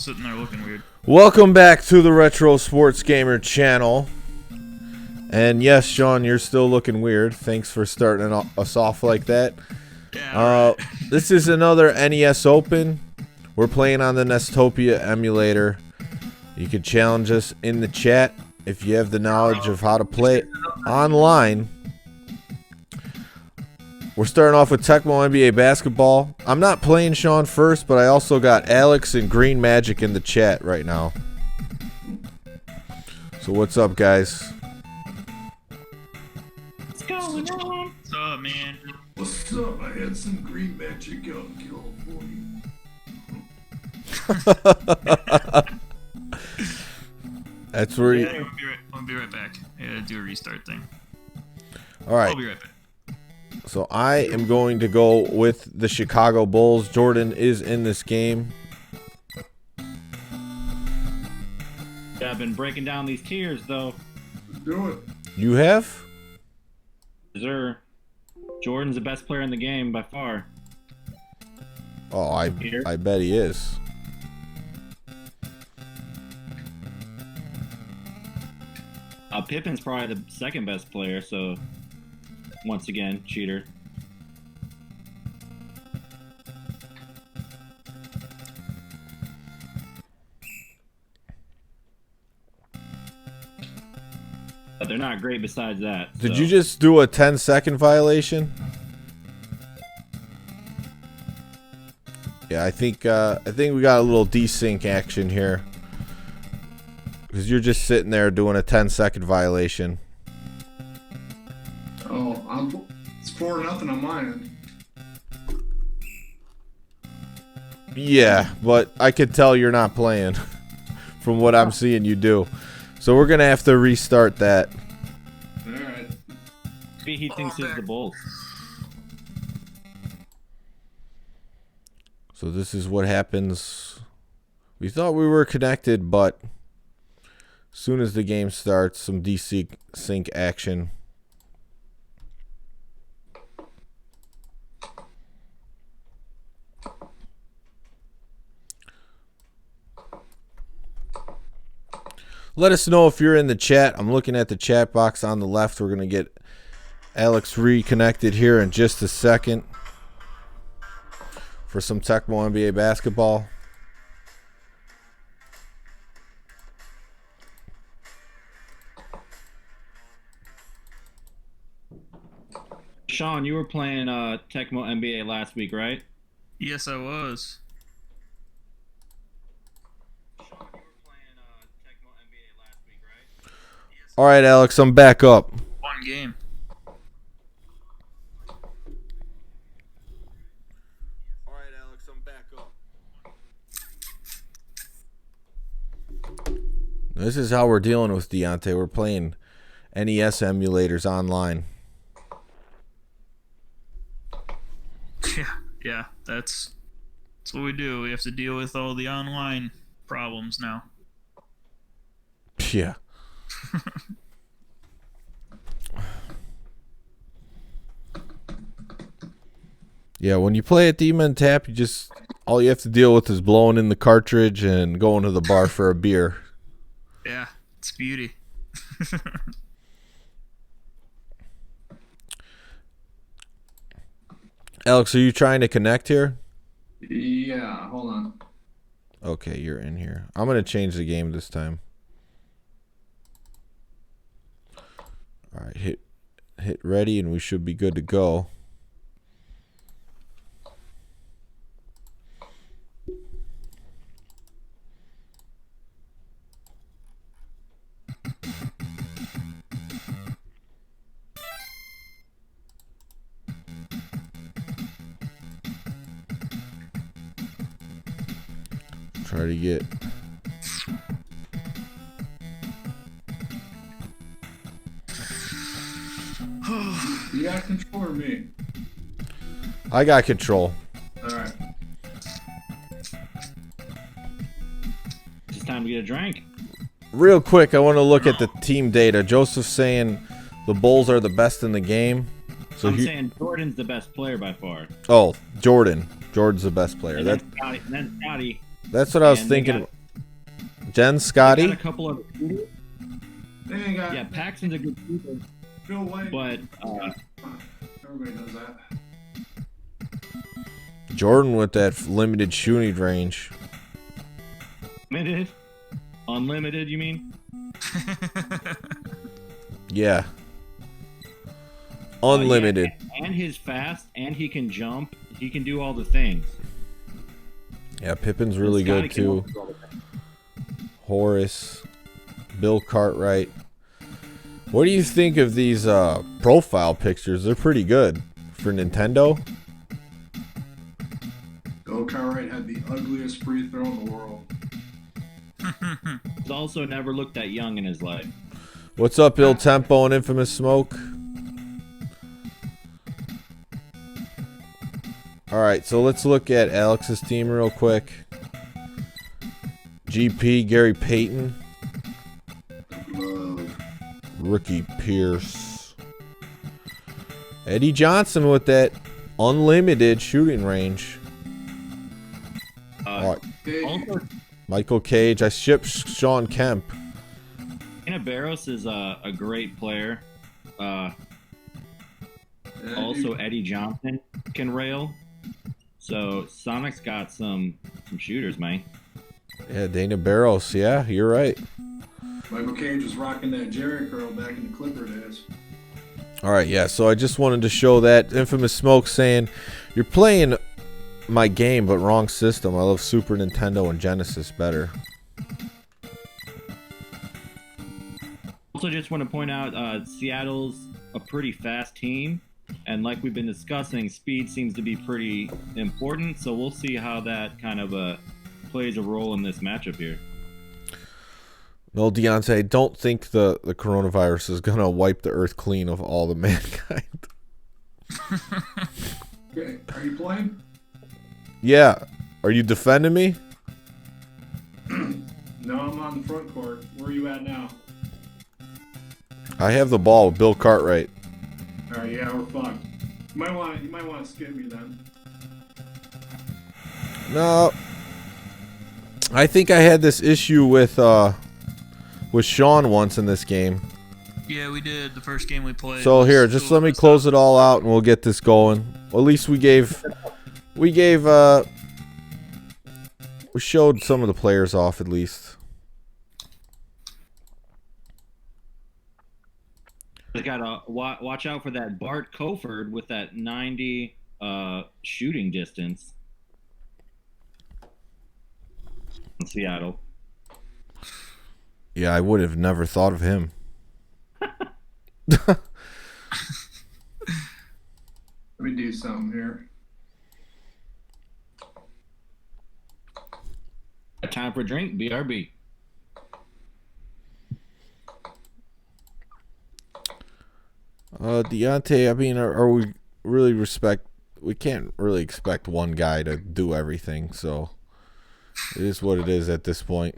Sitting there looking weird. Welcome back to the Retro Sports Gamer channel. And yes, Sean, you're still looking weird. Thanks for starting us off like that. Yeah, right. This is another NES Open. We're playing on the Nestopia emulator. You can challenge us in the chat if you have the knowledge of how to play it online. We're starting off with Tecmo NBA Basketball. I'm not playing Sean first, but I also got Alex and Green Magic in the chat right now. So what's up, guys? What's going on? What's up, man? What's up? I had some Green Magic out in California. That's where you... I'll be right back. I gotta do a restart thing. Alright. I'll be right back. So I am going to go with the Chicago Bulls. Jordan is in this game. Yeah, I've been breaking down these tiers, though. Let's do it. You have? Sir, Jordan's the best player in the game by far. Oh, I bet he is. Pippen's probably the second best player, so once again, cheater. But they're not great besides that. Did you just do a 10-second violation? Yeah, I think we got a little desync action here. Because you're just sitting there doing a 10-second violation. Oh, it's 4-0 on my end. Yeah, but I could tell you're not playing from what I'm seeing you do. So we're going to have to restart that. Alright. Maybe he thinks he's the Bulls. So this is what happens. We thought we were connected, but as soon as the game starts, some desync action. Let us know if you're in the chat. I'm looking at the chat box on the left. We're going to get Alex reconnected here in just a second for some Tecmo NBA Basketball. Sean, you were playing Tecmo NBA last week, right? Yes, I was. All right, Alex, I'm back up. One game. All right, Alex, I'm back up. This is how we're dealing with Deontay. We're playing NES emulators online. Yeah, that's what we do. We have to deal with all the online problems now. Yeah. Yeah, when you play at Demon Tap, all you have to deal with is blowing in the cartridge and going to the bar for a beer. Yeah, it's beauty. Alex, are you trying to connect here? Yeah, hold on. Okay, you're in here. I'm going to change the game this time. All right, hit ready and we should be good to go. Try to get... You got control or me? I got control. Alright. It's time to get a drink. Real quick, I want to look at the team data. Joseph's saying the Bulls are the best in the game. So I'm saying Jordan's the best player by far. Oh, Jordan. Jordan's the best player. And then Scotty. That's what I was And they thinking. got- Jen, They Scotty. got a couple of shooters. They ain't got Yeah, Paxton's a good shooter, Phil White. but Everybody knows that. Jordan with that limited shooting range. limited, unlimited. You mean? Yeah. Unlimited. Yeah, and he's fast, and he can jump. He can do all the things. Yeah, Pippin's really Scotty good can too. also do all the things. Horace, Bill Cartwright. What do you think of these profile pictures? They're pretty good for Nintendo. Bill Cartwright had the ugliest free throw in the world. He's also never looked that young in his life. What's up, Ill Tempo and Infamous Smoke? Alright, so let's look at Alex's team real quick. GP, Gary Payton. Ricky Pierce. Eddie Johnson with that unlimited shooting range. Alright, Hey, Also, Michael Cage. I shipped Sean Kemp. Dana Barros is a great player. yeah, Also, Eddie Johnson can rail. So Sonic's got some shooters, man. Yeah, Dana Barros. Yeah, you're right. Michael Cage was rocking that Jerry curl back in the Clipper days. Alright, yeah, so I just wanted to show that. Infamous Smoke saying, you're playing my game, but wrong system. I love Super Nintendo and Genesis better. Also, just want to point out Seattle's a pretty fast team, and like we've been discussing, speed seems to be pretty important. So we'll see how that kind of plays a role in this matchup here. No, Deontay, don't think the coronavirus is gonna wipe the earth clean of all the mankind. Okay, are you playing? Yeah. Are you defending me? No, I'm on the front court. Where are you at now? I have the ball with Bill Cartwright. Alright, yeah, we're fucked. You might want to skip me then. No. I think I had this issue with Sean once in this game. Yeah, we did the first game we played. So was here, just still let me messed close up. it all out and we'll get this going. Well, at least we showed some of the players off at least. They gotta watch out for that Bart Coford with that 90 shooting distance in Seattle. Yeah, I would have never thought of him. Let me do something here. Time for a drink, BRB. Deontay, I mean, are we really we can't really expect one guy to do everything, so it is what it is at this point.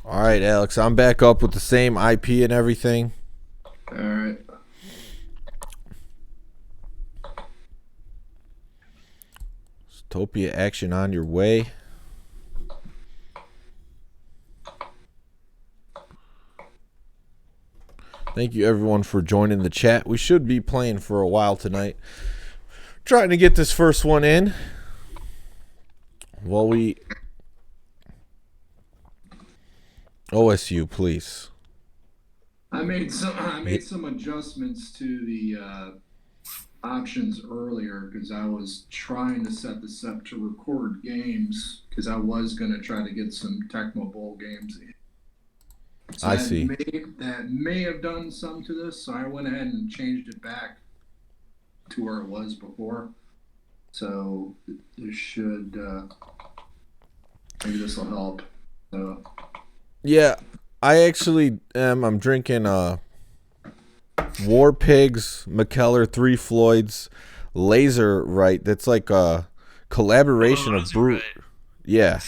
All right, Alex, I'm back up with the same IP and everything. Alright. Topia action on your way. Thank you everyone for joining the chat. We should be playing for a while tonight. Trying to get this first one in. Well, OSU, please. I made some adjustments to the options earlier because I was trying to set this up to record games because I was gonna try to get some Tecmo Bowl games in. So I see. That may have done some to this, so I went ahead and changed it back to where it was before. So this should maybe this will help. So Yeah, I actually am. I'm drinking War Pigs, McKellar, Three Floyds, Laser Right. That's like collaboration Oh, of those are brew. right. Yeah,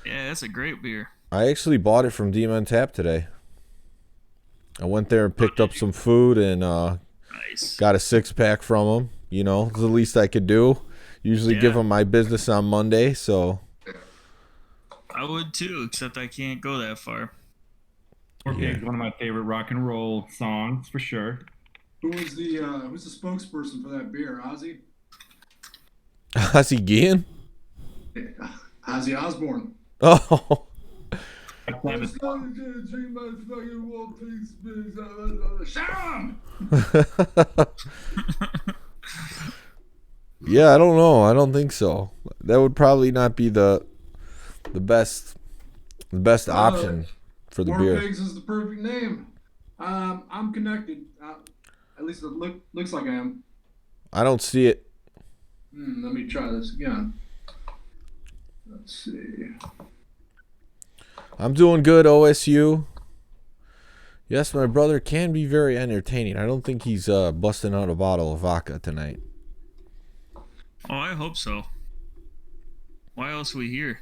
Yeah, that's a great beer. I actually bought it from Demon Tap today. I went there and picked did up some food and Nice. got a 6-pack from them. You know, it's the least I could do. Usually give Yeah. them my business on Monday, so I would too, except I can't go that far. Four Yeah. Pigs, one of my favorite rock and roll songs for sure. Who's the spokesperson for that beer? Ozzy? Ozzy Guillen? Ozzy Osbourne. Oh, Let's go to drink my fucking War Pigs beers. Shut up! yeah. I don't know. I don't think so. That would probably not be the best option for the War beer. Pigs is the perfect name. I'm connected. At least it looks like I am. I don't see it. Let me try this again. Let's see. I'm doing good, OSU. Yes, my brother can be very entertaining. I don't think he's busting out a bottle of vodka tonight. Oh, I hope so. Why else are we here?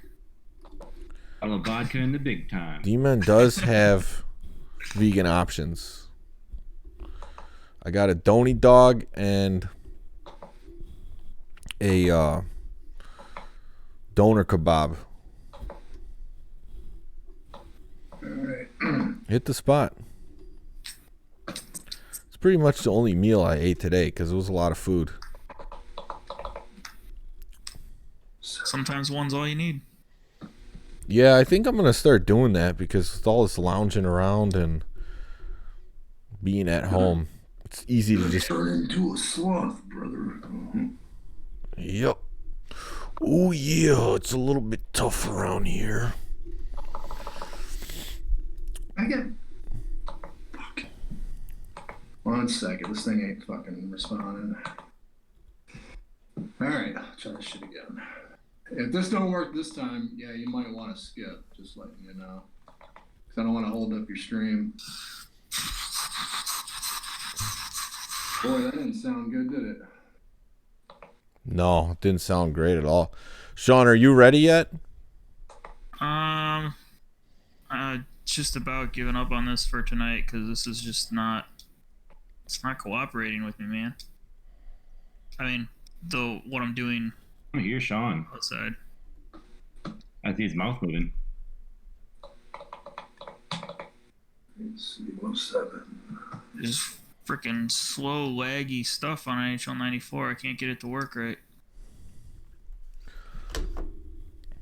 I love vodka in the big time. D-Man does have vegan options. I got a Donny dog and a doner kebab. All right. Hit the spot. It's pretty much the only meal I ate today because it was a lot of food. Sometimes one's all you need. Yeah, I think I'm going to start doing that because with all this lounging around and being at home, it's easy to just... Turn into a sloth, brother. Yep. Oh, yeah, it's a little bit tough around here. I get. Fuck. 1 second. This thing ain't fucking responding. All right, I'll try this shit again. If this don't work this time, yeah, you might want to skip. Just letting you know, because I don't want to hold up your stream. Boy, that didn't sound good, did it? No, it didn't sound great at all. Sean, are you ready yet? Just about giving up on this for tonight because this is just not. It's not cooperating with me, man. I mean, though, what I'm doing Oh, here's Sean. outside. I see his mouth moving. 7. Just freaking slow, laggy stuff on NHL 94. I can't get it to work right.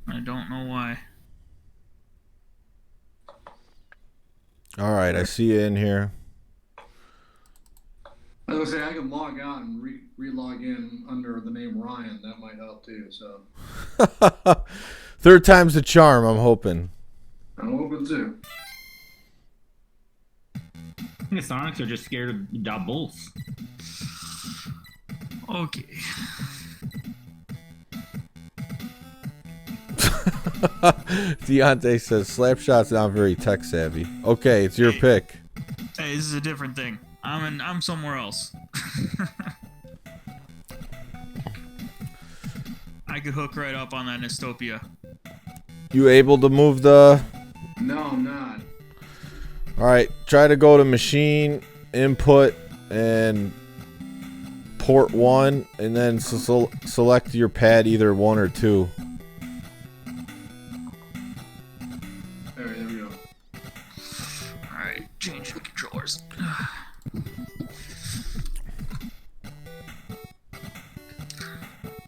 I don't know why. All right, I see you in here. I was gonna say I can log out and re-log in under the name Ryan. That might help too. So Third time's the charm, I'm hoping. I'm open too. The Sonics are just scared of doubles. Okay. Deontay says Slapshot's not very tech savvy. Okay, it's your pick. Hey, this is a different thing. I'm somewhere else. I could hook right up on that Nestopia. You able to move the... No, I'm not. Alright, try to go to machine, input, and port 1, and then select your pad either 1 or 2. Alright, there we go. Alright, change the controllers.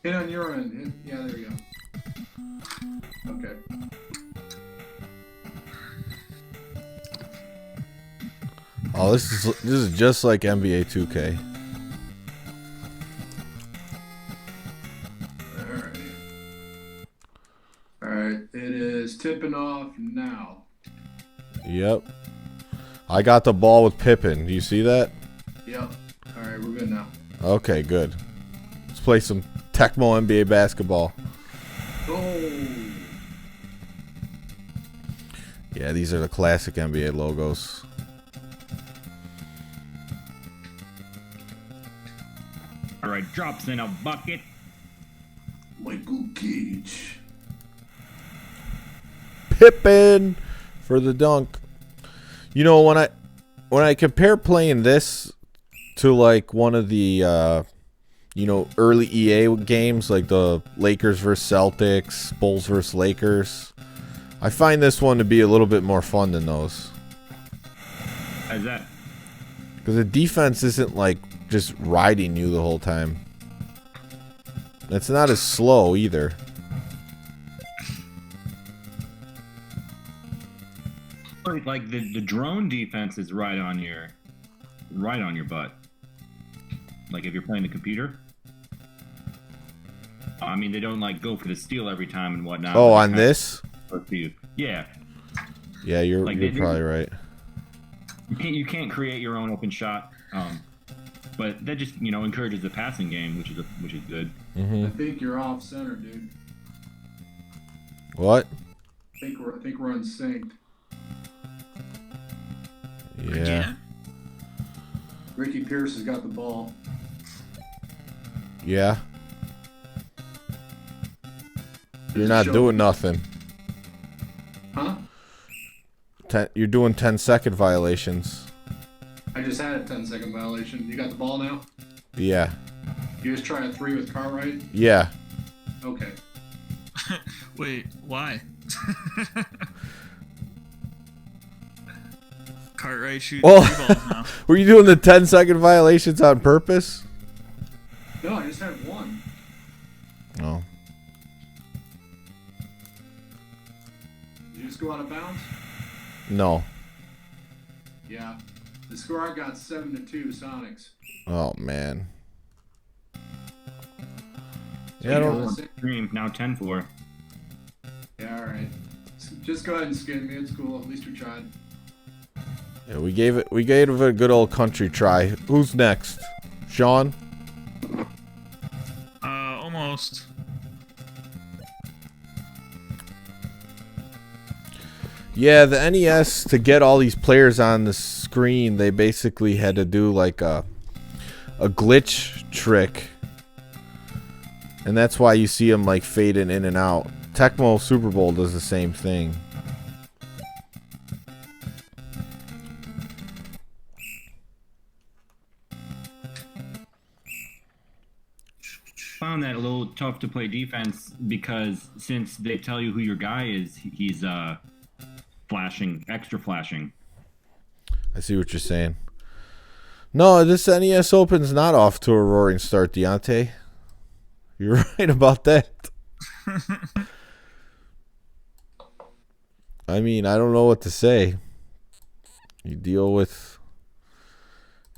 Hit on your end. Yeah, there we go. Okay. Oh, this is just like NBA 2K. Alright. Alright, it is tipping off now. Yep. I got the ball with Pippen. Do you see that? Yep. Alright, we're good now. Okay, good. Let's play some Tecmo NBA basketball. Oh! Yeah, these are the classic NBA logos. Alright, drops in a bucket. Michael Cage. Pippin for the dunk. You know, when I compare playing this to like one of the early EA games like the Lakers versus Celtics, Bulls versus Lakers, I find this one to be a little bit more fun than those. How's that? Because the defense isn't like just riding you the whole time. It's not as slow either. Like the drone defense is right on your butt. Like if you're playing the computer. I mean, they don't like go for the steal every time and whatnot. Oh, on this? Yeah. Yeah, you're Like probably right. You can't create your own open shot, but that just encourages the passing game, which is good. I think you're off center, dude. What? I think we're unsynced. Yeah. Ricky Pierce has got the ball. Yeah. You're not doing nothing. Huh? You're doing 10-second violations. I just had a 10-second violation. You got the ball now? Yeah. You just trying a 3 with Cartwright? Yeah. Okay. Wait, why? Cartwright shooting Oh. 3 balls now. Were you doing the 10-second violations on purpose? No, I just had one. No. Did you just go out of bounds? No. Yeah. The score I got 7-2 Sonics. Oh man. So Yeah, I you don't. know the Stream now 10-4. Yeah, alright. Just go ahead and skin me. It's cool. At least we tried. Yeah, we gave it a good old country try. Who's next? Sean? Almost. Yeah, the NES, to get all these players on the screen, they basically had to do like a glitch trick. And that's why you see them like fading in and out. Tecmo Super Bowl does the same thing. Found that a little tough to play defense because since they tell you who your guy is, he's extra flashing. I see what you're saying. No, this NES Open's not off to a roaring start, Deontay. You're right about that. I mean, I don't know what to say. You deal with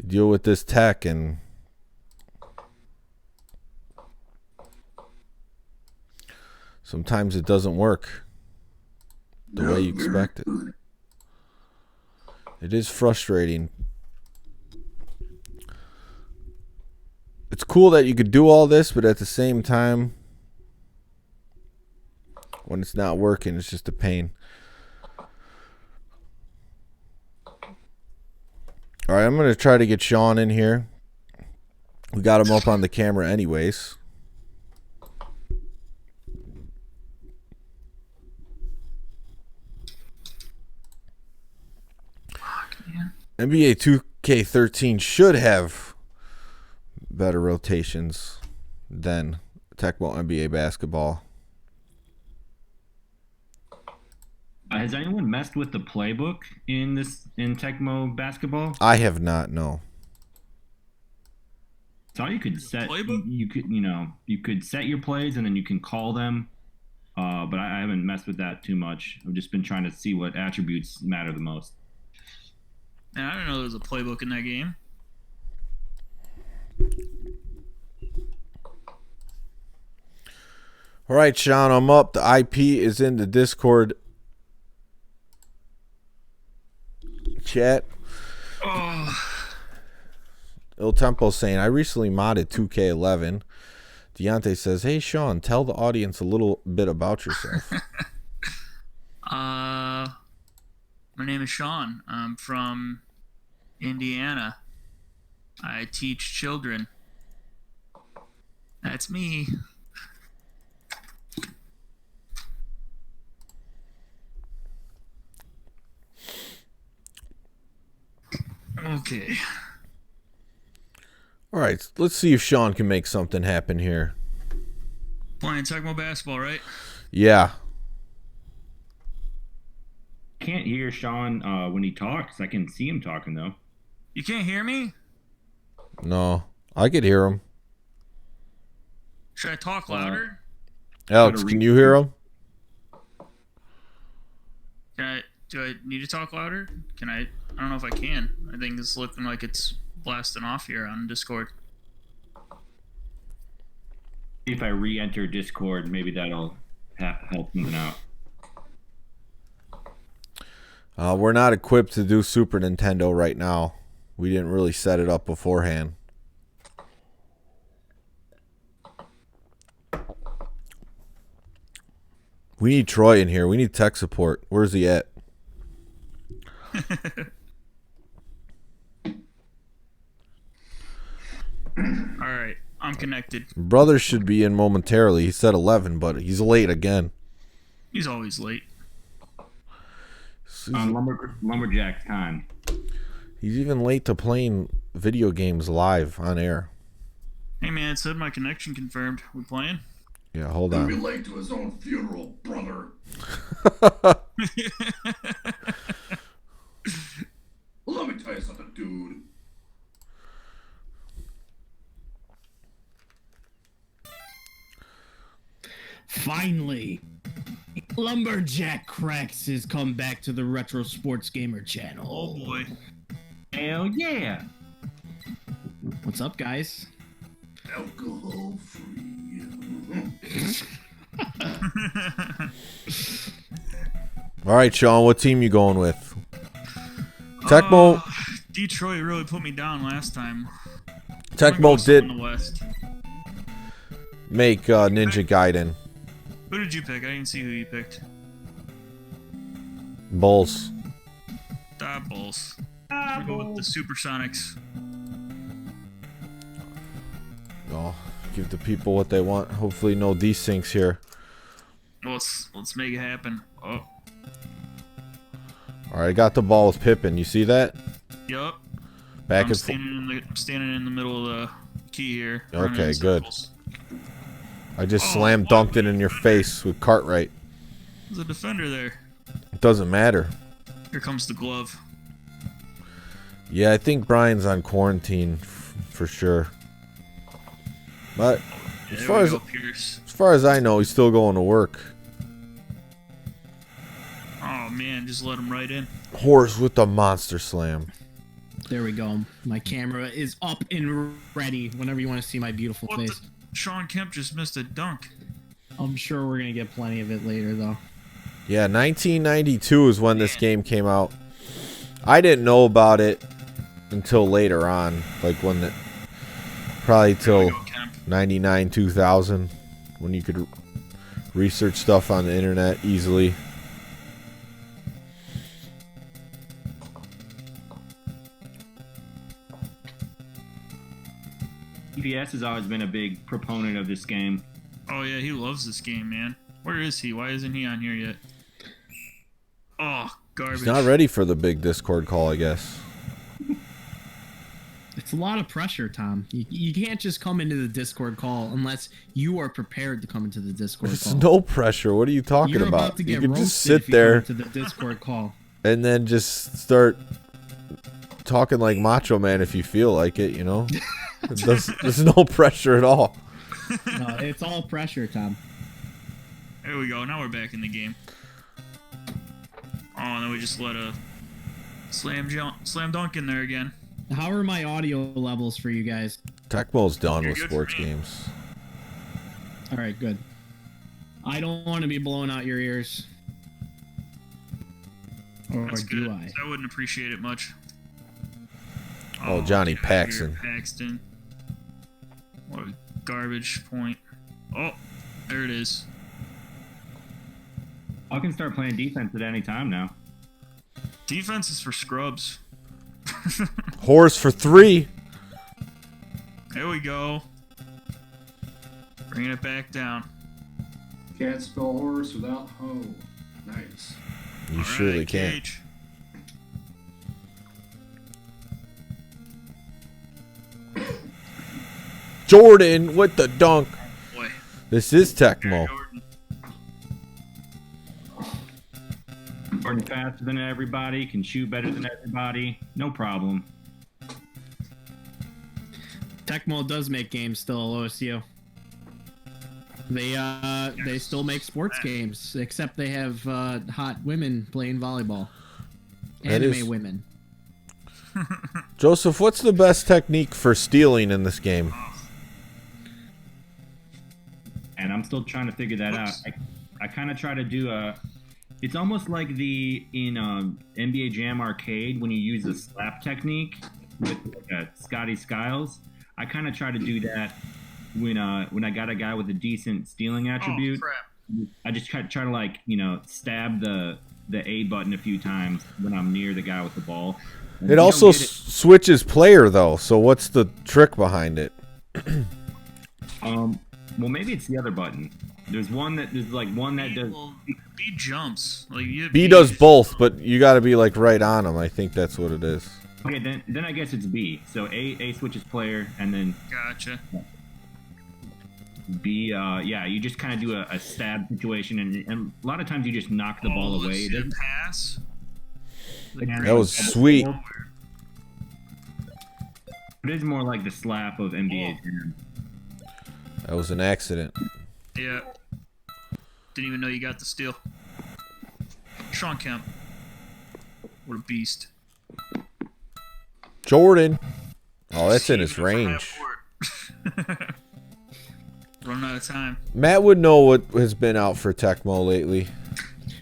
this tech and sometimes it doesn't work the way you expect it. It is frustrating. It's cool that you could do all this, but at the same time, when it's not working, it's just a pain. All right, I'm going to try to get Sean in here. We got him up on the camera anyways. NBA 2K13 should have better rotations than Tecmo NBA basketball. Has anyone messed with the playbook in Tecmo basketball? I have not, no. So you could set Playbook? you could set your plays and then you can call them. But I haven't messed with that too much. I've just been trying to see what attributes matter the most. Man, I didn't know there was a playbook in that game. All right, Sean, I'm up. The IP is in the Discord chat. Oh, Il Tempo saying, I recently modded 2K11. Deontay says, hey, Sean, tell the audience a little bit about yourself. my name is Sean. I'm from Indiana. I teach children. That's me. Okay. All right, let's see if Sean can make something happen here. Playing Tecmo basketball, right? Yeah. Can't hear Sean when he talks. I can see him talking though. You can't hear me? No, I could hear him. Should I talk louder? Alex, can you hear him? Do I need to talk louder? I don't know if I can. I think it's looking like it's blasting off here on Discord. If I re-enter Discord, maybe that'll help something out. We're not equipped to do Super Nintendo right now. We didn't really set it up beforehand. We need Troy in here. We need tech support. Where's he at? Alright, I'm connected. Brother should be in momentarily. He said 11, but he's late again. He's always late. Lumberjack time. He's even late to playing video games live on air. Hey man, it said my connection confirmed. We playing? Yeah, hold He'll be on. late to his own funeral, brother. Let me tell you something, dude. Finally, Lumberjack Cracks has come back to the Retro Sports Gamer channel. Oh boy. Hell yeah! What's up, guys? Alcohol free. All right, Sean, what team you going with? Tecmo. Detroit really put me down last time. Tecmo did In the West. make Ninja Gaiden. Who did you pick? I didn't see who you picked. Bulls. Bulls. I'm gonna go with the Supersonics. Oh, give the people what they want. Hopefully no desyncs here. Let's make it happen. Oh. All right, I got the ball with Pippin. You see that? Yup. Back I'm and forth. standing in the middle of the key here. Okay, running in good. circles. I just slam dunked it in your face with Cartwright. There's a defender there. It doesn't matter. Here comes the glove. Yeah, I think Brian's on quarantine for sure. But as There we go, far Pierce. as I know, he's still going to work. Oh man, just let him right in. Horse with the monster slam. There we go. My camera is up and ready whenever you want to see my beautiful What face. the? Sean Kemp just missed a dunk. I'm sure we're going to get plenty of it later, though. Yeah, 1992 is when this game came out. I didn't know about it until later on, like when the probably There we till go, Kemp. 99, 2000, when you could research stuff on the internet easily. EPS has always been a big proponent of this game. Oh yeah, he loves this game, man. Where is he? Why isn't he on here yet? Oh, garbage. He's not ready for the big Discord call, I guess. It's a lot of pressure, Tom. You can't just come into the Discord call unless you are prepared to come into the Discord There's call. no pressure. What are you talking You're about? to You get can roasted just sit if you there come to the Discord call. and then just start talking like Macho Man if you feel like it, you know? There's no pressure at all. No, it's all pressure, Tom. There we go. Now we're back in the game. Oh, and then we just let a slam dunk in there again. How are my audio levels for you guys? Tecmo's done You're with good sports for me. games. All right, good. I don't want to be blowing out your ears. Or That's do good. I? I wouldn't appreciate it much. Oh, Johnny get out of here, Paxton. Paxton. What a garbage point. Oh, there it is. I can start playing defense at any time now. Defense is for scrubs. Horse for 3. There we go. Bringing it back down. Can't spell horse without hoe. Nice. You All surely right, can't. Cage. Jordan with the dunk. Boy. This is Tecmo. Jordan. Jordan faster than everybody, can shoot better than everybody. No problem. Tecmo does make games still, OSU. They still make sports games, except they have hot women playing volleyball. Anime women. Joseph, what's the best technique for stealing in this game? And I'm still trying to figure that out. I kind of try to do it's almost like in NBA Jam Arcade when you use the slap technique with Scotty Skiles. I kind of try to do that when I got a guy with a decent stealing attribute. Oh, crap. I just try to like, stab the A button a few times when I'm near the guy with the ball. And It also switches player, though, so what's the trick behind it? well, maybe it's the other button. There's one that does. Well, B jumps. Like B does both, but you got to be like right on him. I think that's what it is. Okay, then I guess it's B. So A switches player, and then Gotcha. B, you just kind of do a stab situation, and a lot of times you just knock the ball away. It doesn't pass. That was sweet. It is more like the slap of NBA Jam. That was an accident. Yeah. Didn't even know you got the steal. Sean Kemp. What a beast. Jordan. Oh, that's in his range. Running out of time. Matt would know what has been out for Tecmo lately.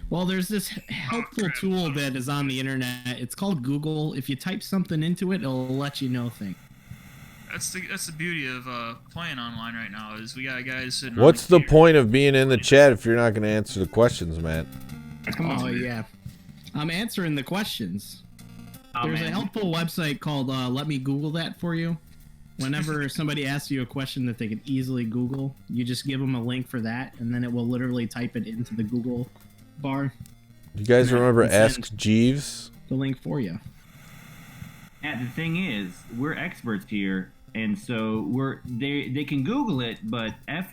Well, there's this helpful tool that is on the internet. It's called Google. If you type something into it, it'll let you know things. That's the beauty of playing online right now is we got guys sitting. What's on the point of being in the chat if you're not going to answer the questions, Matt? Oh, yeah. I'm answering the questions. There's a helpful website called Let Me Google That For You. Whenever somebody asks you a question that they can easily Google, you just give them a link for that, and then it will literally type it into the Google bar. You guys remember Ask Jeeves? The link for you. And the thing is, we're experts here, and so they can Google it, but F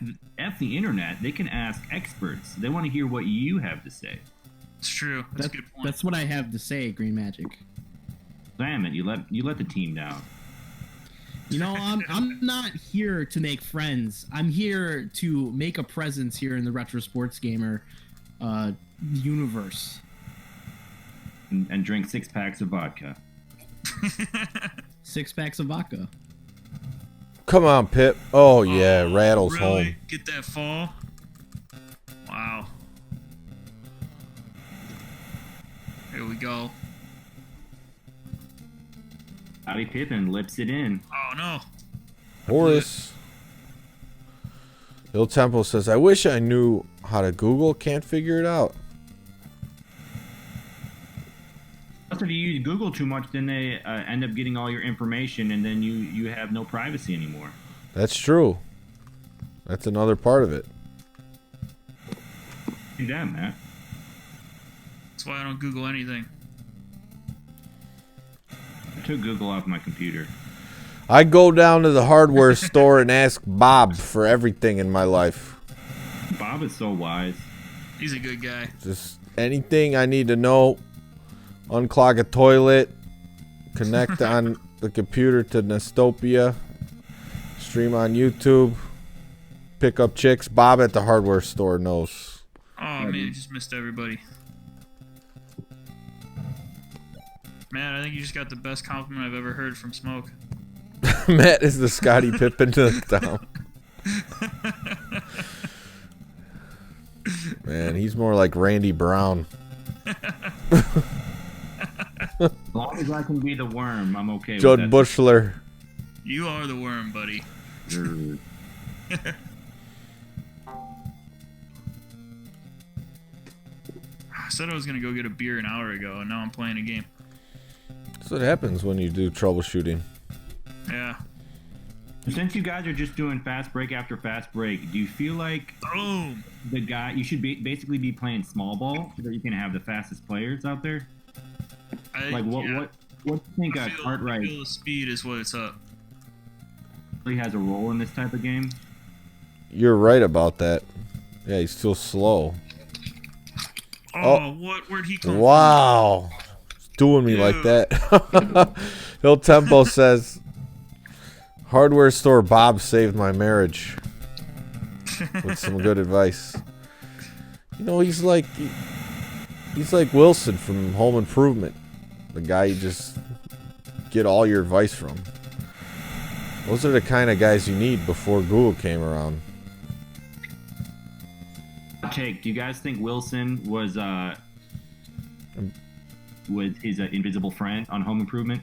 the internet. They can ask experts. They want to hear what you have to say. It's true. That's a good point. That's what I have to say, Green Magic. Damn it! You let the team down. You know, I'm not here to make friends. I'm here to make a presence here in the Retro Sports Gamer universe. And drink 6 packs of vodka. 6 packs of vodka. Come on, Pip. Oh, yeah. Rattles really? home. Get that fall? Wow. Here we go. Scottie Pippen lips it in. Oh, no. Horace. Il Tempo says, I wish I knew how to Google. Can't figure it out. If you use Google too much, then they end up getting all your information, and then you have no privacy anymore. That's true. That's another part of it. Do that, Matt. That's why I don't Google anything. I took Google off my computer. I go down to the hardware store and ask Bob for everything in my life. Bob is so wise. He's a good guy. Just anything I need to know. Unclog a toilet. Connect on the computer to Nestopia. Stream on YouTube. Pick up chicks. Bob at the hardware store knows. Oh, man, you just missed everybody. Man, I think you just got the best compliment I've ever heard from Smoke. Matt is the Scottie Pippen to the town. Man, he's more like Randy Brown. As long as I can be the worm, I'm okay Judd with that. Bushler. You are the worm, buddy. I said I was going to go get a beer an hour ago, and now I'm playing a game. That's what happens when you do troubleshooting. Yeah. Since you guys are just doing fast break after fast break, do you feel like Boom! you should basically be playing small ball so that you can have the fastest players out there? What do you think I feel Cartwright? the speed is what it's up. really has a role in this type of game. You're right about that. Yeah, he's still slow. Oh, what? Where'd he come Wow. He's doing me like that. Il Tempo says, hardware store Bob saved my marriage. With some good advice. You know, he's like Wilson from Home Improvement. The guy you just get all your advice from. Those are the kind of guys you need before Google came around. Take, do you guys think Wilson was his invisible friend on Home Improvement?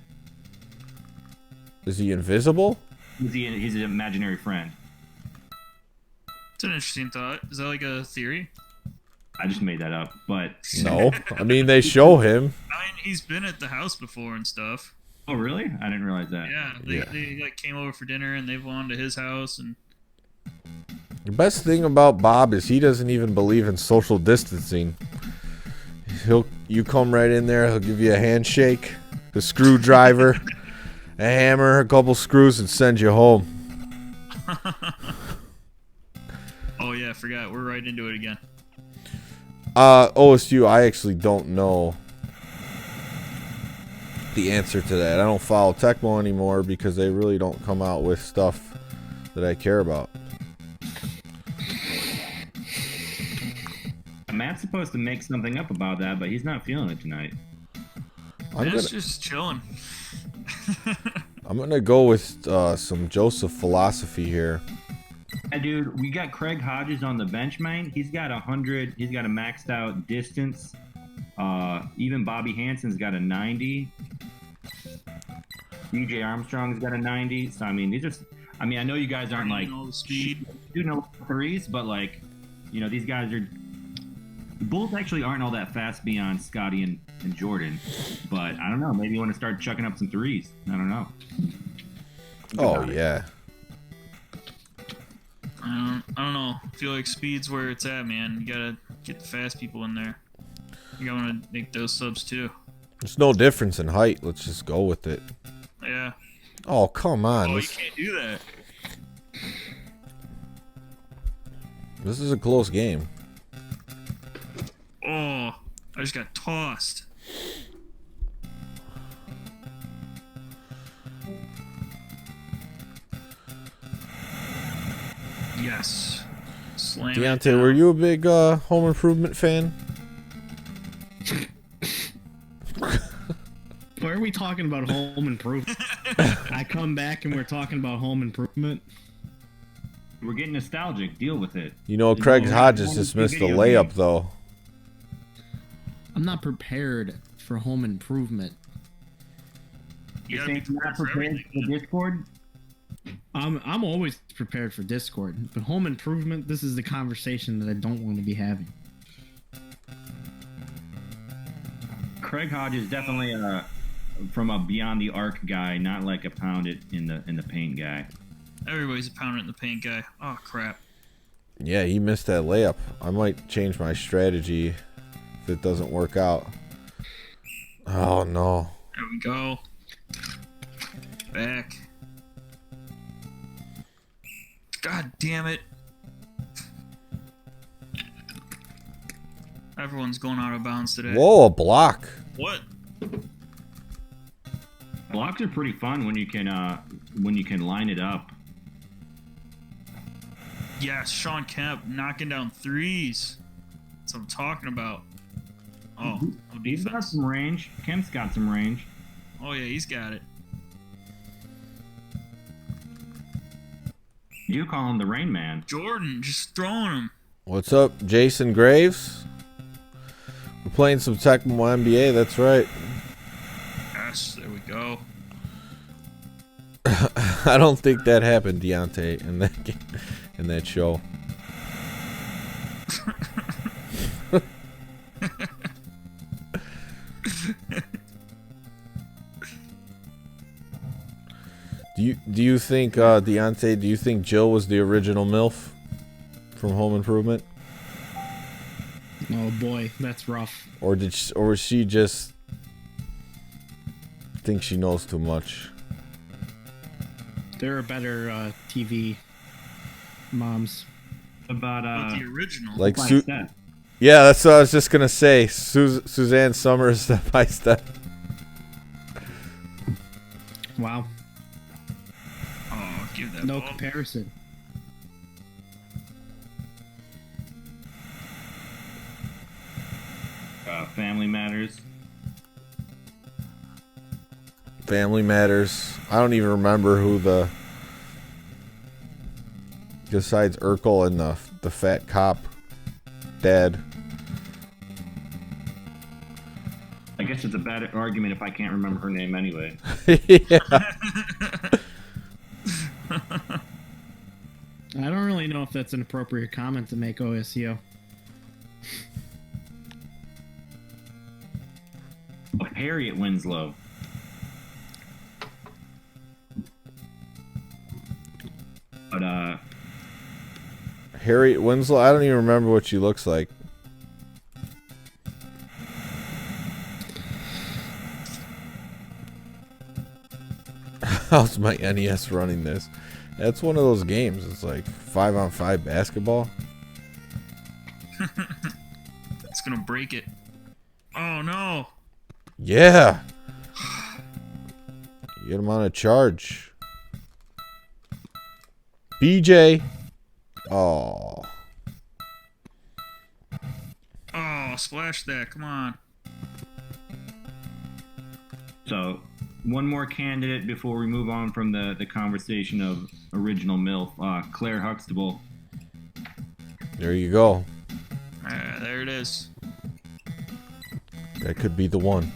Is he invisible? He's an imaginary friend. It's an interesting thought. Is that like a theory? I just made that up, but No. I mean, they show him. I mean, he's been at the house before and stuff. oh really? I didn't realize that. Yeah, they like came over for dinner and they've gone to his house and. The best thing about Bob is he doesn't even believe in social distancing. You come right in there, he'll give you a handshake, a screwdriver, a hammer, a couple screws, and send you home. Oh yeah, I forgot. We're right into it again. OSU, I actually don't know the answer to that. I don't follow Tecmo anymore because they really don't come out with stuff that I care about. Matt's supposed to make something up about that, but he's not feeling it tonight. It's just chilling. I'm gonna go with some Joseph philosophy here. Hey, dude, we got Craig Hodges on the bench, man. He's got 100. He's got a maxed out distance. Even Bobby Hansen's got a 90. DJ Armstrong's got a 90. So I mean, these are. I mean, I know you guys aren't like all the speed. do no threes, but like, you know, these guys are. The Bulls actually aren't all that fast beyond Scotty and Jordan, but I don't know. Maybe you want to start chucking up some threes. I don't know. Oh yeah. I don't know. I feel like speed's where it's at, man. You gotta get the fast people in there. You gotta want to make those subs too. There's no difference in height. Let's just go with it. Yeah. Oh come on. Oh, you can't do that. This is a close game. Oh, I just got tossed. Yes. Slam it Deontay, down. were you a big Home Improvement fan? Why are we talking about Home Improvement? I come back and we're talking about Home Improvement. We're getting nostalgic. Deal with it. You know, Craig Hodges just missed a layup though. I'm not prepared for Home Improvement. You You gotta be think you're not prepared for prepared everything. for Discord? I'm always prepared for Discord, but Home Improvement, this is the conversation that I don't want to be having. Craig Hodges definitely from a beyond the arc guy, not like a pound it in the paint guy. Everybody's a pounder in the paint guy. Oh crap. Yeah, he missed that layup. I might change my strategy if it doesn't work out. Oh no. There we go. Back. God damn it. Everyone's going out of bounds today. Whoa, a block. What? Blocks are pretty fun when you can line it up. Yes, Sean Kemp knocking down threes. That's what I'm talking about. Oh, no He's got defense. some range. Kemp's got some range. Oh yeah, he's got it. You call him the Rain Man. Jordan just throwing him. What's up, Jason Graves? We're playing some Tecmo NBA, that's right. Yes, there we go. I don't think that happened, Deontay, in that game, in that show. Do you think Deontay? Do you think Jill was the original MILF from Home Improvement, Oh boy, that's rough. or was she just think she knows too much? There are better TV moms. About But the original. Like Step by Su- Step. Yeah, that's what I was just gonna say. Suzanne Summers, Step by Step. Wow. Oh, give that No ball. comparison. Family Matters. Family Matters. I don't even remember who the besides Urkel and the fat cop dad. I guess it's a bad argument if I can't remember her name anyway. Yeah. I don't really know if that's an appropriate comment to make, OSU. Oh, Harriet Winslow. But Harriet Winslow. I don't even remember what she looks like. How's my NES running this? That's one of those games. It's like 5-on-5 basketball. It's gonna break it. Oh no! Yeah. Get him on a charge. BJ. Oh. Oh, splash that! Come on. so, one more candidate before we move on from the conversation of original MILF. Claire Huxtable. There you go. There it is. That could be the one.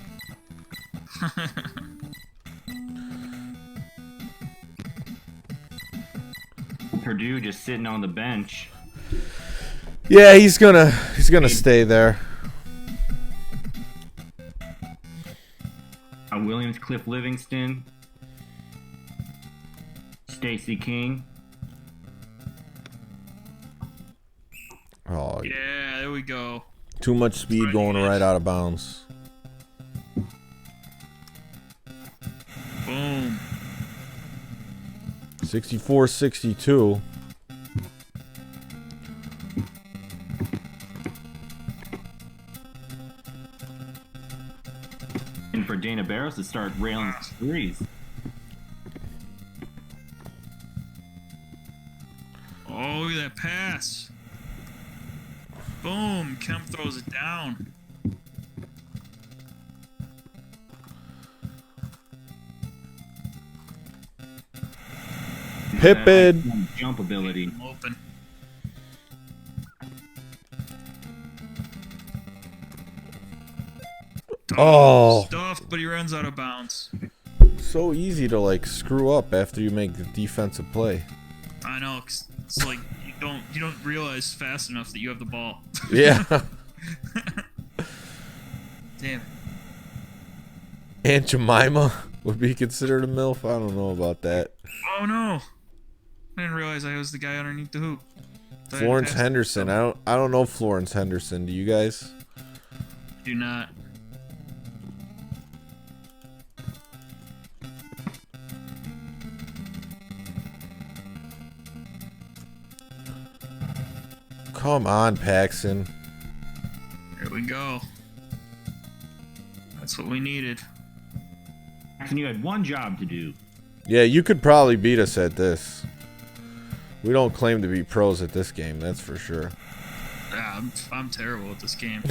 Purdue just sitting on the bench. Yeah, he's gonna stay there. Williams, Cliff Livingston, Stacey King. Oh, Yeah, there we go. too much speed going right out of bounds. Boom. 64-62. And for Dana Barros to start railing threes. Oh, look at that pass. Boom. Kemp throws it down. Pippen. Jump ability. I'm open. Oh. Stuffed, but he runs out of bounds. So easy to like screw up after you make the defensive play. I know. It's like you don't realize fast enough that you have the ball. Yeah. Damn it. Aunt Jemima would be considered a MILF. I don't know about that. Oh no. I didn't realize I was the guy underneath the hoop. Thought I had Florence passed it. Henderson. I don't know Florence Henderson. Do you guys? Do not. Come on, Paxson. There we go. That's what we needed. And you had one job to do. Yeah, you could probably beat us at this. We don't claim to be pros at this game, that's for sure. Yeah, I'm terrible at this game.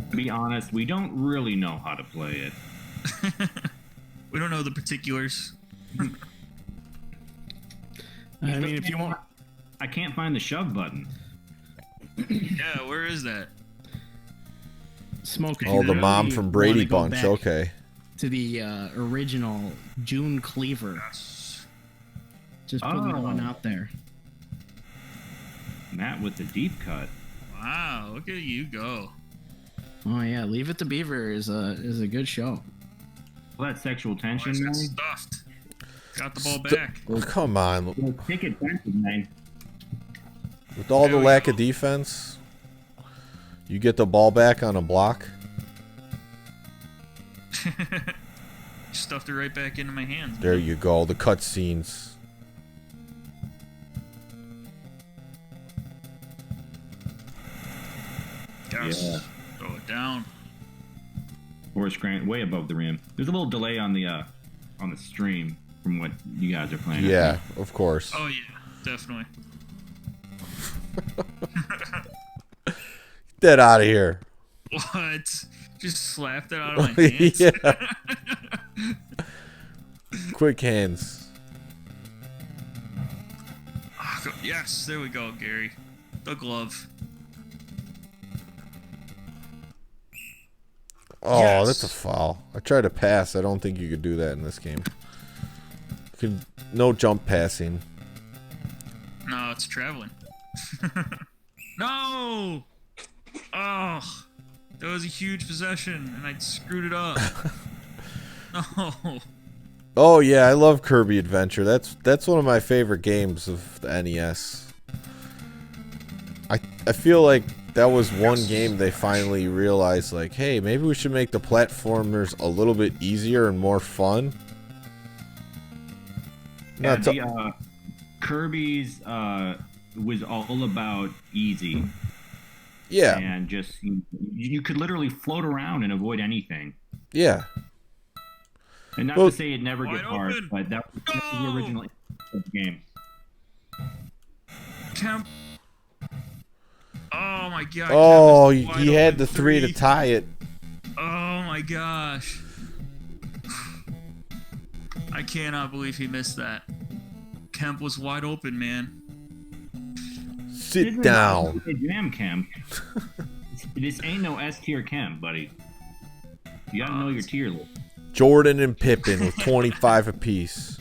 To be honest, we don't really know how to play it. We don't know the particulars. I mean, if you want, I can't find the shove button. Yeah, where is that? Smoke. if Oh, you the really mom from wanna Brady go Bunch. back Okay. To the original June Cleaver. Yes. Just putting that Oh. one out there. Matt with the deep cut. Wow, look at you go. Oh yeah, Leave It to Beaver is a good show. All that sexual tension, Boys got man. stuffed. Got the ball back. Oh, come on. Well, take advantage, man. With all There the we lack go. of defense, you get the ball back on a block. stuffed it right back into my hands. There you go. The cutscenes. Gosh, Yeah. throw it down. Forrest Grant, way above the rim. There's a little delay on the stream from what you guys are playing. Yeah, of course. Oh yeah, definitely. Get that out of here. What? Just slapped it out of my hands. Yeah. Quick hands. Yes, there we go, Gary. The glove. Oh, Yes. that's a foul. I tried to pass. I don't think you could do that in this game. No jump passing. No, it's traveling. No! Oh, that was a huge possession, and I screwed it up. No. Oh yeah, I love Kirby Adventure. That's one of my favorite games of the NES. I feel like that was one game they finally realized, like, hey, maybe we should make the platformers a little bit easier and more fun. Yeah, Not to- the Kirby's was all about easy. yeah, And just you could literally float around and avoid anything. yeah. And not Well, to say it never wide gets hard, open. but that was the No! original of the game. Kemp. Oh my god. Oh, Kemp is wide he had open the three to tie it. Oh my gosh. I cannot believe he missed that. Kemp was wide open, man. Sit down. Hey, Jam Camp. This ain't no S tier camp, buddy. You gotta know your tier list. Jordan and Pippen with 25 apiece.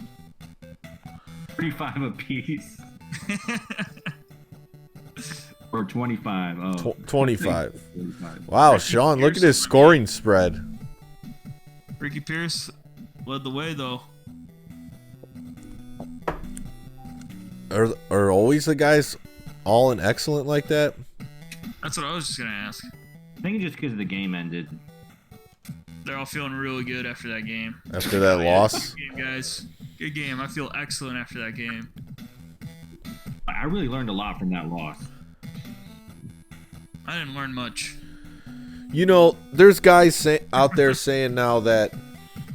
35 apiece. Or 25. Oh. 25. 35. Wow, Ricky Sean, look at Pierce his is scoring spread. Ricky Pierce led the way, though. Are always the guys all in excellent like that? That's what I was just gonna ask. I think just because the game ended. They're all feeling really good after that game. After that loss? Good game, guys. Good game. I feel excellent after that game. I really learned a lot from that loss. I didn't learn much. You know, there's guys out there saying now that,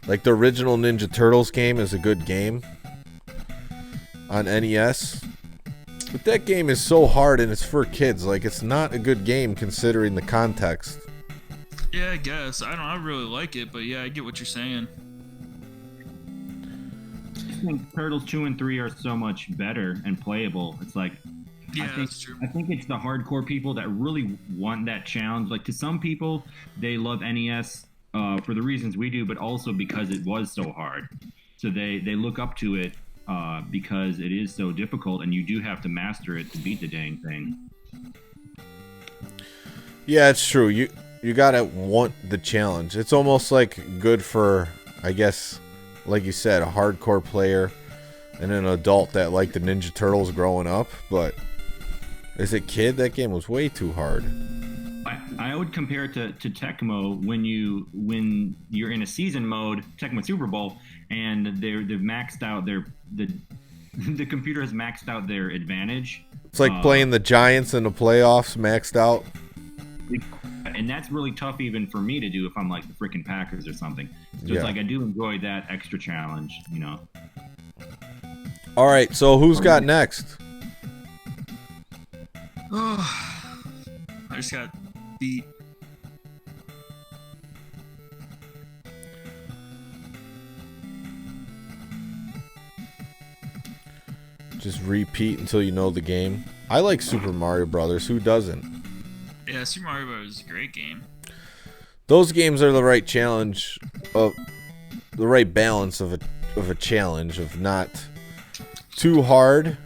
like, the original Ninja Turtles game is a good game on NES. But that game is so hard and it's for kids. Like, it's not a good game considering the context. Yeah, I guess. I really like it, but yeah, I get what you're saying. I think Turtles 2 and 3 are so much better and playable. It's like, Yeah, that's true. I think it's the hardcore people that really want that challenge. Like, to some people, they love NES for the reasons we do, but also because it was so hard. So they look up to it because it is so difficult, and you do have to master it to beat the dang thing. Yeah, it's true. You gotta want the challenge. It's almost like good for, I guess, like you said, a hardcore player and an adult that liked the Ninja Turtles growing up. But as a kid, that game was way too hard. I would compare it to Tecmo when you're in a season mode, Tecmo Super Bowl, and they've maxed out the computer has maxed out their advantage. It's like playing the Giants in the playoffs, maxed out. And that's really tough even for me to do if I'm like the freaking Packers or something. So Yeah. it's like I do enjoy that extra challenge, you know. All right, so who's got next? Oh, I just got beat. Just repeat until you know the game. I like Super Mario Brothers. Who doesn't? Yeah, Super Mario Bros. Is a great game. Those games are the right challenge of the right balance of a challenge of not too hard,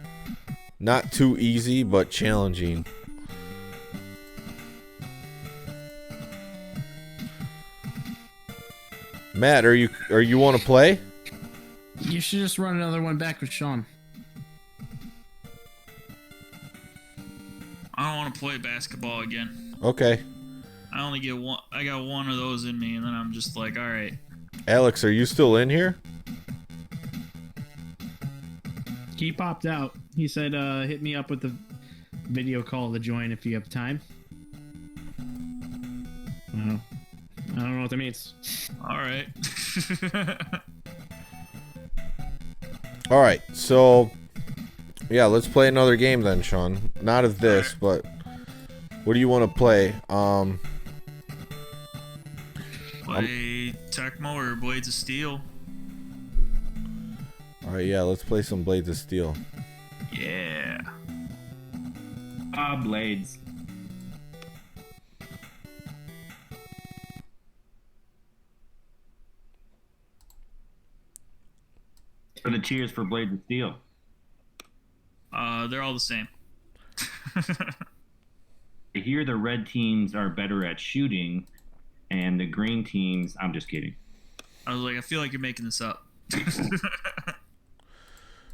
not too easy, but challenging. Matt, are you want to play? You should just run another one back with Sean. I don't want to play basketball again. Okay. I only get one. I got one of those in me, and then I'm just like, all right. Alex, are you still in here? He popped out. He said, hit me up with the video call to join if you have time. I don't know what that means. All right. All right, so yeah, let's play another game then, Sean. Not of this, but what do you want to play? Play Tecmo or Blades of Steel. All right, yeah, let's play some Blades of Steel. Yeah. Blades. For the cheers for Blades of Steel. They're all the same. I hear the red teams are better at shooting, and the green teams. I'm just kidding. I was like, I feel like you're making this up.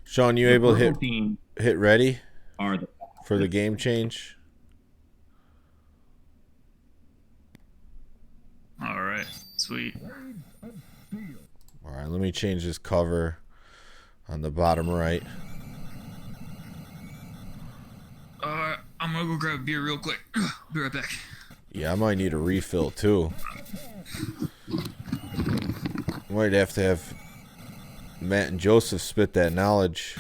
Sean, you The able to purple team hit ready are the for the game change? All right, sweet. All right, let me change this cover on the bottom right. I'm gonna go grab a beer real quick. Be right back. Yeah, I might need a refill too. Might have to have Matt and Joseph spit that knowledge.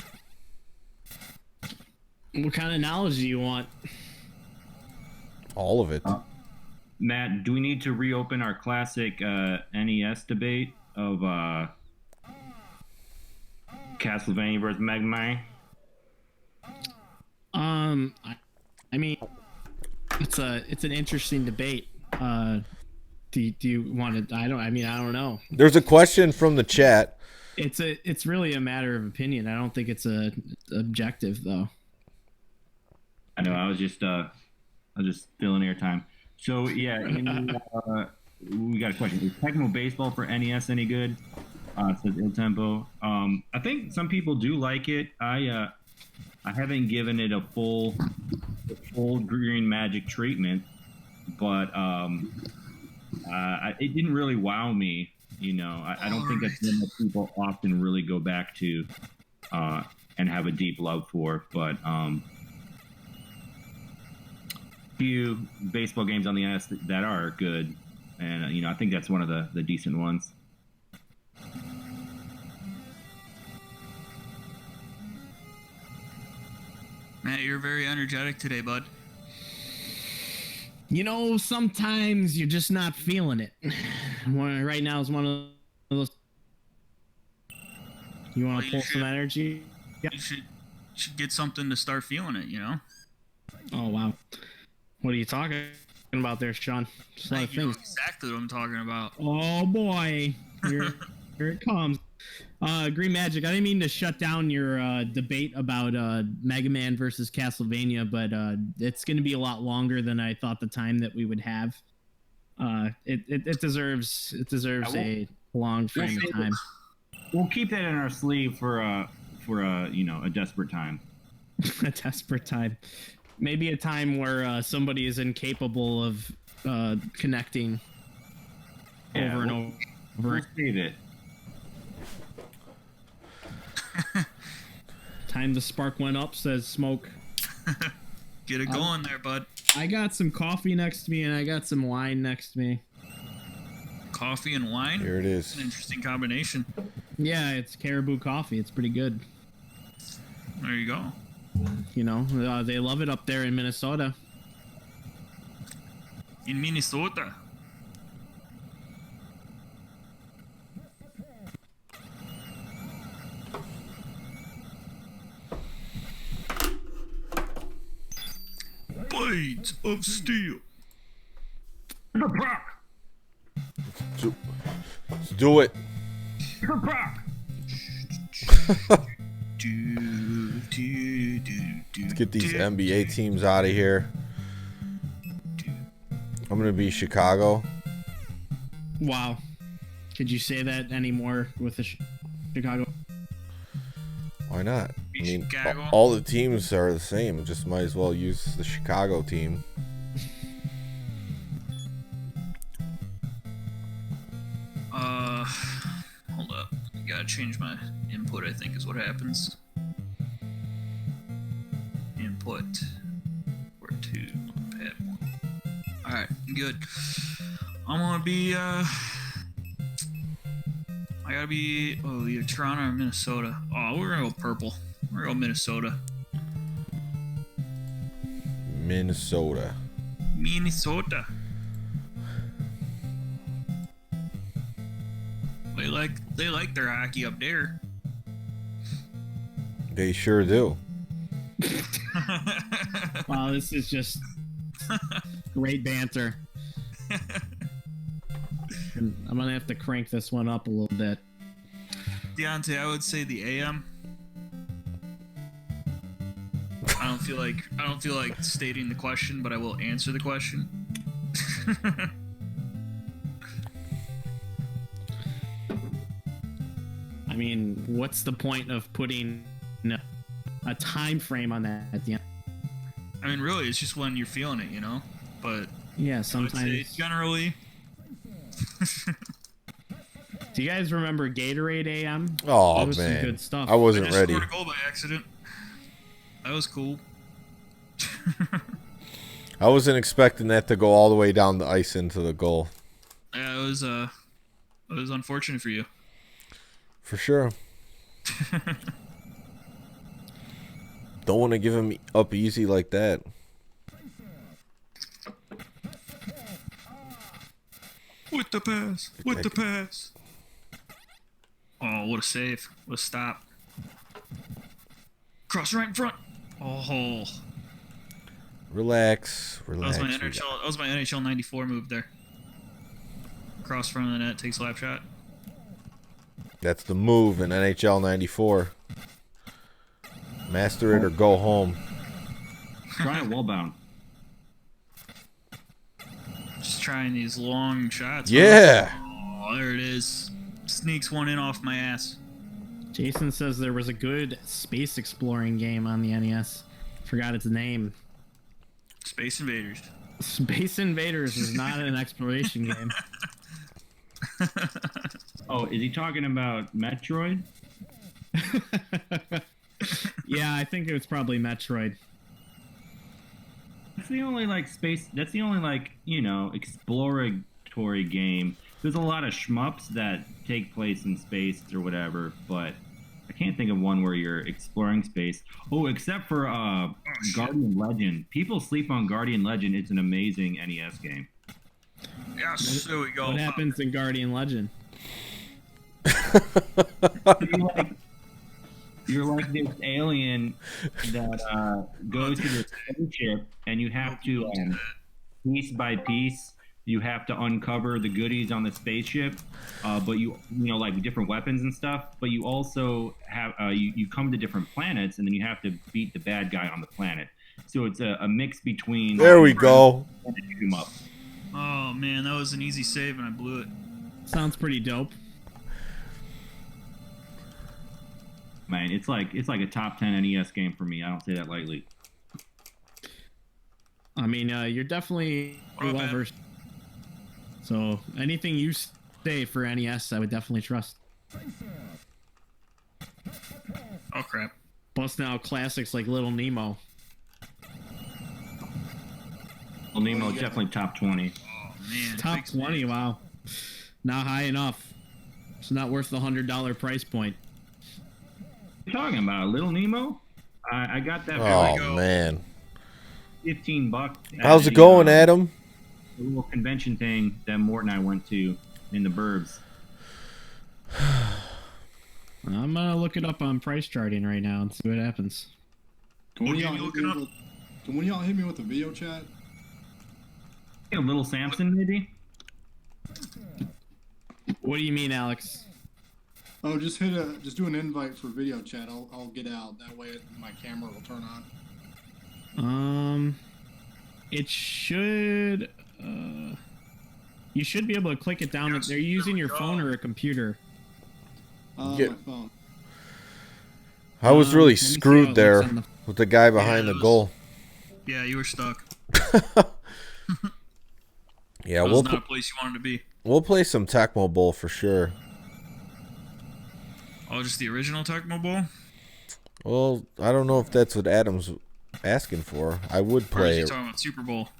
What kind of knowledge do you want? All of it. Matt, do we need to reopen our classic NES debate of Castlevania versus Mega Man? I mean, it's an interesting debate. Do you want to? I don't know. There's a question from the chat. It's really a matter of opinion. I don't think it's a objective though. I know. I was just filling airtime. So yeah, we got a question. Is Tecmo Baseball for NES any good? It says Il Tempo. I think some people do like it. I haven't given it a full Green Magic treatment, but it didn't really wow me. You know, I don't think that's one that people often really go back to and have a deep love for. But few baseball games on the NES that are good, and I think that's one of the decent ones. Matt, you're very energetic today, bud. Sometimes you're just not feeling it. Right now is one of those. You want to pull some energy? Yeah. You should get something to start feeling it, Oh, wow. What are you talking about there, Sean? Just a lot of You know things. exactly what I'm talking about. Oh, boy. Here it comes. Green Magic, I didn't mean to shut down your debate about Mega Man versus Castlevania, but it's going to be a lot longer than I thought the time that we would have. It deserves a long frame of time. We'll keep that in our sleeve for a desperate time. A desperate time. Maybe a time where somebody is incapable of connecting over and over. We'll save it. Time the spark went up, says Smoke. Get it going there, bud. I got some coffee next to me and I got some wine next to me. Coffee and wine? Here it is. An interesting combination. Yeah, it's Caribou coffee. It's pretty good. There you go. They love it up there in Minnesota. In Minnesota. Blades of Steel. Let's do it. Let's get these NBA teams out of here. I'm going to be Chicago. Wow. Could you say that anymore with the Chicago? Why not? I mean, Chicago. all the teams are the same. Just might as well use the Chicago team. gotta change my input, I think is what happens. Input. Where to? Pad 1. Alright, good. I'm gonna be, I gotta be, either Toronto or Minnesota. Oh, we're gonna go purple. We're gonna go Minnesota. Minnesota. Minnesota. They like their hockey up there. They sure do. Wow, this is just great banter. And I'm gonna have to crank this one up a little bit. Deontay, I would say the AM. I don't feel like stating the question, but I will answer the question. I mean, what's the point of putting a time frame on that at the end? I mean, really, it's just when you're feeling it, you know. But Yeah, I would sometimes. say generally. Do you guys remember Gatorade AM? Oh That was some man, good stuff. I wasn't I just ready. scored a goal by accident. That was cool. I wasn't expecting that to go all the way down the ice into the goal. Yeah, it was unfortunate for you. For sure. Don't want to give him up easy like that. With the pass. With the pass. Oh, what a save. What a stop. Cross right in front. Oh. Relax. That Relax. was my NHL 94 move there. Cross front of the net, takes a lap shot. That's the move in NHL 94. Master it or go home. Try it well bound. Just trying these long shots. Yeah. Oh, there it is. Sneaks one in off my ass. Jason says there was a good space exploring game on the NES. Forgot its name. Space Invaders. Space Invaders is not an exploration game. Oh, is he talking about Metroid? Yeah, I think it was probably Metroid. That's the only exploratory game. There's a lot of shmups that take place in space or whatever, but I can't think of one where you're exploring space. Oh, except for Guardian Legend. People sleep on Guardian Legend. It's an amazing NES game. Yes, there we go. What happens in Guardian Legend? You're like this alien that goes to this spaceship, and you have to, piece by piece, you have to uncover the goodies on the spaceship. But you know, like different weapons and stuff. But you also have you come to different planets, and then you have to beat the bad guy on the planet. So it's a mix between. There we go. And shoot 'em up. Oh man, that was an easy save and I blew it. Sounds pretty dope. Man, it's like a top 10 NES game for me. I don't say that lightly. I mean, you're definitely Well, well versed. So anything you say for NES, I would definitely trust. Oh crap. Plus now classics like Little Nemo. Well, Nemo is definitely top 20. Oh man. Top big 20, save. wow. Not high enough. It's not worth the $100 price point. What are you talking about? Little Nemo? I got that for Oh go. man. $15. How's it going, Adam? A little convention thing that Mort and I went to in the burbs. I'm gonna look it up on price charting right now and see what happens. Can one of Okay, y'all look hit it me up. can one of y'all hit me with a video chat? A little Samson, maybe? What do you mean, Alex? Oh, just do an invite for video chat. I'll get out. That way my camera will turn on. It should. You should be able to click it down. Yes, They're using there we your go. phone or a computer. Yeah. My phone. I was really Let me see how it screwed looks there on the- with the guy behind Yeah, the it goal. Yeah, you were stuck. Yeah, That we'll was not a place you wanted to be. we'll play some Tecmo Bowl for sure. Oh, just the original Tecmo Bowl? Well, I don't know if that's what Adam's asking for. I would Or is play he it. talking about Super Bowl?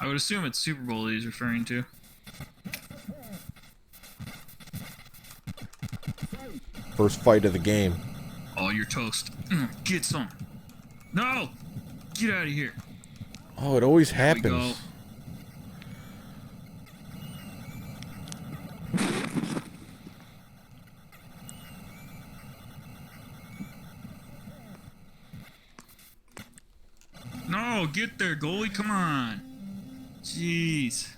I would assume it's Super Bowl that he's referring to. First fight of the game. Oh, you're toast. Get some. No! Get out of here. Oh, it always There we go. happens. No, get there, goalie. Come on. Jeez.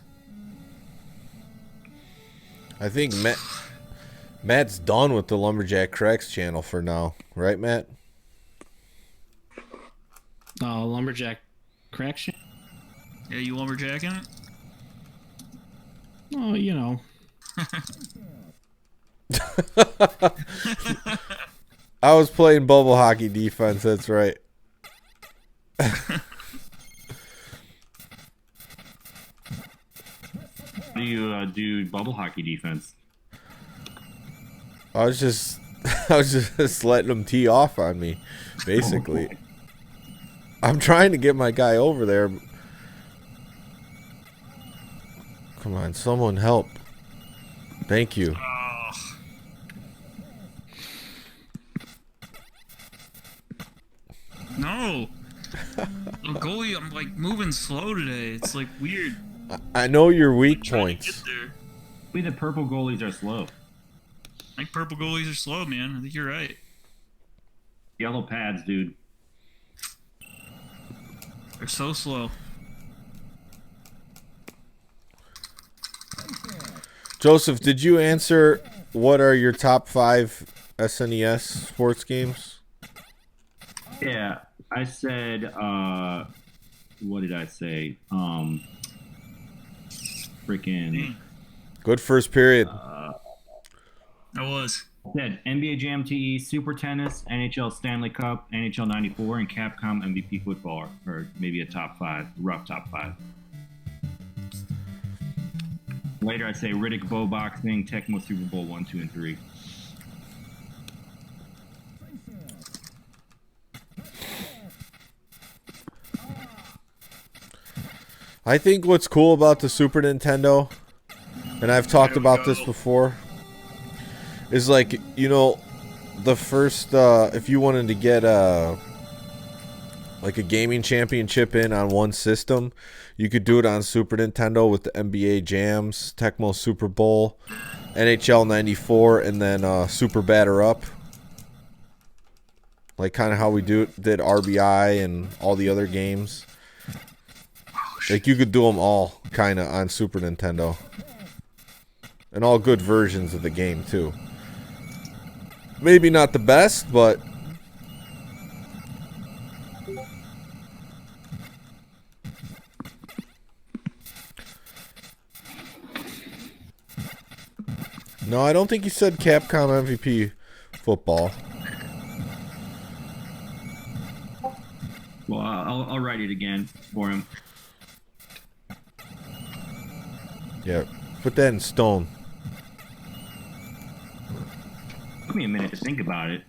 I think Matt's done with the Lumberjack Cracks channel for now. Right, Matt? Lumberjack crack shit. Yeah, you lumberjacking it? Oh, you know. I was playing bubble hockey defense, that's right. How do you do bubble hockey defense? I was just letting them tee off on me, basically. I'm trying to get my guy over there. Come on, someone help. Thank you. Oh. No. The goalie, I'm like moving slow today. It's like weird. I know your weak Trying to points. get there. We the purple goalies are slow. I think purple goalies are slow, man. I think you're right. Yellow pads, dude. They're so slow. Joseph, did you answer what are your top 5 SNES sports games? Yeah, I said, what did I say? Freaking, Good first period. That was. I said NBA Jam TE, Super Tennis, NHL Stanley Cup, NHL 94, and Capcom MVP Football, or maybe a top 5, rough top 5. Later, I say Riddick Bow Boxing, Tecmo Super Bowl 1, 2, and 3. I think what's cool about the Super Nintendo, and I've talked There we about this go. before, is like, you know, the first, if you wanted to get like a gaming championship in on one system, you could do it on Super Nintendo with the NBA Jams, Tecmo Super Bowl, NHL 94, and then Super Batter Up. Like kind of how we did RBI and all the other games. Like you could do them all kind of on Super Nintendo. And all good versions of the game too. Maybe not the best, but no, I don't think you said Capcom MVP football. Well, I'll write it again for him. Yeah, put that in stone. Took me a minute to think about it.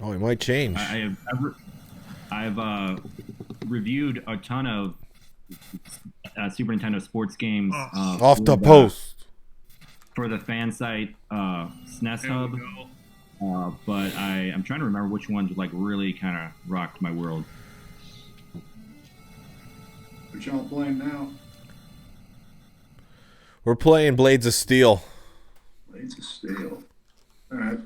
Oh, it might change. I've reviewed a ton of Super Nintendo sports games. Off the post. For the fan site SNES There Hub. we go. But I'm trying to remember which ones like really kind of rocked my world. What y'all playing now? We're playing Blades of Steel. Blades of Steel. All right.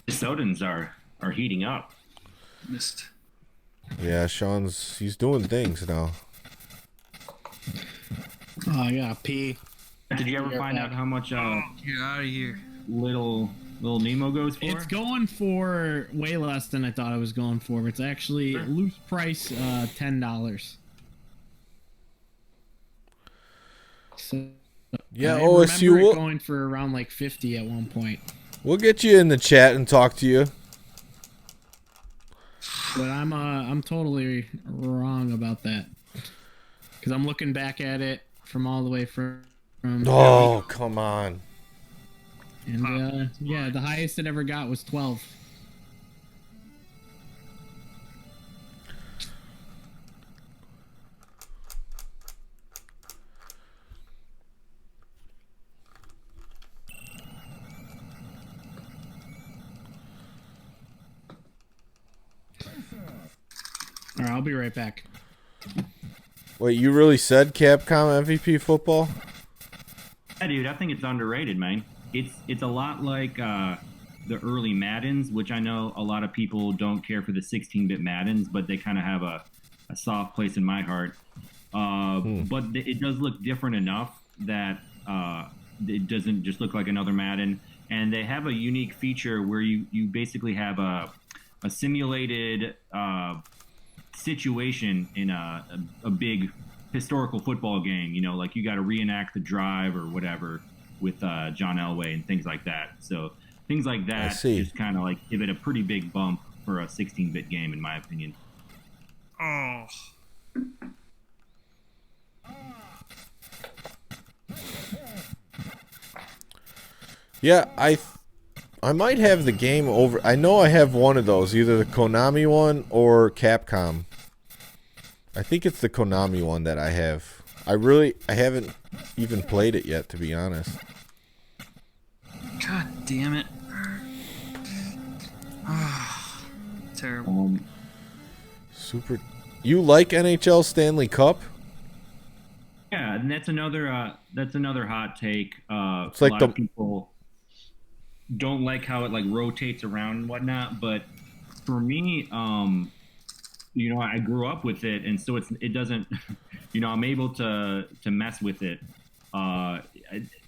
The Sodans are heating up. Missed. Yeah, he's doing things now. Oh, I gotta pee. Did you ever You're find back. out how much Get out of here. little Nemo goes for? It's going for way less than I thought it was going for. It's actually loose price $10. So Yeah, I OSU remember it will. going for around like 50 at one point. We'll get you in the chat and talk to you. But I'm totally wrong about that. Because I'm looking back at it from all the way from Oh, come on. and yeah, the highest it ever got was 12. All right, I'll be right back. Wait, you really said Capcom MVP football? Yeah, dude, I think it's underrated, man. It's a lot like the early Maddens, which I know a lot of people don't care for the 16-bit Maddens, but they kind of have a soft place in my heart. But it does look different enough that it doesn't just look like another Madden. And they have a unique feature where you basically have a simulated situation in a big historical football game. You know, like you got to reenact the drive or whatever with John Elway and things like that. So things like that just kind of like give it a pretty big bump for a 16-bit game, in my opinion. Oh. Yeah, I might have the game over. I know I have one of those, either the Konami one or Capcom. I think it's the Konami one that I have. I haven't even played it yet, to be honest. God damn it. Terrible. Super. You like NHL Stanley Cup? Yeah, and that's another hot take. It's a like lot of people don't like how it like rotates around and whatnot, but for me, you know, I grew up with it, and so it doesn't, you know, I'm able to mess with it.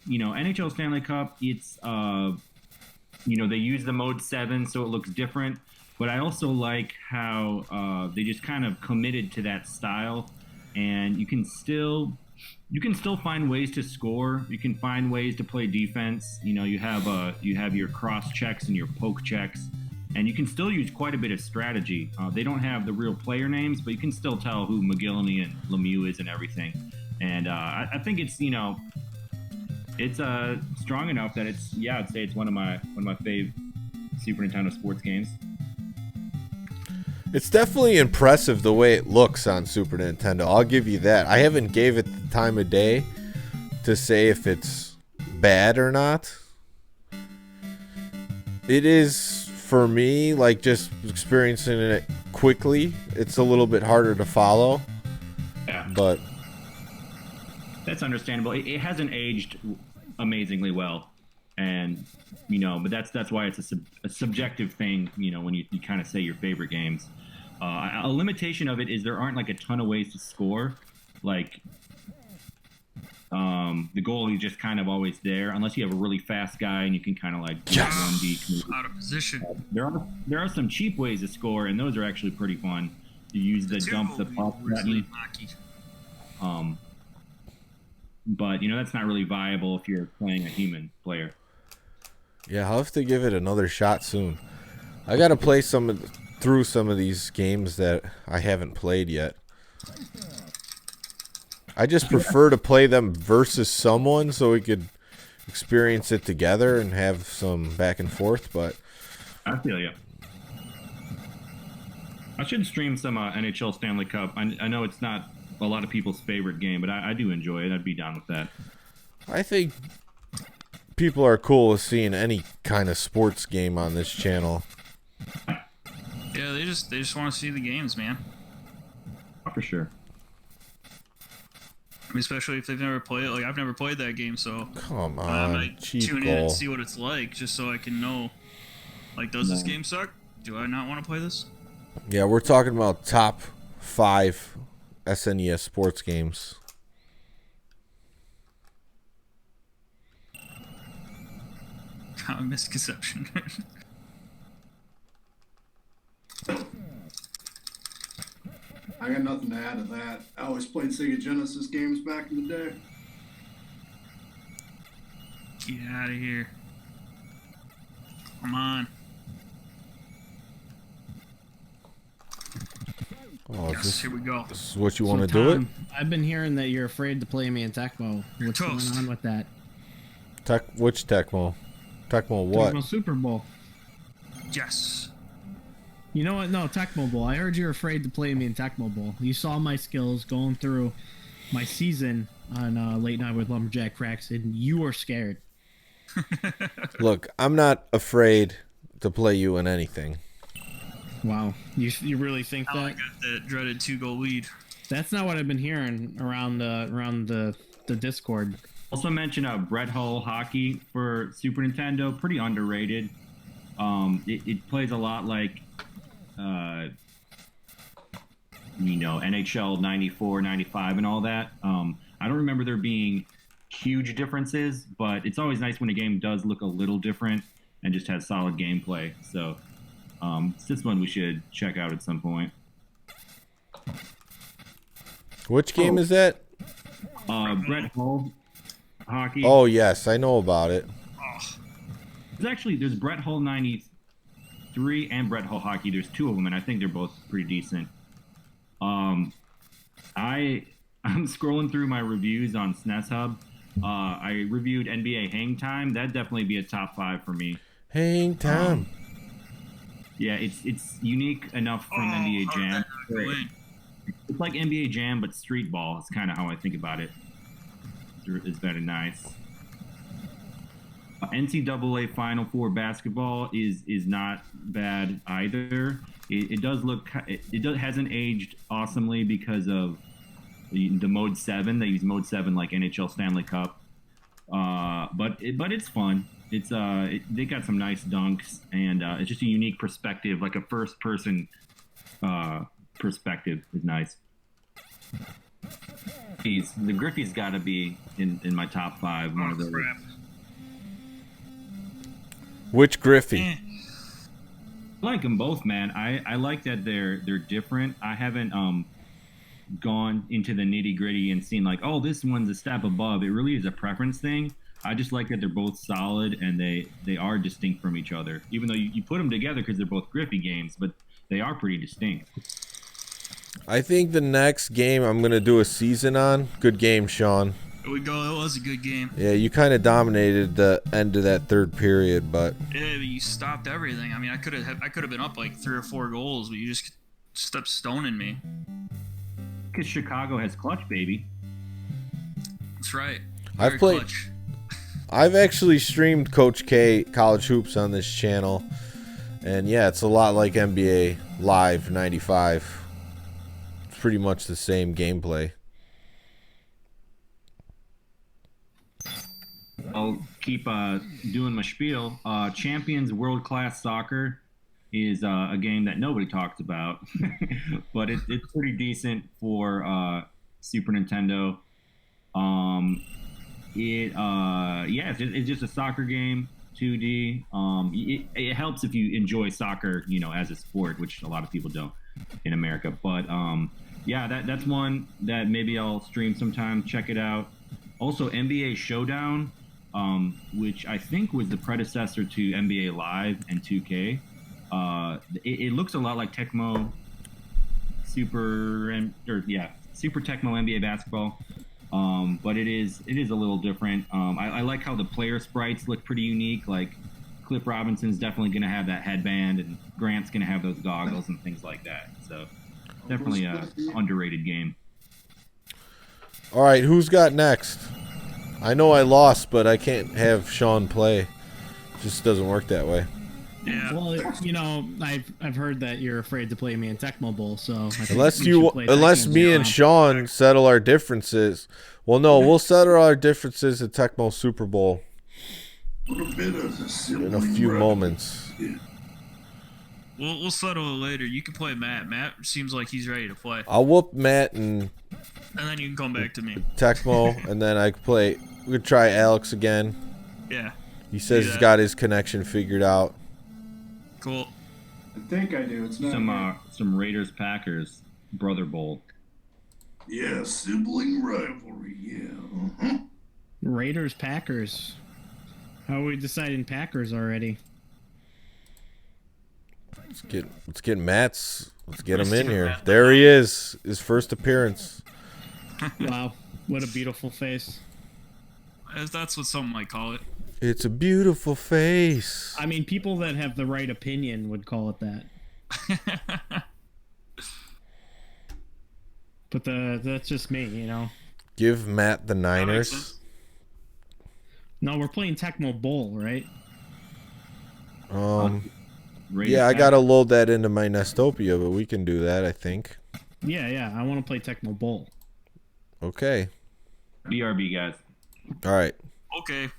You know, NHL Stanley Cup, it's you know, they use the mode 7, so it looks different, but I also like how they just kind of committed to that style, and you can still find ways to score. You can find ways to play defense. You know, you have your cross checks and your poke checks, and you can still use quite a bit of strategy. They don't have the real player names, but you can still tell who McGillany and Lemieux is and everything. And I think it's, you know, it's strong enough that it's, yeah, I'd say it's one of my fave Super Nintendo sports games. It's definitely impressive the way it looks on Super Nintendo. I'll give you that. I haven't gave it the time of day to say if it's bad or not. It is, for me, like just experiencing it quickly, it's a little bit harder to follow. Yeah. But that's understandable. It hasn't aged amazingly well, and you know, but that's why it's a subjective thing. You know, when you kind of say your favorite games. A limitation of it is there aren't like a ton of ways to score. Like the goalie just kind of always there, unless you have a really fast guy and you can kind of like do 1D. Out of position. There are some cheap ways to score, and those are actually pretty fun. You use the dump the puck button. But you know, that's not really viable if you're playing a human player. yeah, I'll have to give it another shot soon. I gotta play through some of these games that I haven't played yet. I just prefer to play them versus someone so we could experience it together and have some back and forth, but I feel you. I should stream some NHL Stanley Cup. I know it's not a lot of people's favorite game, but I do enjoy it. I'd be down with that. I think people are cool with seeing any kind of sports game on this channel. Yeah, they just want to see the games, man. For sure. I mean, especially if they've never played it. Like, I've never played that game, so Come I on, might cheap tune in goal. and see what it's like, just so I can know. Like, does this game suck? Do I not want to play this? Yeah, we're talking about top 5 SNES sports games. Common misconception. I got nothing to add to that. I always played Sega Genesis games back in the day. Get out of here. Come on. Yes, here we go. This is what you So, want to do it? Tom, I've been hearing that you're afraid to play me in Tecmo. What's Toast. going on with that? Which Tecmo? Tecmo what? Tecmo Super Bowl. Yes. You know what? No, Tecmo Bowl. I heard you're afraid to play me in Tecmo Bowl. You saw my skills going through my season on Late Night with Lumberjack Cracks, and you were scared. Look, I'm not afraid to play you in anything. Wow. You really think I that? got that dreaded 2-goal lead. That's not what I've been hearing around the Discord. Also mention Brett Hull hockey for Super Nintendo, pretty underrated. It plays a lot like, NHL 94, 95 and all that. I don't remember there being huge differences, but it's always nice when a game does look a little different and just has solid gameplay. So it's just one we should check out at some point. Which game is that? Brett Hull hockey. Oh, yes, I know about it. There's Brett Hull 93 and Brett Hull hockey. There's two of them, and I think they're both pretty decent. I'm scrolling through my reviews on SNES Hub. I reviewed NBA Hang Time. That'd definitely be a top 5 for me. Hang Time. Yeah, it's unique enough from NBA Jam. It's like NBA Jam, but street ball. It's kind of how I think about it. It's very nice. NCAA Final Four basketball is not bad either. It does look. Hasn't aged awesomely because of the Mode 7. They use Mode 7 like NHL Stanley Cup. But it's fun. They got some nice dunks, and it's just a unique perspective, like a first person perspective is nice. The Griffey's got to be in my top 5. One of those. Crap. Which Griffey? Eh. I like them both, man. I like that they're different. I haven't gone into the nitty gritty and seen like, oh, this one's a step above. It really is a preference thing. I just like that they're both solid and they are distinct from each other. Even though you put them together because they're both Griffey games, but they are pretty distinct. I think the next game I'm going to do a season on. Good game, Sean. Here we go. It was a good game. Yeah, you kind of dominated the end of that third period, but Yeah, but you stopped everything. I mean, I could have been up like 3 or 4 goals, but you just stopped stoning me. Because Chicago has clutch, baby. That's right. I've Very played- clutch. I've actually streamed Coach K College Hoops on this channel. And yeah, it's a lot like NBA Live 95. It's pretty much the same gameplay. I'll keep doing my spiel. Champions World Class Soccer is a game that nobody talks about, but it's pretty decent for Super Nintendo. It's just a soccer game, 2D. It helps if you enjoy soccer, as a sport, which a lot of people don't in America. But that's one that maybe I'll stream sometime. Check it out. Also, NBA Showdown, which I think was the predecessor to NBA Live and 2K. It looks a lot like Tecmo Super Tecmo NBA Basketball. But it is a little different. I like how the player sprites look pretty unique. Like Cliff Robinson's definitely going to have that headband, and Grant's going to have those goggles and things like that. So definitely a underrated game. All right, who's got next? I know I lost, but I can't have Sean play. It just doesn't work that way. Yeah. Well, I've heard that you're afraid to play me in Tecmo Bowl, so I think Unless we should play Tecmo me Bowl. and Sean settle our differences. Well, no, we'll settle our differences at Tecmo Super Bowl in a few moments. We'll settle it later. You can play Matt. Matt seems like he's ready to play, I'll whoop Matt and and then you can come back to me. Tecmo, and then I could play. We could try Alex again. Yeah. He says Do he's that. got his connection figured out. Cool. I think I do. It's not. Some Raiders Packers Brother Bowl. Yeah, sibling rivalry. Yeah. Raiders Packers. How are we deciding Packers already? Let's get Matt's Let's get him Let's in do here. that. There he is. His first appearance. Wow, what a beautiful face. That's what some might call it. It's a beautiful face. I mean, people that have the right opinion would call it that. But that's just me, you know. Give Matt the That makes Niners. sense. No, we're playing Tecmo Bowl, right? Yeah, I gotta load that into my Nestopia, but we can do that, I think. Yeah, I want to play Tecmo Bowl. Okay. BRB, guys. All right. Okay.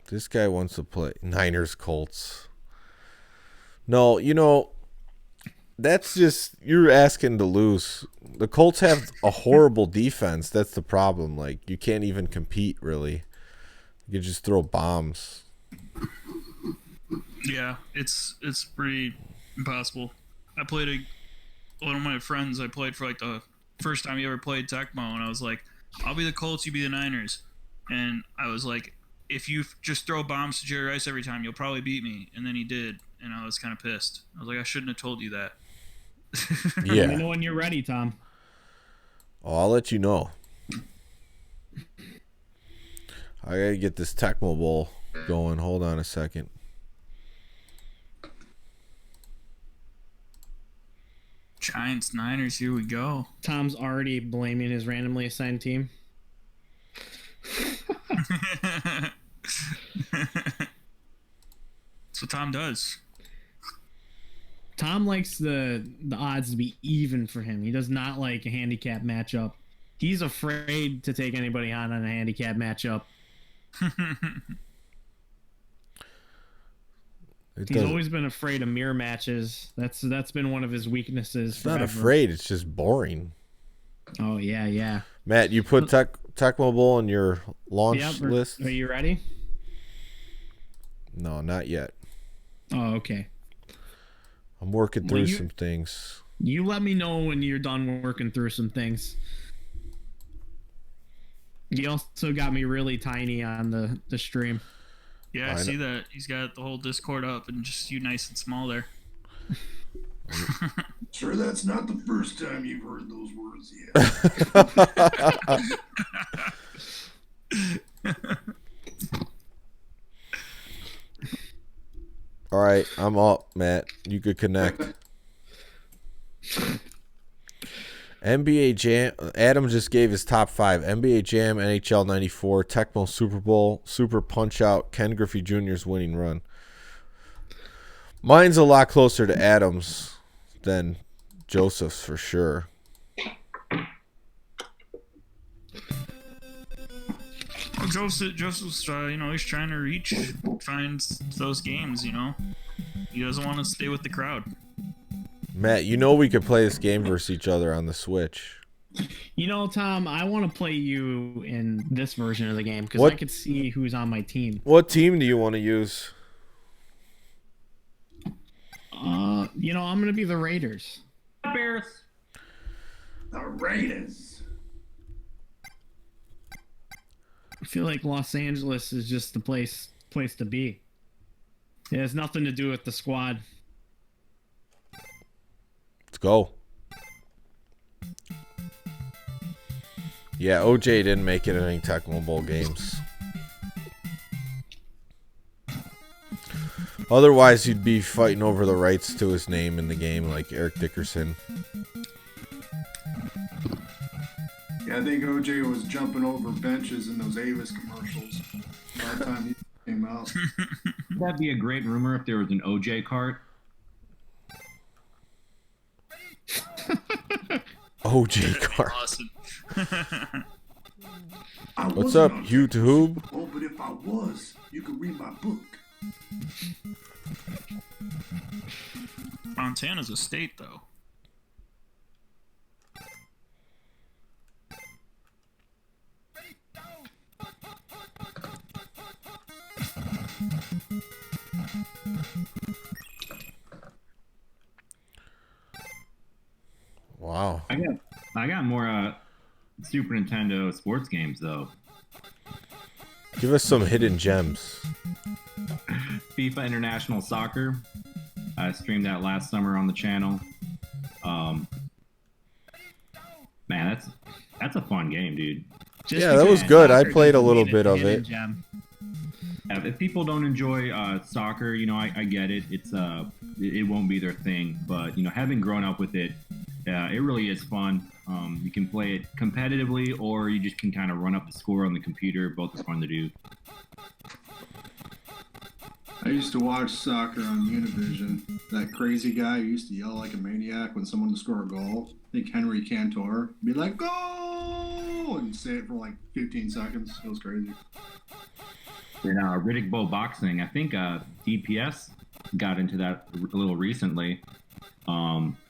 This guy wants to play Niners Colts. No, you know, that's just, you're asking to lose. The Colts have a horrible defense. That's the problem. Like, you can't even compete, really. You can just throw bombs. Yeah, it's pretty impossible. I played one of my friends. I played for like the first time he ever played Tecmo, and I was like, "I'll be the Colts, you be the Niners," and I was like, "If you just throw bombs to Jerry Rice every time, you'll probably beat me." And then he did, and I was kind of pissed. I was like, "I shouldn't have told you that." Let me Yeah. know when you're ready, Tom. Oh, I'll let you know. I gotta get this Tecmo Bowl going. Hold on a second. Giants, Niners, here we go. Tom's already blaming his randomly assigned team. That's what Tom does. Tom likes the odds to be even for him. He does not like a handicap matchup. He's afraid to take anybody on a handicap matchup. He's always been afraid of mirror matches. That's been one of his weaknesses. It's not forever. afraid. It's just boring. Oh yeah. Matt, you put Tecmo Bowl on your launch Yep. list? Are you ready? No, not yet. Oh, okay. I'm working through some things. You let me know when you're done working through some things. You also got me really tiny on the stream. Yeah, I see that. He's got the whole Discord up and just you nice and small there. Sure, that's not the first time you've heard those words yet. All right, I'm up, Matt. You could connect. NBA Jam. Adam just gave his top 5. NBA Jam, NHL 94, Tecmo Super Bowl, Super Punch-Out, Ken Griffey Jr.'s winning run. Mine's a lot closer to Adam's than Joseph's for sure. Well, Joseph's he's trying to find those games, you know. He doesn't want to stay with the crowd. Matt, you know we could play this game versus each other on the Switch. You know, Tom, I want to play you in this version of the game because What? I could see who's on my team. What team do you want to use? I'm gonna be the Raiders. Bears. The Raiders. I feel like Los Angeles is just the place to be. It has nothing to do with the squad. Let's go. Yeah, OJ didn't make it in any Tecmo Bowl games. Otherwise, he'd be fighting over the rights to his name in the game like Eric Dickerson. Yeah, I think OJ was jumping over benches in those Avis commercials by the time he came out. That'd be a great rumor if there was an OJ cart. OJ Cart. Awesome. What's up, YouTube? Oh, but if I was, you could read my book. Montana's a state, though. Wow. I got more Super Nintendo sports games though. Give us some hidden gems. FIFA International Soccer. I streamed that last summer on the channel. Man, that's a fun game, dude. Yeah, that was good. I played a little bit of it. If people don't enjoy soccer, I get it. It won't be their thing, but having grown up with it, it really is fun. You can play it competitively, or you just can kind of run up the score on the computer. Both are fun to do. I used to watch soccer on Univision. That crazy guy who used to yell like a maniac when someone would score a goal. I think Henry Cantor. Be like, "Goal!" and say it for like 15 seconds. It was crazy. In Riddick Bowl boxing, I think DPS got into that a little recently.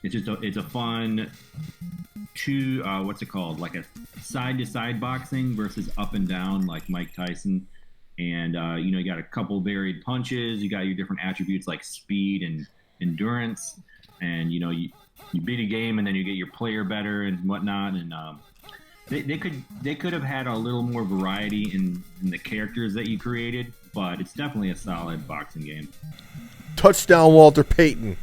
It's a fun what's it called? Like a side to side boxing versus up and down, like Mike Tyson. And you got a couple varied punches. You got your different attributes like speed and endurance, and you beat a game, and then you get your player better and whatnot. And they could have had a little more variety in the characters that you created, but it's definitely a solid boxing game. Touchdown, Walter Payton.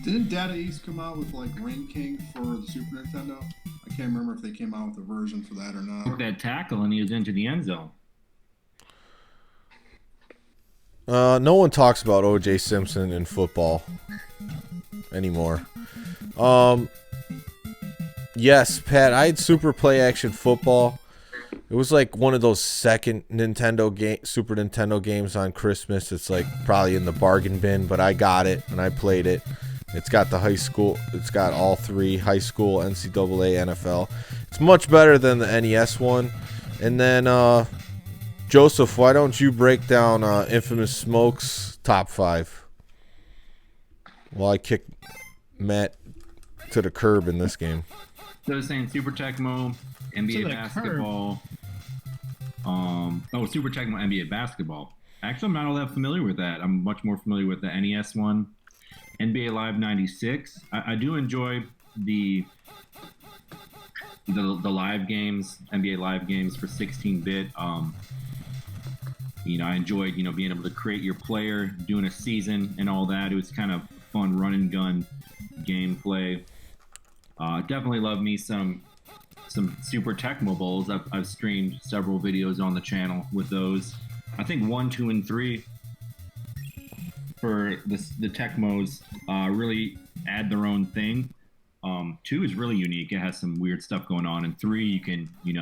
Didn't Data East come out with like Ring King for the Super Nintendo? I can't remember if they came out with a version for that or not. Took that tackle and he was into the end zone. No one talks about O.J. Simpson in football anymore. Yes, Pat, I had Super Play Action Football. It was like one of those second Super Nintendo games on Christmas. It's like probably in the bargain bin, but I got it and I played it. It's got the high school. It's got all three: high school, NCAA, NFL. It's much better than the NES one. And then, Joseph, why don't you break down Infamous Smoke's top 5? While I kick Matt to the curb in this game. So I was saying Super Tecmo, NBA basketball. Super Tecmo NBA basketball. Actually, I'm not all that familiar with that. I'm much more familiar with the NES one. NBA Live 96. I do enjoy the live games, NBA live games for 16-bit. I enjoyed being able to create your player, doing a season and all that. It was kind of fun run and gun gameplay. Definitely love me some Super Tecmo Bowls. I've streamed several videos on the channel with those. I think 1, 2, and 3 for the Tecmos really add their own thing. 2 is really unique. It has some weird stuff going on. And 3, you can, you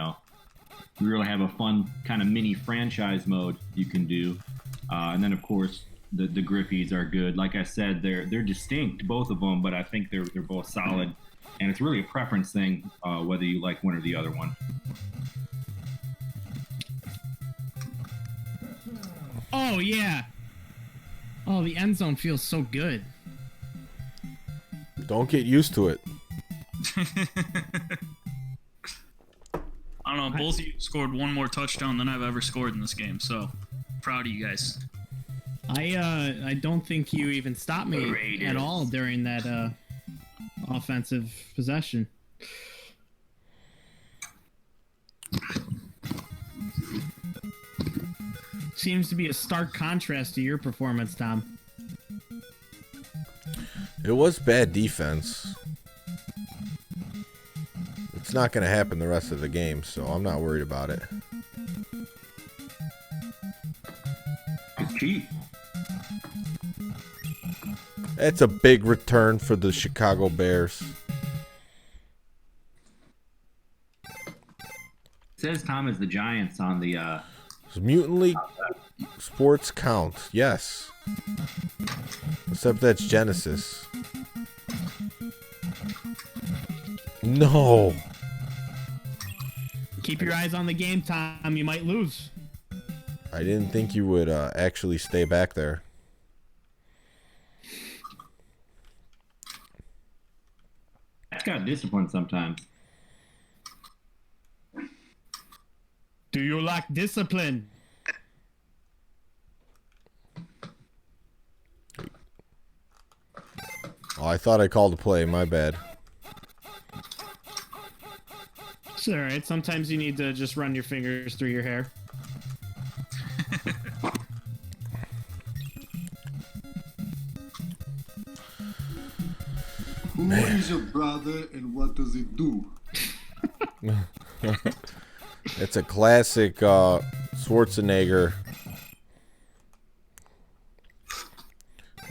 really have a fun kind of mini franchise mode you can do. And then, of course, the Griffies are good. Like I said, they're distinct, both of them, but I think they're both solid. And it's really a preference thing, whether you like one or the other one. Oh, yeah. Oh, the end zone feels so good. Don't get used to it. I don't know. Both of you scored one more touchdown than I've ever scored in this game, so proud of you guys. I don't think you even stopped me at all during that offensive possession. Seems to be a stark contrast to your performance, Tom. It was bad defense. It's not going to happen the rest of the game, so I'm not worried about it. Cheap. It's a big return for the Chicago Bears. It says Tom is the Giants on the Does Mutant League Sports count? Yes. Except that's Genesis. No. Keep your eyes on the game, Tom. You might lose. I didn't think you would actually stay back there. That's got discipline sometimes. Do you lack discipline? Oh, I thought I called a play. My bad. It's all right. Sometimes you need to just run your fingers through your hair. Who is your brother and what does he do? It's a classic Schwarzenegger.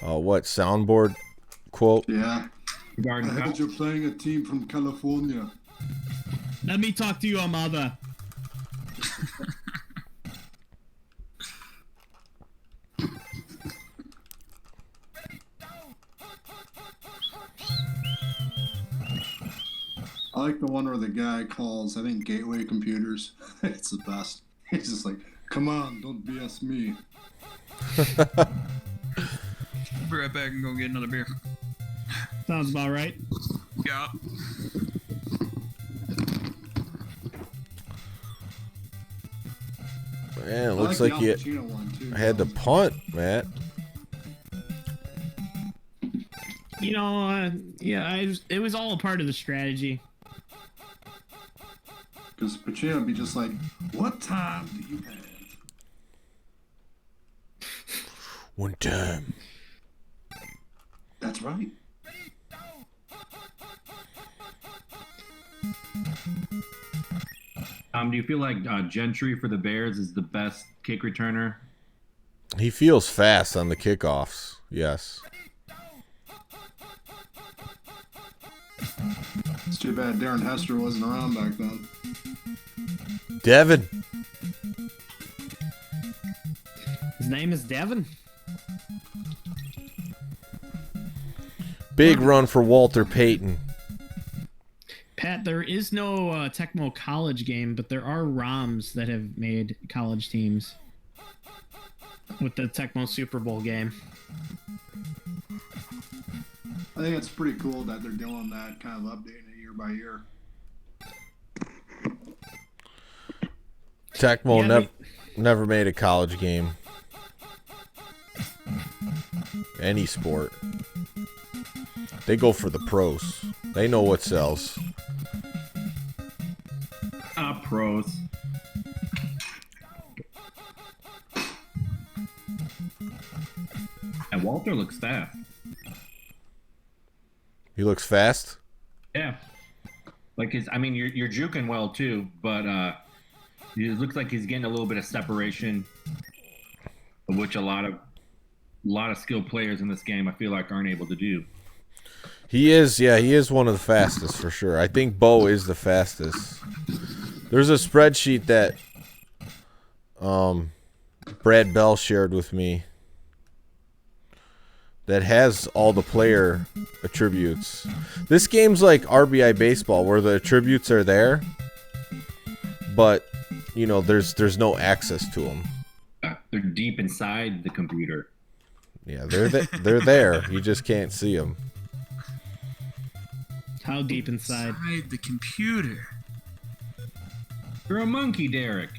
What soundboard quote? Yeah. Garden I heard House. you're playing a team from California. Let me talk to your mother. I like the one where the guy calls, I think, Gateway Computers. It's the best. He's just like, come on, don't BS me. Be right back and go get another beer. Sounds about right. Yeah. Man, it I looks like like the Al you Pacino one, too. had to punt, Matt. You know, it was all a part of the strategy. Because Pacino would be just like, what time do you have? One time. That's right. Do you feel like Gentry for the Bears is the best kick returner? He feels fast on the kickoffs. Yes. It's too bad Darren Hester wasn't around back then. Devin. His name is Devin. Big run for Walter Payton. Pat, there is no Tecmo college game, but there are ROMs that have made college teams with the Tecmo Super Bowl game. I think it's pretty cool that they're doing that, kind of updating it year by year. Tecmo Yeah, never made a college game. Any sport. They go for the pros. They know what sells. Pros. And Walter looks fast. He looks fast. Yeah. Like you're juking well too, but it looks like he's getting a little bit of separation, which a lot of skilled players in this game I feel like aren't able to do. He is one of the fastest for sure. I think Bo is the fastest. There's a spreadsheet that Brad Bell shared with me that has all the player attributes. This game's like RBI baseball where the attributes are there, but you know there's no access to them. They're deep inside the computer. Yeah, they're there. You just can't see them. How deep inside? Inside the computer. You're a monkey, Derek.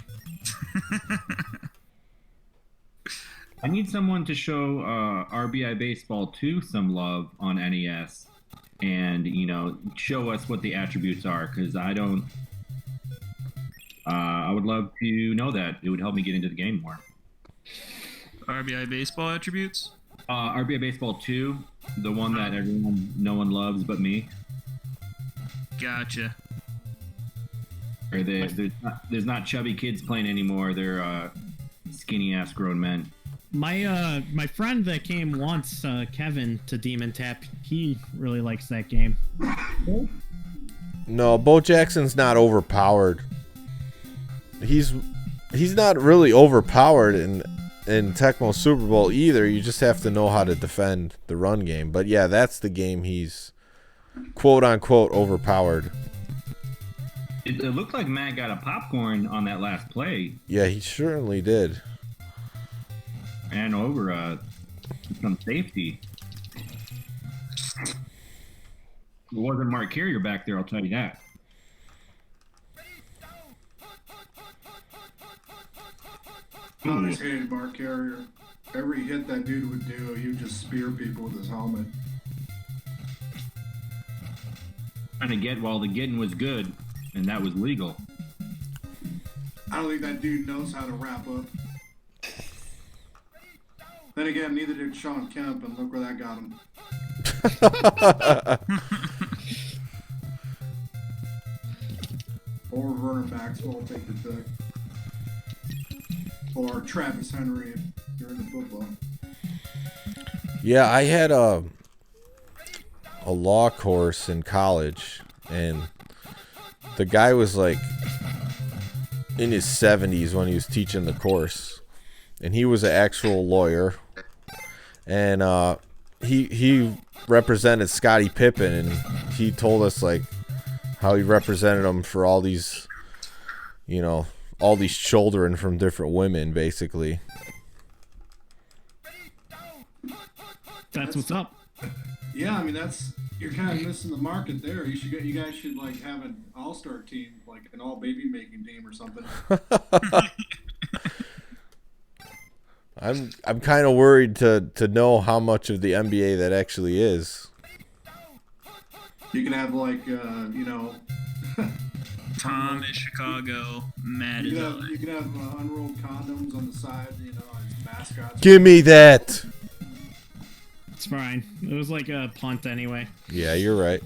I need someone to show RBI Baseball 2 some love on NES and, show us what the attributes are, because I don't... I would love to know that. It would help me get into the game more. RBI baseball attributes? RBI Baseball 2, the one that no one loves but me. Gotcha. Or there's not chubby kids playing anymore. They're skinny ass grown men. My friend that came once, Kevin, to Demon Tap, he really likes that game. No, Bo Jackson's not overpowered. He's not really overpowered in Tecmo Super Bowl either. You just have to know how to defend the run game. But yeah, that's the game he's quote unquote overpowered. It looked like Matt got a popcorn on that last play. Yeah, he certainly did. And over some safety. It wasn't Mark Carrier back there, I'll tell you that. I just hated Mark Carrier. Every hit that dude would do, he would just spear people with his helmet. Trying to get while the getting was good. and that was legal. I don't think that dude knows how to wrap up. Then again, neither did Sean Kemp, and look where that got him. Or Vernon Maxwell, take the pick. Or Travis Henry if you're into football. Yeah, I had a law course in college, and the guy was like in his 70s when he was teaching the course, and he was an actual lawyer, and he represented Scottie Pippen, and he told us like how he represented him for all these, you know, all these children from different women, basically. That's what's up. Yeah, I mean you're kind of missing the market there. You guys should like have an all-star team, like an all baby making team or something. I'm kind of worried to know how much of the NBA that actually is. You can have like you know. Tom is Chicago, Matt is LA. You can have unrolled condoms on the side, you know, as mascots. Give me that. It's fine. It was like a punt anyway. Yeah, you're right.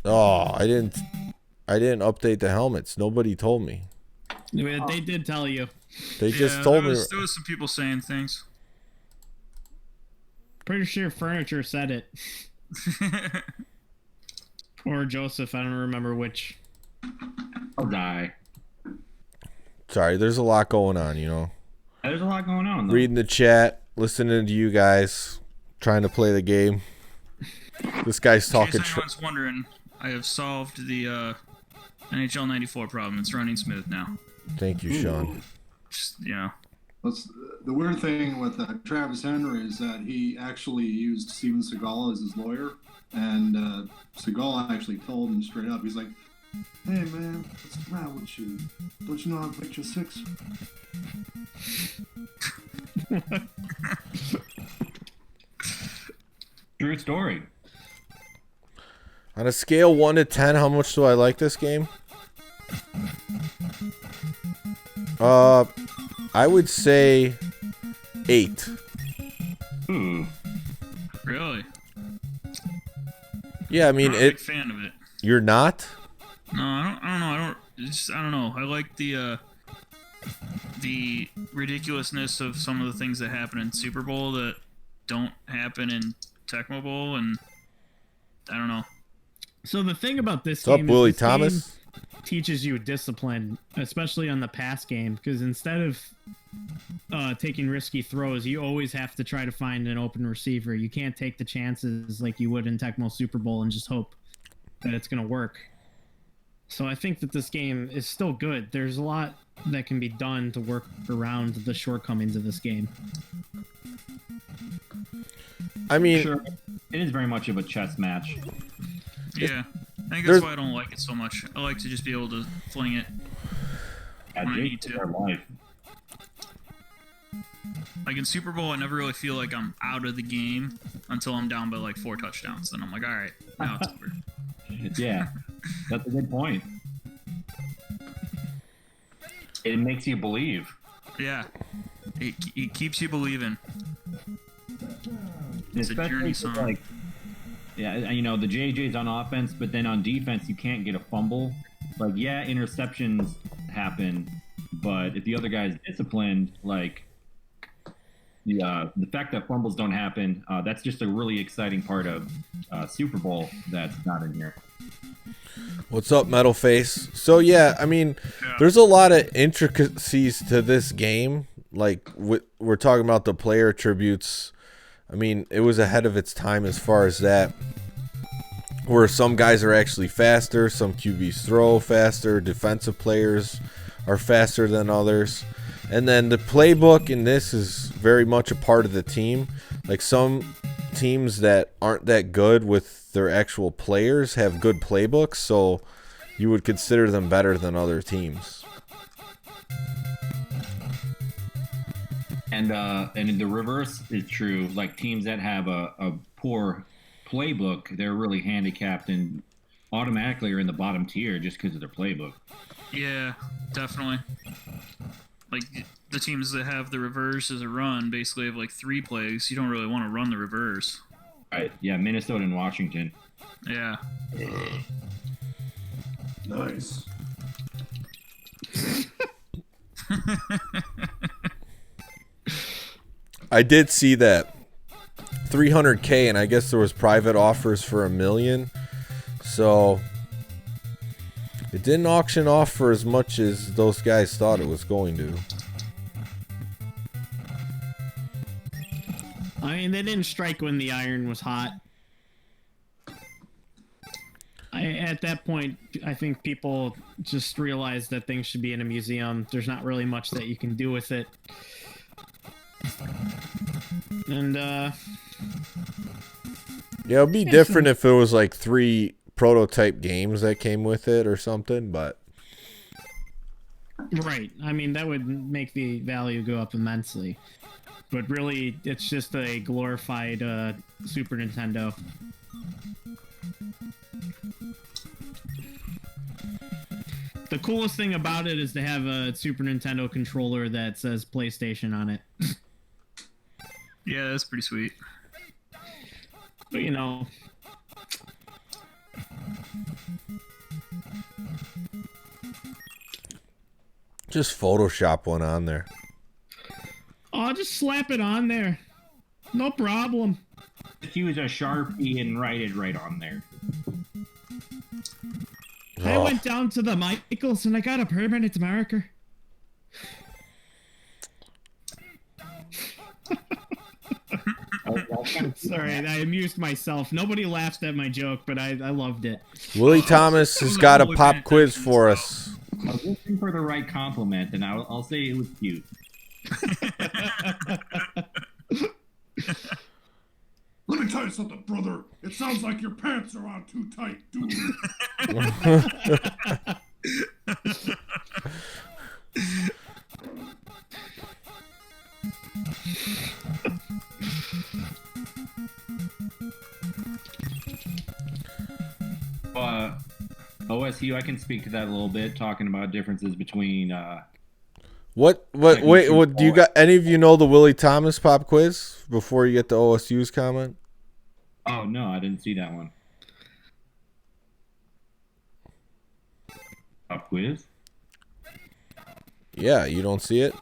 Oh, I didn't update the helmets. Nobody told me. They did tell you. They just told me. There was some people saying things. Pretty sure Furniture said it. Or Joseph, I don't remember which. I'll die. Sorry, there's a lot going on, you know. There's a lot going on, though. Reading the chat, listening to you guys, trying to play the game. This guy's talking. In case anyone's wondering, I have solved the NHL 94 problem. It's running smooth now. Thank you, Sean. Just, you know. The weird thing with Travis Henry is that he actually used Steven Seagal as his lawyer, and Seagal actually told him straight up. He's like, "Hey man, what's the matter with you? Don't you know how to picture six?" True story. On a scale 1 to 10, how much do I like this game? I would say 8. Really? Yeah, I mean, I'm not a big fan of it. You're not? No, I don't know. I don't know. I like the ridiculousness of some of the things that happen in Super Bowl that don't happen in Tecmo Bowl, and I don't know. So the thing about this What's game up, Willie is this Thomas? game teaches you discipline, especially on the pass game, because instead of taking risky throws, you always have to try to find an open receiver. You can't take the chances like you would in Tecmo Super Bowl and just hope that it's going to work. So I think that this game is still good. There's a lot that can be done to work around the shortcomings of this game. I mean, Sure, it is very much of a chess match. Yeah. I think that's why I don't like it so much. I like to just be able to fling it when I need to. Life. Like in Super Bowl, I never really feel like I'm out of the game until I'm down by like 4 touchdowns. Then I'm like, all right, now it's over. Yeah, that's a good point. It makes you believe. Yeah. It keeps you believing. It's a journey song. Like, yeah, you know, the JJ's on offense, but then on defense, you can't get a fumble. Like, yeah, interceptions happen, but if the other guy's disciplined, like, the fact that fumbles don't happen, that's just a really exciting part of Super Bowl that's not in here. What's up, Metal Face? So yeah, I mean, there's a lot of intricacies to this game. Like we're talking about the player attributes. I mean, it was ahead of its time as far as that. Where some guys are actually faster, some QBs throw faster, defensive players are faster than others. And then the playbook in this is very much a part of the team. Like some teams that aren't that good with their actual players have good playbooks, so you would consider them better than other teams. And the reverse is true. Like teams that have a poor playbook, they're really handicapped in automatically are in the bottom tier just because of their playbook. Yeah, definitely. Like the teams that have the reverse as a run basically have like 3 plays. You don't really want to run the reverse. Right. Yeah, Minnesota and Washington. Yeah. Nice. I did see that 300K, and I guess there was private offers for $1 million. So it didn't auction off for as much as those guys thought it was going to. I mean, they didn't strike when the iron was hot. At that point, I think people just realized that things should be in a museum. There's not really much that you can do with it. And, yeah, it'd be different if it was like 3 prototype games that came with it or something, but... Right. I mean, that would make the value go up immensely. But really, it's just a glorified Super Nintendo. The coolest thing about it is to have a Super Nintendo controller that says PlayStation on it. Yeah, that's pretty sweet. But, you know... Just Photoshop one on there. Oh, just slap it on there. No problem. Just use a Sharpie and write it right on there. I went down to the Michaels and I got a permanent marker. Sorry, I amused myself. Nobody laughed at my joke, but I loved it. Willie Thomas has got a pop quiz for us. I was looking for the right compliment, and I'll say it was cute. Let me tell you something, brother. It sounds like your pants are on too tight, dude. OSU, I can speak to that a little bit, talking about differences between. What? Wait. What? Do you got any of you know the Willie Thomas pop quiz before you get to OSU's comment? Oh no, I didn't see that one. Pop quiz. Yeah, you don't see it.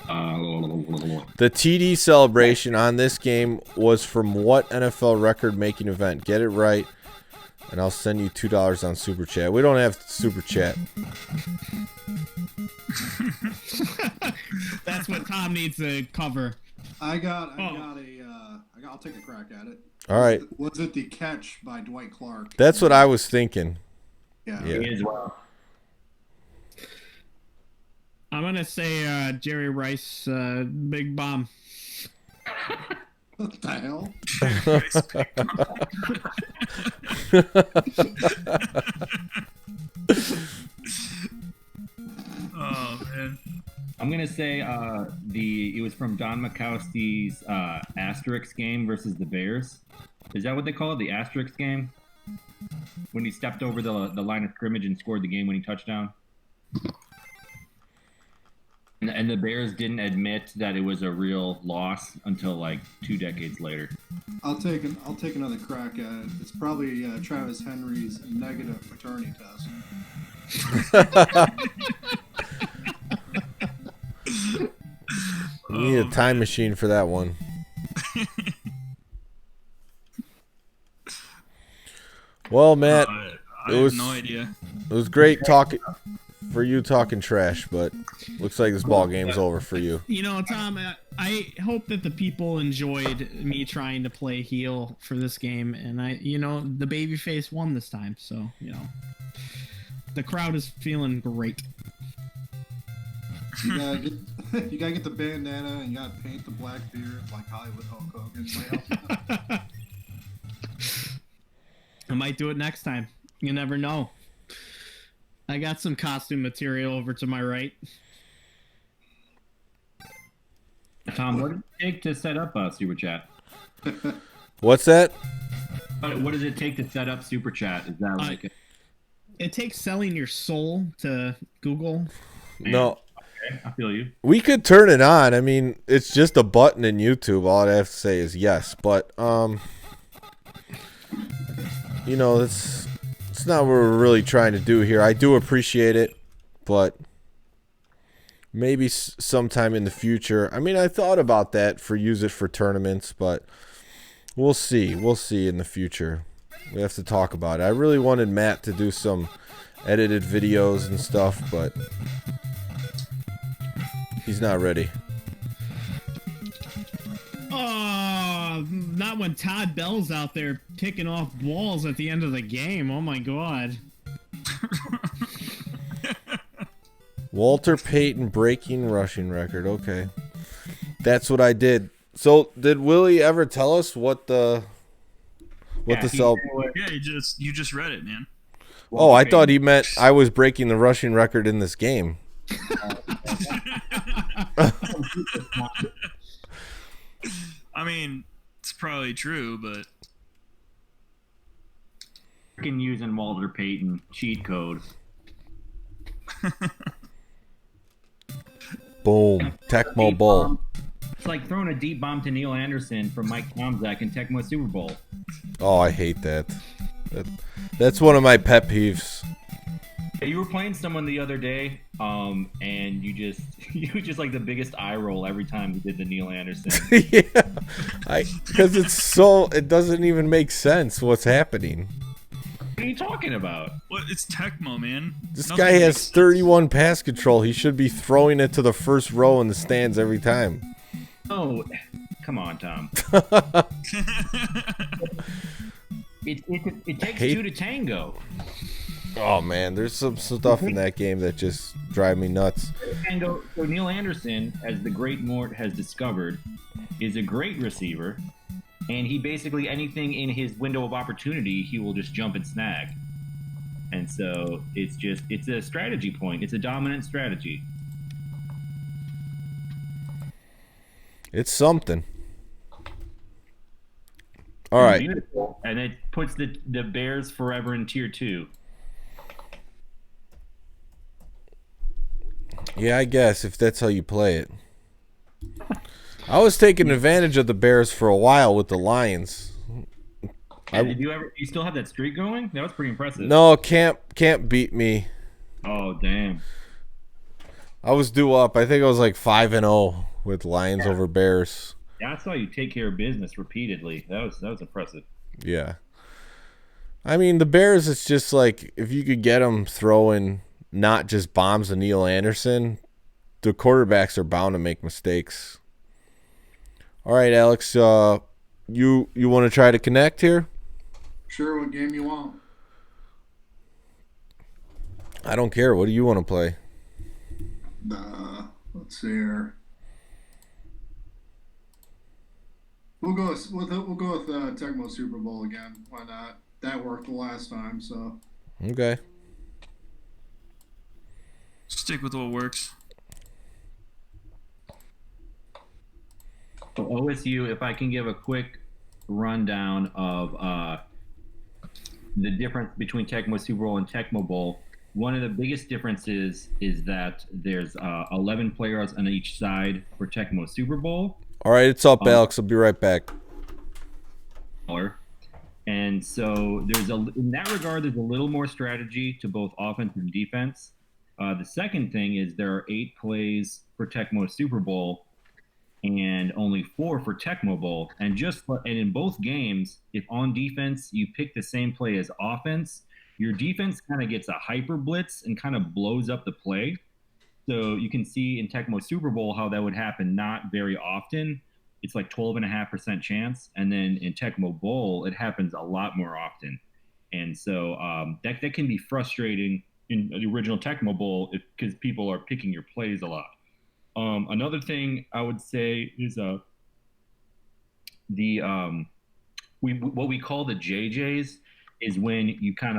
The The TD celebration on this game was from what NFL record-making event? Get it right, and I'll send you $2 on Super Chat. We don't have Super Chat. That's what Tom needs to cover. I'll take a crack at it. All right. Was it The Catch by Dwight Clark? That's what I was thinking. Yeah. as well. I'm gonna say Jerry Rice, Big Bomb. What the hell? Oh man. I'm gonna say it was from Don Makowski's Asterix game versus the Bears. Is that what they call it? The Asterix game? When he stepped over the line of scrimmage and scored the game-winning touchdown. And the Bears didn't admit that it was a real loss until like 2 decades later. I'll take another crack at it. It's probably Travis Henry's negative paternity test. We need a time machine for that one. Well, Matt, I it was have no idea. It was great talking trash, but looks like this ball game's over for you. You know, Tom, I hope that the people enjoyed me trying to play heel for this game, and the babyface won this time, so the crowd is feeling great. You gotta get the bandana and you gotta paint the black beard like Hollywood Hulk Hogan. I might do it next time. You never know. I got some costume material over to my right. Tom, what did it take to set up Super Chat? What's that? What does it take to set up Super Chat? Is that like It takes selling your soul to Google. No. Okay, I feel you. We could turn it on. I mean, it's just a button in YouTube. All I have to say is yes. But you know, it's not what we're really trying to do here. I do appreciate it, but maybe sometime in the future. I mean, I thought about that for use it for tournaments, but we'll see. We'll see in the future. We have to talk about it. I really wanted Matt to do some edited videos and stuff, but he's not ready. Oh, not when Todd Bell's out there picking off walls at the end of the game. Oh my god. Walter Payton breaking rushing record. Okay. That's what I did. So, did Willie ever tell us what the cell? Yeah, you just read it, man. Oh, I thought he meant I was breaking the rushing record in this game. I mean, it's probably true, but Freaking using Walter Payton cheat code. Boom. Tecmo Bowl. It's like throwing a deep bomb to Neil Anderson from Mike Tomczak in Tecmo Super Bowl. Oh, I hate that. That's one of my pet peeves. You were playing someone the other day, and you just like the biggest eye roll every time you did the Neil Anderson. Yeah, because it doesn't even make sense what's happening. What are you talking about? what? It's Tecmo, man. This Nothing guy has makes- 31 pass control. He should be throwing it to the first row in the stands every time. Oh, come on, Tom. It takes two to tango. Oh man, there's some stuff in that game that just drive me nuts. So Neil Anderson, as the great Mort has discovered, is a great receiver, and he basically anything in his window of opportunity, he will just jump and snag. And so it's a strategy point. It's a dominant strategy. It's something. All right. Beautiful. And it puts the Bears forever in tier 2. Yeah, I guess if that's how you play it. I was taking advantage of the Bears for a while with the Lions. Did you still have that streak going? That was pretty impressive. No, can't beat me. Oh, damn. I was due up. I think I was like 5-0 with Lions over Bears. Yeah, I saw you take care of business repeatedly. That was impressive. Yeah. I mean, the Bears, it's just like if you could get them throwing not just bombs to Neil Anderson, the quarterbacks are bound to make mistakes. All right, Alex, you want to try to connect here? Sure, what game you want? I don't care. What do you want to play? Let's see here. We'll go with Tecmo Super Bowl again. Why not? That worked the last time, so. Okay. Stick with what works. So OSU, if I can give a quick rundown of the difference between Tecmo Super Bowl and Tecmo Bowl, one of the biggest differences is that there's 11 players on each side for Tecmo Super Bowl. All right, it's up, Alex. I'll be right back. And so in that regard, there's a little more strategy to both offense and defense. The second thing is there are 8 plays for Tecmo Super Bowl and only 4 for Tecmo Bowl. And in both games, if on defense you pick the same play as offense, your defense kind of gets a hyper blitz and kind of blows up the play. So you can see in Tecmo Super Bowl how that would happen not very often. It's like 12.5% chance. And then in Tecmo Bowl, it happens a lot more often. And so that can be frustrating in the original Tecmo Bowl because people are picking your plays a lot. Another thing I would say is what we call the JJs is when you kind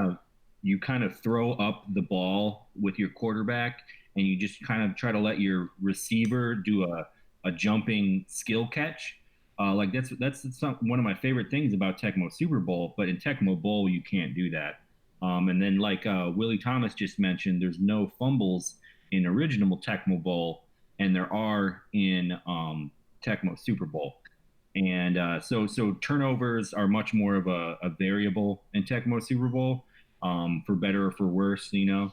of throw up the ball with your quarterback and you just kind of try to let your receiver do a jumping skill catch. Like one of my favorite things about Tecmo Super Bowl, but in Tecmo Bowl you can't do that. And then like Willie Thomas just mentioned, there's no fumbles in original Tecmo Bowl, and there are in Tecmo Super Bowl. And so turnovers are much more of a variable in Tecmo Super Bowl, for better or for worse, you know.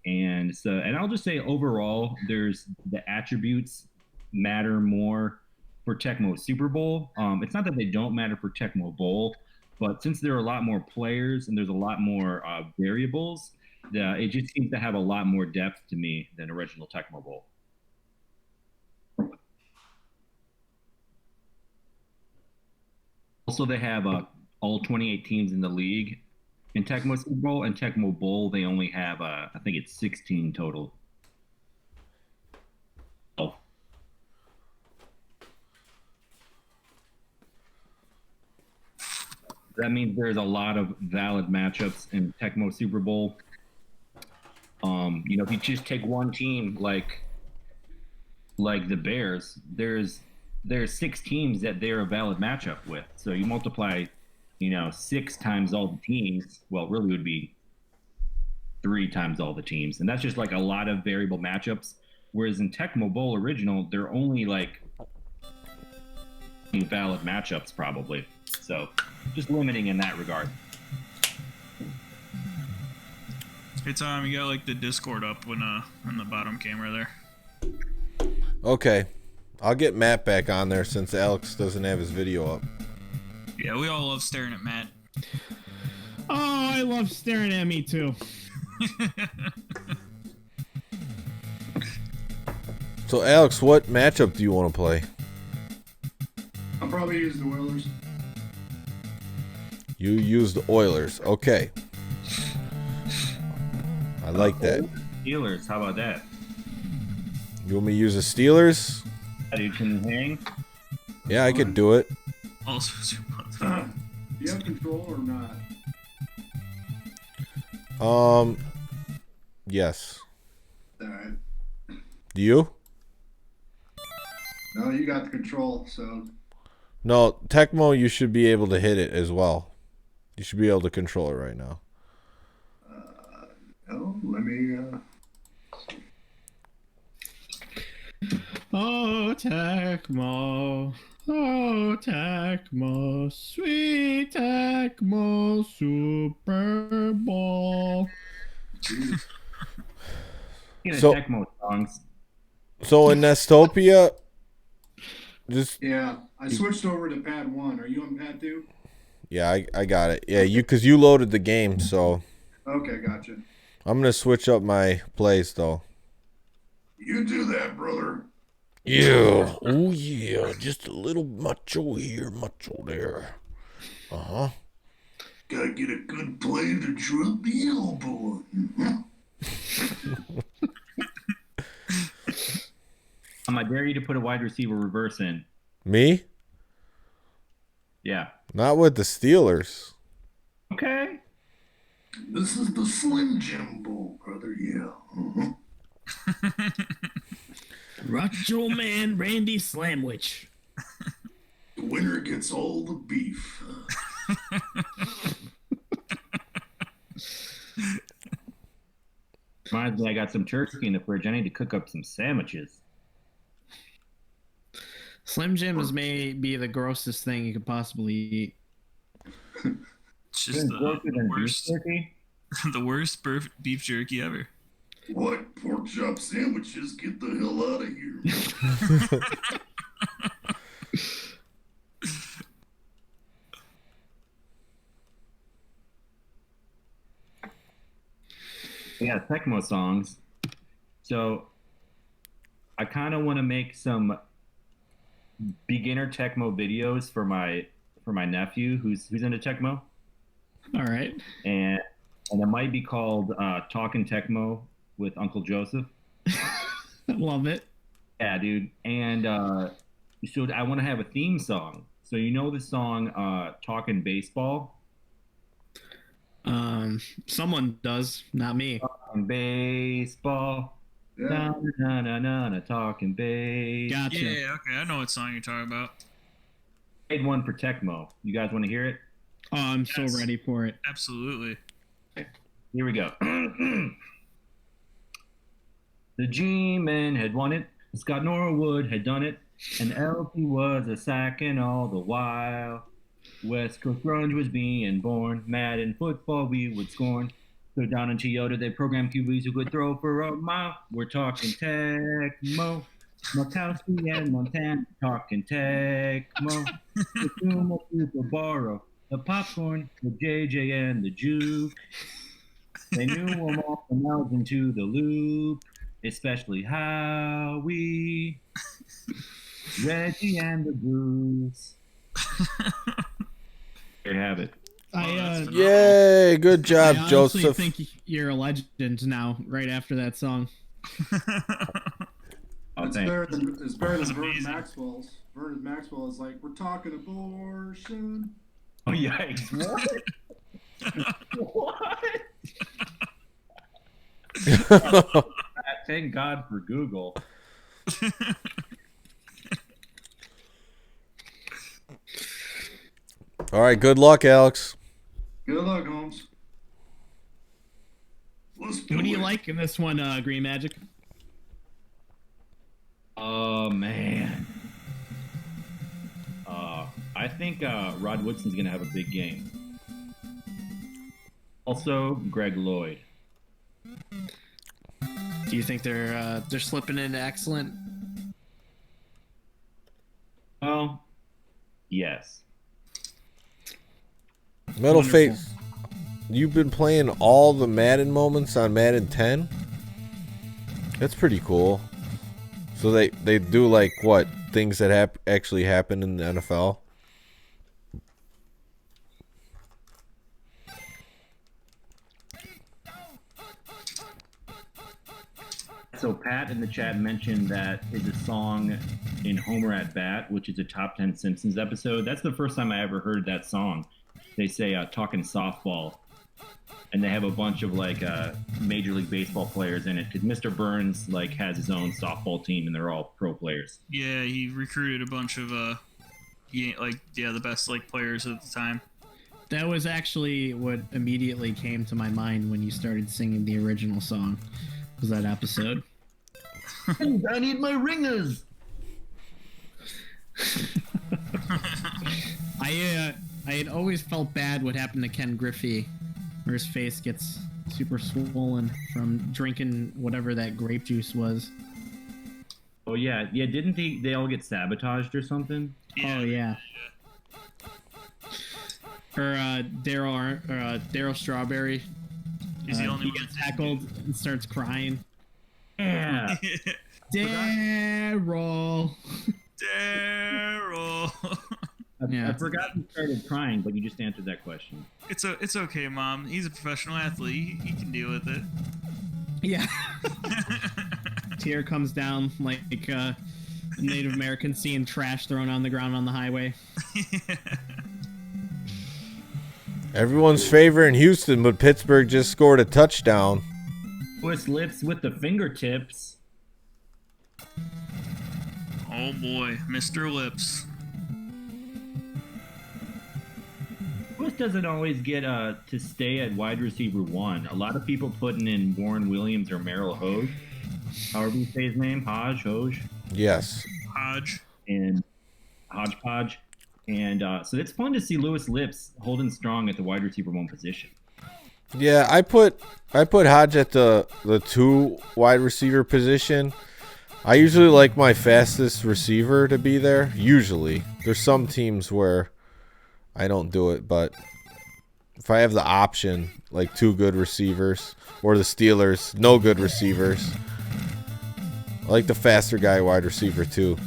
And I'll just say overall, there's the attributes matter more for Tecmo Super Bowl. It's not that they don't matter for Tecmo Bowl, but since there are a lot more players and there's a lot more variables, it just seems to have a lot more depth to me than original Tecmo Bowl. Also, they have all 28 teams in the league in Tecmo Super Bowl, and Tecmo Bowl they only have I think it's 16 total. Oh. That means there's a lot of valid matchups in Tecmo Super Bowl. You know, if you just take one team like the Bears, there's 6 teams that they're a valid matchup with. So you multiply, you know, 6 times all the teams. Well, it really would be 3 times all the teams, and that's just like a lot of variable matchups. Whereas in Tecmo Bowl original, there are only like valid matchups probably. So just limiting in that regard. Hey Tom, you got like the Discord up when on the bottom camera there. Okay. I'll get Matt back on there since Alex doesn't have his video up. Yeah, we all love staring at Matt. Oh, I love staring at me too. So Alex, what matchup do you want to play? I'll probably use the Oilers. You use the Oilers. Okay. I like that. Steelers, how about that? You want me to use the Steelers? You can hang. Yeah, I could do it. Also, Do you have control or not? Yes. Alright. Do you? No, you got the control, so. No, Tecmo, you should be able to hit it as well. You should be able to control it right now. No, let me. Oh, Tecmo. Oh, Tecmo. Sweet Tecmo Super Bowl. So- Tecmo songs. So in Nestopia, just Yeah, I switched over to pad 1. Are you on pad 2? yeah, I got it. Yeah, because you loaded the game, so Okay, gotcha. I'm gonna switch up my plays though. You do that, brother. Yeah. Oh yeah. Just a little macho here, macho there. Uh-huh. Gotta get a good play to drop the elbow. I dare you to put a wide receiver reverse in. Me? Yeah. Not with the Steelers. Okay. This is the Slim Jim Bowl, brother. Yeah. Macho Man Randy Slamwich. The winner gets all the beef. Reminds me, I got some turkey in the fridge. I need to cook up some sandwiches. Slim Jims may be the grossest thing you could possibly eat. it's just the worst, Turkey? the worst beef jerky ever. What? Pork chop sandwiches? Get the hell out of here. Yeah, Tecmo songs. So I kind of want to make some beginner Tecmo videos for my nephew who's into Tecmo, All right. and it might be called Talking Tecmo with Uncle Joseph. Love it. Yeah, dude. And so I want to have a theme song. So you know the song Talking Baseball? Someone does, not me. Talking baseball. Yeah. Na, na, na, na, na, talking base. Gotcha. Yeah, okay, I know what song you're talking about. made one for Tecmo. You guys want to hear it? Oh, I'm so ready for it. Absolutely. Here we go. The G-Men had won it. Scott Norwood had done it. And LP was a sacking all the while. West Coast grunge was being born. Madden football we would scorn. So down in Toyota they programmed QBs who could throw for a mile. We're talking Tecmo. Murkowski and Montana talking Tecmo. The Sumo Super Borrow. The popcorn, the JJ and the juke. They knew them all from Elgin to the loop, especially Howie, Reggie, and the Bruce. There you have it. Yay! Good job, I honestly Joseph. think you're a legend now. Right after that song. It's better than Vernon Maxwell's. Vernon Maxwell is like, we're talking abortion. Oh, yikes. What? What? Thank God for Google. All right, good luck, Alex. Good luck, Holmes. What do you like in this one, Green Magic? Oh, man. I think Rod Woodson's going to have a big game. Also, Greg Lloyd. Do you think they're slipping into excellent? Oh, yes. Metal Wonderful. Face, you've been playing all the Madden moments on Madden 10? That's pretty cool. So they do like what? Things that actually happen in the NFL? So Pat in the chat mentioned that is a song in Homer at Bat, which is a top 10 Simpsons episode. That's the first time I ever heard that song. They say talking softball, and they have a bunch of like Major League Baseball players in it because Mr. Burns like has his own softball team and they're all pro players. Yeah, he recruited a bunch of the best like players at the time. That was actually what immediately came to my mind when you started singing the original song. Was that episode? I need my ringers. I had always felt bad what happened to Ken Griffey, where his face gets super swollen from drinking whatever that grape juice was. Oh yeah. Didn't they all get sabotaged or something? Oh yeah. Or Daryl Strawberry. He's the only He one gets that tackled and starts crying. Yeah. Daryl. Daryl. Yeah. I forgot you started crying, but you just answered that question. It's okay, Mom. He's a professional athlete. He can deal with it. Yeah. Tear comes down like a Native American seeing trash thrown on the ground on the highway. Everyone's favorite in Houston, but Pittsburgh just scored a touchdown. Twist lips with the fingertips. Oh boy, Mr. Lips. Twist doesn't always get to stay at wide receiver one. A lot of people putting in Warren Williams or Merrill Hoge, however you say his name, Hoge, Yes. Hodge. and Hodgepodge. And so it's fun to see Lewis Lips holding strong at the wide receiver one position. Yeah, I put Hodge at the 2 wide receiver position. I usually like my fastest receiver to be there. Usually. There's some teams where I don't do it, but if I have the option, like 2 good receivers, or the Steelers, no good receivers, I like the faster guy wide receiver too.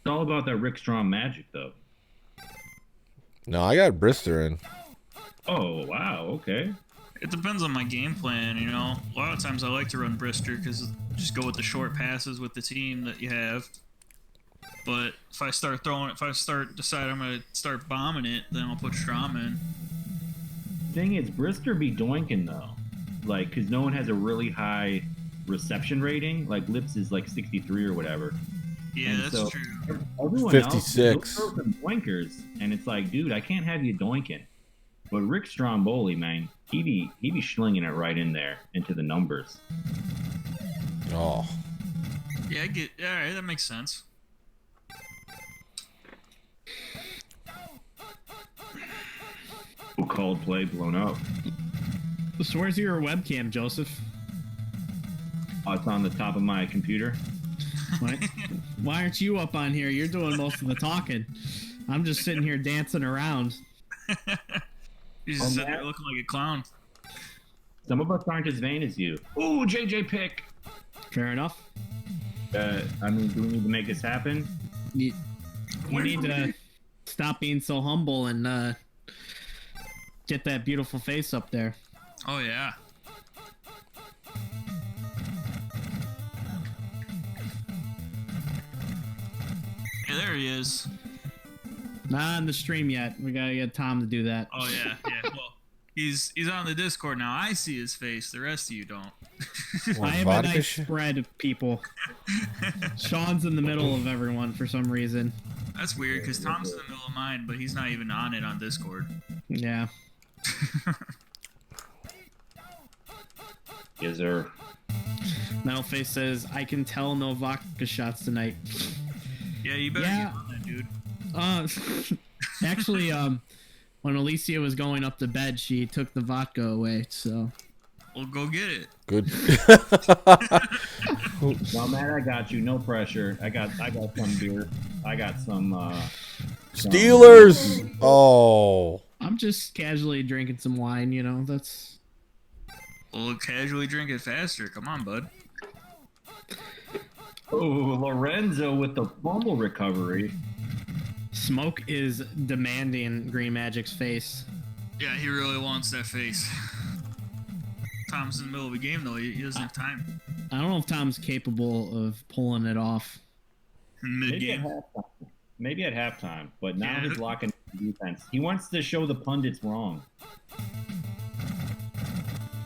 It's all about that Rick Strom magic, though. No, I got Brister in. Oh, wow, okay. It depends on my game plan, you know. A lot of times I like to run Brister because just go with the short passes with the team that you have. But if I decide I'm gonna start bombing it, then I'll put Strom in. Thing is, Brister be doinking though, like, cause no one has a really high reception rating. Like Lips is like 63 or whatever. Yeah, And that's so true. everyone 56. else, throw some doinkers, and it's like, dude, I can't have you doinking. But Rick Stromboli, man, he be schlinging it right in there into the numbers. Oh. Yeah, all right, that makes sense. Coldplay blown up. So where's your webcam, Joseph? Oh, it's on the top of my computer. What? Why aren't you up on here? You're doing most of the talking. I'm just sitting here dancing around. He's just sitting there looking like a clown. Some of us aren't as vain as you. Ooh, JJ pick. Fair enough. I mean, do we need to make this happen? You need to stop being so humble and get that beautiful face up there. Oh yeah. Yeah, there he is. Not on the stream yet. We gotta get Tom to do that. Oh yeah, yeah. Well, he's on the Discord now. I see his face. The rest of you don't. I have a nice spread of people. Sean's in the middle of everyone for some reason. That's weird because Tom's in the middle of mine, but he's not even on it on Discord. Yeah. Yes, sir. Metalface says, I can tell no vodka shots tonight. Yeah, you better Yeah. get on that, dude. Actually, when Alicia was going up to bed, she took the vodka away, so. Well, go get it. Good. No, Matt, I got you. No pressure. I got some beer. I got some. Steelers. Oh. I'm just casually drinking some wine, you know, that's. Well, casually drink it faster. Come on, bud. Oh, Lorenzo with the fumble recovery. Smoke is demanding Green Magic's face. Yeah, he really wants that face. Tom's in the middle of a game, though. He doesn't have time. I don't know if Tom's capable of pulling it off. Mid-game. Maybe at halftime, but now Yeah. he's locking defense. He wants to show the pundits wrong.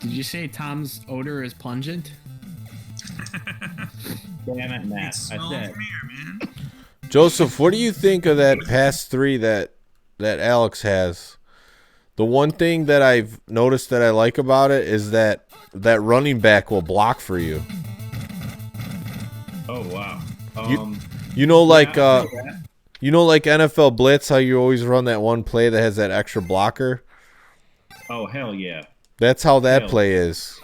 Did you say Tom's odor is pungent? Damn it, Matt. It's I smelling said. from here, man. Joseph, what do you think of that pass three that Alex has? The one thing that I've noticed that I like about it is that running back will block for you. Oh wow. You know, like yeah, I feel that. you know, like NFL Blitz, how you always run that one play that has that extra blocker. Oh hell yeah. That's how that Hell. play is.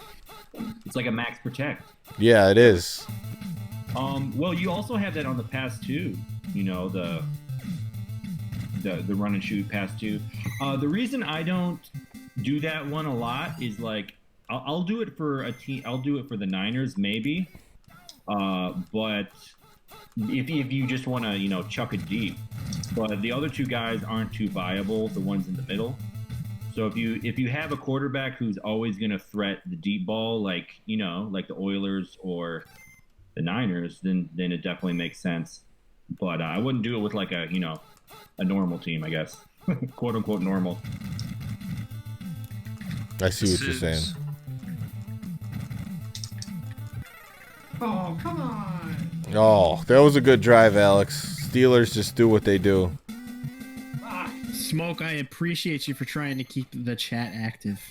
It's like a max protect. Yeah, it is. Well, you also have that on the pass too. You know, the run and shoot pass too. The reason I don't do that one a lot is like I'll do it for a team. I'll do it for the Niners maybe. But if you just want to chuck it deep, but the other two guys aren't too viable. The ones in the middle. So if you have a quarterback who's always going to threat the deep ball, like the Oilers or the Niners, then it definitely makes sense. But I wouldn't do it with like a normal team, I guess, quote unquote normal. I see what you're saying. Oh, come on. Oh, that was a good drive, Alex. Steelers just do what they do. Smoke, I appreciate you for trying to keep the chat active.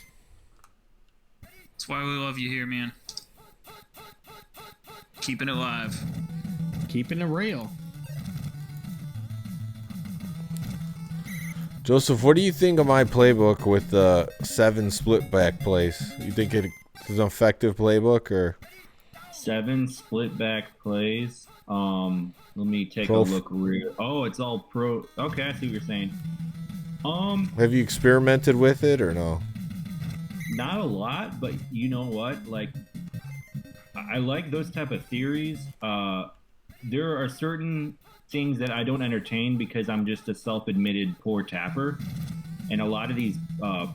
That's why we love you here, man. Keeping it live. Keeping it real. Joseph, what do you think of my playbook with the 7 split back plays? You think it is an effective playbook or 7 split back plays. Let me take a look. Oh, it's all pro. Okay, I see what you're saying. have you experimented with it or no? Not a lot, but you know what? Like, I like those type of theories. There are certain things that I don't entertain because I'm just a self-admitted poor tapper. And a lot of these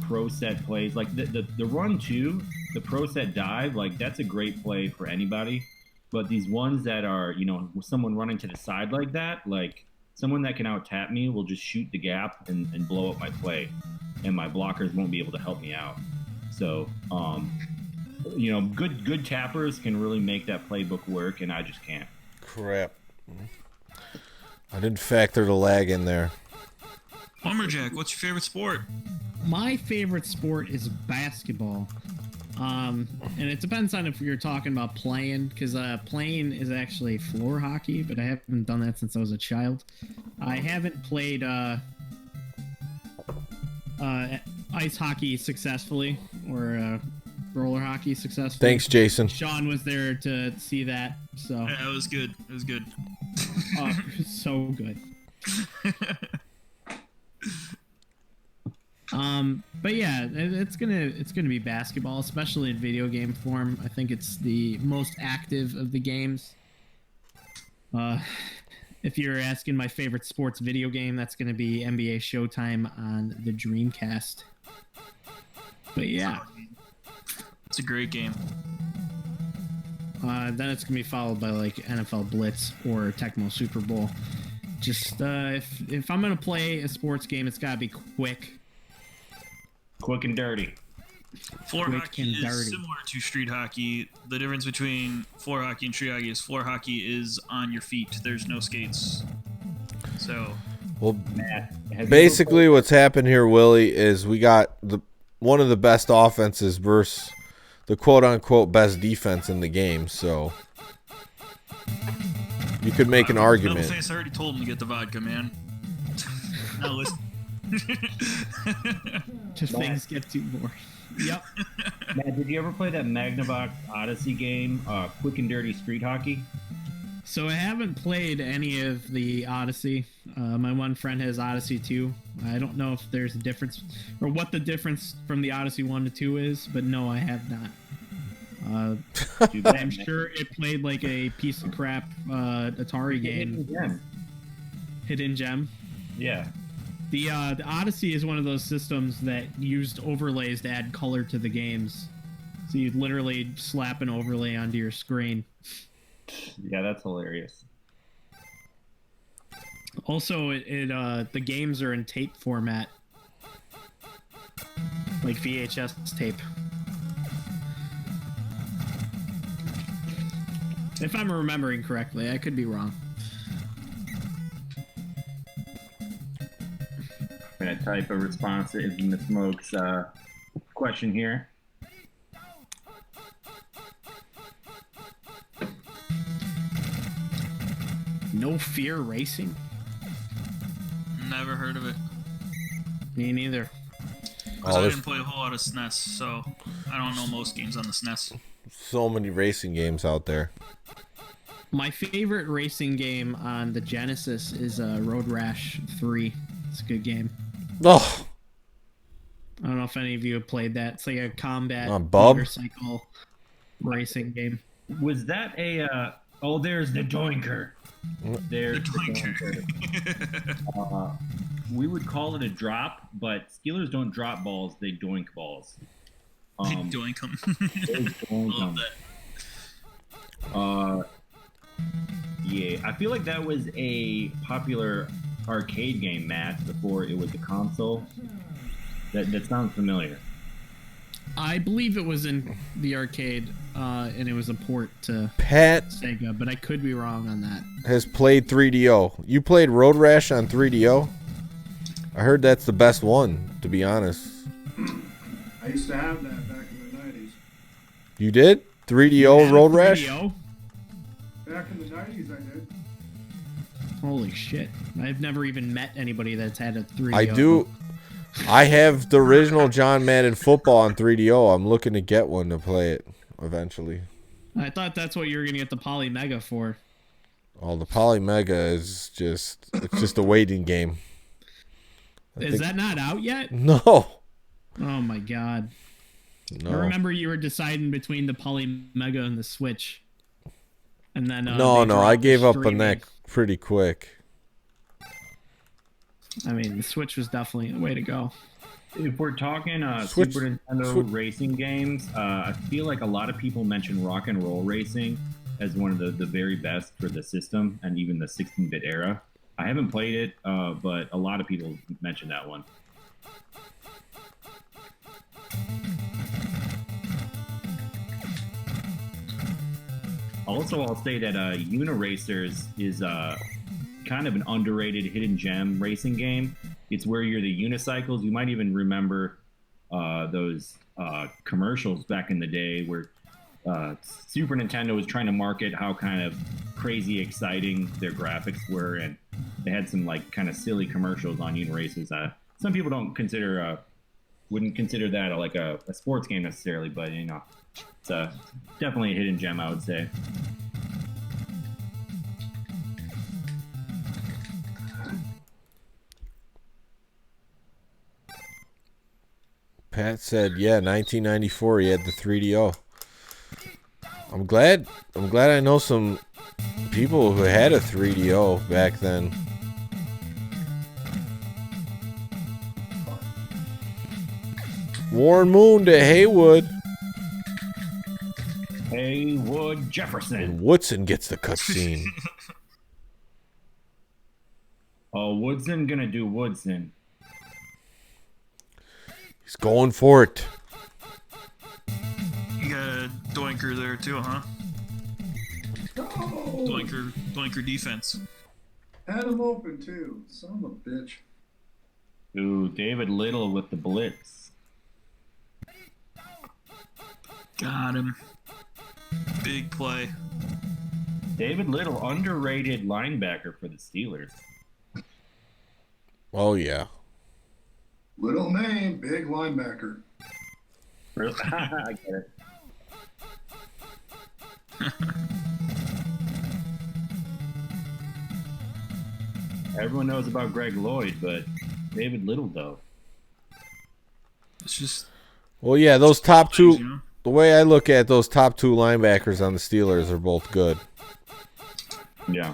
pro set plays, like the run two, the pro set dive, like that's a great play for anybody. But these ones that are, someone running to the side like that, like someone that can out tap me will just shoot the gap and blow up my play, and my blockers won't be able to help me out. So, good tappers can really make that playbook work, and I just can't. Crap. I didn't factor the lag in there. Lumberjack, what's your favorite sport? My favorite sport is basketball. And it depends on if you're talking about playing, because playing is actually floor hockey, but I haven't done that since I was a child. I haven't played ice hockey successfully, or roller hockey successfully. Thanks, Jason. Sean was there to see that, so Yeah, it was good. It was good. so good. But yeah, it's gonna be basketball, especially in video game form. I think it's the most active of the games. If you're asking my favorite sports video game, that's gonna be NBA Showtime on the Dreamcast. But yeah, It's a great game. then it's gonna be followed by like NFL Blitz or Tecmo Super Bowl. Just if I'm gonna play a sports game, it's gotta be quick. Quick and dirty. Floor Quick hockey and is dirty. similar to street hockey. The difference between floor hockey and street hockey is floor hockey is on your feet. There's no skates. So, Well, Matt, have you basically what's happened here, Willie, is we got one of the best offenses versus the quote-unquote best defense in the game. So you could make an argument. Face, I already told him to get the vodka, man. Now listen. Just things get too boring. Yep. Matt, did you ever play that Magnavox Odyssey game, Quick and Dirty Street Hockey? So I haven't played any of the Odyssey. My one friend has Odyssey 2. I don't know if there's a difference or what the difference from the Odyssey 1 to 2 is, but no, I have not. I'm sure it played like a piece of crap Atari game. Hidden Gem. Yeah. The Odyssey is one of those systems that used overlays to add color to the games. So you'd literally slap an overlay onto your screen. Yeah, that's hilarious. Also, the games are in tape format, like VHS tape. If I'm remembering correctly, I could be wrong. I'm gonna type a response to Infamous Smoke's question here. No Fear Racing? Never heard of it. Me neither. Because I didn't play a whole lot of SNES, so I don't know most games on the SNES. So many racing games out there. My favorite racing game on the Genesis is Road Rash 3. It's a good game. Oh, I don't know if any of you have played that. It's like a combat Bub? motorcycle racing game. Was that a? Oh, there's the Doinker. There's the Doinker. We would call it a drop, but Steelers don't drop balls; they doink balls. They doink them. Love that. Yeah, I feel like that was a popular arcade game, Matt, before it was a console. That sounds familiar. I believe it was in the arcade, and it was a port to Pat Sega, but I could be wrong on that. has played 3DO. You played Road Rash on 3DO? I heard that's the best one, to be honest. I used to have that back in the 90s. You did? 3DO Road Rash? 3DO? Back in the 90s, I did. Holy shit. I've never even met anybody that's had a 3DO. I do. I have the original John Madden football on 3DO. I'm looking to get one to play it eventually. I thought that's what you were going to get the Poly Mega for. Oh, the Poly Mega is just a waiting game. Is that not out yet? No. Oh my god. No. I remember you were deciding between the Poly Mega and the Switch. And then No, they I dropped gave the up on streaming. that pretty quick. I mean, the Switch was definitely the way to go. If we're talking Switch- Super Nintendo racing games, I feel like a lot of people mention Rock and Roll Racing as one of the very best for the system and even the 16-bit era. I haven't played it, but a lot of people mention that one. Also, I'll say that Uniracers is kind kind of an underrated hidden gem racing game. It's where you're the unicycles. You might even remember those commercials back in the day where Super Nintendo was trying to market how kind of crazy exciting their graphics were, and they had some like kind of silly commercials on Uniraces. Some people wouldn't consider that like a sports game necessarily, but you know, it's definitely a hidden gem, I would say. Pat said, yeah, 1994, he had the 3DO. I'm glad I know some people who had a 3DO back then. Warren Moon to Haywood. Haywood Jefferson. And Woodson gets the cutscene. Oh, Woodson gonna do Woodson. He's going for it. You got a doinker there too, huh? Oh, Doinker defense. had him open too. Son of a bitch. Ooh, David Little with the blitz. Got him. Big play. David Little, underrated linebacker for the Steelers. Oh, yeah. Little name, big linebacker. I get it. Everyone knows about Greg Lloyd, but David Little, though. It's just. Well, yeah, those top two. You know? The way I look at those top two linebackers on the Steelers are both good. Yeah.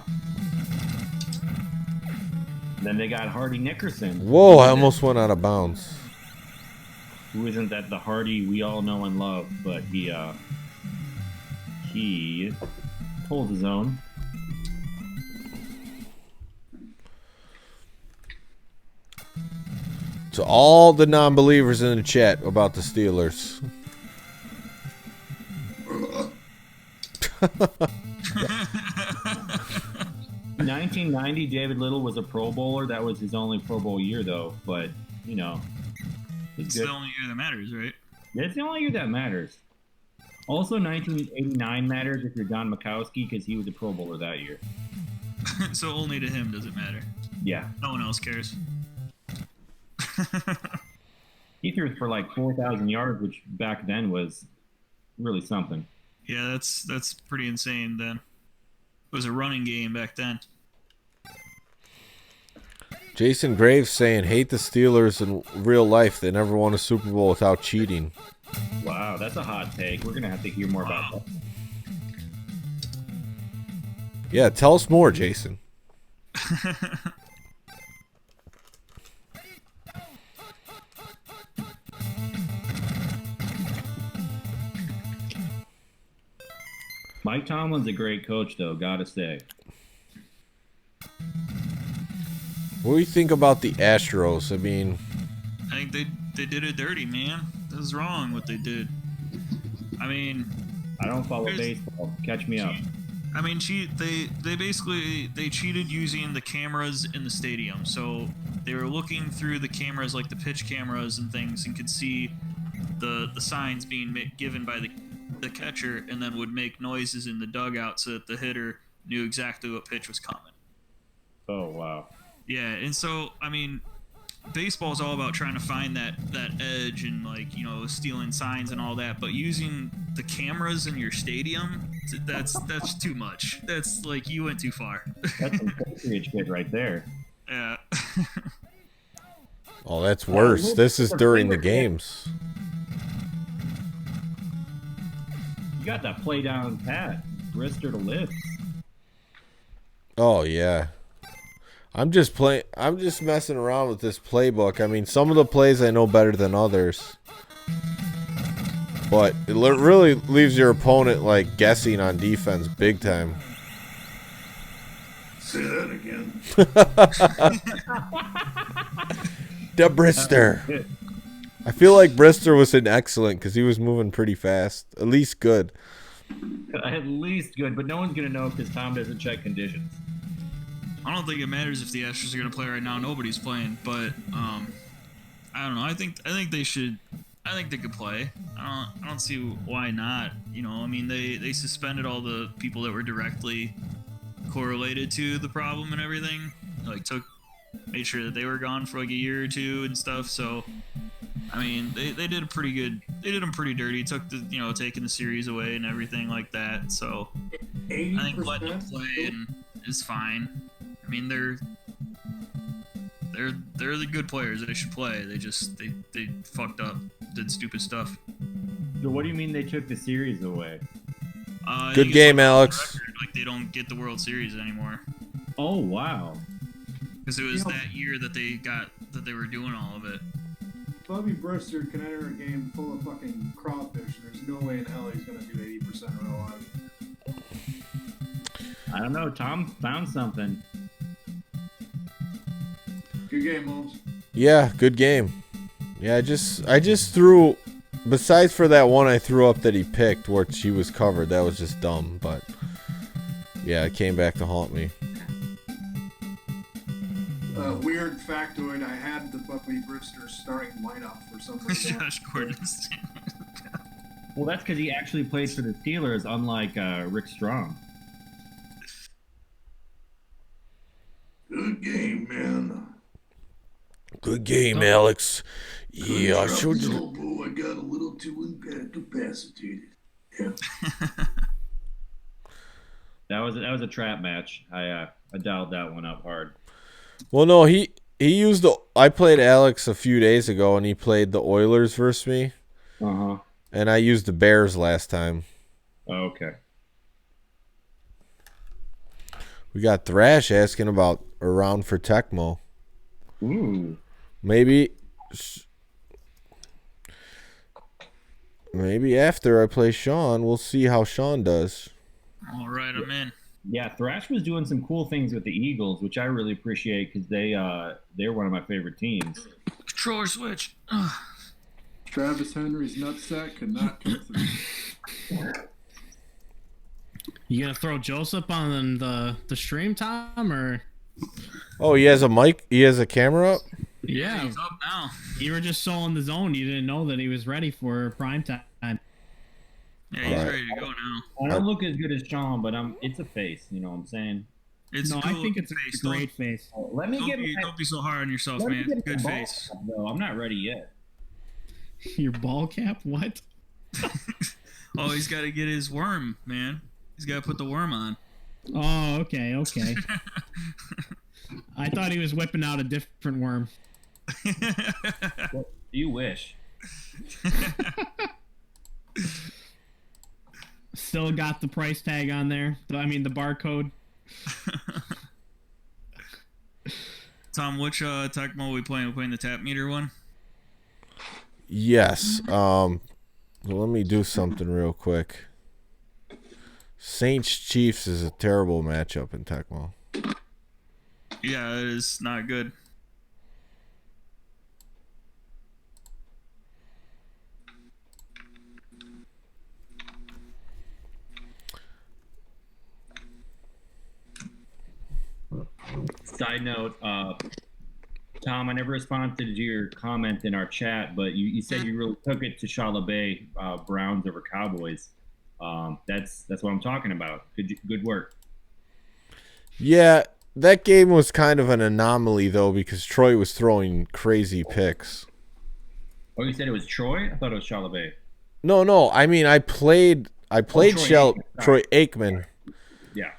Then they got Hardy Nickerson. Whoa, I almost went out of bounds. Who isn't that the Hardy we all know and love, but he holds his own. To all the non-believers in the chat about the Steelers. 1990, David Little was a Pro Bowler. That was his only Pro Bowl year, though. But, you know, It's the only year that matters, right? It's the only year that matters. Also, 1989 matters if you're Don Majkowski, because he was a Pro Bowler that year. So only to him does it matter. Yeah. No one else cares. He threw for like 4,000 yards, which back then was really something. Yeah, that's pretty insane then. It was a running game back then. Jason Graves saying, hate the Steelers in real life. They never won a Super Bowl without cheating. Wow, that's a hot take. We're going to have to hear more about that. Yeah, tell us more, Jason. Mike Tomlin's a great coach, though, gotta say. What do you think about the Astros? I mean, I think they did it dirty, man. This is wrong what they did. I mean, I don't follow baseball. Catch me up. I mean, they basically cheated using the cameras in the stadium. So they were looking through the cameras, like the pitch cameras and things, and could see the signs being given by the catcher, and then would make noises in the dugout so that the hitter knew exactly what pitch was coming. Oh, wow. Yeah, and so I mean, baseball is all about trying to find that edge and, like, you know, stealing signs and all that, but using the cameras in your stadium, that's too much. That's like, you went too far. That's some Patriot shit right there. Yeah. oh, that's worse. This is during the games. You got that play down pat. Wrister to lips. Oh, yeah. I'm just messing around with this playbook. I mean, some of the plays I know better than others. But it really leaves your opponent, like, guessing on defense big time. Say that again. DeBrister. I feel like Brister was an excellent because he was moving pretty fast. At least good. At least good, but no one's going to know because Tom doesn't check conditions. I don't think it matters if the Astros are gonna play right now. Nobody's playing, but I don't know. I think they should. I think they could play. I don't see why not. You know, I mean, they suspended all the people that were directly correlated to the problem and everything. Like made sure that they were gone for like a year or two and stuff. So, I mean, they did a pretty good. They did them pretty dirty. Took taking the series away and everything like that. So, I think letting them play is fine. I mean, they're the good players. They should play. They fucked up, did stupid stuff. So what do you mean they took the series away? Good game, Alex. Like they don't get the World Series anymore. Oh wow. Because it was that year that they were doing all of it. Bobby Brister can enter a game full of fucking crawfish. There's no way in hell he's gonna do 80% real life. I don't know. Tom found something. Good game, Holmes. Yeah, good game. Yeah, I just threw. Besides for that one I threw up that he picked where she was covered, that was just dumb. But yeah, it came back to haunt me. Weird factoid: I had the Bobby Brister starting lineup for some reason. Josh Gordon. Well, that's because he actually plays for the Steelers, unlike Rick Strong. Good game, man. Good game, Alex. Yeah, I showed you. Elbow, I got a little too incapacitated. Yeah. That was a trap match. I dialed that one up hard. Well, no, he used the. I played Alex a few days ago, and he played the Oilers versus me. And I used the Bears last time. Oh, okay. We got Thrash asking about a round for Tecmo. Ooh. Maybe after I play Sean, we'll see how Sean does. All right, I'm in. Yeah, Thrash was doing some cool things with the Eagles, which I really appreciate because they're one of my favorite teams. Controller switch. Travis Henry's nutsack could not come through. You gonna throw Joseph on the stream, Tom, or? Oh, he has a mic. He has a camera up. Yeah, he's up now. You were just so in the zone. You didn't know that he was ready for prime time. Yeah, he's ready to go now. I don't look as good as Sean, but it's a face. You know what I'm saying? It's no, cool. I think it's a great face. Let me don't be so hard on yourself, man. Good face. No, I'm not ready yet. Your ball cap? What? Oh, he's got to get his worm, man. He's got to put the worm on. Oh, okay. I thought he was whipping out a different worm. You wish. Still got the price tag on there. I mean, the barcode. Tom, which Tecmo are we playing? We're playing the tap meter one? Yes. Well, let me do something real quick. Saints Chiefs is a terrible matchup in Tecmo. Yeah, it is not good. Side note, Tom, I never responded to your comment in our chat, but you said you really took it to Chalabay, Browns over Cowboys. That's what I'm talking about. Good work. Yeah, that game was kind of an anomaly though because Troy was throwing crazy picks. Oh, you said it was Troy? I thought it was Chalabay. No. I mean, I played Troy Aikman. Yeah.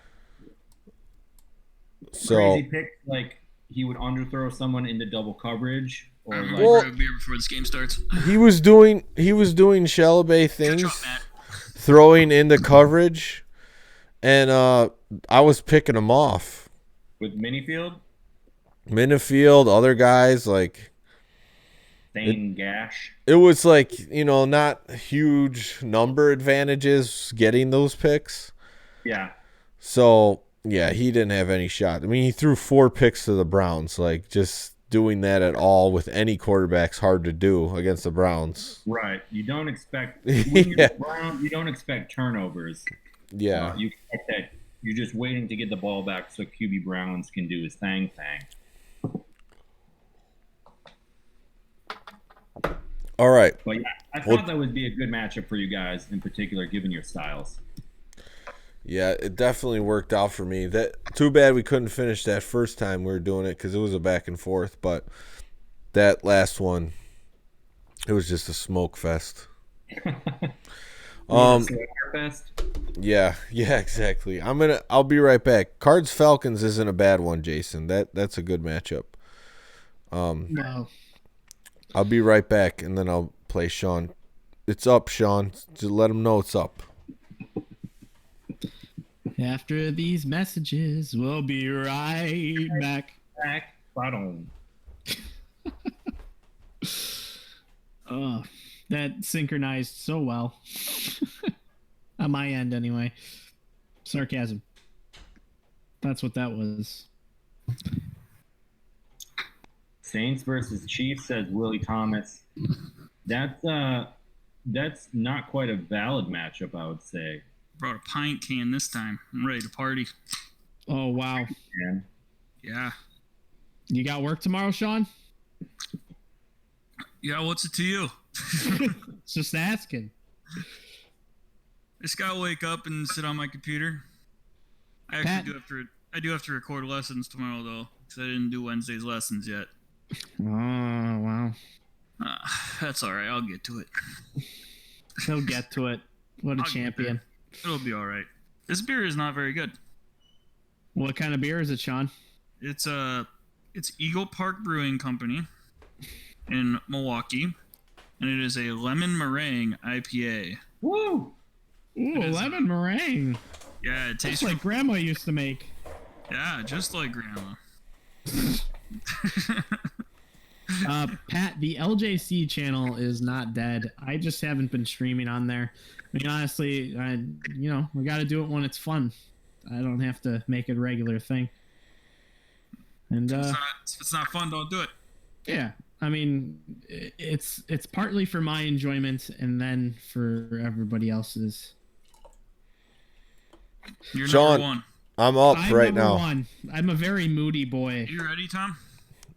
So crazy pick, like he would underthrow someone into double coverage, or like. Grab a beer before this game starts. He was doing Chalabay things, throwing into coverage, and I was picking him off. With Minifield, other guys like. Thane Gash. It was like, not huge number advantages getting those picks. Yeah. So, yeah, he didn't have any shot. I mean, he threw 4 picks to the Browns. Like, just doing that at all with any quarterback's hard to do against the Browns. Right. You don't expect when you're the Browns, you don't expect turnovers. Yeah. You expect that You're just waiting to get the ball back so QB Browns can do his thing. All right. But yeah, I thought that would be a good matchup for you guys, in particular, given your styles. Yeah, it definitely worked out for me. Too bad we couldn't finish that first time we were doing it because it was a back and forth. But that last one, it was just a smoke fest. Yeah, exactly. I'll be right back. Cards Falcons isn't a bad one, Jason. That's a good matchup. Wow. I'll be right back, and then I'll play Sean. It's up, Sean. Just let him know it's up. After these messages, we'll be right back. Bottom. Oh, that synchronized so well. On my end, anyway. Sarcasm. That's what that was. Saints versus Chiefs, says Willie Thomas. That's not quite a valid matchup, I would say. Brought a pint can this time. I'm ready to party. Oh, wow. Man. Yeah. You got work tomorrow, Sean? Yeah, what's it to you? Just asking. I just gotta wake up and sit on my computer. I actually do have to record lessons tomorrow though, because I didn't do Wednesday's lessons yet. Oh, wow. That's all right. I'll get to it. He'll get to it. What a champion. It'll be all right. This beer is not very good. What kind of beer is it, Sean? It's Eagle Park Brewing Company in Milwaukee, and it is a lemon meringue IPA. Woo! Ooh, lemon meringue. Yeah, it tastes just like Grandma used to make. Yeah, just like Grandma. Pat, the LJC channel is not dead. I just haven't been streaming on there. I mean, honestly, we got to do it when it's fun. I don't have to make it a regular thing. And if it's not fun, don't do it. Yeah, I mean, it's partly for my enjoyment and then for everybody else's. You're Sean, number one. I'm up right now. One. I'm a very moody boy. You ready, Tom?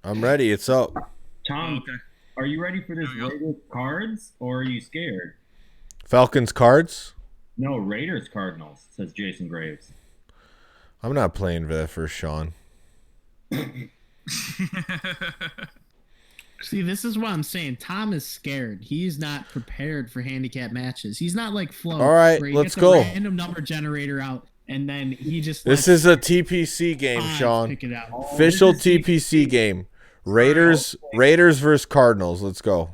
I'm ready. It's up. Tom, okay. Are you ready for this Raiders Cards, or are you scared? Falcons Cards? No, Raiders Cardinals, says Jason Graves. I'm not playing that for Sean. See, this is what I'm saying. Tom is scared. He's not prepared for handicap matches. He's not like Flo. All right, where he let's gets go. A random number generator out, and then he just. This is a TPC game, Sean. Pick it out. Official TPC game. Raiders versus Cardinals. Let's go.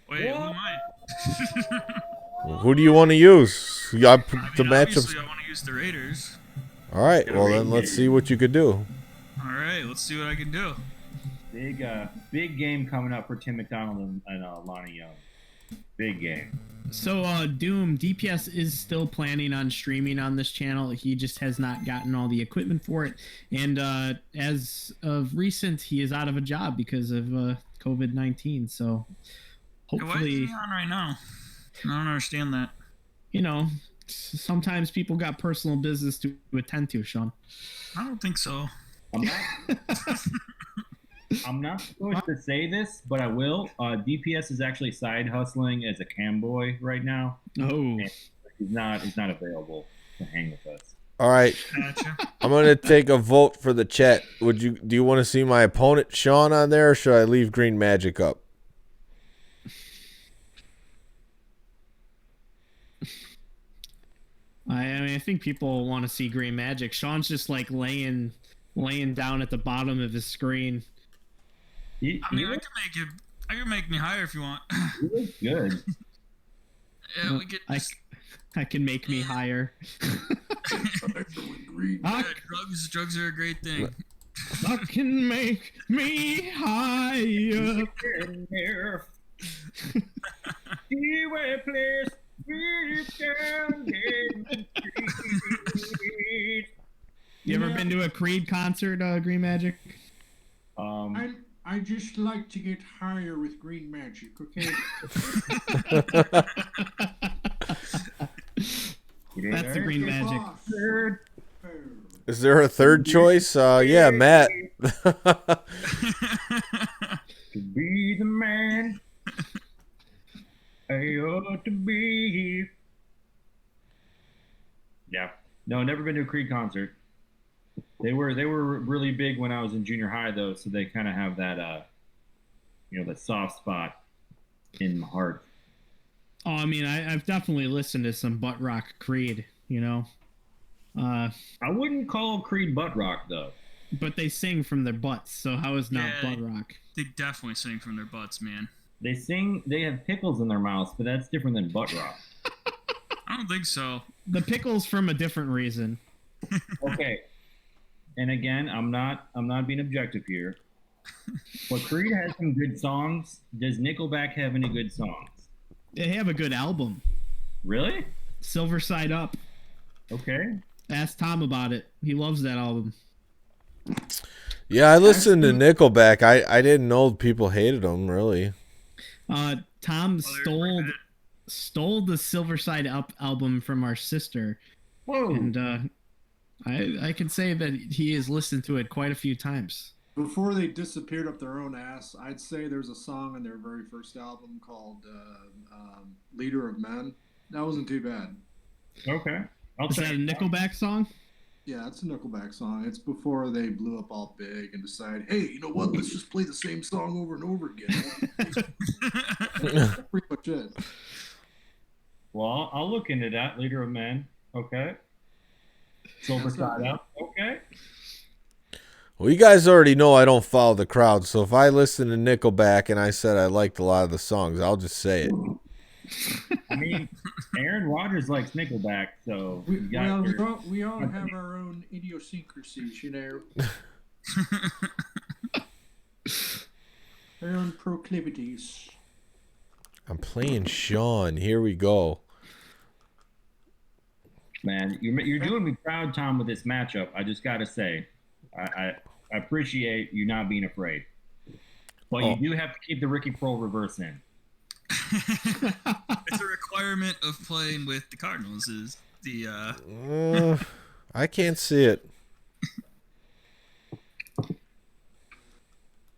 Wait, who am I? Who do you want to use? The matchups. Obviously, I want to use the Raiders. All right. Well, then let's see what you could do. All right, let's see what I can do. Big game coming up for Tim McDonald and Lonnie Young. Big game. So, Doom, DPS is still planning on streaming on this channel. He just has not gotten all the equipment for it. And as of recent, he is out of a job because of COVID-19. So, hopefully... Why is he on right now? I don't understand that. You know, sometimes people got personal business to attend to, Sean. I don't think so. I'm not supposed to say this, but I will. DPS is actually side hustling as a cam boy right now. Oh, he's not available to hang with us. All right, Gotcha. I'm gonna take a vote for the chat. Do you want to see my opponent Sean on there, or should I leave Green Magic up? I think people want to see Green Magic. Sean's just like laying down at the bottom of his screen. I can make me higher if you want. You look good. Yeah, we get. I can make me higher. Yeah, drugs are a great thing. I can make me higher. You ever been to a Creed concert, Green Magic? I just like to get higher with Green Magic, okay? That's the Green Magic. Is there a third choice? Yeah, Matt. To be the man I ought to be. Yeah. No, never been to a Creed concert. They were really big when I was in junior high though, so they kind of have that that soft spot in my heart. Oh, I mean, I've definitely listened to some butt rock Creed, I wouldn't call Creed butt rock though. but they sing from their butts, so how is not Yeah, butt rock? They definitely sing from their butts, man. They sing. They have pickles in their mouths, but that's different than butt rock. I don't think so. The pickles from a different reason. Okay. And again, I'm not being objective here. But Creed has some good songs. Does Nickelback have any good songs? They have a good album, Really? Silver Side Up. Okay. Ask Tom about it. He loves that album. Yeah, I listened to Nickelback. I didn't know people hated them, really. Tom Oh, stole the Silver Side Up album from our sister, Whoa. and I can say that he has listened to it quite a few times. Before they disappeared up their own ass, I'd say there's a song on their very first album called "Leader of Men." That wasn't too bad. Okay. Is that a Nickelback song? Yeah, it's a Nickelback song. It's before they blew up all big and decided, hey, you know what? Let's just play the same song over and over again. That's pretty much it. Well, I'll look into that. Leader of Men. Okay. Silver Side Up. Okay. Well, you guys already know I don't follow the crowd, so if I listen to Nickelback and I said I liked a lot of the songs, I'll just say it. I mean, Aaron Rodgers likes Nickelback, so We, you got your- we all have our own idiosyncrasies, our own proclivities. I'm playing Sean. Here we go. Man, you're doing me proud, Tom, with this matchup. I just gotta say, I appreciate you not being afraid, but you do have to keep the Ricky Pearl reverse in. It's a requirement of playing with the Cardinals. Is the I can't see it.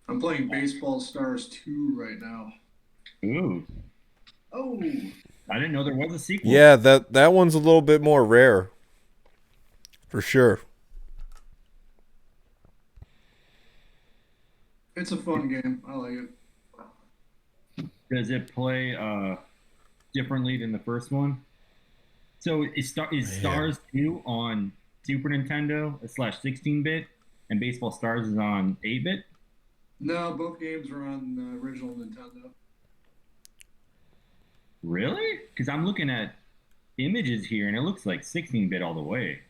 I'm playing Baseball Stars 2 right now. Ooh, Oh, I didn't know there was a sequel. Yeah, that one's a little bit more rare. For sure. it's a fun game. I like it. Does it play differently than the first one? So is Stars 2 on Super Nintendo / 16-bit, and Baseball Stars is on 8-bit? No, both games are on the original Nintendo. Really? Because I'm looking at images here, and it looks like 16-bit all the way.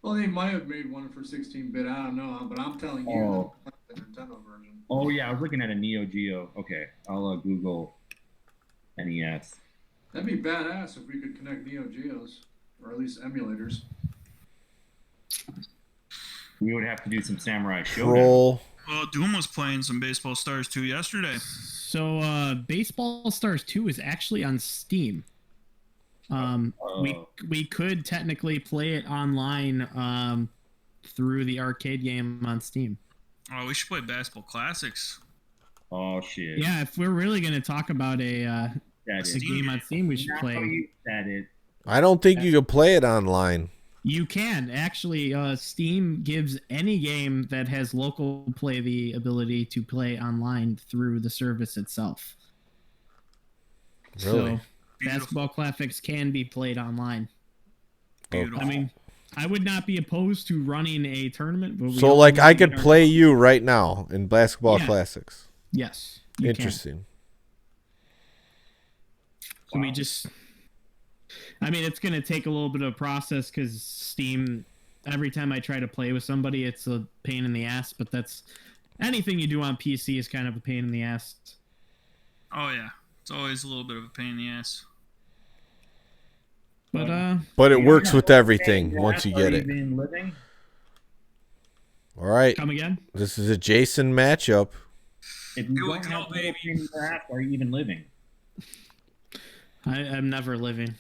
Well, they might have made one for 16-bit. I don't know, but I'm telling you, Oh. that's the Nintendo version. Oh yeah, I was looking at a Neo Geo. Okay, I'll Google NES. That'd be badass if we could connect Neo Geos, or at least emulators. We would have to do some Samurai Showdown. Troll. well, Doom was playing some Baseball Stars 2 yesterday. So, Baseball Stars 2 is actually on Steam. We could technically play it online through the arcade game on Steam. Oh, we should play Basketball Classics. Oh shit. Yeah, if we're really going to talk about a That is game on Steam, we should now play. you said it. I don't think you can play it online. You can actually. Steam gives any game that has local play the ability to play online through the service itself. Really? So, Basketball Classics can be played online. Beautiful. I mean, I would not be opposed to running a tournament. But we So, all like, I need could our- play you right now in Basketball Yeah. Classics. Yes. you can. Interesting. So we just. I mean, it's going to take a little bit of a process because Steam, every time I try to play with somebody, it's a pain in the ass. But that's anything you do on PC is kind of a pain in the ass. Oh yeah, it's always a little bit of a pain in the ass. But But it works with everything Hey, once you are get you it. even living? All right. come again. This is a Jason matchup. If you Here we don't go, have baby. baby. In your ass, are you even living? I'm never living.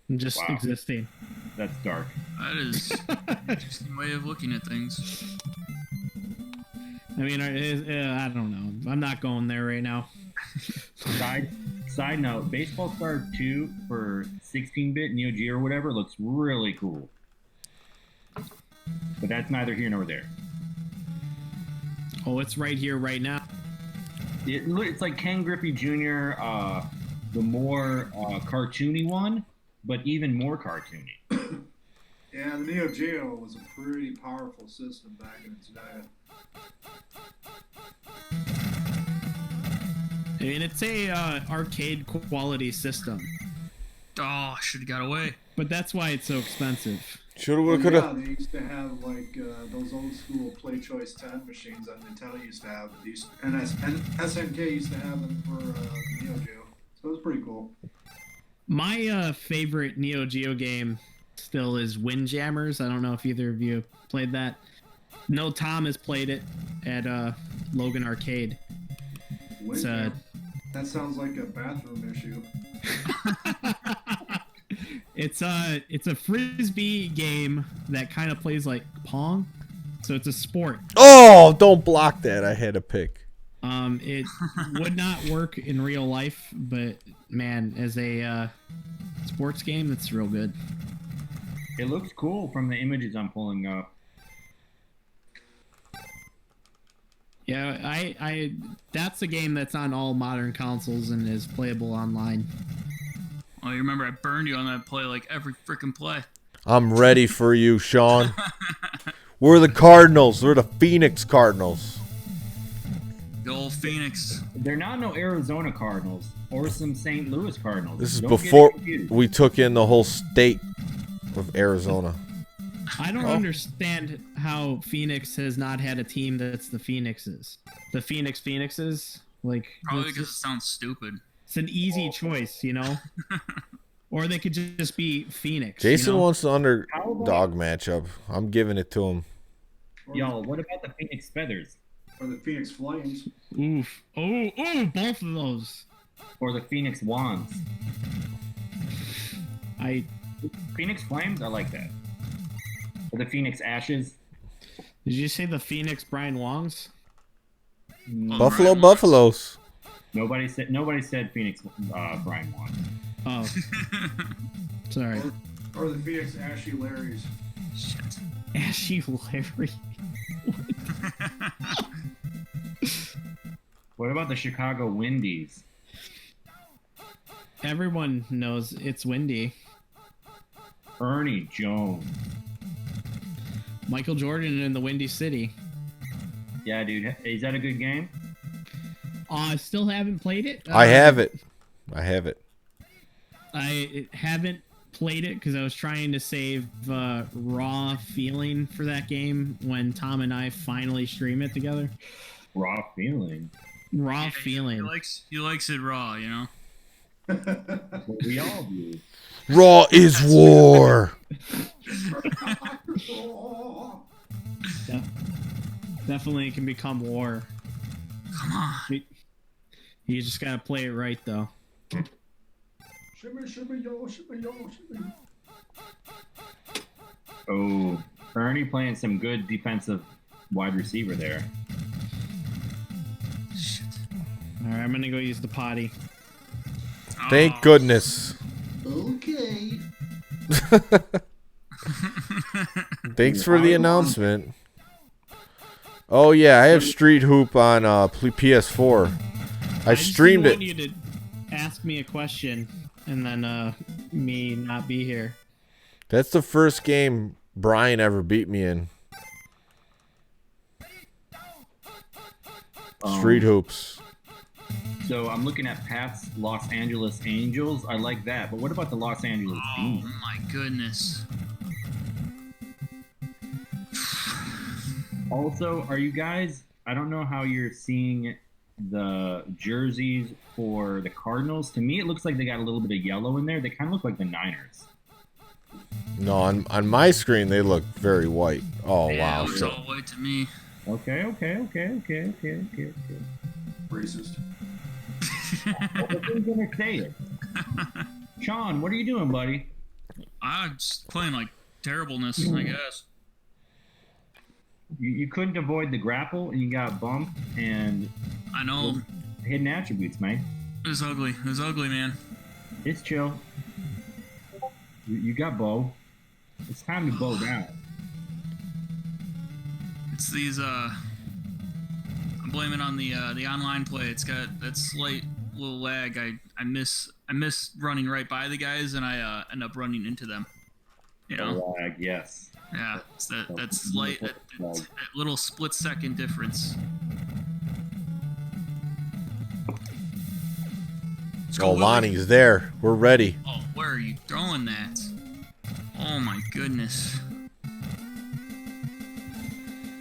I'm just Wow. existing. That's dark. That is an interesting way of looking at things. I mean, I don't know. I'm not going there right now. Side note: Baseball Star 2 for 16-bit Neo Geo or whatever looks really cool. But that's neither here nor there. Oh, it's right here, right now. It's like Ken Griffey Jr., the more cartoony one, but even more cartoony. Yeah, the Neo Geo was a pretty powerful system back in its day. I mean, it's a arcade quality system, Oh, I should have got away. but that's why it's so expensive. Shoulda, Well, woulda, coulda. yeah, they used to have like those old school Play Choice 10 machines that Nintendo used to have. And SNK used to have them for Neo Geo. So it was pretty cool. My favorite Neo Geo game still is Windjammers. I don't know if either of you have played that. No, Tom has played it at Logan Arcade. That sounds like a bathroom issue. It's a frisbee game that kind of plays like Pong, so it's a sport. Oh, don't block that. I had a pick. It would not work in real life, but man, as a sports game, it's real good. It looks cool from the images I'm pulling up. Yeah, I that's a game that's on all modern consoles and is playable online. Oh, you remember I burned you on that play like every freaking play. I'm ready for you, Sean. We're the Cardinals. We're the Phoenix Cardinals. The old Phoenix. They're not no Arizona Cardinals or some St. Louis Cardinals. This is Don't get before confused. we took in the whole state of Arizona. I don't understand how Phoenix has not had a team that's the Phoenixes. The Phoenixes? Like, Probably because it sounds stupid. it's an easy choice, you know? Or they could just be Phoenix. Jason you know? wants the underdog matchup. I'm giving it to him. Y'all, what about the Phoenix Feathers? Or the Phoenix Flames. Oof. Oh, both of those. Or the Phoenix Wands? Phoenix Flames? I like that. Or the Phoenix Ashes? Did you say the Phoenix Brian Wongs? Buffalo Right. Buffaloes. Nobody said Phoenix Brian Wands. Oh. Sorry. Or the Phoenix Ashy Larrys. Shit. Ashy Larry. What about the Chicago Windies? Everyone knows it's windy. Ernie Jones. Michael Jordan in the Windy City. Yeah, dude. Is that a good game? I still haven't played it. I have it. I haven't played it because I was trying to save raw feeling for that game when Tom and I finally stream it together. Raw feeling. Raw He feeling. likes it raw, you know? What we all do. Raw is war. Definitely can become war. Come on. You just gotta play it right though. Shimmy, shimmy, yo, shimmy, yo, shimmy. Oh, Ernie playing some good defensive wide receiver there. Shit. Alright, I'm gonna go use the potty. Thank Oh. goodness. Okay. Thanks for the announcement. Oh yeah, I have Street Hoop on PS4. I streamed just it. didn't want you to ask me a question and then me not be here. That's the first game Brian ever beat me in. Street Hoops. So I'm looking at Pat's Los Angeles Angels. I like that, but what about the Los Angeles Oh Demons? my goodness. Also, are you guys? I don't know how you're seeing the jerseys for the Cardinals. To me, it looks like they got a little bit of yellow in there. They kind of look like the Niners. No, on my screen they look very white. Oh Yeah, wow. it looks So- all white to me. Okay. Racist. Well, who's gonna say it? Sean, what are you doing, buddy? I'm just playing like terribleness, I guess. You couldn't avoid the grapple, and you got bumped, and I know. hidden attributes, man. It was ugly. It was ugly, man. It's chill. You got bow. It's time to bow down. It's these I'm blaming on the online play. It's got that slight little lag. I miss running right by the guys, and I end up running into them. You know? Lag, yes. Yeah, it's that slight that little split second difference. Let's go, Oh, Willie. Lonnie's there. We're ready. Oh, where are you throwing that? Oh my goodness.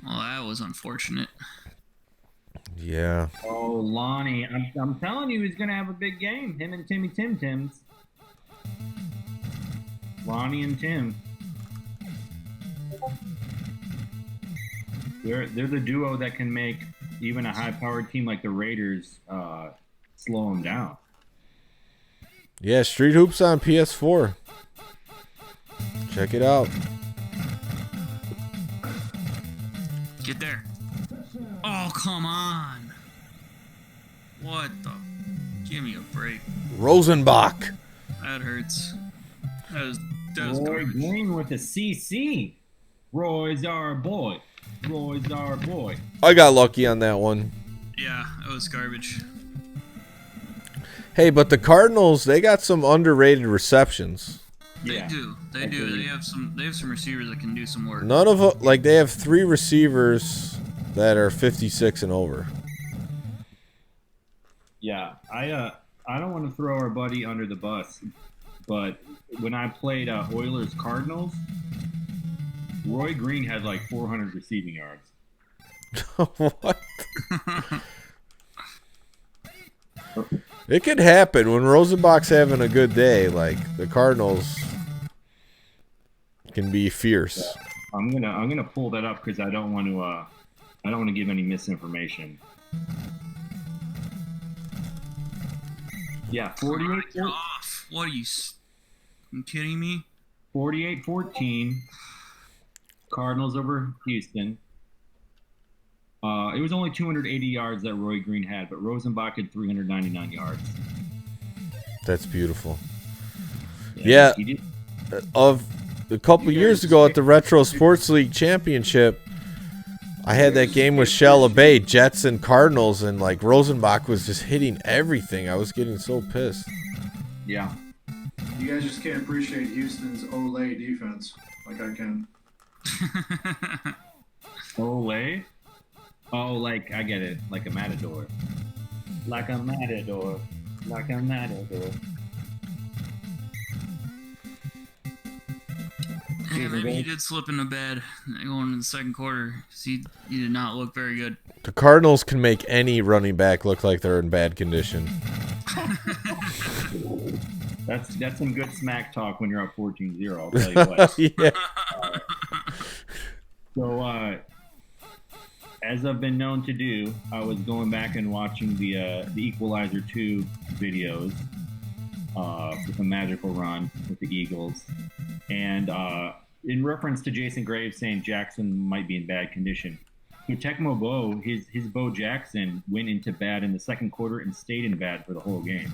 Well, that was unfortunate. Yeah. Oh, Lonnie, I'm telling you, he's gonna have a big game. Him and Timmy Tim Tims. Lonnie and Tim. They're the duo that can make even a high-powered team like the Raiders slow them down. Yeah, Street Hoops on PS4. Check it out. Get there. Oh, come on. What the? Give me a break. Rosenbach. That hurts. That was Roy garbage. Green with a CC. Roy's our boy. Roy's our boy. I got lucky on that one. Yeah, that was garbage. Hey, but the Cardinals, they got some underrated receptions. They Yeah. do. They do. Agreed. They have some receivers that can do some work. None of them, like, they have 3 receivers that are 56 and over. Yeah, I don't want to throw our buddy under the bus, but when I played Oilers Cardinals, Roy Green had like 400 receiving yards. What? It could happen when Rosenbach's having a good day. Like, the Cardinals can be fierce. I'm gonna pull that up because I don't want to give any misinformation. Yeah, 48 Off. What are you? You kidding me? 48-14. Cardinals over Houston. It was only 280 yards that Roy Green had, but Rosenbach had 399 yards. That's beautiful. Yeah. He did. Of a couple years ago at the Retro Sports League Championship, I had that game with Shella Bay, Jets and Cardinals, and like Rosenbach was just hitting everything. I was getting so pissed. Yeah. You guys just can't appreciate Houston's Olay defense like I can. Olay? Oh, like, I get it. Like a matador. Like a matador. Like a matador. Yeah, maybe he did slip into bed going into the second quarter. 'Cause he did not look very good. The Cardinals can make any running back look like they're in bad condition. That's some good smack talk when you're up 14-0, I'll tell you what. Yeah. So, as I've been known to do, I was going back and watching the Equalizer 2 videos with a magical run with the Eagles. And in reference to Jason Graves saying Jackson might be in bad condition, so Tecmo Bo, his Bo Jackson went into bad in the second quarter and stayed in bad for the whole game.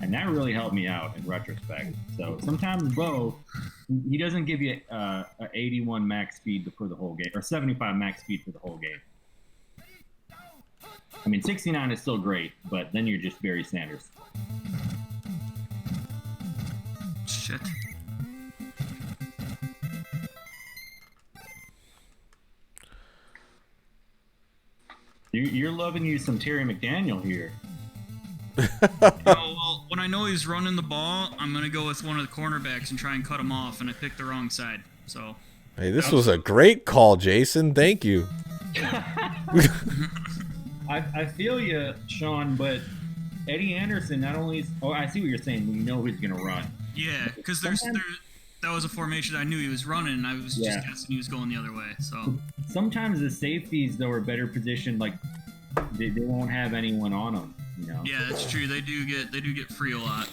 And that really helped me out in retrospect. So sometimes Bo, he doesn't give you a 81 max speed for the whole game, or 75 max speed for the whole game. I mean, 69 is still great, but then you're just Barry Sanders. Shit. You're loving you some Terry McDaniel here. Well, when I know he's running the ball, I'm gonna go with one of the cornerbacks and try and cut him off, and I picked the wrong side. So. Hey, this was a great call, Jason. Thank you. I feel you, Sean, but Eddie Anderson not only is... Oh, I see what you're saying. We know he's going to run. Yeah, because that was a formation I knew he was running, and I was just guessing he was going the other way. So sometimes the safeties, though, are better positioned. Like, they won't have anyone on them, you know? yeah, that's true. They do get free a lot.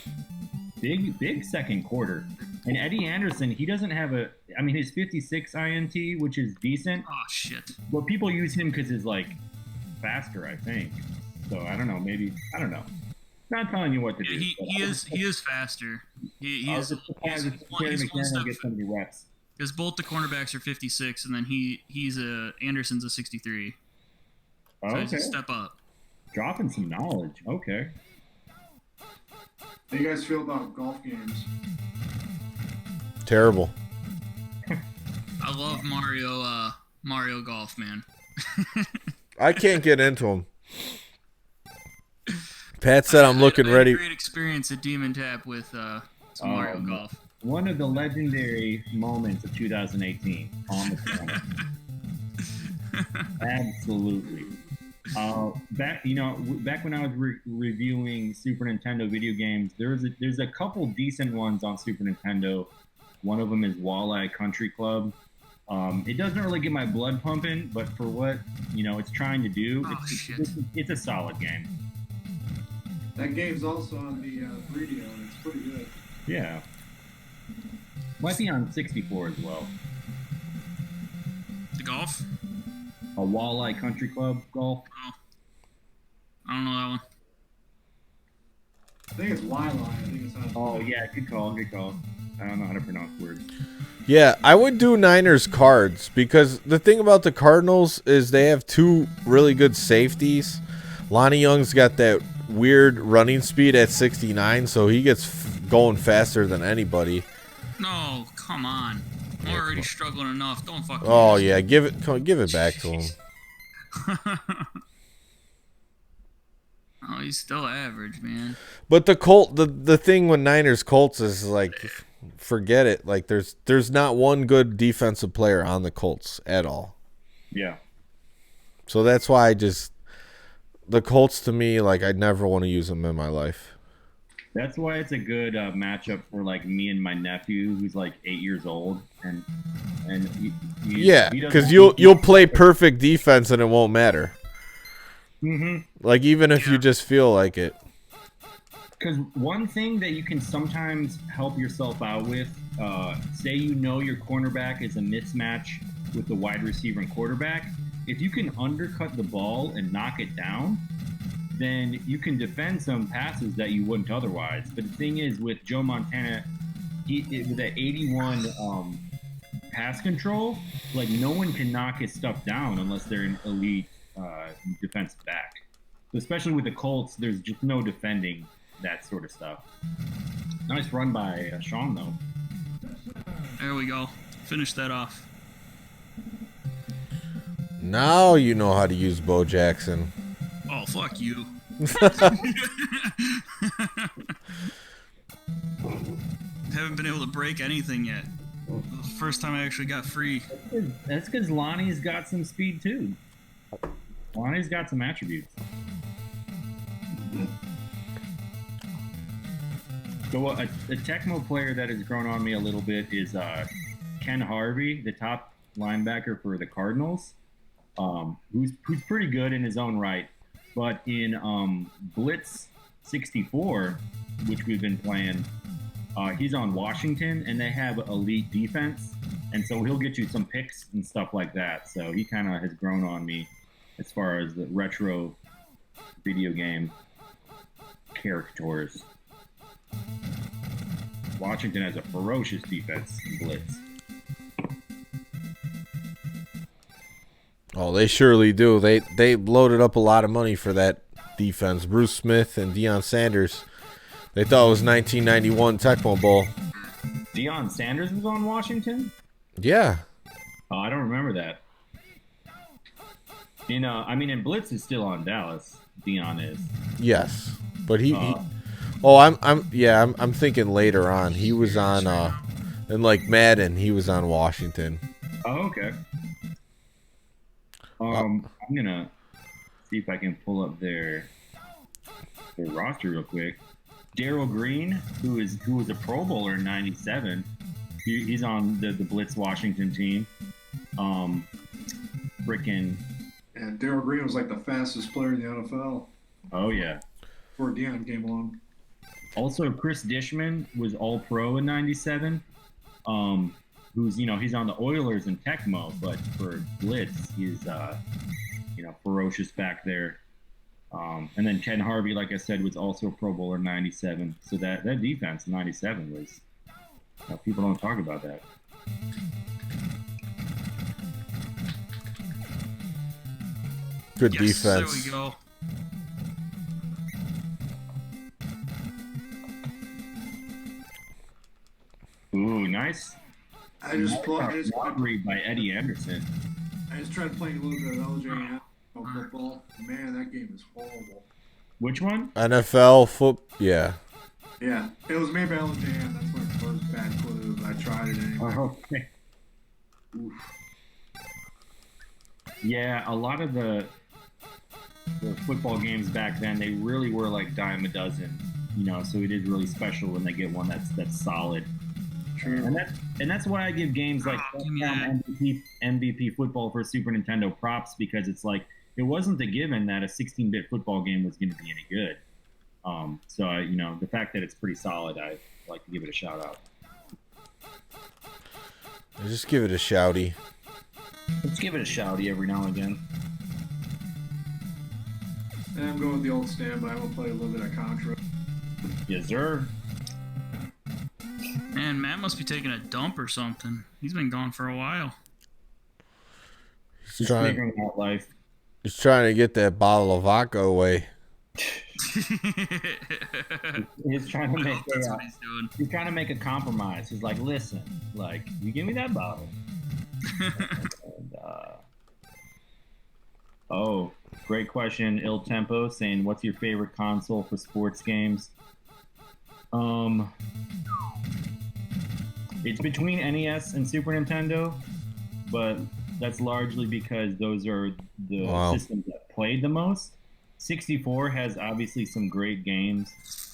Big second quarter. And Eddie Anderson, he doesn't have his 56 INT, which is decent. Oh shit. But people use him because he's like faster, I think. So I don't know. Maybe I don't know. Not telling you what to do. He is faster. He's one step. Get some of the reps. Because both the cornerbacks are 56, and then Anderson's a 63. So Okay. he's a step up. Dropping some knowledge. Okay. How do you guys feel about golf games? Terrible. I love Mario Golf, man. I can't get into them. Pat said I'm looking I had ready. a great experience at Demon Tap with some Mario Golf. One of the legendary moments of 2018 on the planet. Absolutely. Back when I was reviewing Super Nintendo video games, there's a couple decent ones on Super Nintendo. One of them is Walleye Country Club. It doesn't really get my blood pumping, but for what it's trying to do, it's a solid game. That game's also on the 3DO, and it's pretty good. Yeah. Might be on 64 as well. The golf? A Walleye Country Club golf. Oh. I don't know that one. I think it's Wildlife. I think it's on. Oh yeah, good call. I don't know how to pronounce words. Yeah, I would do Niners cards because the thing about the Cardinals is they have two really good safeties. Lonnie Young's got that weird running speed at 69, so he gets going faster than anybody. No, come on. I'm already struggling enough. Don't fuck. Oh yeah, give it back to him. Oh, he's still average, man. But the thing with Niners Colts is like, forget it. Like there's not one good defensive player on the Colts at all. Yeah. So that's why the Colts to me, like I'd never want to use them in my life. That's why it's a good matchup for like me and my nephew, who's like 8 years old, and yeah, because you'll play perfect defense and it won't matter. Mm-hmm. Like even if you just feel like it. Because one thing that you can sometimes help yourself out with, say your cornerback is a mismatch with the wide receiver and quarterback, if you can undercut the ball and knock it down, then you can defend some passes that you wouldn't otherwise. But the thing is, with Joe Montana, with that 81 pass control, like no one can knock his stuff down unless they're an elite defensive back. Especially with the Colts, there's just no defending that sort of stuff. Nice run by Sean, though. There we go. Finish that off. Now you know how to use Bo Jackson. Oh, fuck you. Haven't been able to break anything yet. First time I actually got free. That's because Lonnie's got some speed, too. Lonnie's got some attributes. So a Tecmo player that has grown on me a little bit is Ken Harvey, the top linebacker for the Cardinals, who's pretty good in his own right. But in Blitz 64, which we've been playing, he's on Washington, and they have elite defense, and so he'll get you some picks and stuff like that. So he kind of has grown on me as far as the retro video game characters. Washington has a ferocious defense in Blitz. Oh, they surely do. They loaded up a lot of money for that defense. Bruce Smith and Deion Sanders. They thought it was 1991 Tecmo Bowl. Deion Sanders was on Washington? Yeah. Oh, I don't remember that. In Blitz is still on Dallas. Deion is. Yes, but I'm thinking later on. He was on in like Madden. He was on Washington. Oh, okay. I'm gonna see if I can pull up their roster real quick. Darryl Green, who was a Pro Bowler in '97, he's on the Blitz Washington team. And Darryl Green was like the fastest player in the NFL. Oh yeah. Before Deion came along. Also, Chris Dishman was All Pro in '97. who's he's on the Oilers in Tecmo, but for Blitz, he's ferocious back there. And then Ken Harvey, like I said, was also a Pro Bowler in '97. So that defense in '97 was, people don't talk about that. Good Yes, defense. There we go. Ooh, nice. I just Robbery by Eddie Anderson. tried playing a little bit of LJN football. Man, that game is horrible. Which one? NFL foot. Yeah. Yeah, it was made by LJN. That's my first bad clue. I tried it anyway. Okay. Oof. Yeah, a lot of the football games back then, they really were like dime a dozen. So it is really special when they get one that's solid. True. And that's why I give games like MVP football for Super Nintendo props, because it's like it wasn't a given that a 16-bit football game was going to be any good. So the fact that it's pretty solid, I like to give it a shout out. Just give it a shouty. Let's give it a shouty every now and again. And I'm going with the old standby. I'm gonna play a little bit of Contra. Yes, sir. Man, Matt must be taking a dump or something. He's been gone for a while. He's trying. Figuring out life. He's trying to get that bottle of vodka away. He's trying to make That's what he's doing. He's trying to make a compromise. He's like, listen, like, you give me that bottle. And, oh, great question. Il Tempo saying, what's your favorite console for sports games? It's between NES and Super Nintendo, but that's largely because those are the systems that played the most. 64 has obviously some great games,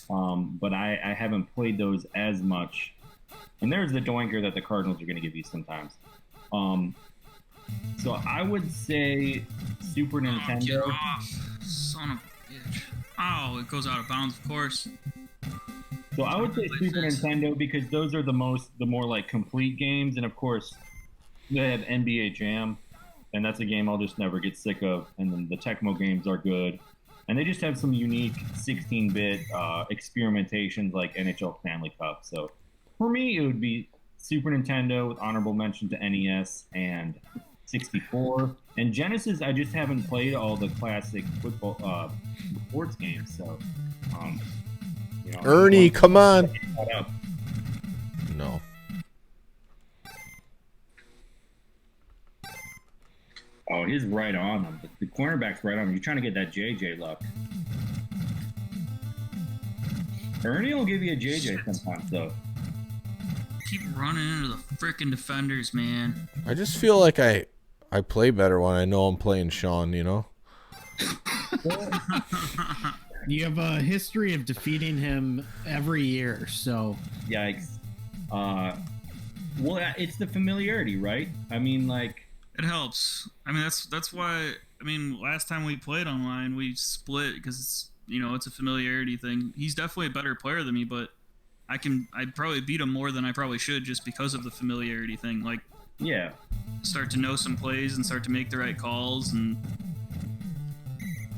but I haven't played those as much. And there's the doinker that the Cardinals are going to give you sometimes. So I would say Super Nintendo. Get off, son of a bitch. Oh, it goes out of bounds, of course. So I would say Super Nintendo because those are the more like complete games, and of course they have NBA Jam, and that's a game I'll just never get sick of. And then the Tecmo games are good, and they just have some unique 16-bit experimentations like NHL Family Cup. So for me, it would be Super Nintendo with honorable mention to NES and 64. And Genesis, I just haven't played all the classic football sports games, so. Ernie, come on. No. Oh, he's right on him. The cornerback's right on him. You're trying to get that JJ luck. Ernie will give you a JJ sometimes, though. Keep running into the frickin' defenders, man. I just feel like I play better when I know I'm playing Sean, You have a history of defeating him every year, so. Yikes. Well, it's the familiarity, right? I mean, like. It helps. I mean, that's why. I mean, last time we played online, we split because it's a familiarity thing. He's definitely a better player than me, but I'd probably beat him more than I probably should just because of the familiarity thing. Like, yeah, start to know some plays and start to make the right calls, and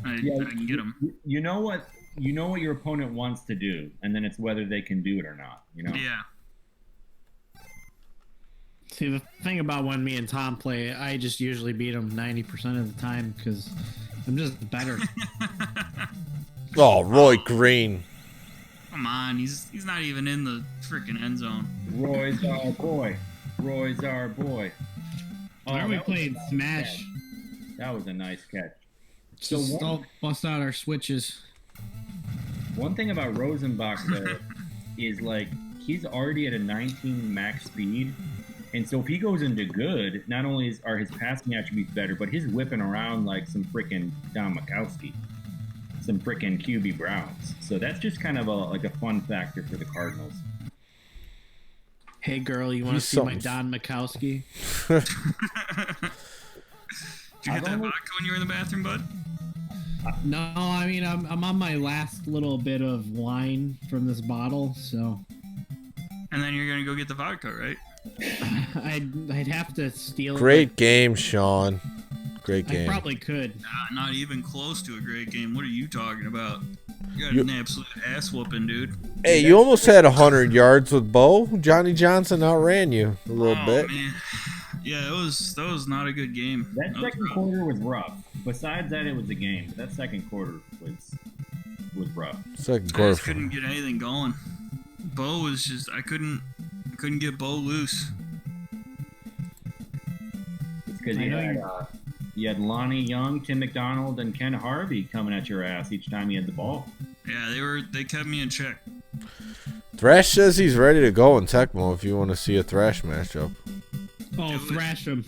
I can get him. You know what your opponent wants to do, and then it's whether they can do it or not. Yeah. See, the thing about when me and Tom play, I just usually beat him 90% of the time because I'm just better. Oh, Roy Green. Come on, he's not even in the freaking end zone. Roy's our boy. Roy's our boy. Why are we playing Smash? That was a nice catch. Just don't bust out our switches. One thing about Rosenbach, though, is like he's already at a 19 max speed. And so if he goes into good, not only are his passing attributes better, but he's whipping around like some freaking Don Mikowski, some freaking QB Browns. So that's just kind of a fun factor for the Cardinals. Hey girl, you want to see my Don Mikowski? Did you get that vodka when you were in the bathroom, bud? No, I mean I'm on my last little bit of wine from this bottle, so. And then you're gonna go get the vodka, right? I'd have to steal. Great game, Sean. Great I game. probably could. Not even close to a great game. What are you talking about? You got You- an absolute ass whooping, dude. Hey, you almost had 100 yards with Bo. Johnny Johnson outran you a little bit. Man. Yeah, that was not a good game. That was second rough. quarter was rough. Besides that, it was a game. But that second quarter was rough. Second I quarter. just couldn't get anything going. Bo was just I couldn't get Bo loose. It's because I know you had Lonnie Young, Tim McDonald, and Ken Harvey coming at your ass each time you had the ball. Yeah, they kept me in check. Thrash says he's ready to go in Tecmo if you want to see a Thrash matchup. Oh, Do it. thrash him.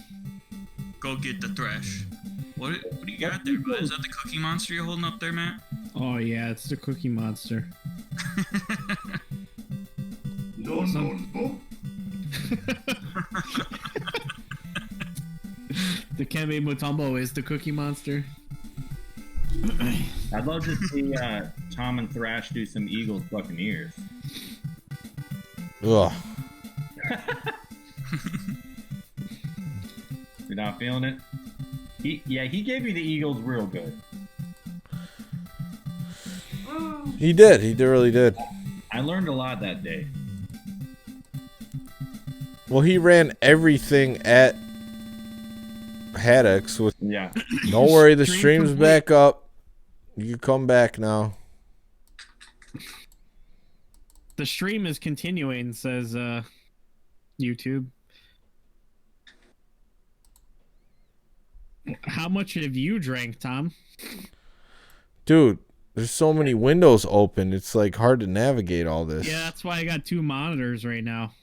Go get the thrash. What do you got there, bud? Is that the Cookie Monster you're holding up there, Matt? Oh yeah, it's the Cookie Monster. No, no. The Kemi Mutombo is the Cookie Monster. I'd love to see Tom and Thrash do some Eagles Buccaneers. Ugh. You're not feeling it? He gave me the Eagles real good. He did. He really did. I learned a lot that day. Well, he ran everything at Haddocks with. Yeah. Don't worry, the Stream stream's complete. back up. You can come back now. The stream is continuing, says YouTube. How much have you drank, Tom? Dude, there's so many windows open. It's like hard to navigate all this. Yeah, that's why I got 2 monitors right now.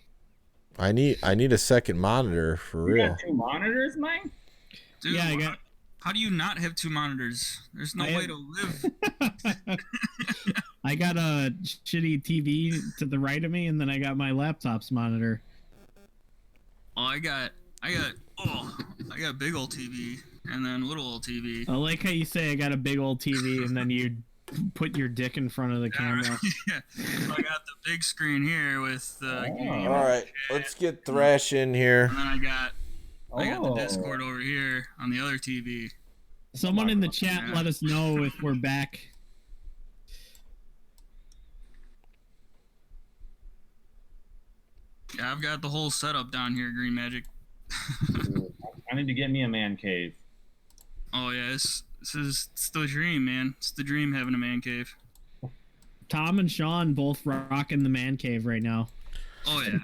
I need a second monitor for You real. got 2 monitors, Mike? Dude, Yeah, I got- how do you not have 2 monitors? There's no I way have- to live. I got a shitty TV to the right of me, and then I got my laptop's monitor. Oh, I got big old TV and then little old TV. I like how you say I got a big old TV, and then you put your dick in front of the camera. Yeah. So I got the big screen here with All right, let's get Thrash in here. and then I got the Oh. Discord over here on the other TV. Someone in the chat let us know if we're back. Yeah, I've got the whole setup down here, Green Magic. I need to get me a man cave. Oh yeah, it's the dream, man. It's the dream having a man cave. Tom and Sean both rocking the man cave right now. Oh yeah.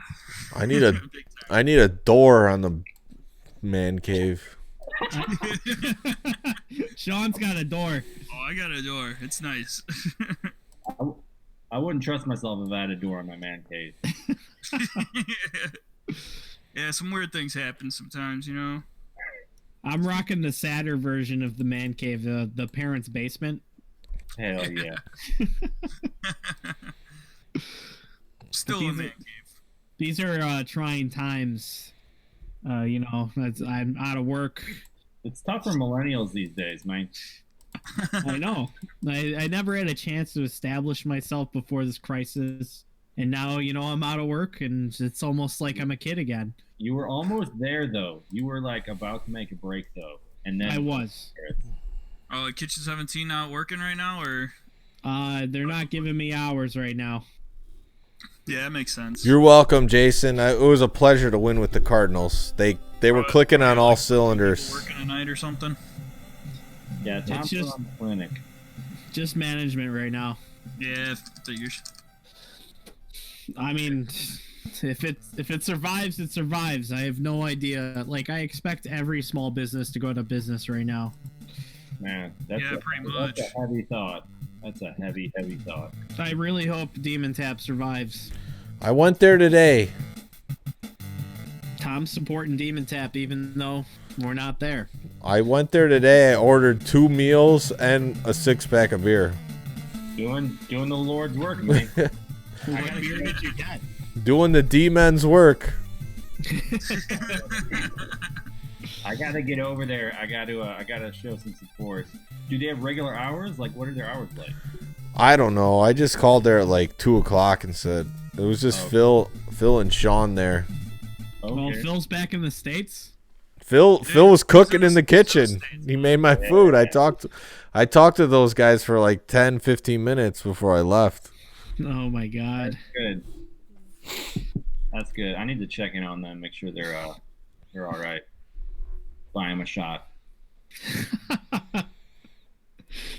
I need a Big time. I need a door on the man cave. Sean's got a door. Oh, I got a door. It's nice. I wouldn't trust myself if I had a door in my man cave. Yeah, some weird things happen sometimes, you know. I'm rocking the sadder version of the man cave, the parents' basement. Hell yeah. Still a These man are- cave. These are trying times. You know, I'm out of work. It's tough for millennials these days, man. I know. I never had a chance to establish myself before this crisis. And now, you know, I'm out of work, and it's almost like I'm a kid again. You were almost there, though. You were, like, about to make a break, though. And then I was. Oh, Kitchen 17 not working right now, or? They're not giving me hours right now. Yeah, that makes sense. You're welcome, Jason. It was a pleasure to win with the Cardinals. They were clicking on all cylinders. Working tonight or something. Yeah, Tom's just- on clinic. Just management right now. Yeah, you're. I mean, if it survives, it survives. I have no idea. Like, I expect every small business to go out of business right now. Man, Yeah, pretty much. That's a heavy thought. That's a heavy, heavy thought. I really hope Demon Tap survives. I went there today. Tom's supporting Demon Tap even though we're not there. I went there today. I ordered 2 meals and a 6-pack of beer. Doing the Lord's work, man. What beer did you get? Doing the D-men's work. I gotta get over there. I gotta show some support. Do they have regular hours? Like, what are their hours like? I don't know. I just called there at like 2 o'clock and said it was just Phil and Sean there. Well, Okay. Phil's back in the States. Phil was cooking in the kitchen. States, He made my food. I talked to those guys for like 10, 15 minutes before I left. Oh my God. Good. That's good. I need to check in on them, make sure they're all right. Buy them a shot.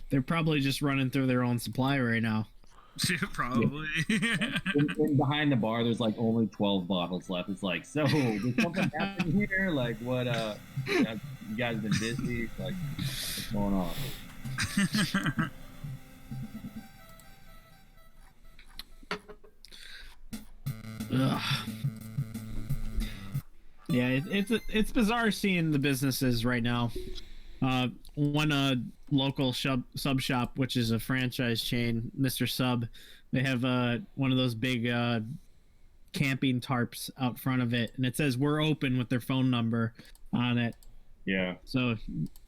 They're probably just running through their own supply right now. Probably. And behind the bar, there's like only 12 bottles left. It's like, so did something happen here? Like, what? You guys been busy? Like, what's going on? Ugh. Yeah, it's bizarre seeing the businesses right now. One local sub shop, which is a franchise chain, Mr. Sub, they have one of those big camping tarps out front of it, and it says "We're open" with their phone number on it. Yeah. So,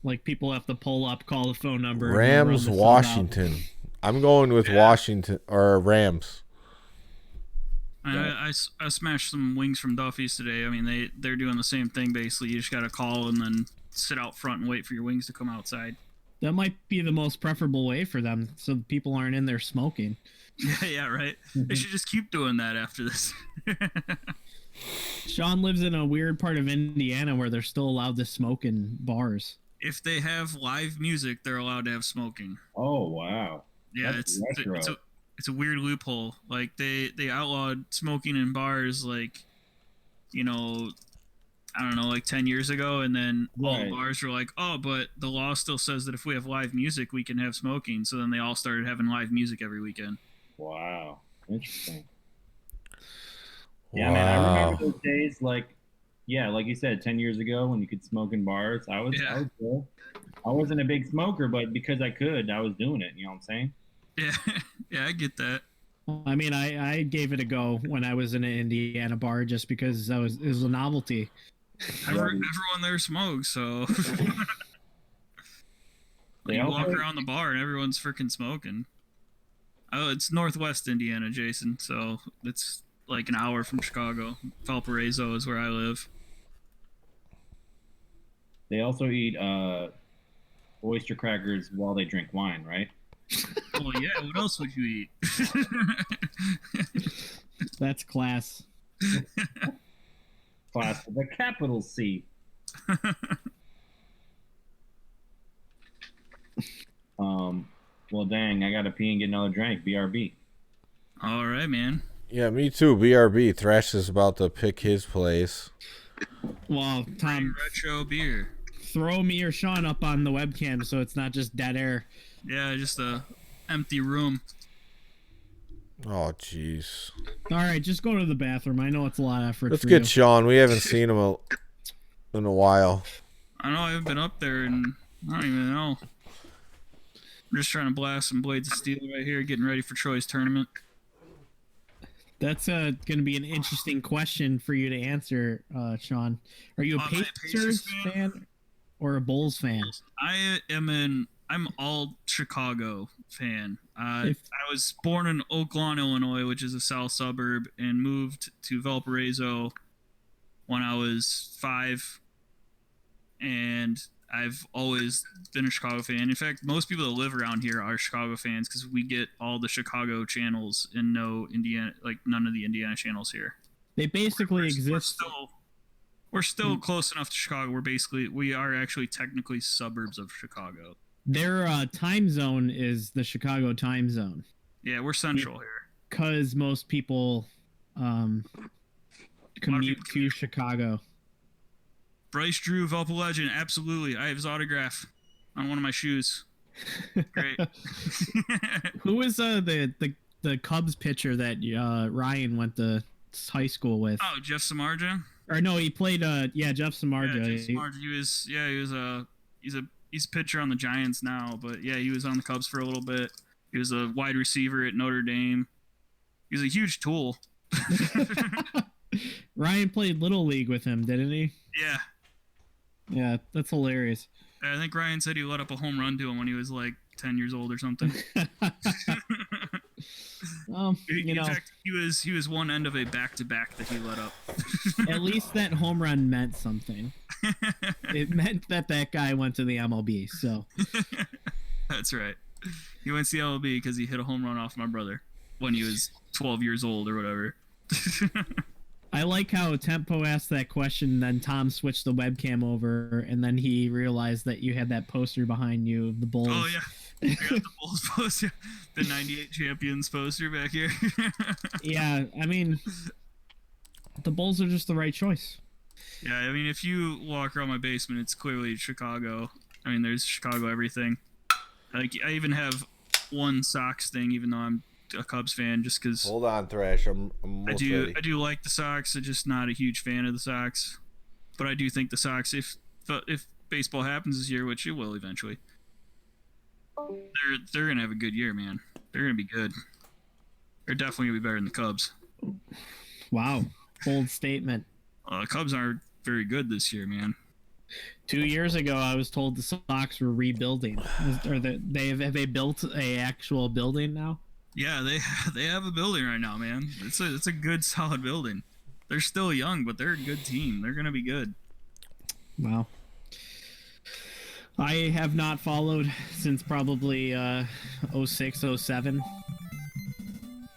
like, people have to pull up, call the phone number. and Rams, run the sub out. Washington. I'm going with Washington or Rams. I smashed some wings from Duffy's today. I mean, they're doing the same thing basically. You just got to call and then sit out front and wait for your wings to come outside. That might be the most preferable way for them, so people aren't in there smoking. Yeah, right. They should just keep doing that after this. Sean lives in a weird part of Indiana where they're still allowed to smoke in bars. If they have live music, they're allowed to have smoking. Oh, wow. Yeah, That's it's a weird loophole. Like they outlawed smoking in bars, like, you know, I don't know, like 10 years ago, and then all the bars were like, oh, but the law still says that if we have live music, we can have smoking. So then they all started having live music every weekend. Wow. Interesting. Yeah, man, I remember those days, like you said, 10 years ago when you could smoke in bars. I was cool. I wasn't a big smoker, but because I could, I was doing it. You know what I'm saying? Yeah, yeah, I get that. I mean, I gave it a go when I was in an Indiana bar just because it was a novelty. Everyone there smokes, so you walk around the bar and everyone's freaking smoking. Oh, it's Northwest Indiana, Jason, so it's like an hour from Chicago. Valparaiso is where I live. They also eat oyster crackers while they drink wine, right? Well, yeah, what else would you eat? That's class. Class with a capital C. Well, dang, I gotta pee and get another drink. BRB. All right, man. Yeah, me too. BRB. Thrash is about to pick his place. Well, Tom, Retro beer. throw me or Sean up on the webcam so it's not just dead air. Yeah, just a empty room. Oh, jeez. All right, just go to the bathroom. I know it's a lot of effort. Let's for get you. Sean. We haven't seen him in a while. I know I haven't been up there, and I don't even know. I'm just trying to blast some Blades of Steel right here, getting ready for Troy's tournament. That's going to be an interesting question for you to answer, Sean. Are you a Am I a Pacers fan or a Bulls fan? I'm all Chicago fan. I was born in Oak Lawn, Illinois, which is a south suburb, and moved to Valparaiso when I was 5. And I've always been a Chicago fan. In fact, most people that live around here are Chicago fans because we get all the Chicago channels and none of the Indiana channels here. They basically exist. We're still close enough to Chicago. We are actually technically suburbs of Chicago. Their time zone is the Chicago time zone. Yeah, we're central here. Because most people commute to Chicago. Bryce Drew, Valpo legend, absolutely. I have his autograph on one of my shoes. Great. Who was the Cubs pitcher that Ryan went to high school with? Oh, Jeff Samardzija? Or no, he played Jeff Samardzija. Yeah, Jeff Samardzija. He's a pitcher on the Giants now, but yeah, he was on the Cubs for a little bit. He was a wide receiver at Notre Dame. He was a huge tool. Ryan played Little League with him, didn't he? Yeah. Yeah, that's hilarious. I think Ryan said he let up a home run to him when he was like 10 years old or something. In fact, he was one end of a back-to-back that he let up. At least that home run meant something. It meant that guy went to the MLB. So that's right. He went to the MLB because he hit a home run off my brother when he was 12 years old or whatever. I like how Tempo asked that question, then Tom switched the webcam over, and then he realized that you had that poster behind you of the Bulls. Oh, yeah. I got the Bulls poster. The 98 champions poster back here. Yeah, I mean, the Bulls are just the right choice. Yeah, I mean, if you walk around my basement, it's clearly Chicago. I mean, there's Chicago everything. Like, I even have one Sox thing, even though I'm a Cubs fan, just because Hold on, Thrash. I'm I almost do ready. I do like the Sox. I'm just not a huge fan of the Sox, but I do think the Sox, if baseball happens this year, which it will eventually, they're gonna have a good year, man. They're gonna be good. They're definitely gonna be better than the Cubs. Wow, bold statement. The Cubs aren't very good this year, man. 2 years ago, I was told the Sox were rebuilding. Have they built a actual building now? Yeah, they have a building right now, man. It's a good solid building. They're still young, but they're a good team. They're gonna be good. Wow. I have not followed since probably 06, 07.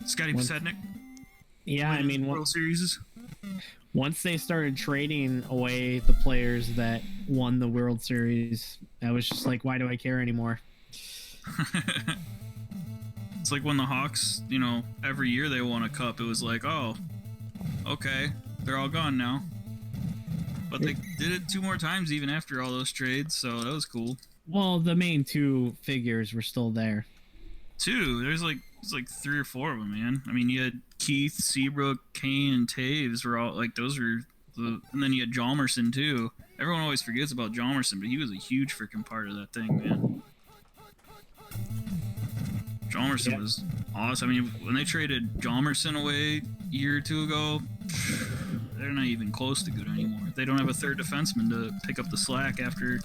Scotty Pasednik. Yeah, I mean, World Series. once they started trading away the players that won the World Series, I was just like, why do I care anymore? It's like when the Hawks, every year they won a cup. It was like, oh, okay, they're all gone now. But they did it 2 more times even after all those trades, so that was cool. Well, the main 2 figures were still there. 2? There's like 3 or 4 of them, man. I mean, you had Keith, Seabrook, Kane, and Taves were all like those were and then you had Jalmerson too. Everyone always forgets about Jalmerson, but he was a huge freaking part of that thing, man. Jalmerson was awesome. I mean, when they traded Jalmerson away a year or 2 ago, they're not even close to good anymore. They don't have a third defenseman to pick up the slack after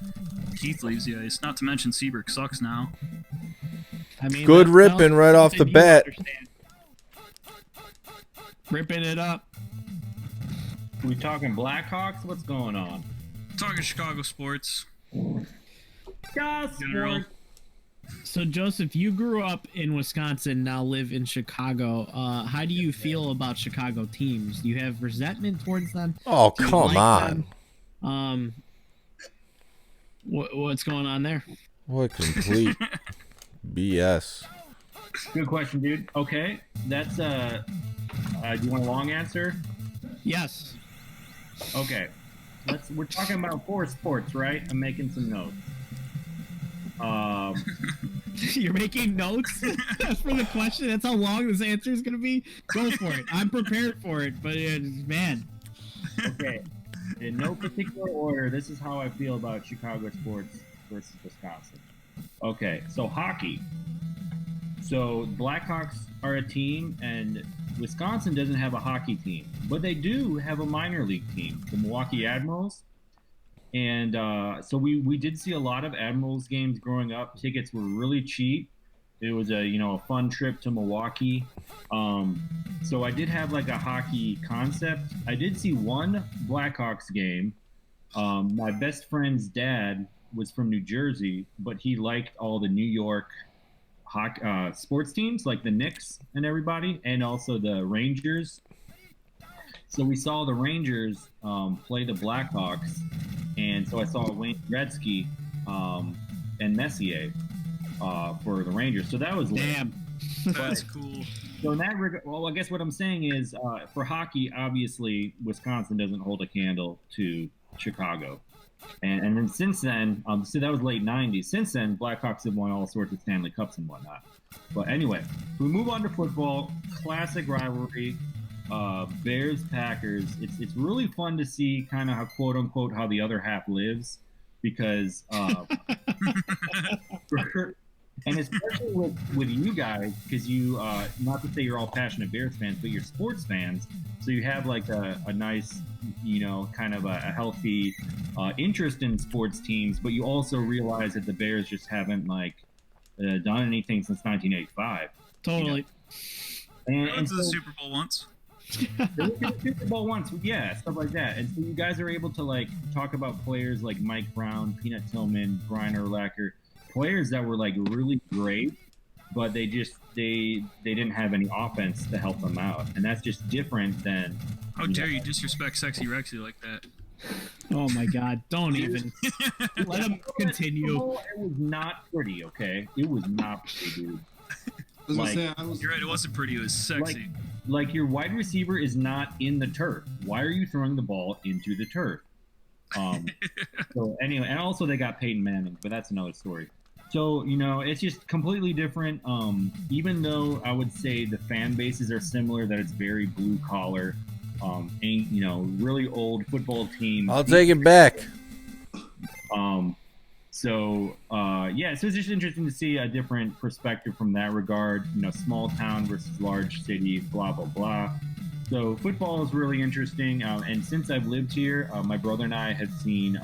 Keith leaves the ice. Not to mention Seabrook sucks now. I mean, Good ripping right off the something you bat. understand. Ripping it up. We talking Blackhawks? What's going on? Talking Chicago sports. Yes, General. sports. So, Joseph, you grew up in Wisconsin, now live in Chicago. How do you feel about Chicago teams? Do you have resentment towards them? Oh, Do you come like on. them? What's going on there? What complete BS. Good question, dude. Okay, that's do you want a long answer? Yes. Okay, we're talking about 4 sports, right? I'm making some notes. You're making notes for the question? That's how long this answer is going to be? Go for it. I'm prepared for it, but man. Okay, in no particular order, this is how I feel about Chicago sports versus Wisconsin. Okay, so hockey. So Blackhawks are a team, and Wisconsin doesn't have a hockey team, but they do have a minor league team, the Milwaukee Admirals. And so we did see a lot of Admirals games growing up. Tickets were really cheap. It was a fun trip to Milwaukee. So I did have like a hockey concept. I did see one Blackhawks game. My best friend's dad was from New Jersey, but he liked all the New York sports teams, like the Knicks and everybody, and also the Rangers. So we saw the Rangers play the Blackhawks, and so I saw Wayne Gretzky and Messier for the Rangers. So that was Damn. That's cool. So in that regard, well, I guess what I'm saying is for hockey, obviously Wisconsin doesn't hold a candle to Chicago, and then since then, so that was late '90s. Since then, Blackhawks have won all sorts of Stanley Cups and whatnot. But anyway, we move on to football. Classic rivalry. Bears Packers. It's really fun to see kind of how quote unquote how the other half lives, because and especially with you guys, because you not to say you're all passionate Bears fans, but you're sports fans, so you have like a nice kind of a healthy interest in sports teams, but you also realize that the Bears just haven't done anything since 1985. Totally. I went And to the so Super Bowl once. they went to the Super Bowl once, yeah, stuff like that. And so you guys are able to like talk about players like Mike Brown, Peanut Tillman, Brian Urlacher, players that were like really great, but they didn't have any offense to help them out, and that's just different than. How dare you disrespect Sexy Rexy like that? Oh my God! Don't even let him continue. It was not pretty, okay? It was not pretty, dude. I was Like- gonna say, I was. You're right, it wasn't pretty, it was sexy. Like your wide receiver is not in the turf. Why are you throwing the ball into the turf? So anyway, and also they got Peyton Manning, but that's another story. So it's just completely different. Even though I would say the fan bases are similar, that it's very blue collar, really old football team. I'll take it back. So it's just interesting to see a different perspective from that regard. Small town versus large city, blah blah blah. So football is really interesting. And since I've lived here, my brother and I have seen.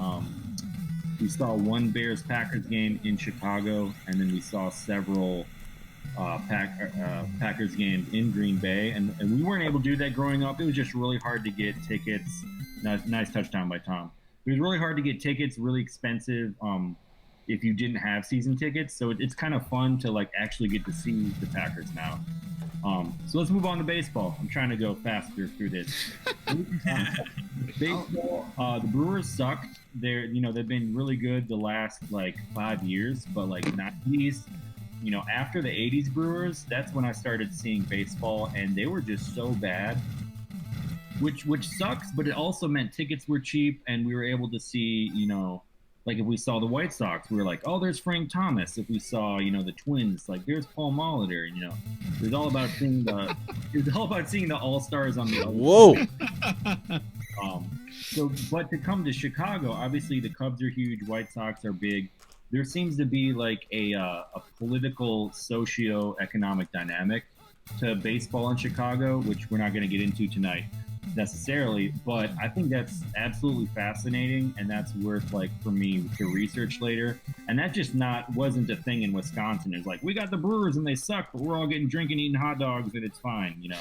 We saw one Bears-Packers game in Chicago, and then we saw several Packers games in Green Bay. And we weren't able to do that growing up. It was just really hard to get tickets. Nice touchdown by Tom. It was really hard to get tickets, really expensive if you didn't have season tickets. So it's kind of fun to like actually get to see the Packers now. So let's move on to baseball. I'm trying to go faster through this. Baseball, the Brewers sucked. They've been really good the last like 5 years, but like 90s, after the 80s Brewers, that's when I started seeing baseball, and they were just so bad. Which sucks, but it also meant tickets were cheap, and we were able to see, like if we saw the White Sox, we were like, oh, there's Frank Thomas. If we saw, the Twins, like there's Paul Molitor. It was all about seeing the All Stars on the other Whoa. But to come to Chicago, obviously the Cubs are huge, White Sox are big. There seems to be like a political, socio-economic dynamic to baseball in Chicago, which we're not going to get into tonight necessarily, but I think that's absolutely fascinating, and that's worth like for me to research later. And that just wasn't a thing in Wisconsin. It's like, we got the Brewers and they suck, but we're all getting drinking, eating hot dogs, and it's fine.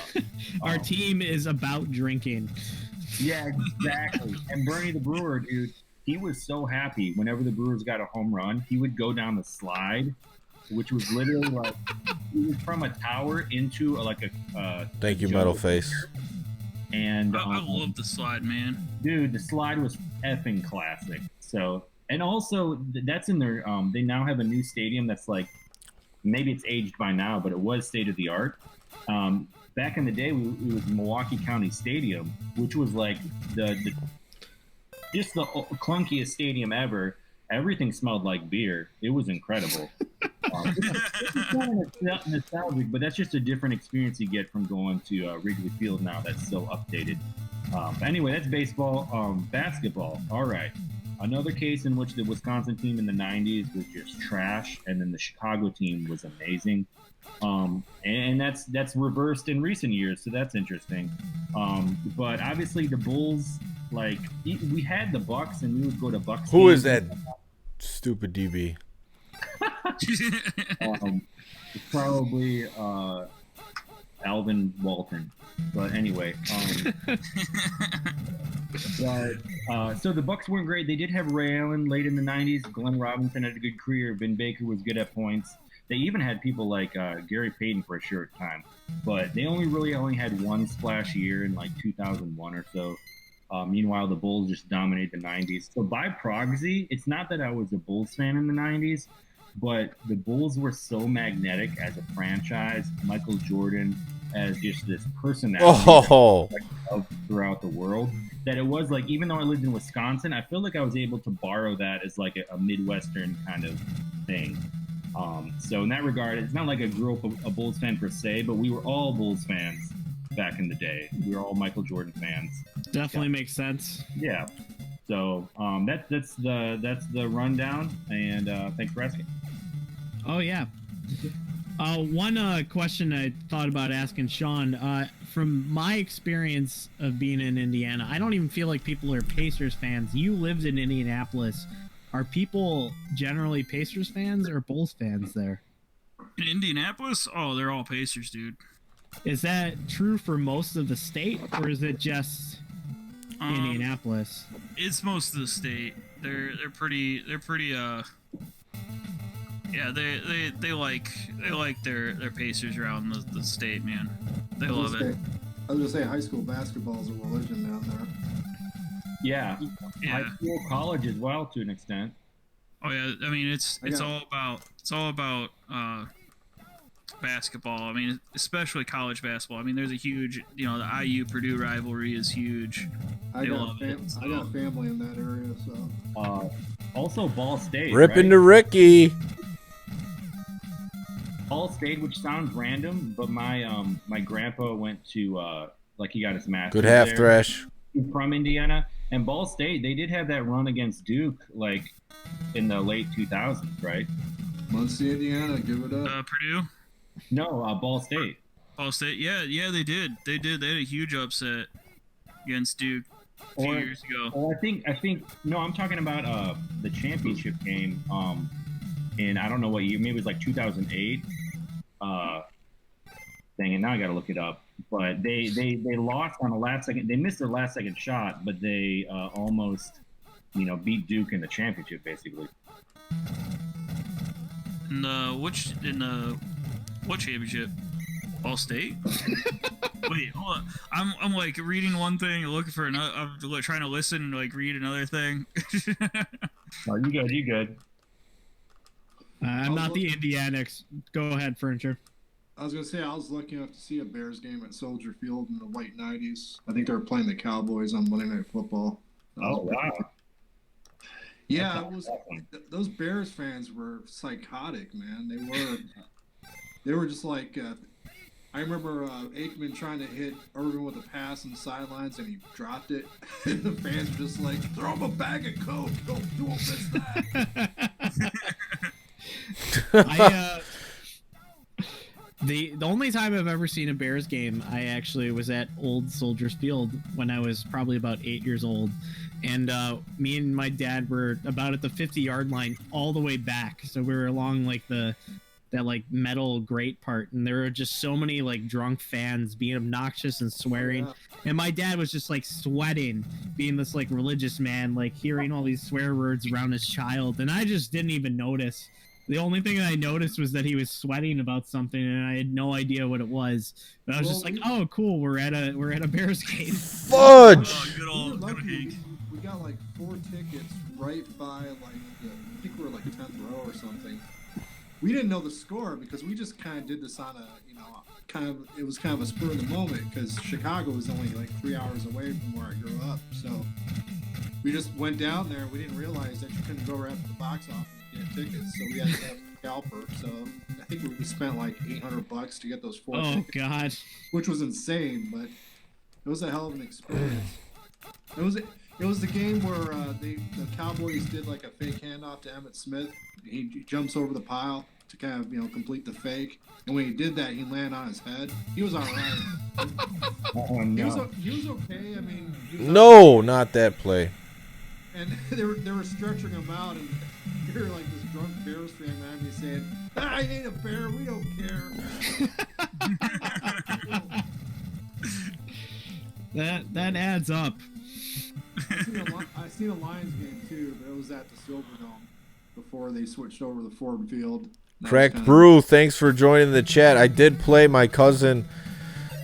Our team is about drinking. Yeah, exactly. And Bernie the Brewer, dude, he was so happy whenever the Brewers got a home run. He would go down the slide, which was literally like he was from a tower into Thank you, Metal Face. And I love the slide, man. Dude, the slide was effing classic. So, and also that's in their they now have a new stadium that's like, maybe it's aged by now, but it was state of the art. Back in the day, it was Milwaukee County Stadium, which was like the clunkiest stadium ever. Everything smelled like beer. It was incredible. It's kind of nostalgic, but that's just a different experience you get from going to Wrigley Field now that's so updated. But anyway, that's baseball. Basketball. All right. Another case in which the Wisconsin team in the 90s was just trash, and then the Chicago team was amazing. And that's reversed in recent years, so that's interesting. But obviously the Bulls, like we had the Bucks, and we would go to Bucks. Who is that stupid DB? Probably Alvin Walton. But anyway, so the Bucks weren't great. They did have Ray Allen late in the 90s. Glenn Robinson had a good career. Vin Baker was good at points. They even had people like Gary Payton for a short time. But they only had one splash year in like 2001 or so. Meanwhile, the Bulls just dominated the 90s. So by proxy, it's not that I was a Bulls fan in the 90s, but the Bulls were so magnetic as a franchise. Michael Jordan as just this personality throughout the world, that it was like, even though I lived in Wisconsin, I feel like I was able to borrow that as like a Midwestern kind of thing. So in that regard, it's not like I grew up a Bulls fan per se, but we were all Bulls fans back in the day. We were all Michael Jordan fans. Definitely makes sense. Yeah. So that's the rundown, and thanks for asking. Oh yeah. One question I thought about asking Sean, from my experience of being in Indiana, I don't even feel like people are Pacers fans. You lived in Indianapolis. Are people generally Pacers fans or Bulls fans there? In Indianapolis? Oh, they're all Pacers, dude. Is that true for most of the state, or is it just Indianapolis? It's most of the state. They're pretty yeah, they like their Pacers around the state, man. They love it. I was gonna say high school basketball is a religion down there. Yeah. Yeah. High school, college as well to an extent. Oh yeah, I mean it's all about basketball. I mean, especially college basketball. I mean, there's a huge, the IU Purdue rivalry is huge. I got family in that area, so. Also Ball State. Ripping right? to Ricky. Ball State, which sounds random, but my grandpa went to he got his master's. Good half there. thresh. From Indiana, and Ball State, they did have that run against Duke in the late 2000s, right? Muncie, Indiana, give it up. Purdue. No, Ball State. Ball State, yeah, they did. They had a huge upset against Duke a few years ago. Oh, I think. No, I'm talking about the championship game. In I don't know what year, maybe it was like 2008. Dang it, now I got to look it up. But they lost on the last second. They missed their last second shot, but they almost, beat Duke in the championship, basically. What championship? Ball State? Wait, hold on. I'm like reading one thing, looking for another. I'm trying to listen, read another thing. Oh, you good. I'm not the Indianics. Go ahead, Furniture. I was gonna say I was lucky enough to see a Bears game at Soldier Field in the white 90s. I think they were playing the Cowboys on Monday Night Football. Oh wow! Yeah, it was. Those Bears fans were psychotic, man. They were just like. I remember Aikman trying to hit Irvin with a pass on the sidelines, and he dropped it. And the fans were just like, "Throw him a bag of coke! You won't miss that." The only time I've ever seen a Bears game, I actually was at Old Soldiers Field when I was probably about 8 years old, and me and my dad were about at the 50-yard line all the way back. So we were along that metal grate part, and there were just so many drunk fans being obnoxious and swearing. Yeah. And my dad was just sweating, being this religious man, hearing all these swear words around his child, and I just didn't even notice. The only thing that I noticed was that he was sweating about something, and I had no idea what it was. But I was just oh, cool, we're at a Bears game. Fudge! Oh, good old Hank. We got 4 tickets right by I think we were 10th row or something. We didn't know the score because we just kind of did this on it was kind of a spur of the moment because Chicago was only 3 hours away from where I grew up. So we just went down there. We didn't realize that you couldn't go right up to the box office and get tickets. So we had to have a scalper. So I think we spent $800 to get those 4 tickets. Oh, God. Which was insane, but it was a hell of an experience. It was the game where the Cowboys did a fake handoff to Emmitt Smith. He jumps over the pile to kind of complete the fake, and when he did that, he landed on his head. He was all right. Oh, no. He was okay. I mean, No, not that play. And they were stretching him out, and you're this drunk Bears fan behind me saying, "I ain't a bear. We don't care." That adds up. I seen a Lions game too, but it was at the Silverdome before they switched over to the Ford Field. Cracked Brew, thanks for joining the chat. I did play my cousin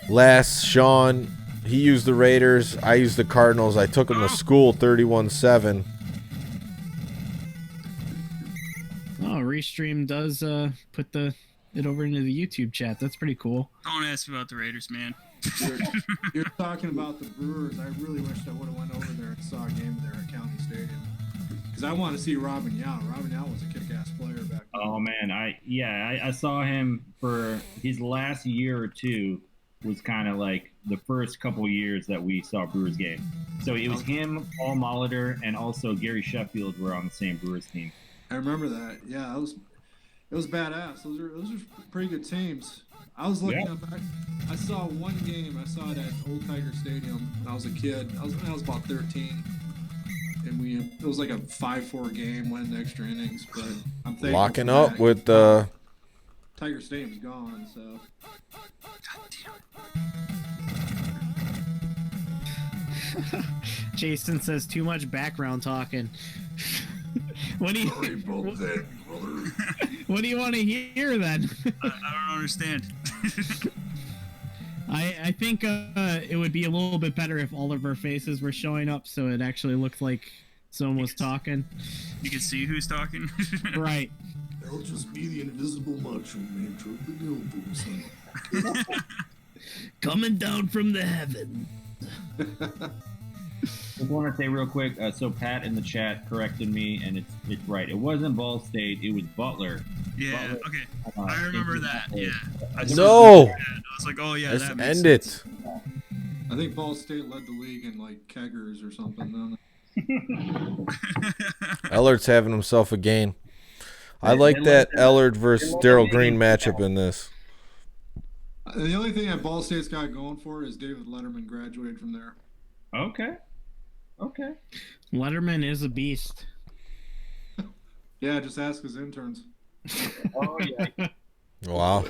last, Sean. He used the Raiders. I used the Cardinals. I took him to school 31-7. Oh, Restream does put it over into the YouTube chat. That's pretty cool. Don't ask me about the Raiders, man. You're talking about the Brewers. I really wished I would have went over there and saw a game there at County Stadium. Because I want to see Robin Yount. Robin Yount was a kick-ass player back then. Oh man, I saw him for his last year or two. Was kind of the first couple years that we saw Brewers game. So it was him, Paul Molitor, and also Gary Sheffield were on the same Brewers team. I remember that. Yeah, it was badass. Those are pretty good teams. I was looking up. I saw one game. I saw it at Old Tiger Stadium when I was a kid. I was about 13, and it was a 5-4 game, went into extra innings. But I'm thankful Locking for up that. with Tiger Stadium's gone, so Jason says too much background talking. What do you? Sorry about that, brother. What do you want to hear then? I don't understand. I think it would be a little bit better if all of our faces were showing up, so it actually looked like someone was talking. You can see who's talking. Right. I'll just be the invisible macho man trying to go, son. Coming down from the heaven. Just want to say real quick. So Pat in the chat corrected me, and it's right. It wasn't Ball State. It was Butler. Yeah. Butler, Okay. I remember that. Yeah. I No! I was like, oh yeah, Let's that makes end sense. it. I think Ball State led the league in like keggers or something. Ellard's having himself a game. I like that Ellard versus Daryl Green matchup in this. The only thing that Ball State's got going for is David Letterman graduated from there. Okay. Okay. Letterman is a beast. Yeah, just ask his interns. Oh yeah. Wow.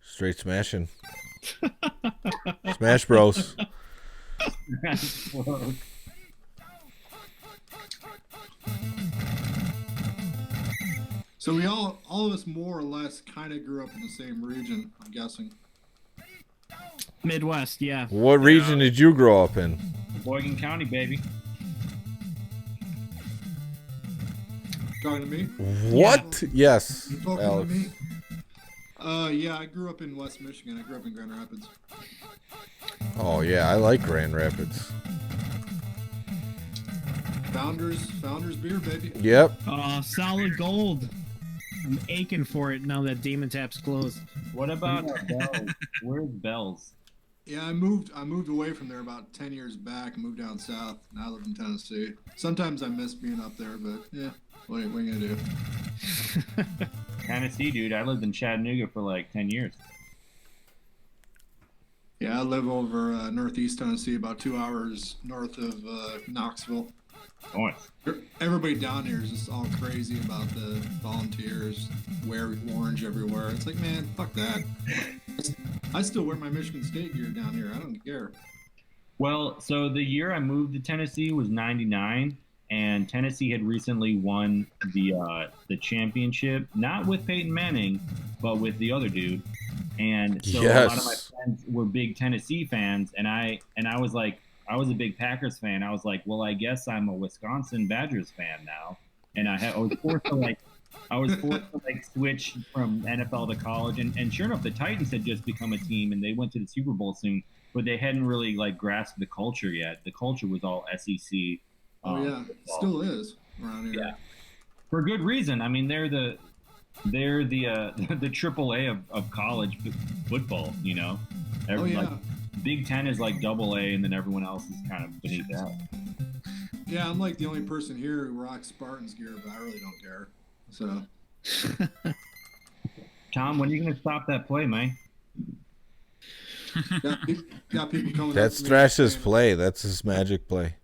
Straight smashing. Smash Bros. So we all of us more or less kind of grew up in the same region, I'm guessing. Midwest, yeah. What region did you grow up in? Boygan County, baby. Talking to me? What? Yes, You talking Alex. to me? Yeah, I grew up in West Michigan. I grew up in Grand Rapids. Oh yeah, I like Grand Rapids. Founders beer, baby. Yep. Solid gold. I'm aching for it now that Demon Tap's closed. What about Bells? Where's Bells? Yeah, I moved away from there about 10 years back. Moved down south. Now I live in Tennessee. Sometimes I miss being up there, but yeah, what are you gonna do? Tennessee, dude. I lived in Chattanooga for like 10 years. Yeah, I live over northeast Tennessee, about 2 hours north of Knoxville. Nice. Everybody down here is just all crazy about the volunteers, wear orange everywhere. It's like, man, fuck that. I still wear my Michigan State gear down here. I don't care. Well, so the year I moved to Tennessee was '99, and Tennessee had recently won the championship, not with Peyton Manning, but with the other dude. And so a lot of my friends were big Tennessee fans, and I was like, I was a big Packers fan. I was like, well, I guess I'm a Wisconsin Badgers fan now, and I was forced to switch from NFL to college, and sure enough, the Titans had just become a team, and they went to the Super Bowl soon, but they hadn't really like grasped the culture yet. The culture was all SEC. Oh yeah, still is around here. Yeah, for good reason. I mean, they're the AAA of college football. You know, Yeah. Like, Big Ten is like Double A, and then everyone else is kind of beneath that. Yeah, I'm like the only person here who rocks Spartans gear, but I really don't care. So, Tom, when are you gonna stop that play, man? got people coming. That's Thrash's play. That's his magic play.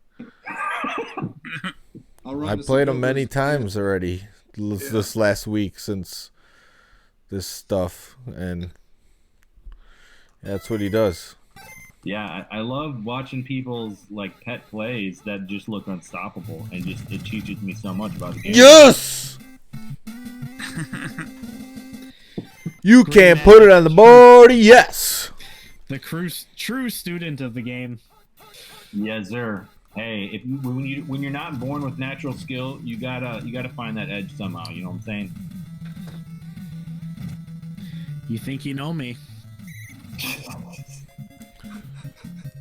I played him many times already this last week since this stuff, and that's what he does. Yeah, I love watching people's like pet plays that just look unstoppable, and just it teaches me so much about the game. Yes. You can't put it on the board. Yes. The true student of the game. Yes, sir. Hey, when you're not born with natural skill, you gotta find that edge somehow. You know what I'm saying? You think you know me?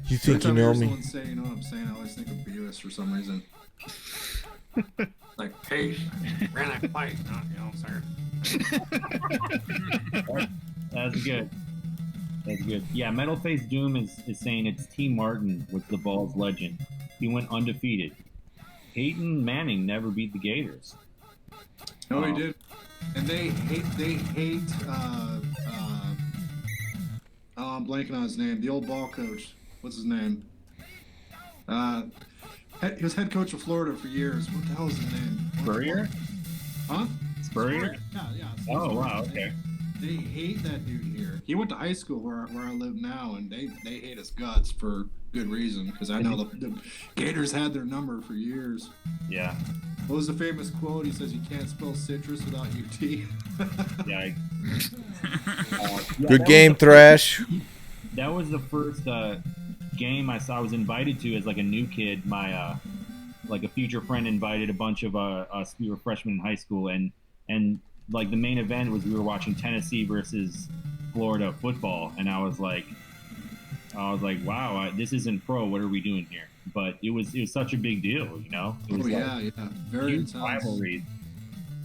You think you know me? Say, you know what I'm saying? I always think of Beavis for some reason. Like, hey, ran that fight, you know what I'm saying? That's good. That's good. Yeah, Metal Face Doom is saying it's T. Martin was the Balls legend. He went undefeated. Peyton Manning never beat the Gators. No, he did. And they hate I'm blanking on his name. The old ball coach. What's his name? He was head coach of Florida for years. What the hell is his name? Spurrier? Huh? Spurrier? Yeah. Oh, wow, okay. They hate that dude here. He went to high school where I live now, and they hate his guts for good reason. Because I know the Gators had their number for years. Yeah. What was the famous quote? He says, "You can't spell citrus without UT." Yeah. Good game, Thrash. That was the first game I saw. I was invited to as like a new kid. My like a future friend invited a bunch of us. We were freshmen in high school, and like the main event was we were watching Tennessee versus Florida football, and I was like, wow, this isn't pro. What are we doing here? But it was such a big deal, you know. It was yeah, very huge intense. rivalries.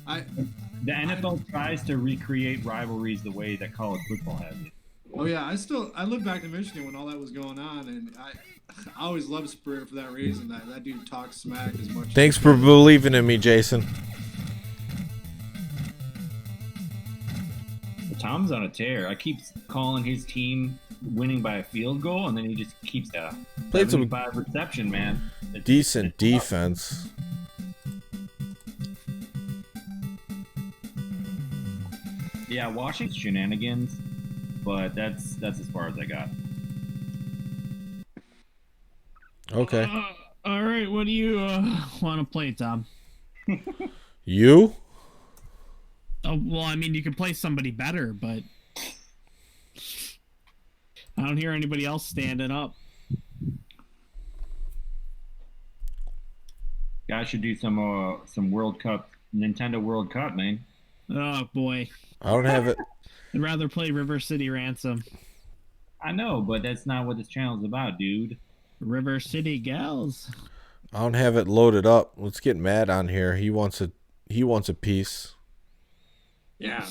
The NFL tries to recreate rivalries the way that college football has it. Oh yeah, I lived back in Michigan when all that was going on, and I always loved Spirit for that reason. That dude talks smack as much. Thanks for believing in me, Jason. Tom's on a tear. I keep calling his team winning by a field goal, and then he just keeps played some reception, man. decent defense. Yeah, Washington's shenanigans, but that's as far as I got. Okay. All right, what do you want to play, Tom? You? Oh, well, I mean, you can play somebody better, but I don't hear anybody else standing up. Guys should do some World Cup, Nintendo World Cup, man. Oh boy, I don't have it. I'd rather play River City Ransom. I know, but that's not what this channel's about, dude. River City Gals. I don't have it loaded up. Let's get Matt on here. He wants a piece. Yeah.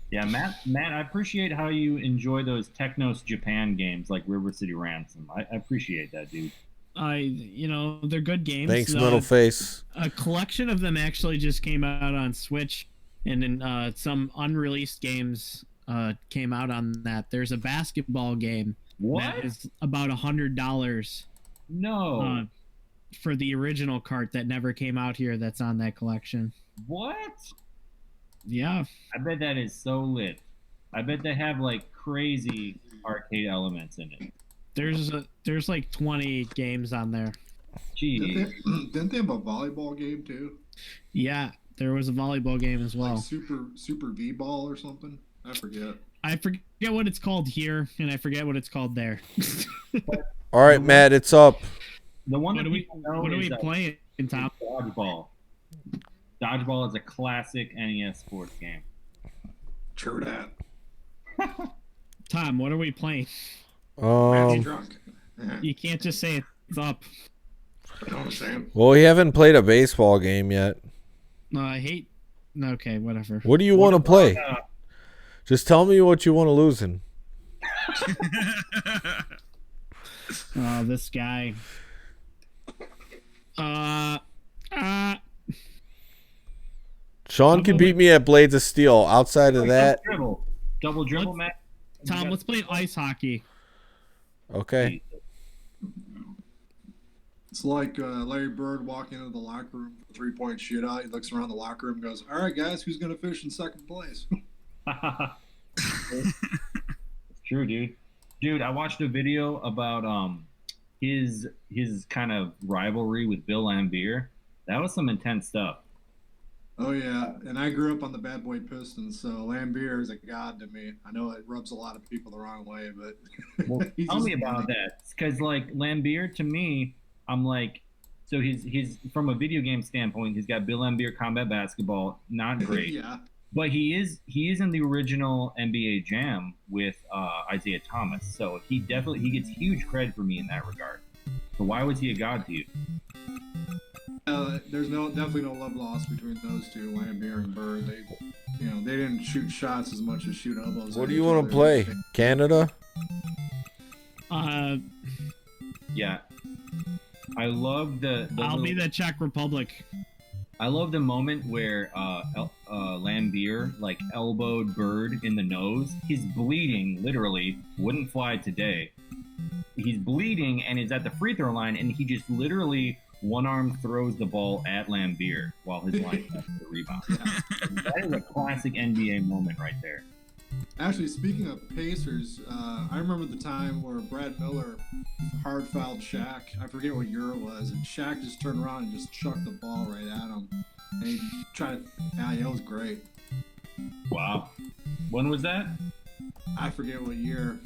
Yeah, Matt, I appreciate how you enjoy those Technos Japan games like River City Ransom. I appreciate that, dude. They're good games. Thanks, Middle Face. A collection of them actually just came out on Switch, and then some unreleased games came out on that. There's a basketball game that is about $100. No. For the original cart that never came out here, that's on that collection. What? Yeah. I bet that is so lit. I bet they have like crazy arcade elements in it. There's like 20 games on there. Jeez. Didn't they have a volleyball game too? Yeah, there was a volleyball game as well. Like Super V-ball or something? I forget. I forget what it's called here, and I forget what it's called there. All right, Matt, it's up. The one What that are we people know is playing, Tom? Dodgeball. Dodgeball is a classic NES sports game. True that. Tom, what are we playing? Drunk. You can't just say it's up. I don't understand. Well, we haven't played a baseball game yet. No, I hate. Okay, whatever. What do you want to play? Just tell me what you want to lose in. Oh, this guy. Sean can beat me at Blades of Steel. Outside of that, Double dribble, Matt. Tom, let's play ice hockey. okay. It's like Larry Bird walking into the locker room for a 3-point shootout. He looks around the locker room and goes, "All right, guys, who's going to finish in second place?" It's true, dude. Dude, I watched a video about his kind of rivalry with Bill Laimbeer. That was some intense stuff. Oh yeah, and I grew up on the Bad Boy Pistons, so Laimbeer is a god to me. I know it rubs a lot of people the wrong way, but well, tell me about that. Because like Laimbeer, to me, I'm like, so he's from a video game standpoint, he's got Bill Laimbeer Combat Basketball, not great. Yeah. But he is in the original NBA Jam with Isaiah Thomas, so he gets huge credit for me in that regard. So why was he a god to you? There's definitely no love lost between those two, Laimbeer and Bird. They didn't shoot shots as much as shoot elbows. What do you want to play? Canada? Yeah, I love the I'll be the Czech Republic. I love the moment where Laimbeer like elbowed Bird in the nose. He's bleeding, literally. Wouldn't fly today. He's bleeding and is at the free throw line, and he just literally one arm throws the ball at Lambeer while his line has the rebound. That is a classic NBA moment right there. Actually, speaking of Pacers, I remember the time where Brad Miller hard fouled Shaq. I forget what year it was, and Shaq just turned around and just chucked the ball right at him. And he tried to, yeah, it was great. Wow. When was that? I forget what year.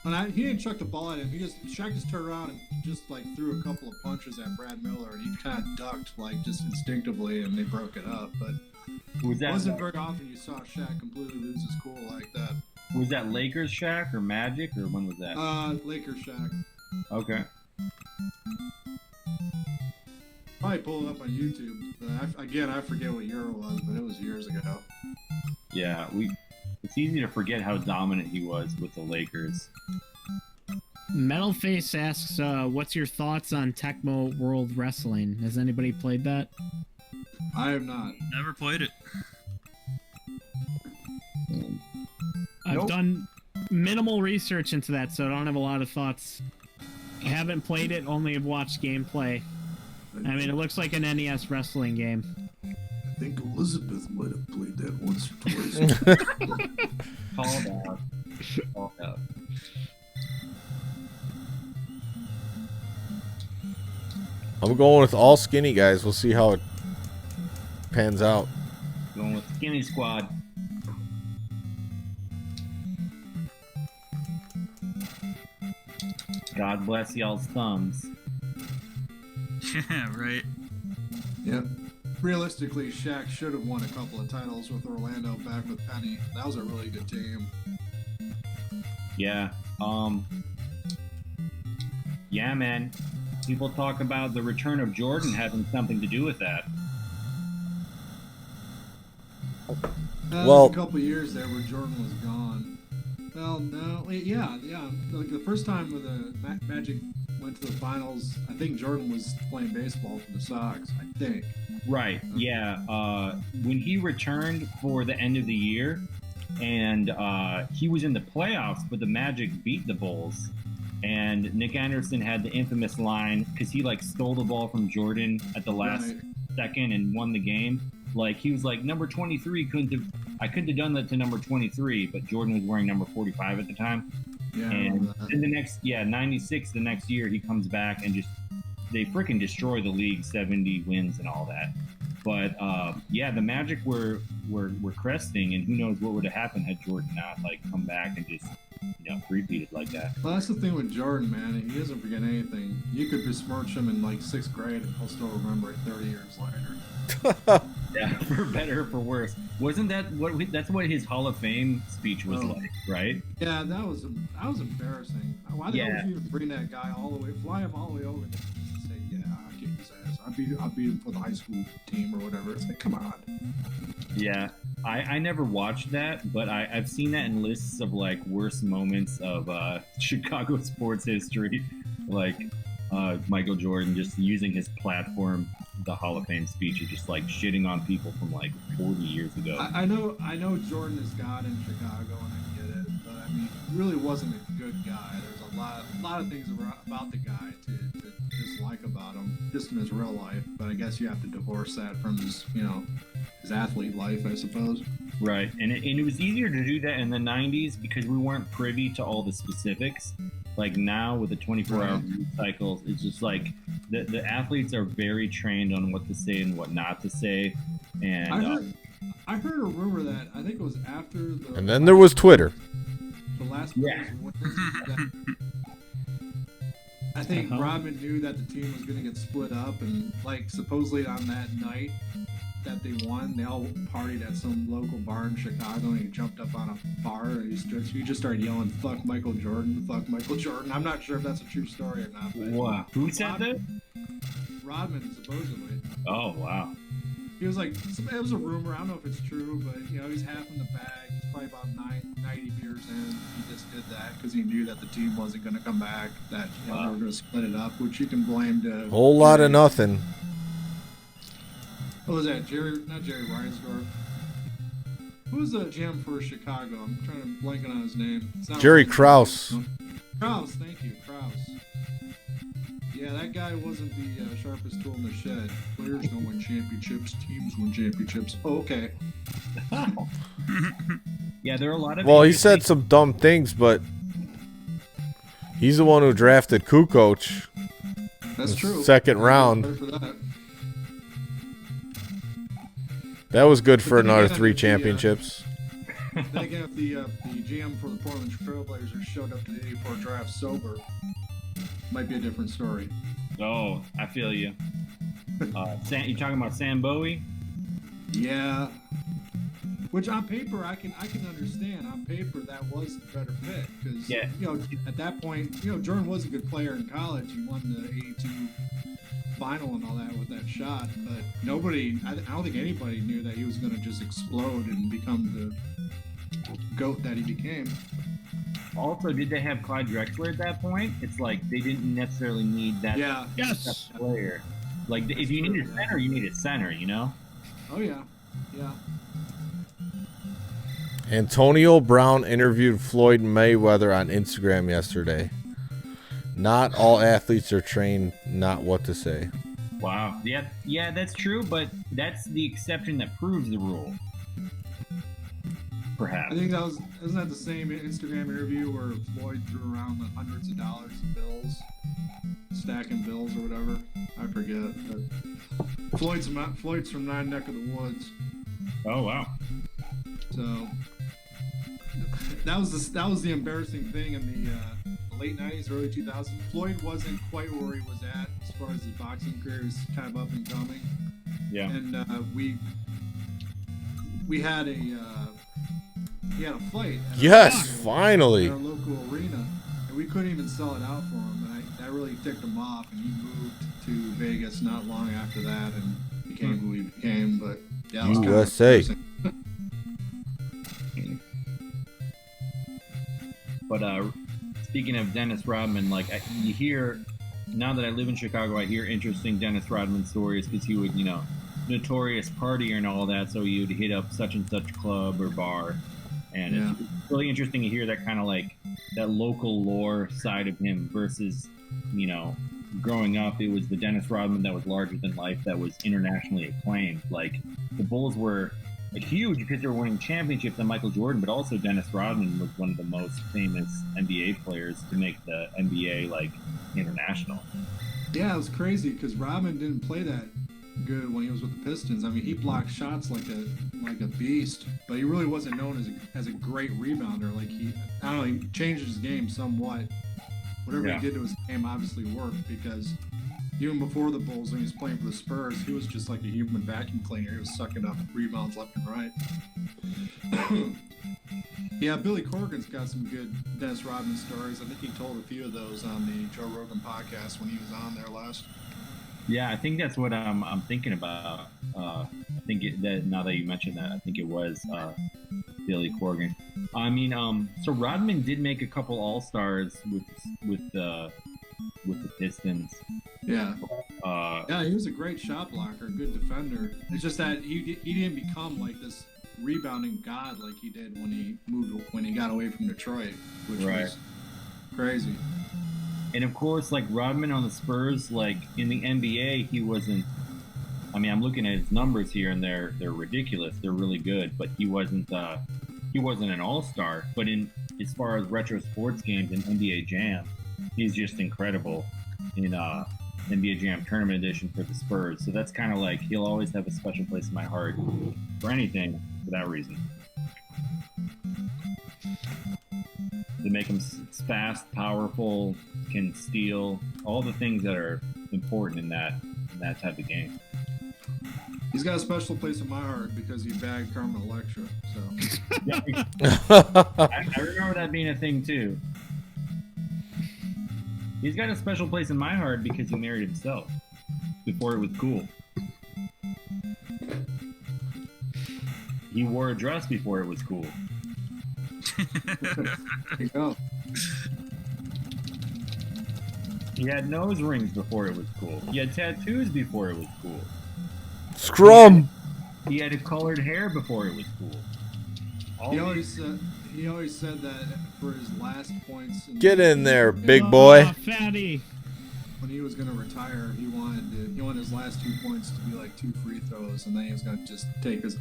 And he didn't chuck the ball at him. Shaq just turned around and just like threw a couple of punches at Brad Miller, and he kind of ducked like just instinctively, and they broke it up. But Was it that wasn't very often you saw Shaq completely lose his cool like that. was that Lakers Shaq or Magic, or when was that? Lakers Shaq. Okay. Probably pull it up on YouTube. But I forget what year it was, but it was years ago. Yeah, it's easy to forget how dominant he was with the Lakers. Metalface asks, what's your thoughts on Tecmo World Wrestling? Has anybody played that? I have not. Never played it. I've done minimal research into that, so I don't have a lot of thoughts. I haven't played it, only have watched gameplay. I mean, it looks like an NES wrestling game. I think Elizabeth might have played that once or twice. Called out. Called out. I'm going with all skinny guys. We'll see how it pans out. Going with Skinny Squad. God bless y'all's thumbs. Yeah, right. Yep. Realistically, Shaq should have won a couple of titles with Orlando back with Penny. That was a really good team. Yeah. Yeah, man. People talk about the return of Jordan having something to do with that. There Well- was a couple of years there where Jordan was gone. Well, no, yeah. Like the first time with the Magic went to the finals, I think Jordan was playing baseball for the Sox. I think. Right. Yeah. When he returned for the end of the year, and he was in the playoffs, but the Magic beat the Bulls. And Nick Anderson had the infamous line because he like stole the ball from Jordan at the last second and won the game. Like he was like, number 23 I couldn't have done that to number 23, but Jordan was wearing number 45 at the time. Yeah. And then the next, 96, the next year he comes back and just they freaking destroy the league, 70 wins and all that. But the Magic were cresting, and who knows what would have happened had Jordan not like come back and just repeated like that. Well, that's the thing with Jordan, man. He doesn't forget anything. You could besmirch him in like 6th grade, and he'll still remember it 30 years later. Yeah, for better or for worse. Wasn't that that's what his Hall of Fame speech was like, right? Yeah, that was embarrassing. Why the hell would you even bring that guy fly him all the way over there and say, yeah, I kicked his ass. I beat him for the high school team or whatever. It's like, come on. Yeah, I never watched that, but I've seen that in lists of like worst moments of Chicago sports history, like Michael Jordan just using his platform, the Hall of Fame speech, and just like shitting on people from like 40 years ago. I know Jordan is God in Chicago, and I get it, but I mean, he really wasn't a good guy. There's a lot of things about the guy to dislike about him, just in his real life. But I guess you have to divorce that from his athlete life, I suppose. Right, and it was easier to do that in the 90s because we weren't privy to all the specifics. Like now with the 24-hour news cycles, it's just like the athletes are very trained on what to say and what not to say. And I heard a rumor that I think it was after the. And then there was Twitter. The last. Yeah. I think Rodman knew that the team was going to get split up, and like supposedly on that night that they won, they all partied at some local bar in Chicago, and he jumped up on a bar and he just started yelling, "Fuck Michael Jordan, fuck Michael Jordan." I'm not sure if that's a true story or not. But wow, who said that? Rodman, supposedly. Oh wow. He was like, it was a rumor. I don't know if it's true, but he's half in the bag. He's probably about 90 beers in. He just did that because he knew that the team wasn't going to come back. That they were going to split it up, which you can blame to Whole lot of nothing. What was that? Not Jerry Reinsdorf. Who was the GM for Chicago? I'm trying to blank on his name. Jerry Krause. Krause, thank you, Krause. Yeah, that guy wasn't the sharpest tool in the shed. Players don't win championships, teams win championships. Oh, okay. Yeah, there are a lot of. Well, he said some dumb things, but he's the one who drafted Kukoc. That's true. Second round. For that. That was good for But then another again, 3 if the, championships. Then again, if the GM for the Portland Trailblazers showed up to the 84 draft sober, might be a different story. Oh, I feel you. You talking about Sam Bowie? Yeah. Which on paper I can understand. On paper that was the better fit because Yeah. you know at that point Jordan was a good player in college. He won the 82 final and all that with that shot, but nobody. I don't think anybody knew that he was going to just explode and become the GOAT that he became. Also, did they have Clyde Drexler at that point? It's like they didn't necessarily need that Yes. player. Like if you need a center, you need a center. You know. Oh yeah, yeah. Antonio Brown interviewed Floyd Mayweather on Instagram yesterday. Not all athletes are trained not what to say. Wow. Yeah, that's true, but that's the exception that proves the rule. Perhaps. I think isn't that the same Instagram interview where Floyd threw around like hundreds of dollars in bills, stacking bills or whatever. I forget. But Floyd's from Nine Neck of the Woods. Oh wow. So that was the embarrassing thing in the late '90s, early 2000s. Floyd wasn't quite where he was at as far as his boxing career. He was kind of up and coming. Yeah. And we had a fight. Finally. In our local arena, and we couldn't even sell it out for him. And that really ticked him off. And he moved to Vegas not long after that and became who he became. But yeah, it was kind of USA. embarrassing. But speaking of Dennis Rodman, like you hear now that I live in Chicago, I hear interesting Dennis Rodman stories because he would, notorious partier and all that. So he would hit up such and such club or bar, and it's really interesting to hear that kind of like that local lore side of him versus, growing up, it was the Dennis Rodman that was larger than life, that was internationally acclaimed. Like the Bulls were huge because they were winning championships and Michael Jordan, but also Dennis Rodman was one of the most famous NBA players to make the NBA like international. Yeah, it was crazy because Rodman didn't play that good when he was with the Pistons. I mean, he blocked shots like a beast, but he really wasn't known as a great rebounder. Like he changed his game somewhat. Whatever he did to his game obviously worked because even before the Bulls, when he was playing for the Spurs, he was just like a human vacuum cleaner. He was sucking up rebounds left and right. Yeah, Billy Corgan's got some good Dennis Rodman stories. I think he told a few of those on the Joe Rogan podcast when he was on there last. Yeah, I think that's what I'm thinking about. I think that now that you mentioned that, I think it was Billy Corgan. I mean, so Rodman did make a couple All-Stars with the Pistons. Yeah. Yeah, he was a great shot blocker, good defender. It's just that he didn't become like this rebounding god like he did when he got away from Detroit, which was crazy. And of course, like Rodman on the Spurs, like in the NBA, he wasn't. I mean, I'm looking at his numbers here, and they're ridiculous. They're really good, but he wasn't an all-star. But as far as retro sports games and NBA Jam, he's just incredible in NBA Jam Tournament Edition for the Spurs. So that's kind of like he'll always have a special place in my heart for anything for that reason. They make him fast, powerful, can steal, all the things that are important in that type of game. He's got a special place in my heart because he bagged Carmen Electra. So I remember that being a thing too. He's got a special place in my heart because he married himself before it was cool. He wore a dress before it was cool. there you go. He had nose rings before it was cool. He had tattoos before it was cool. Scrum! He had colored hair before it was cool. He always said that for his last points. Get in there, big boy. Fatty. when he was gonna retire, he wanted his last 2 points to be like 2 free throws, and then he was gonna just take his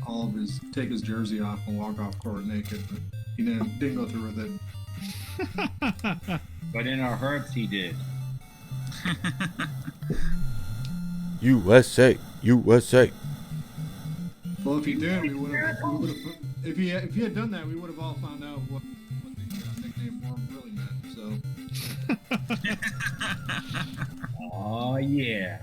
jersey off and walk off court naked. But he didn't go through with it. But in our hearts, he did. USA, USA. Well, if he did, we would have. If he had done that, we would have all found out what the nickname Worm really meant. So. Oh yeah.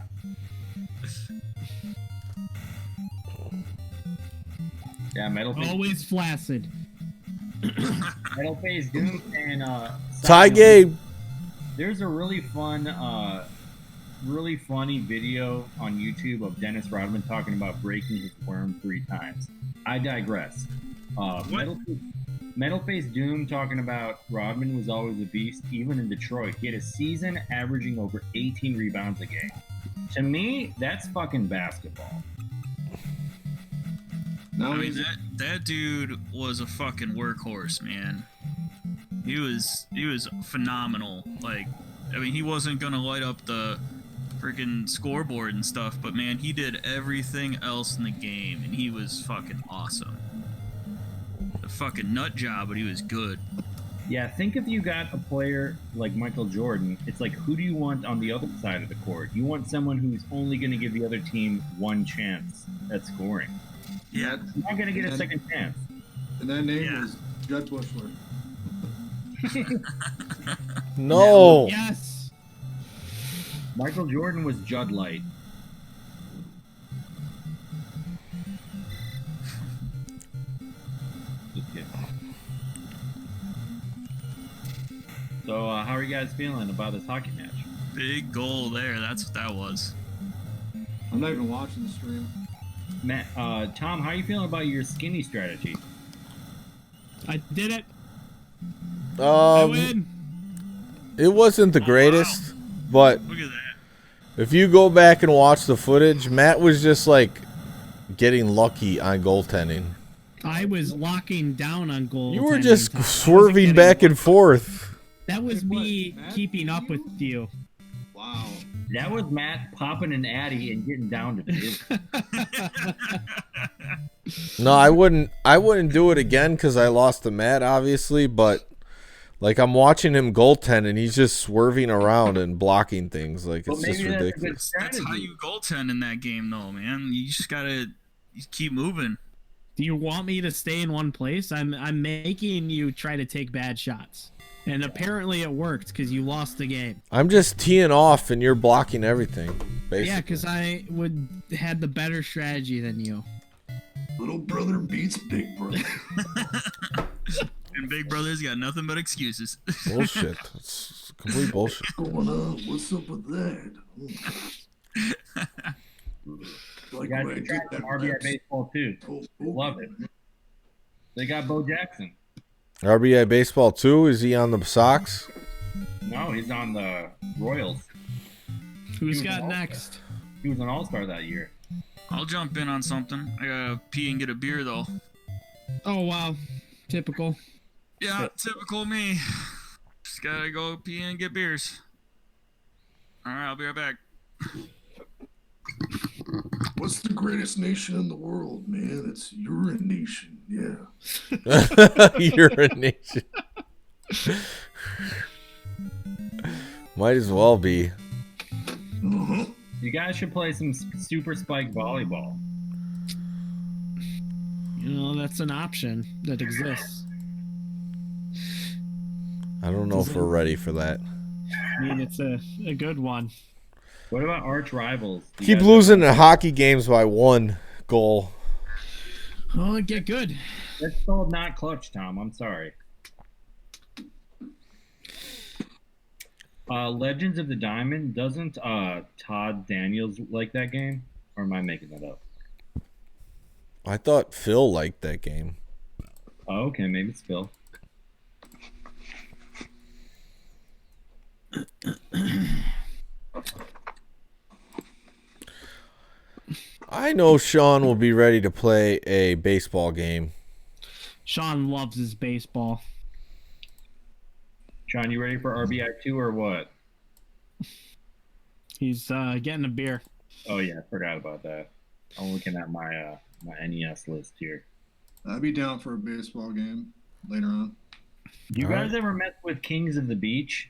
Yeah, Metal Face. Always flaccid. Metal Face Doom and Tie game. There's a really funny video on YouTube of Dennis Rodman talking about breaking his worm 3 times. I digress. Metal Face Doom talking about Rodman was always a beast, even in Detroit. He had a season averaging over 18 rebounds a game. To me, that's fucking basketball. No, I mean, that dude was a fucking workhorse, man. He was phenomenal. Like, I mean, he wasn't gonna light up the freaking scoreboard and stuff, but man, he did everything else in the game, and he was fucking awesome. A fucking nut job, but he was good. Yeah, think if you got a player like Michael Jordan, it's like, who do you want on the other side of the court? You want someone who's only going to give the other team one chance at scoring. Yeah. You're not going to get a second chance. And that name was Judd Bushler. No. Yes. Michael Jordan was Judd Light. Just kidding. So, how are you guys feeling about this hockey match? Big goal there. That's what that was. I'm not even watching the stream. Matt, Tom, how are you feeling about your skinny strategy? I did it. I win. It wasn't the greatest, but Look at that. if you go back and watch the footage, Matt was just like getting lucky on goaltending. I was locking down on goal. You were just swerving back and forth. That was me Matt? keeping up with you. Wow. That was Matt popping an Addy and getting down to this. No, I wouldn't do it again because I lost to Matt, obviously, but like I'm watching him goaltend and he's just swerving around and blocking things. Like Well, it's just maybe that's a good ridiculous. That's how you goaltend in that game, though, man. You just gotta keep moving. Do you want me to stay in one place? I'm making you try to take bad shots. And apparently it worked because you lost the game. I'm just teeing off and you're blocking everything. Basically. Yeah, because I had the better strategy than you. Little brother beats big brother. And Big Brother's got nothing but excuses. Bullshit. It's complete bullshit. What's going on? What's up with that? You guys can try some RBI baseball too. Love it. They got Bo Jackson. RBI baseball too. Is he on the Sox? No, he's on the Royals. Who's was got an next? He was an All-Star that year. I'll jump in on something. I gotta pee and get a beer, though. Oh, wow. Typical. Yeah, typical me. Just gotta go pee and get beers. Alright, I'll be right back. What's the greatest nation in the world, man? It's urination. Yeah. Urination. Might as well be. Uh-huh. You guys should play some super spike volleyball. You know, that's an option that exists. I don't know if we're ready for that. I mean, it's a good one. What about arch rivals? You Keep guys- losing the hockey games by 1 goal. Oh, get good. That's called not clutch, Tom. I'm sorry. Legends of the Diamond, doesn't Todd Daniels like that game? Or am I making that up? I thought Phil liked that game. Oh, okay, maybe it's Phil. I know Sean will be ready to play a baseball game. Sean loves his baseball. Sean, you ready for RBI 2 or what? He's getting a beer. Oh yeah, I forgot about that. I'm looking at my my NES list here. I'd be down for a baseball game later on. Do you All guys right. ever mess with Kings of the Beach?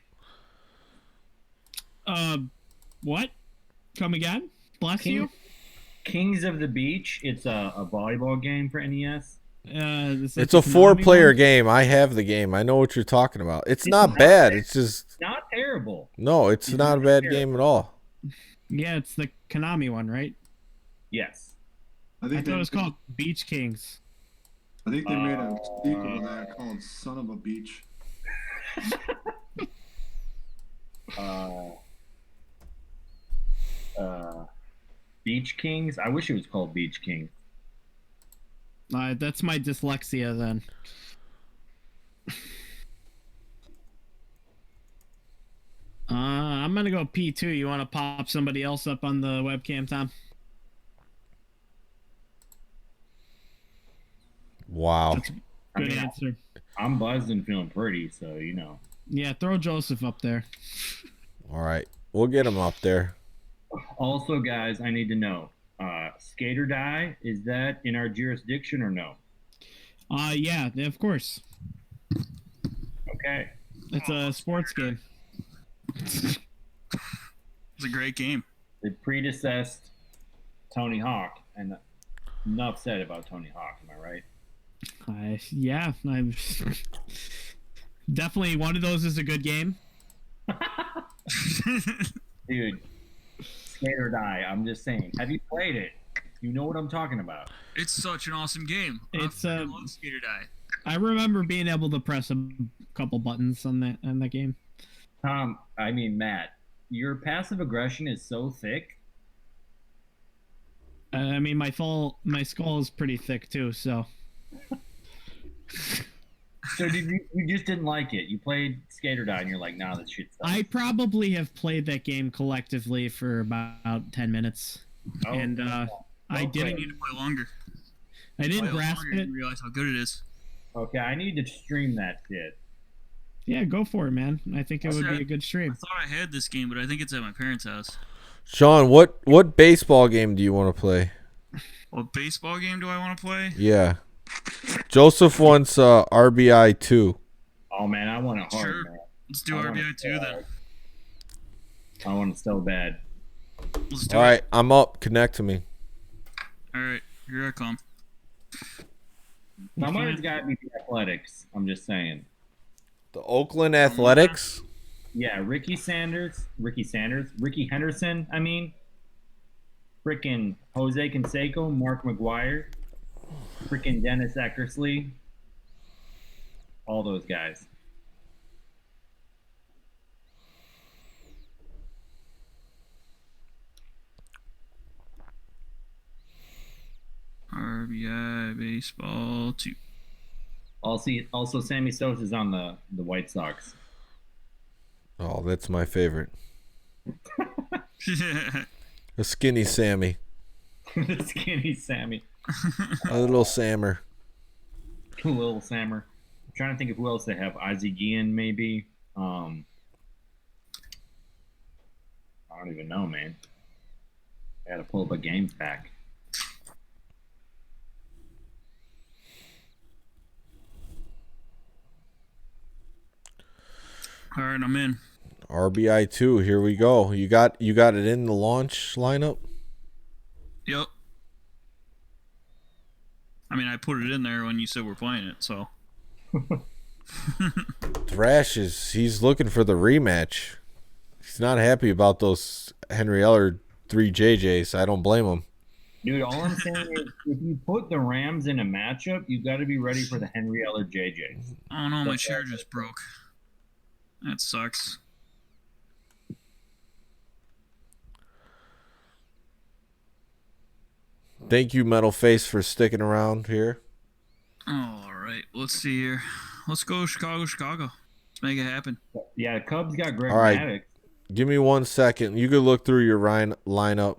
What? Come again? Bless King- you. Kings of the Beach. It's a volleyball game for NES. Is that It's the a Konami 4-player one? game. I have the game. I know what you're talking about. It's It's not not bad. bad. It's just Not terrible. no. It's It's not a not bad terrible. game at all. Yeah, it's the Konami one, right? Yes. I I think thought it was called Beach Kings. I think they made a sequel to that called "Son of a Beach." Beach Kings. I wish it was called Beach Kings. That's my dyslexia then. I'm gonna go P2. You want to pop somebody else up on the webcam, Tom? Wow. I Good mean, answer. I'm buzzed and feeling pretty, so you know. Yeah, throw Joseph up there. All right, we'll get him up there. Also, guys, I need to know. Skate or Die, is that in our jurisdiction or no? Yeah, of course. Okay. It's a sports game. It's a great game. It predecessed Tony Hawk, and enough said about Tony Hawk, am I right? Yeah, I'm definitely one of those is a good game. Dude, Skate or Die, I'm just saying. Have you played it? You know what I'm talking about. It's such an awesome game. It's, I love Skate or Die. I remember being able to press a couple buttons on that game. Tom, I mean, Matt, your passive aggression is so thick. I mean, my skull is pretty thick too, so. So you just didn't like it. You played Skate or Die, and you're like, nah, this shit sucks. I probably have played that game collectively for about 10 minutes, Oh, and I You didn't. need to play longer. I didn't Play it grasp longer, it. you realize how good it is. okay, I need to stream that shit. Yeah, go for it, man. I think it would be a good I stream. thought I had this game, but I think it's at my parents' house. Sean, what baseball game do you want to play? What baseball game do I want to play? Yeah. Joseph wants RBI 2. Oh man, I want it hard, Sure. man. Let's do I want RBI it 2 so then. hard. I want it so bad. Let's do All it. right, I'm up. Connect to me. All right, here I come. Somebody's got to be the Athletics. I'm just saying. The Oakland Athletics? Yeah, Ricky Henderson. I mean, freaking Jose Canseco, Mark McGuire, freaking Dennis Eckersley, all those guys. RBI baseball 2. Also, Sammy Sosa's on the White Sox. Oh, that's my favorite. A skinny Sammy. The skinny Sammy, A little Sammer. little Sammer. I'm trying to think of who else they have. Ozzie Guillen, maybe. I don't even know, man. I gotta pull up a game pack. All right, I'm in. RBI 2. Here we go. You got it in the launch lineup? Yep. I mean, I put it in there when you said we're playing it, so. Thrash he's looking for the rematch. He's not happy about those Henry Eller 3 JJs. I don't blame him. Dude, all I'm saying is if you put the Rams in a matchup, you got to be ready for the Henry Eller JJs. Oh no, my chair just broke. That sucks. Thank you, Metal Face, for sticking around here. All right, let's see here. Let's go Chicago. Let's make it happen. Yeah, Cubs got Greg All right. Maddux. Give me 1 second. You could look through your lineup.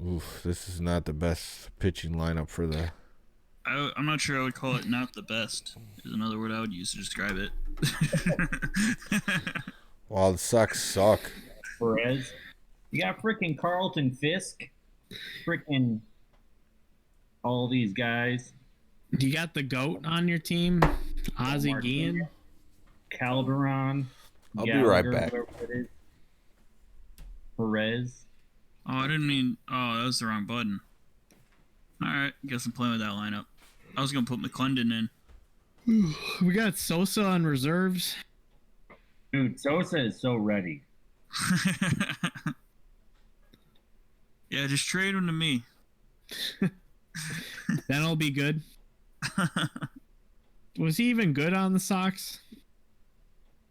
Oof, this is not the best pitching lineup for the... I'm not sure I would call it not the best. Is another word I would use to describe it. Wow, the Sox suck. Perez. You got freaking Carlton Fisk. Freaking all these guys. Do you got the GOAT on your team? Ozzie Guillen? Calderon. I'll be right back. Whatever it is. Perez. Oh, I didn't mean. Oh, that was the wrong button. All right, guess I'm playing with that lineup. I was gonna put McClendon in. We got Sosa on reserves. Dude, Sosa is so ready. Yeah, just trade him to me. That'll be good. Was he even good on the Sox?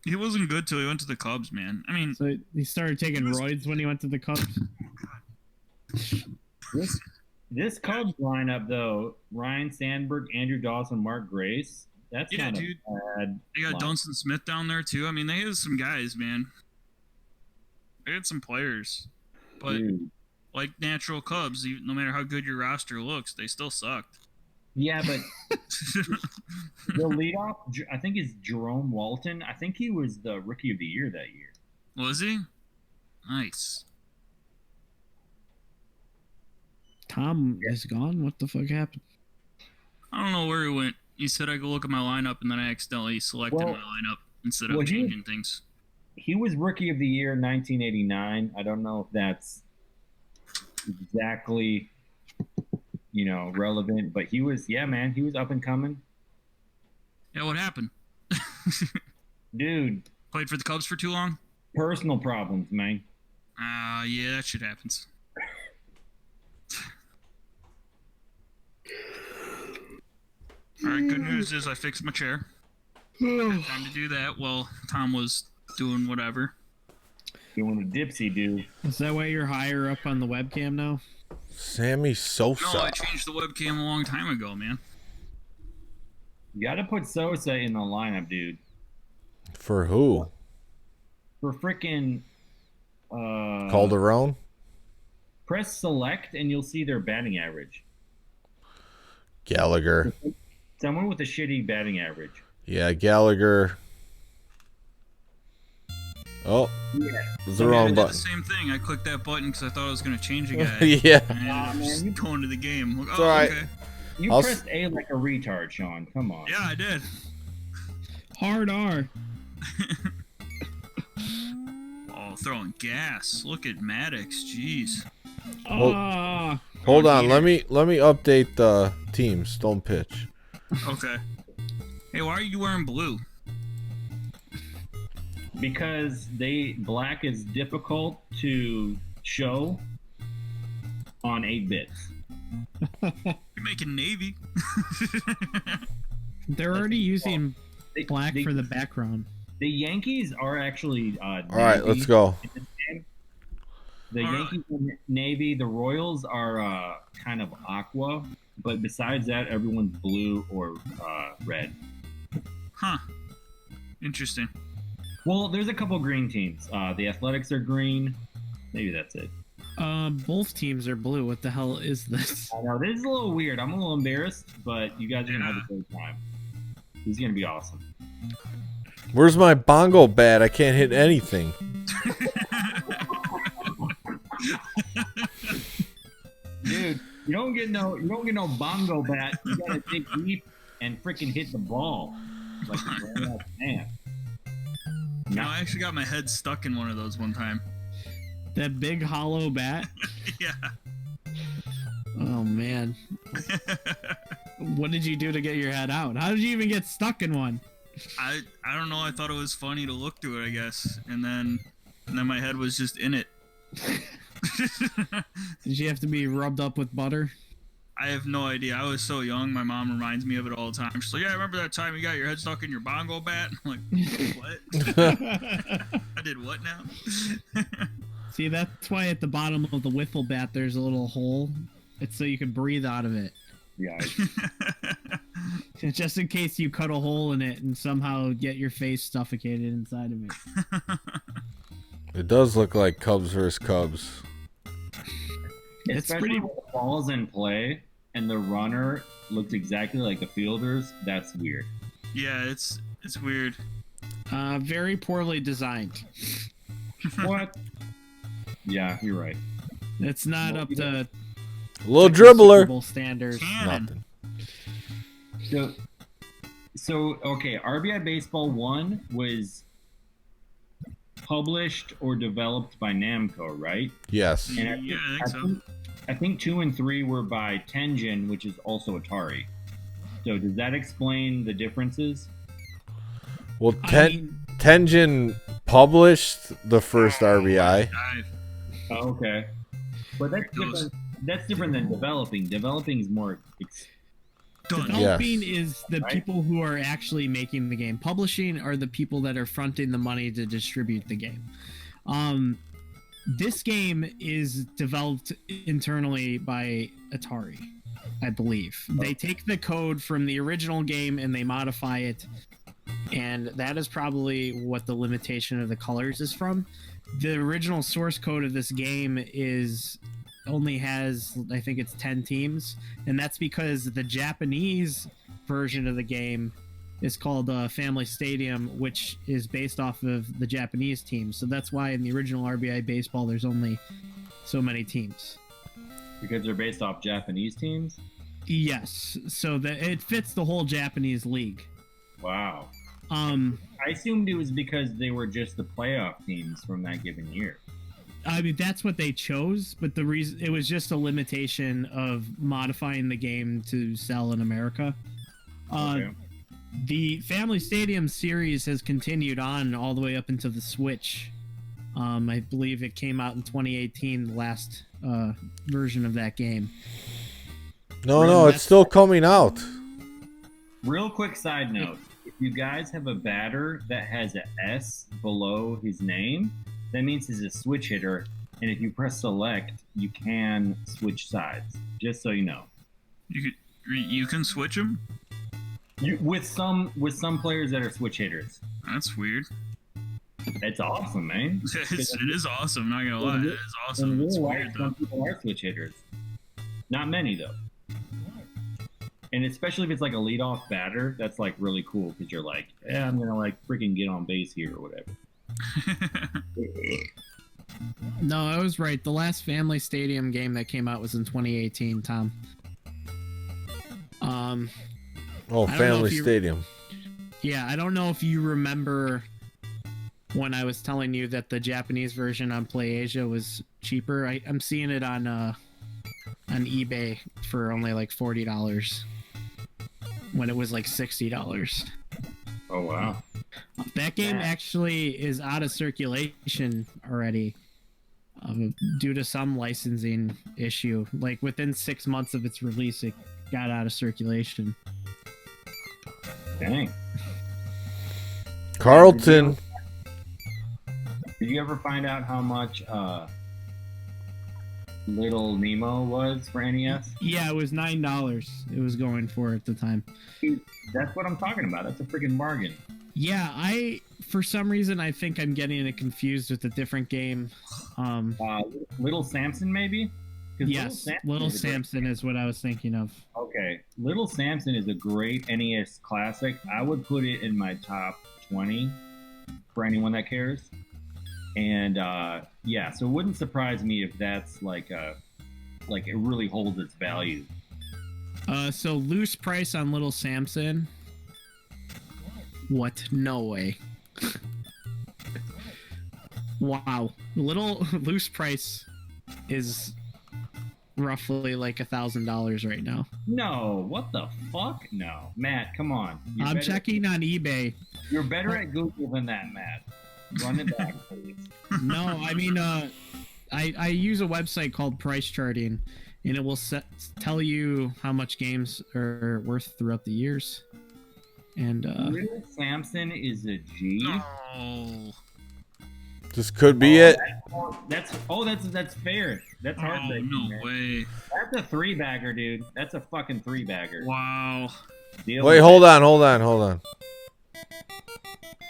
He wasn't good till he went to the Cubs, man. I mean, So he started taking roids when he went to the Cubs. This Cubs lineup, though, Ryan Sandberg, Andrew Dawson, Mark Grace, that's yeah, not dude. a bad They got lineup. Dunson Smith down there too. I mean, they had some guys, man. They had some players, but Dude. like natural Cubs, no matter how good your roster looks, they still sucked. Yeah, but the leadoff, I think, is Jerome Walton. I think he was the Rookie of the Year that year. Was he? Nice. Tom is gone. What the fuck happened? I don't know where he went. He said I could look at my lineup, and then I accidentally selected my lineup instead of changing things. He was Rookie of the Year in 1989. I don't know if that's exactly, relevant, but he was, man, he was up and coming. Yeah, what happened? Dude, Played for the Cubs for too long? personal problems, man. Yeah, that shit happens. All right, good news is I fixed my chair. Had time to do that while Tom was doing whatever. Doing a dipsy, dude. Is that why you're higher up on the webcam now? Sammy Sosa. No, I changed the webcam a long time ago, man. You got to put Sosa in the lineup, dude. For who? For freaking Calderon? press select and you'll see their batting average. Gallagher. Someone with a shitty batting average. Yeah, Gallagher. Oh, Yeah. it was the I wrong did button. the same thing. I clicked that button because I thought I was going to change a guy. Yeah. And I ended up just man, going to the game. Like, It's all right. Okay. You I'll pressed A like a retard, Sean. Come on. Yeah, I did. Hard R. Oh, throwing gas. Look at Maddox. Jeez. Ah, Hold Oh, on, dear. let me update the teams. Don't pitch. Okay. Hey, why are you wearing blue? Because black is difficult to show on 8 bits. You're making Navy. they're already using They- black they- for the background. The Yankees are actually All right, let's go. The All right. Yankees are navy. The Royals are kind of aqua, but besides that, everyone's blue or red. Huh. Interesting. Well, there's a couple green teams. The Athletics are green. Maybe that's it. Both teams are blue. What the hell is this? I know this is a little weird. I'm a little embarrassed, but you guys are gonna have a great time. This is gonna be awesome. Where's my bongo bat? I can't hit anything. Dude, you don't get no bongo bat. You gotta dig deep and freaking hit the ball like a grown-ass man. No, I actually got my head stuck in one of those one time. That big hollow bat? Yeah. Oh man. What did you do to get your head out? How did you even get stuck in one? I don't know. I thought it was funny to look through it, I guess. And then my head was just in it. Did you have to be rubbed up with butter? I have no idea. I was so young. My mom reminds me of it all the time. She's like, yeah, I remember that time you got your head stuck in your bongo bat? I'm like, what? I did what now? See, that's why at the bottom of the wiffle bat there's a little hole. It's so you can breathe out of it. Yeah. Just in case you cut a hole in it and somehow get your face suffocated inside of it. It does look like Cubs versus Cubs. It's Especially pretty. when the ball's in play and the runner looks exactly like the fielders. That's weird. Yeah, it's weird. Very poorly designed. What? Yeah, you're right. It's not up to Little Super dribbler. Bowl standards. Cannon. Nothing. So okay, RBI Baseball 1 was published or developed by Namco, right? Yes. And Yeah, I think so. I think 2 and 3 were by Tengen, which is also Atari. So does that explain the differences? Well, I mean, Tengen published the first RBI. Oh, okay, but that's different. That's different than developing. Developing is more. Done. developing Yes. is the Right. people who are actually making the game. Publishing are the people that are fronting the money to distribute the game. This game is developed internally by Atari, I believe. They take the code from the original game and they modify it, and that is probably what the limitation of the colors is from. The original source code of this game only has, I think it's 10 teams, and that's because the Japanese version of the game is called Family Stadium, which is based off of the Japanese team. So that's why in the original RBI Baseball there's only so many teams. Because they're based off Japanese teams. Yes, so that it fits the whole Japanese league. Wow. I I assumed it was because they were just the playoff teams from that given year. mean that's what they chose, but the reason it was just a limitation of modifying the game to sell in America. Okay. The Family Stadium series has continued on all the way up into the Switch. I believe it came out in 2018, the last version of that game. No, it's still coming out. Real quick side note: if you guys have a batter that has an S below his name, that means he's a switch hitter. And if you press select, you can switch sides. Just so you know. You can switch them. With some players that are switch hitters. That's weird. It's awesome, man. It is awesome. Not gonna lie, it is awesome. In It's real weird life, though. some people are switch hitters. Not many though. And especially if it's like a leadoff batter, that's like really cool because you're like, yeah, I'm gonna like freaking get on base here or whatever. No, I was right. The last Family Stadium game that came out was in 2018, Tom. Oh, I don't know Family if you- Stadium. Yeah, I don't know if you remember when I was telling you that the Japanese version on PlayAsia was cheaper. I'm seeing it on eBay for only like $40 when it was like $60. Oh wow. That game actually is out of circulation already due to some licensing issue. Like within 6 months of its release, it got out of circulation. Dang. Carlton. Did you ever find out how much Little Nemo was for NES? Yeah, it was $9. It was going for at the time. That's what I'm talking about. That's a freaking bargain. Yeah, for some reason I think I'm getting it confused with a different game. Little Samson, maybe? 'Cause Yes, Little is a great- Samson is what I was thinking of. Okay, Little Samson is a great NES classic. I would put it in my top 20 for anyone that cares. And yeah, so it wouldn't surprise me if that's like it really holds its value. So loose price on Little Samson. What? No way. Wow. Little loose price is roughly like $1,000 right now. No, what the fuck? No, Matt, come on. I'm checking on eBay. You're better at Google than that, Matt. Run it back, please. No, I mean, I use a website called Price Charting, and it will tell you how much games are worth throughout the years. And Little Samson is a G. Oh, This could be it. That's fair. That's heartbreaking. no man. way. That's a 3-bagger, dude. That's a fucking 3-bagger. Wow. Deal Wait, with hold it. on.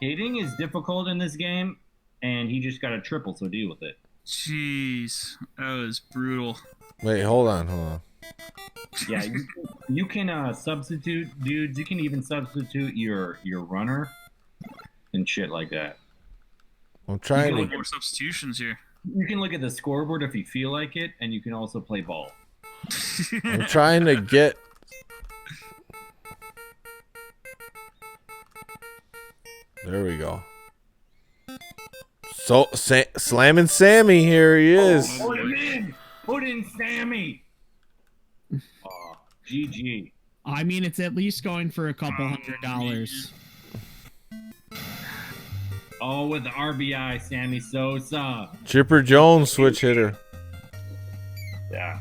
Hitting is difficult in this game, and he just got a triple, so deal with it. Jeez, that was brutal. Wait, hold on. Yeah, you can substitute dudes. You can even substitute your runner and shit like that. I'm trying Like to. more substitutions here. You can look at the scoreboard if you feel like it, and you can also play ball. I'm trying to get. There we go. So, slamming Sammy, here he is. Put him in! Put in Sammy! Oh, GG. I mean, it's at least going for a couple $100. Oh, with the RBI, Sammy Sosa. Chipper Jones, switch hitter. Yeah.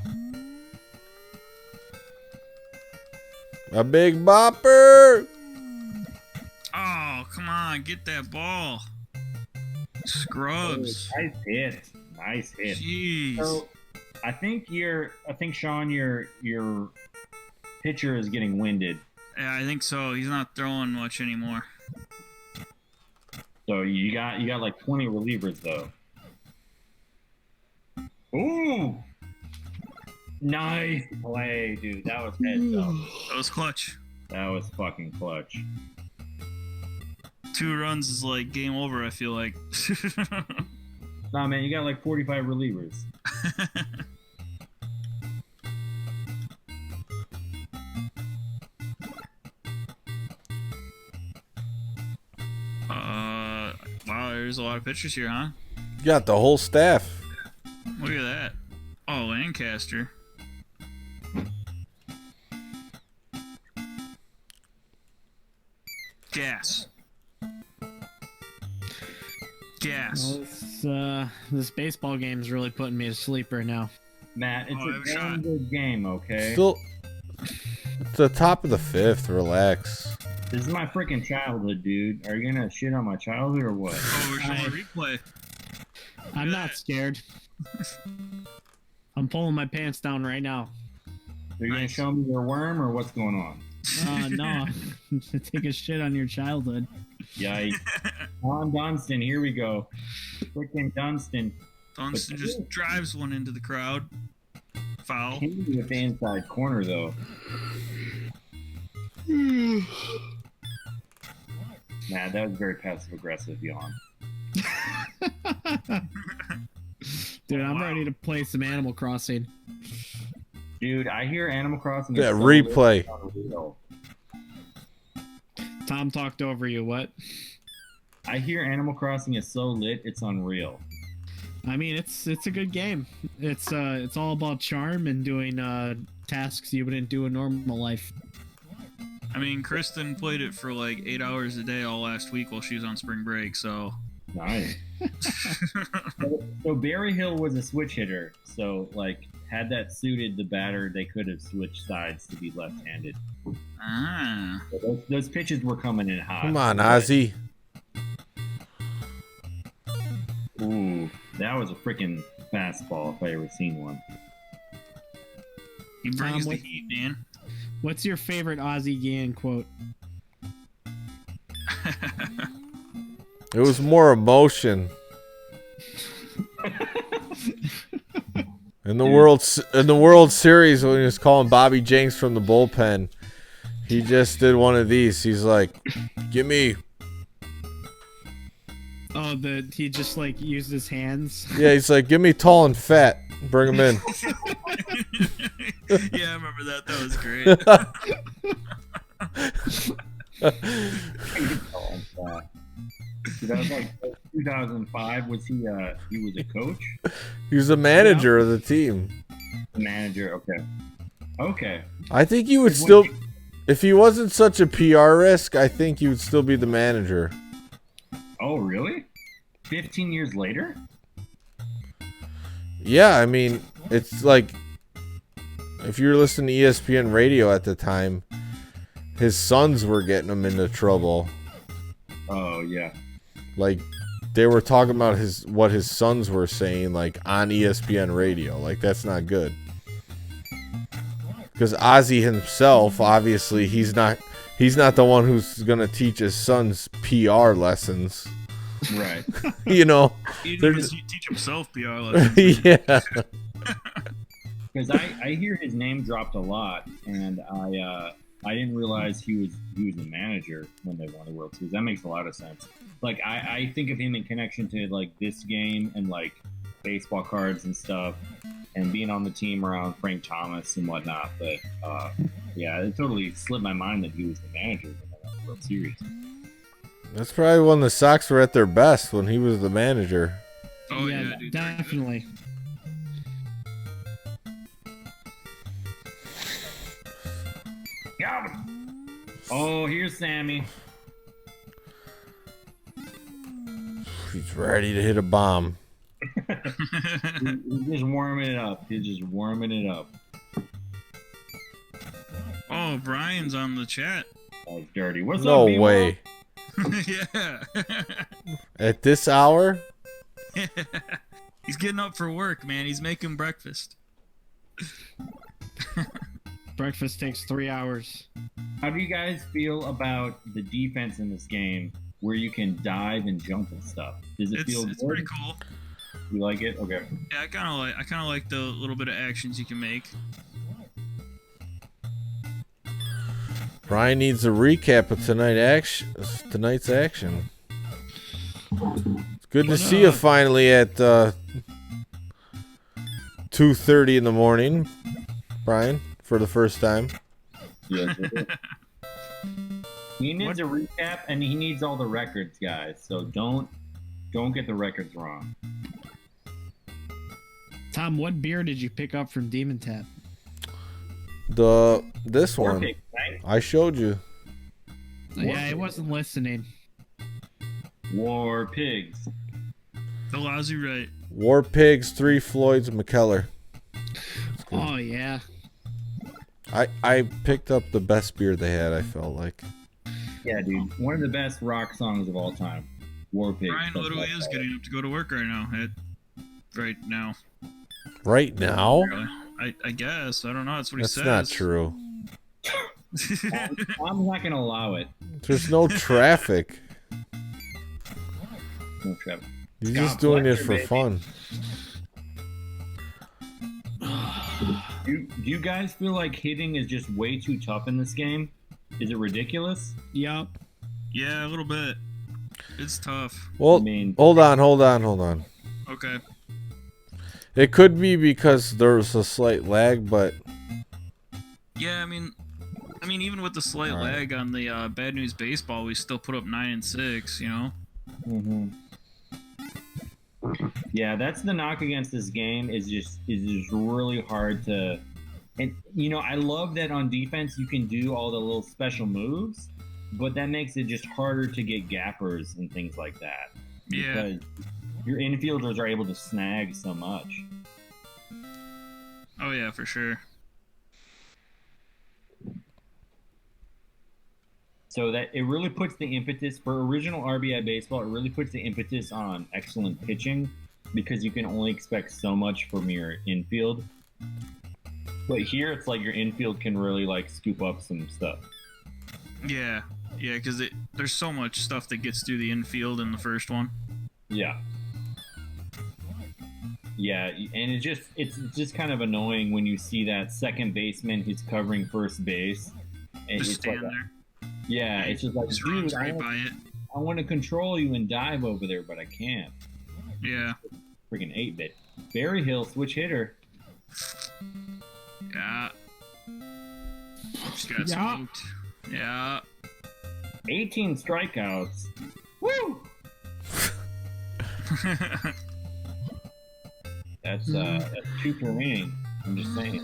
A big bopper. Oh, come on, get that ball. Scrubs. Nice hit. Nice hit. Jeez. So, I think Sean, your pitcher is getting winded. Yeah, I think so. He's not throwing much anymore. So you got like 20 relievers though. Ooh. Nice play, dude. That was heads up. That was clutch. That was fucking clutch. 2 runs is like game over, I feel like. Nah, man, you got like 45 relievers. Wow, there's a lot of pitchers here, huh? You got the whole staff. Look at that. Oh, Lancaster. Gas. Gas. Well, this baseball game's really putting me to sleep right now. Matt, it's Oh, a shot. damn good game, okay? Still, it's the top of the 5th. Relax. This is my freaking childhood, dude. Are you gonna shit on my childhood or what? Oh, we're showing a replay. I'm not scared. I'm pulling my pants down right now. Are you gonna Nice. show me your worm or what's going on? No. Take a shit on your childhood. Yikes. On Dunston, here we go. Freaking Dunston. Dunston just drives one into the crowd. Foul. Hit me with the inside corner, though. Nah, that was very passive aggressive, yawn. Dude, I'm ready to play some Animal Crossing. Dude, I hear Animal Crossing. Yeah, is so replay. unreal. Tom talked over you, what? I hear Animal Crossing is so lit, it's unreal. I mean, it's a good game. It's all about charm and doing tasks you wouldn't do in normal life. I mean, Kristen played it for like 8 hours a day all last week while she was on spring break, so. Nice. So Barry Hill was a switch hitter, so like had that suited the batter, they could have switched sides to be left-handed. Ah. So those pitches were coming in hot. Come on, Ozzy. Ooh, that was a freaking fastball if I ever seen one. He brings Tom, the what- heat, man. What's your favorite Ozzy Gann quote? It was more emotion. In the World Series, when he was calling Bobby Jenks from the bullpen, he just did one of these. He's like, "Give me." Oh, he just like used his hands. Yeah, he's like, "Give me tall and fat. Bring him in." Yeah, I remember that. That was great. That was like 2005. Was he was a coach? He was the manager of the team. The manager. Okay. I think he would still, if he wasn't such a PR risk, I think he would still be the manager. Oh, really? 15 years later? Yeah, I mean, it's like, if you were listening to ESPN radio at the time, his sons were getting him into trouble. Oh, yeah. Like, they were talking about what his sons were saying, like, on ESPN radio. Like, that's not good. Because Ozzy himself, obviously, he's not the one who's gonna teach his sons PR lessons. Right. You know. He didn't even teach himself PR lessons. Yeah. Because I hear his name dropped a lot, and I didn't realize he was a manager when they won the World Series. That makes a lot of sense. Like I think of him in connection to like this game and like baseball cards and stuff, and being on the team around Frank Thomas and whatnot. But yeah, it totally slipped my mind that he was the manager of the World Series. That's probably when the Sox were at their best, when he was the manager. Oh yeah, dude, definitely. Got him. Oh, here's Sammy. He's ready to hit a bomb. He's just warming it up. He's just warming it up. Oh, Brian's on the chat. That was dirty. What's No up, B-Wall? way. Yeah. At this hour? He's getting up for work, man. He's making breakfast. Breakfast takes 3 hours. How do you guys feel about the defense in this game, where you can dive and jump and stuff? Does it feel It's good? pretty cool. You like it? Okay. Yeah, I kind of like the little bit of actions you can make. Brian needs a recap of tonight's action. It's good to see you finally at 2:30 in the morning, Brian, for the first time. Yeah. He needs a recap, and he needs all the records, guys. So don't get the records wrong. Tom, what beer did you pick up from Demon Tap? This one. Perfect, right? I showed you. Yeah, I wasn't listening. War Pigs. The lousy right. War Pigs, 3 Floyds, McKellar. Oh yeah. I picked up the best beer they had, I felt like. Yeah, dude. One of the best rock songs of all time. War Pigs. Brian literally is getting up to go to work right now. Right now. Right now? I guess. I don't know. That's what he That's says. not true. I'm not gonna allow it. There's no traffic. No traffic. He's God just doing it bless you, for baby. fun. Do you guys feel like hitting is just way too tough in this game? Is it ridiculous? Yup. Yeah, a little bit. It's tough. Well, I mean- hold on. Okay. It could be because there's a slight lag, but Yeah, I mean, even with the slight All right. lag on the Bad News Baseball, we still put up 9 and 6. You know. Mm-hmm. Yeah, that's the knock against this game. Is just really hard to, and I love that on defense you can do all the little special moves, but that makes it just harder to get gappers and things like that. Yeah. Because your infielders are able to snag so much. Oh yeah, for sure. So that it really puts the impetus for original RBI baseball. It really puts the impetus on excellent pitching, because you can only expect so much from your infield. But here it's like your infield can really like scoop up some stuff. Yeah, because there's so much stuff that gets through the infield in the first one. Yeah. Yeah, and it's just kind of annoying when you see that second baseman who's covering first base. And Just it's like stand there. yeah, it's just like, Just dude, runs right by it. I want to control you and dive over there, but I can't. Yeah. Freaking 8-bit. Barry Hill, switch hitter. Yeah. Just got Yeah. smoked. Yeah. 18 strikeouts. Woo! That's 2 per inning. I'm just saying.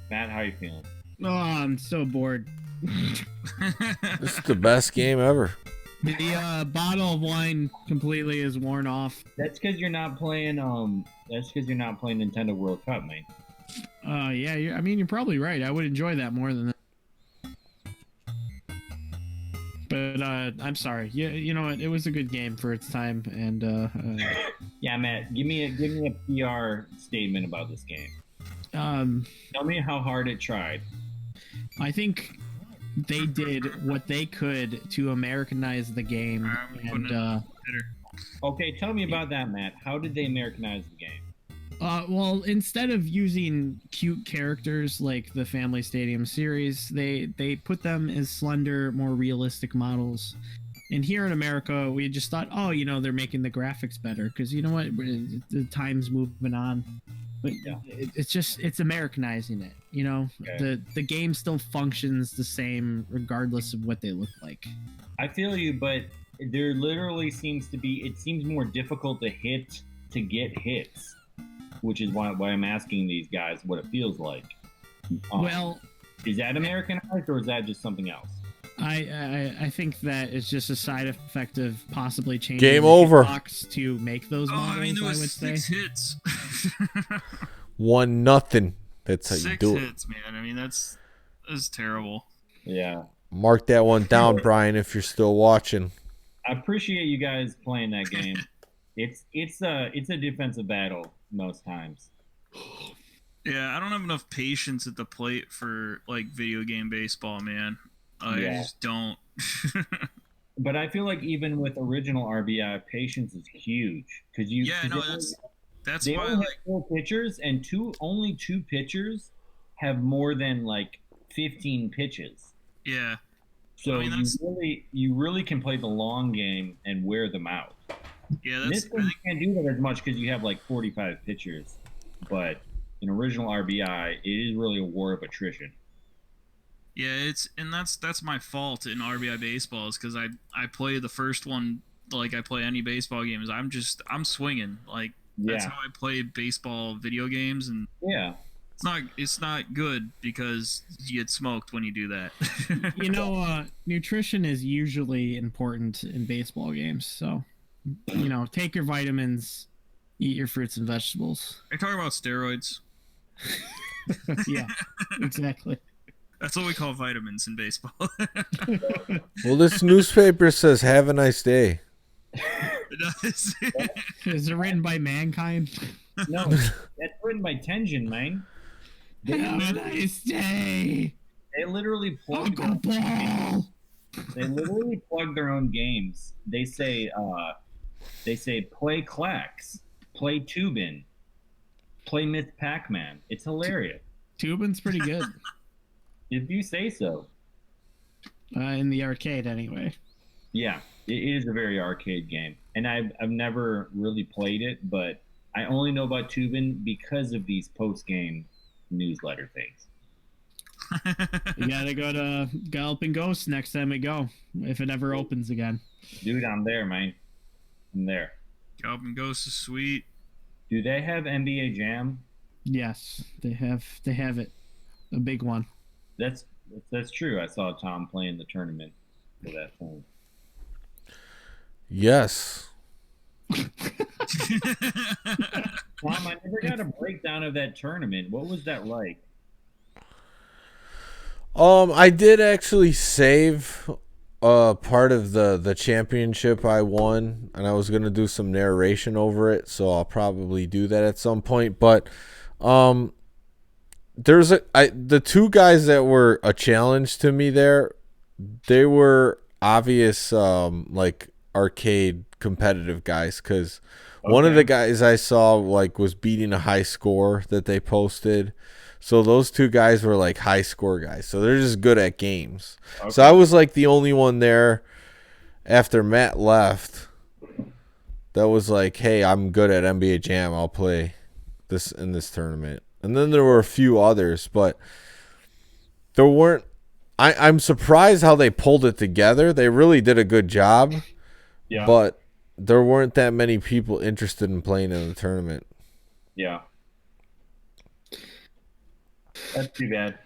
Matt, how you feeling? Oh, I'm so bored. this is the best game ever. The bottle of wine completely is worn off. That's because you're not playing. Nintendo World Cup, man. Yeah, you're probably right. I would enjoy that more than that. But I'm sorry. Yeah, you know what? It was a good game for its time, and Yeah, Matt. Give me a PR statement about this game. Tell me how hard it tried. I think they did what they could to Americanize the game, I'm and putting it hitter. Okay, tell me about that, Matt. How did they Americanize the game? well, instead of using cute characters like the Family Stadium series, they put them as slender, more realistic models. And here in America, we just thought, oh, they're making the graphics better because you know what, the time's moving on. But it's Americanizing it. Okay. The game still functions the same regardless of what they look like. I feel you, but there literally seems to be. It seems more difficult to get hits, which is why I'm asking these guys what it feels like. Well, is that Americanized or is that just something else? I think that it's just a side effect of possibly changing Game the over. hitbox to make those models. I mean, there I was would say 6 hits. 1-0. That's how you 6 do it. hits, man. I mean, that's terrible. Yeah. Mark that one down, Brian, if you're still watching. I appreciate you guys playing that game. It's a defensive battle most times. Yeah, I don't have enough patience at the plate for like video game baseball, man. I just don't. But I feel like even with original RBI, patience is huge because you. Yeah, no, that's they why only have 4 pitchers, and only 2 pitchers have more than like 15 pitches. Yeah. So I mean, you really can play the long game and wear them out. Yeah, This game you can't do that as much because you have like 45 pitchers, but in original RBI, it is really a war of attrition. Yeah, that's my fault in RBI baseball is because I play the first one like I play any baseball games. I'm swinging like that's how I play baseball video games, and it's not good because you get smoked when you do that. Nutrition is usually important in baseball games, so take your vitamins, eat your fruits and vegetables. Are you talking about steroids? Yeah, exactly. That's what we call vitamins in baseball. Well, this newspaper says, "Have a nice day." It does. Is it written by Mankind? No, that's written by Tenjin, man. Have a nice day. They literally plug their own games. They say play Clax, play Tubin, play Myth Pac-Man. It's hilarious. Tubin's pretty good. If you say so. In the arcade, anyway. Yeah, it is a very arcade game, and I've never really played it, but I only know about Tubin because of these post-game newsletter things. You gotta go to Galloping Ghost next time we go, if it ever opens again. Dude, I'm there, man. I'm there. Galloping Ghost is sweet. Do they have NBA Jam? Yes, they have it. A big one. That's true. I saw Tom playing the tournament for that phone. Yes. Tom, I never got a breakdown of that tournament. What was that like? I did actually save part of the championship I won, and I was gonna do some narration over it, so I'll probably do that at some point. But there's the 2 guys that were a challenge to me there. They were obvious like arcade competitive guys, because one of the guys I saw like was beating a high score that they posted. So those 2 guys were like high score guys. So they're just good at games. Okay. So I was like the only one there after Matt left that was like, hey, I'm good at NBA Jam. I'll play this in this tournament. And then there were a few others, but there weren't. I'm surprised how they pulled it together. They really did a good job. Yeah. But there weren't that many people interested in playing in the tournament. Yeah. That's too bad.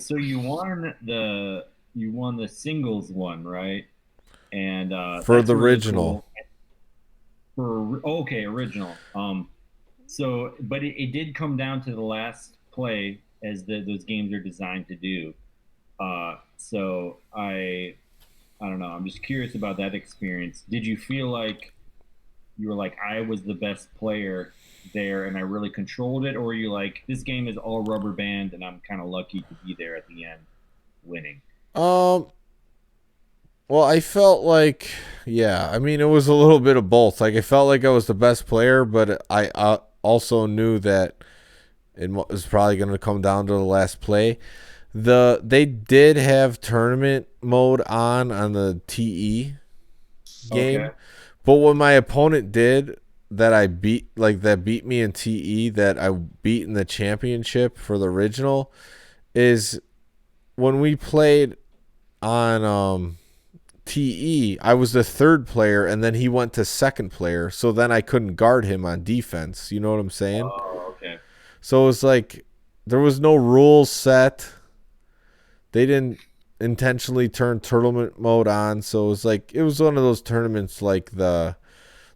So you won the singles one, right? And for the really original. Cool. Original. So, but it did come down to the last play, as those games are designed to do. So I don't know. I'm just curious about that experience. Did you feel like you were like, I was the best player there and I really controlled it, or were you like, this game is all rubber band and I'm kind of lucky to be there at the end winning? Well, I felt like, I mean, it was a little bit of both. Like, I felt like I was the best player, but I also knew that it was probably going to come down to the last play. They did have tournament mode on the TE, game. Okay. But what my opponent did that I beat, like that beat me in TE, that I beat in the championship for the original, is when we played on TE, I was the third player, and then he went to second player, so then I couldn't guard him on defense. You know what I'm saying? Oh, okay. So it was like there was no rules set. They didn't intentionally turn tournament mode on, so it was one of those tournaments like the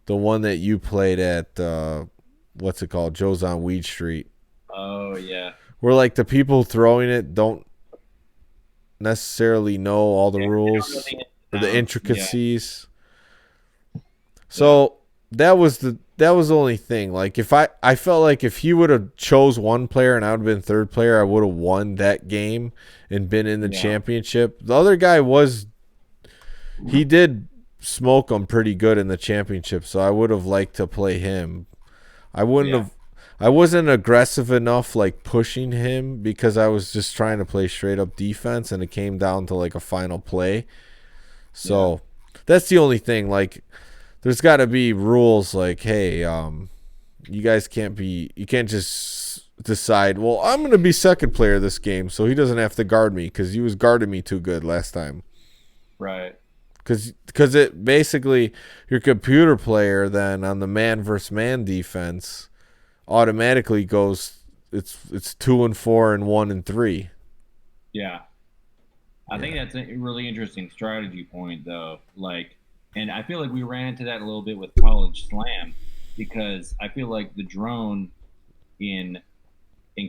one that you played at what's it called, Joe's on Weed Street, Oh, yeah. where like the people throwing it don't necessarily know all the Yeah, rules or the yeah. intricacies. So that was the only thing. Like if I felt like if he would have chose one player and I would have been third player, I would have won that game and been in the championship. The other guy he did smoke him pretty good in the championship, so I would have liked to play him. I wasn't aggressive enough, like pushing him, because I was just trying to play straight up defense, and it came down to like a final play. So that's the only thing. Like, there's got to be rules. Like, hey, you can't just decide, well, I'm going to be second player this game, so he doesn't have to guard me because he was guarding me too good last time. Right. Because it basically, your computer player then on the man versus man defense automatically goes, it's 2 and 4 and 1 and 3. Yeah. I think that's a really interesting strategy point, though. Like, and I feel like we ran into that a little bit with College Slam, because I feel like the drone in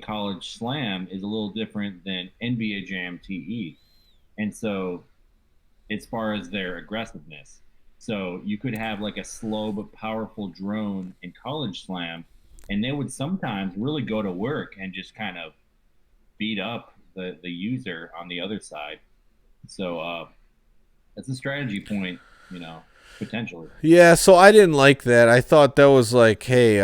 College Slam is a little different than NBA Jam TE, and so as far as their aggressiveness, so you could have like a slow but powerful drone in College Slam, and they would sometimes really go to work and just kind of beat up the user on the other side. So that's a strategy point, potentially. Yeah, so I didn't like that. I thought that was like, hey,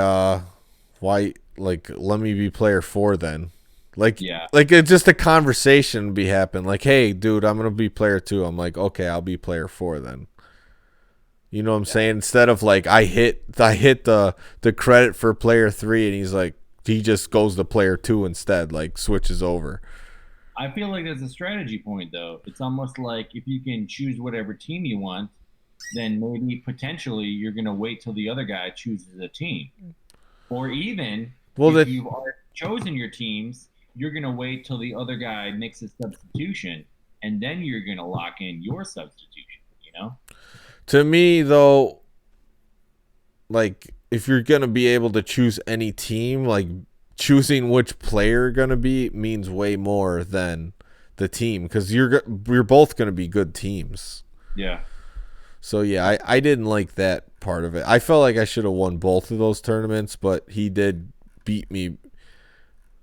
why, like, let me be player 4 then. Like, it's just a conversation be happen. Like, hey, dude, I'm gonna be player 2. I'm like, okay, I'll be player 4 then. You know what I'm saying? Instead of like I hit the credit for player 3, and he's like, he just goes to player 2 instead, like switches over. I feel like that's a strategy point, though. It's almost like if you can choose whatever team you want, then maybe potentially you're going to wait till the other guy chooses a team. Or even if you've already chosen your teams, you're going to wait till the other guy makes a substitution, and then you're going to lock in your substitution, To me, though, like, if you're going to be able to choose any team, like, choosing which player you're going to be means way more than the team, because you're both going to be good teams. Yeah. So, yeah, I didn't like that part of it. I felt like I should have won both of those tournaments, but he did beat me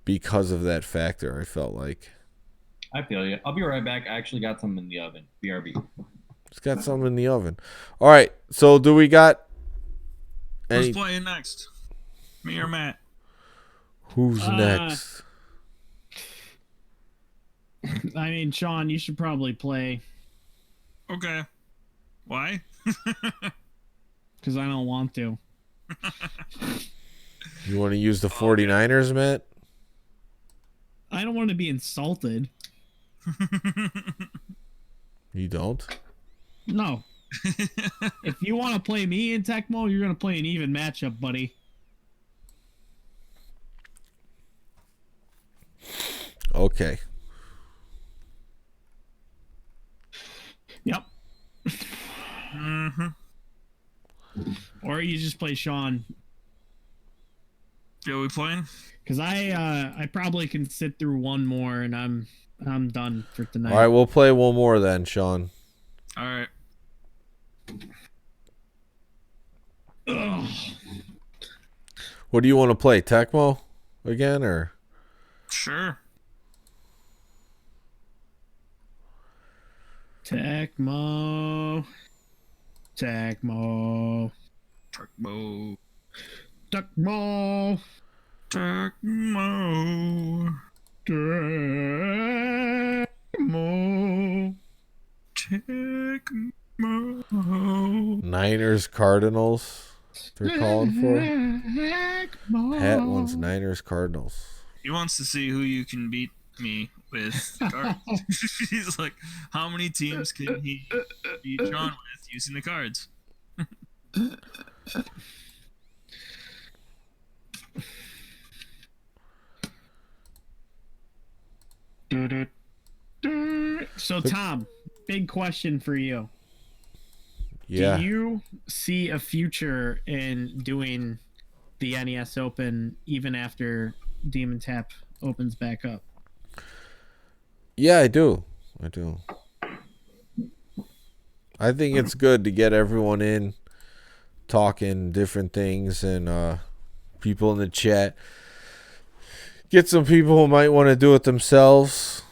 because of that factor, I felt like. I feel you. I'll be right back. I actually got some in the oven. BRB. It's got something in the oven. All right, so do we got any... Who's playing next? Me or Matt? Who's next? I mean, Sean, you should probably play. Okay. Why? Because I don't want to. You want to use the 49ers, Matt? I don't want to be insulted. You don't? No. If you want to play me in Tecmo, you're going to play an even matchup, buddy. Okay. Yep. Mm-hmm. Or you just play Sean. Yeah, we playing? Because I probably can sit through one more and I'm done for tonight. All right, we'll play one more then, Sean. All right. Ugh. What do you want to play, Tecmo again, or? Sure. Tecmo. Tecmo. Tecmo. Tecmo. Tecmo. Tecmo. Niners Cardinals. They're calling for. Hat wants Niners Cardinals. He wants to see who you can beat me with cards. He's like, how many teams can he beat Sean with using the cards? So Tom, big question for you. Yeah. Do you see a future in doing the NES Open even after Demon Tap opens back up? Yeah, I do. I think it's good to get everyone in talking different things and people in the chat. Get some people who might want to do it themselves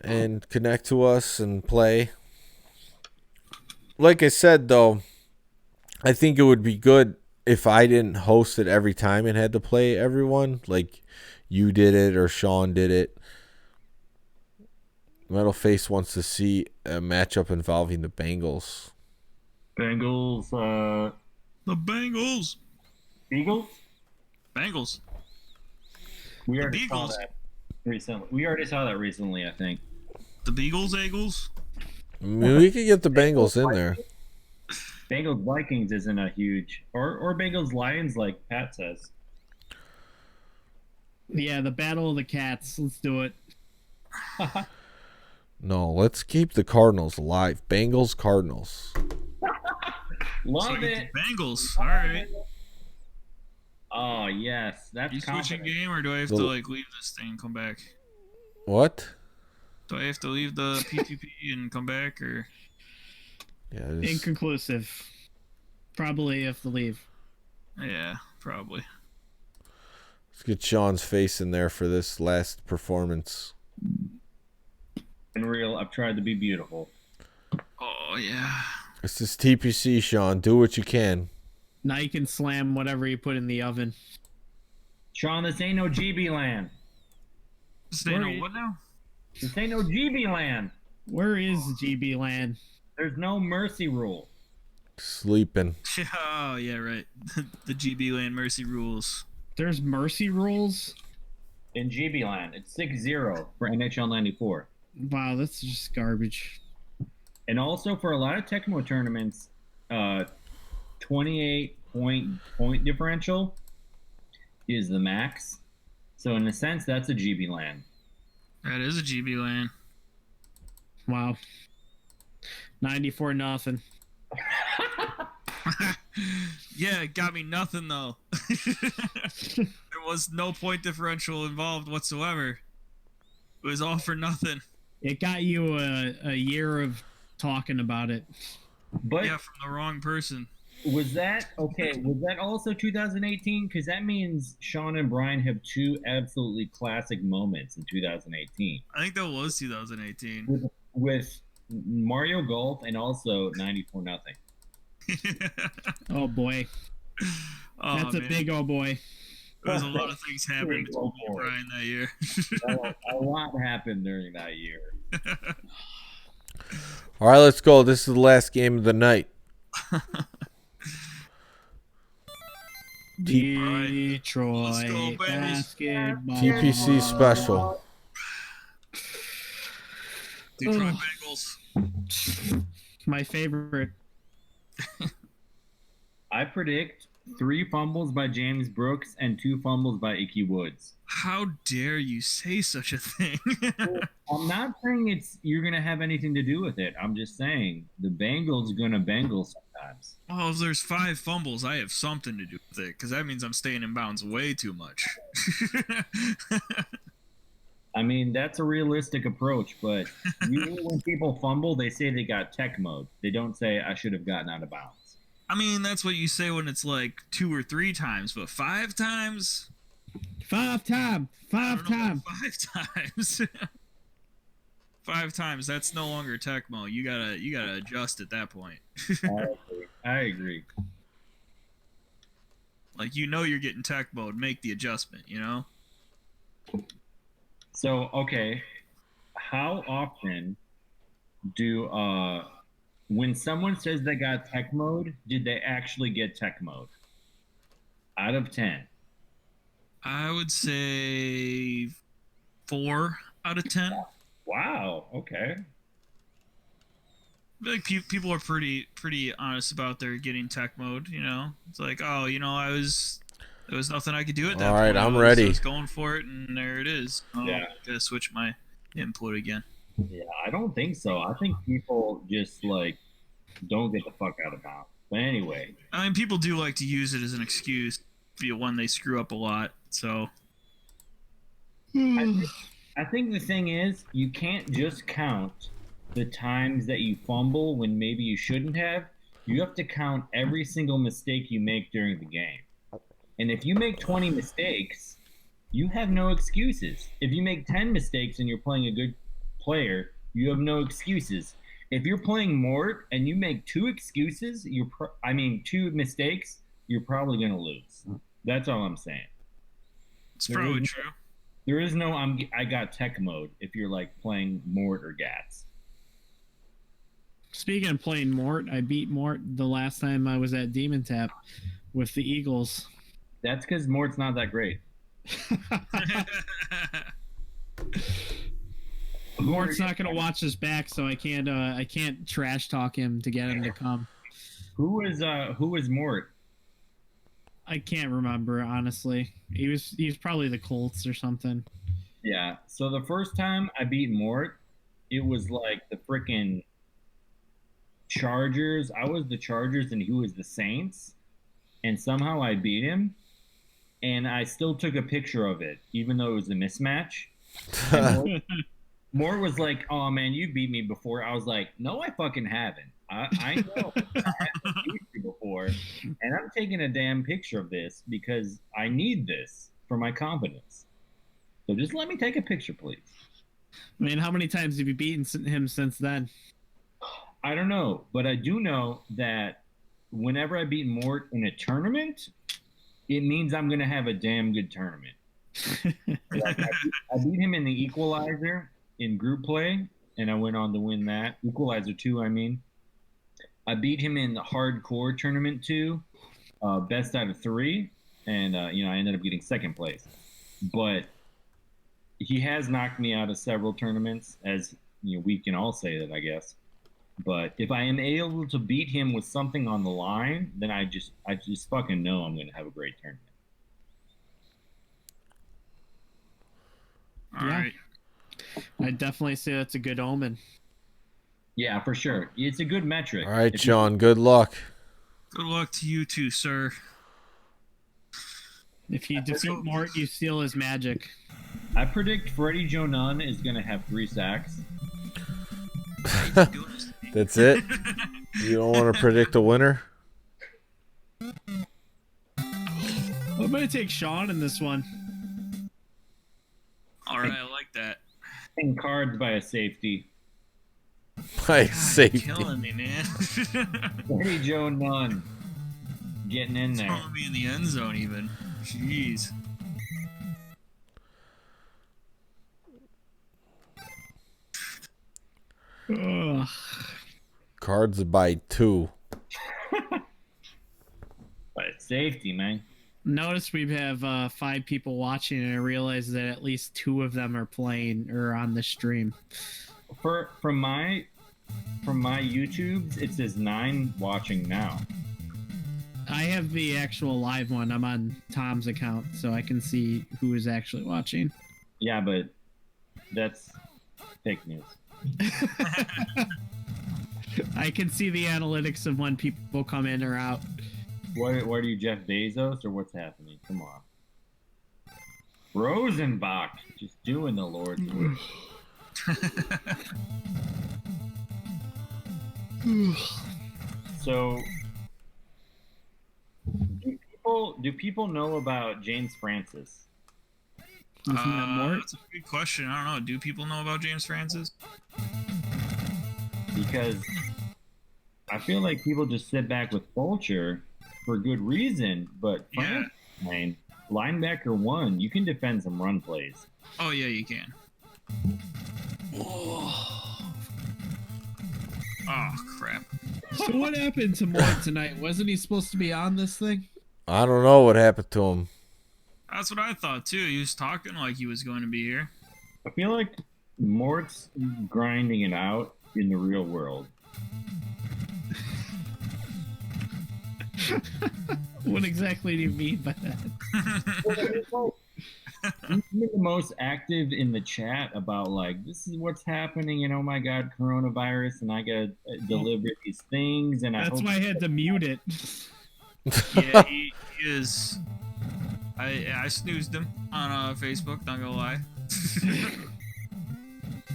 and connect to us and play. Like I said, though, I think it would be good if I didn't host it every time and had to play everyone. Like you did it or Sean did it. Metal Face wants to see a matchup involving the Bengals. Bengals, The Bengals. Eagles? Bengals. We The already saw Beagles. that recently. We already saw that recently, I think. The Beagles, Eagles. I mean, we could get the Bengals in there. Bengals Vikings isn't a huge, or Bengals Lions, like Pat says. Yeah, the Battle of the Cats. Let's do it. No, let's keep the Cardinals alive. Bengals, Cardinals. Love So you it. get the Bengals. All right. Oh yes, that's You switching confident. game, or do I have to like leave this thing and come back? What? Do I have to leave the PTP and come back, or? Yeah, just, Inconclusive. Probably have to leave. Yeah, probably. let's get Sean's face in there for this last performance. In real, I've tried to be beautiful. Oh yeah. This is TPC, Sean. Do what you can. Now you can slam whatever you put in the oven. Sean, this ain't no GB land. Say no, what now? This ain't no GB land. Where is GB Land? There's no mercy rule. Sleeping. Oh yeah, right. The GB Land Mercy rules. There's mercy rules? In GB land, it's 6-0 for NHL 94. Wow, that's just garbage. And also for a lot of Tecmo tournaments, 28 point differential is the max. So in a sense, that's a GB land. That is a GB Land. Wow. 94-0. Yeah, it got me nothing though. There was no point differential involved whatsoever. It was all for nothing. It got you a year of talking about it. But Yeah, from the wrong person. was that okay? Was that also 2018? Because that means Sean and Brian have two absolutely classic moments in 2018 I think that was 2018. with Mario Golf and also 94-0. Oh boy. Oh, That's a man. big oh boy. There was a lot of things happening Big between old me and boy. Brian that year. A lot happened during that year. All right, let's go. This is the last game of the night. Detroit Let's go, babies. basketball. TPC special. Detroit Ugh. Bengals. My favorite. I predict 3 fumbles by James Brooks and 2 fumbles by Icky Woods. How dare you say such a thing? I'm not saying you're gonna have anything to do with it. I'm just saying the Bengals gonna Bengal sometimes. Well, if there's 5 fumbles, I have something to do with it, because that means I'm staying in bounds way too much. I mean, that's a realistic approach, but usually when people fumble, they say they got tech mode. They don't say I should have gotten out of bounds. I mean, that's what you say when it's like 2 or 3 times, but 5 times? Five time. I don't know about 5 times. 5 times, that's no longer Tecmo. You gotta adjust at that point. I agree. Like, you're getting tech mode, make the adjustment, you know? So, okay, how often do when someone says they got tech mode, did they actually get tech mode? Out of 10. I would say 4 out of 10. Wow. Okay. I feel like people are pretty honest about their getting tech mode. You know, it's like, oh, you know, there was nothing I could do at that All right, point. I'm I ready. was going for it, and there it is. Yeah. Gotta switch my input again. Yeah, I don't think so. I think people just like don't get the fuck out of bounds. But anyway, I mean, people do like to use it as an excuse when they screw up a lot. So I think the thing is, you can't just count the times that you fumble when maybe you shouldn't have. You have to count every single mistake you make during the game. And if you make 20 mistakes, you have no excuses. If you make 10 mistakes and you're playing a good player, you have no excuses. If you're playing Mort and you make 2 excuses, 2 mistakes, you're probably going to lose. That's all I'm saying. it's probably true. There is no I got tech mode if you're like playing Mort or Gats. Speaking of playing Mort, I beat Mort the last time I was at Demon Tap with the Eagles. That's because Mort's not that great. Mort's not gonna watch this back, so I can't trash talk him to get him to come. Who is Mort? I can't remember, honestly. He was probably the Colts or something. Yeah. So the first time I beat Mort, it was like the freaking Chargers. I was the Chargers and he was the Saints, and somehow I beat him. And I still took a picture of it, even though it was a mismatch. Mort was like, "Oh man, you beat me before." I was like, "No, I fucking haven't. I know I haven't beat you before, and I'm taking a damn picture of this because I need this for my confidence. So just let me take a picture, please." I mean, how many times have you beaten him since then? I don't know, but I do know that whenever I beat Mort in a tournament, it means I'm going to have a damn good tournament. Like, I beat him in the Equalizer in group play, and I went on to win that. Equalizer 2, I mean. I beat him in the hardcore tournament 2, best out of 3, and I ended up getting second place. But he has knocked me out of several tournaments, as we can all say that, I guess. But if I am able to beat him with something on the line, then I just fucking know I'm going to have a great tournament. All right. I'd definitely say that's a good omen. Yeah, for sure. It's a good metric. All right, Sean, good luck. Good luck to you too, sir. If you defeat Mort, you steal his magic. I predict Freddie Joe Nunn is going to have 3 sacks. That's it? You don't want to predict a winner? I'm going to take Sean in this one. All right, I like that. And cards by a safety. By God, safety. you're killing me, man. Freddie Joe Nunn getting in there. Throwing me in the end zone, even. Jeez. Ugh. Cards by 2. By a safety, man. Notice we have 5 people watching, and I realize that at least 2 of them are playing or on the stream. From my YouTubes, it says 9 watching now. I have the actual live one. I'm on Tom's account, so I can see who is actually watching. Yeah, but that's fake news. I can see the analytics of when people come in or out. What are you, Jeff Bezos, or what's happening? Come on. Rosenbach, just doing the Lord's work. So, do people know about James Francis? Isn't that Mort? That's a good question. I don't know. Do people know about James Francis? Because I feel like people just sit back with Fulcher for good reason, but Yeah. man, linebacker 1, you can defend some run plays. Oh yeah, you can. Oh crap. So what happened to Mort tonight? Wasn't he supposed to be on this thing? I don't know what happened to him. That's what I thought too. He was talking like he was going to be here. I feel like Mort's grinding it out in the real world. What exactly do you mean by that? He's been the most active in the chat about like, this is what's happening, and oh my god, coronavirus, and I gotta deliver these things, and That's why I had to mute it. Yeah, he is. I snoozed him on Facebook. Not gonna lie.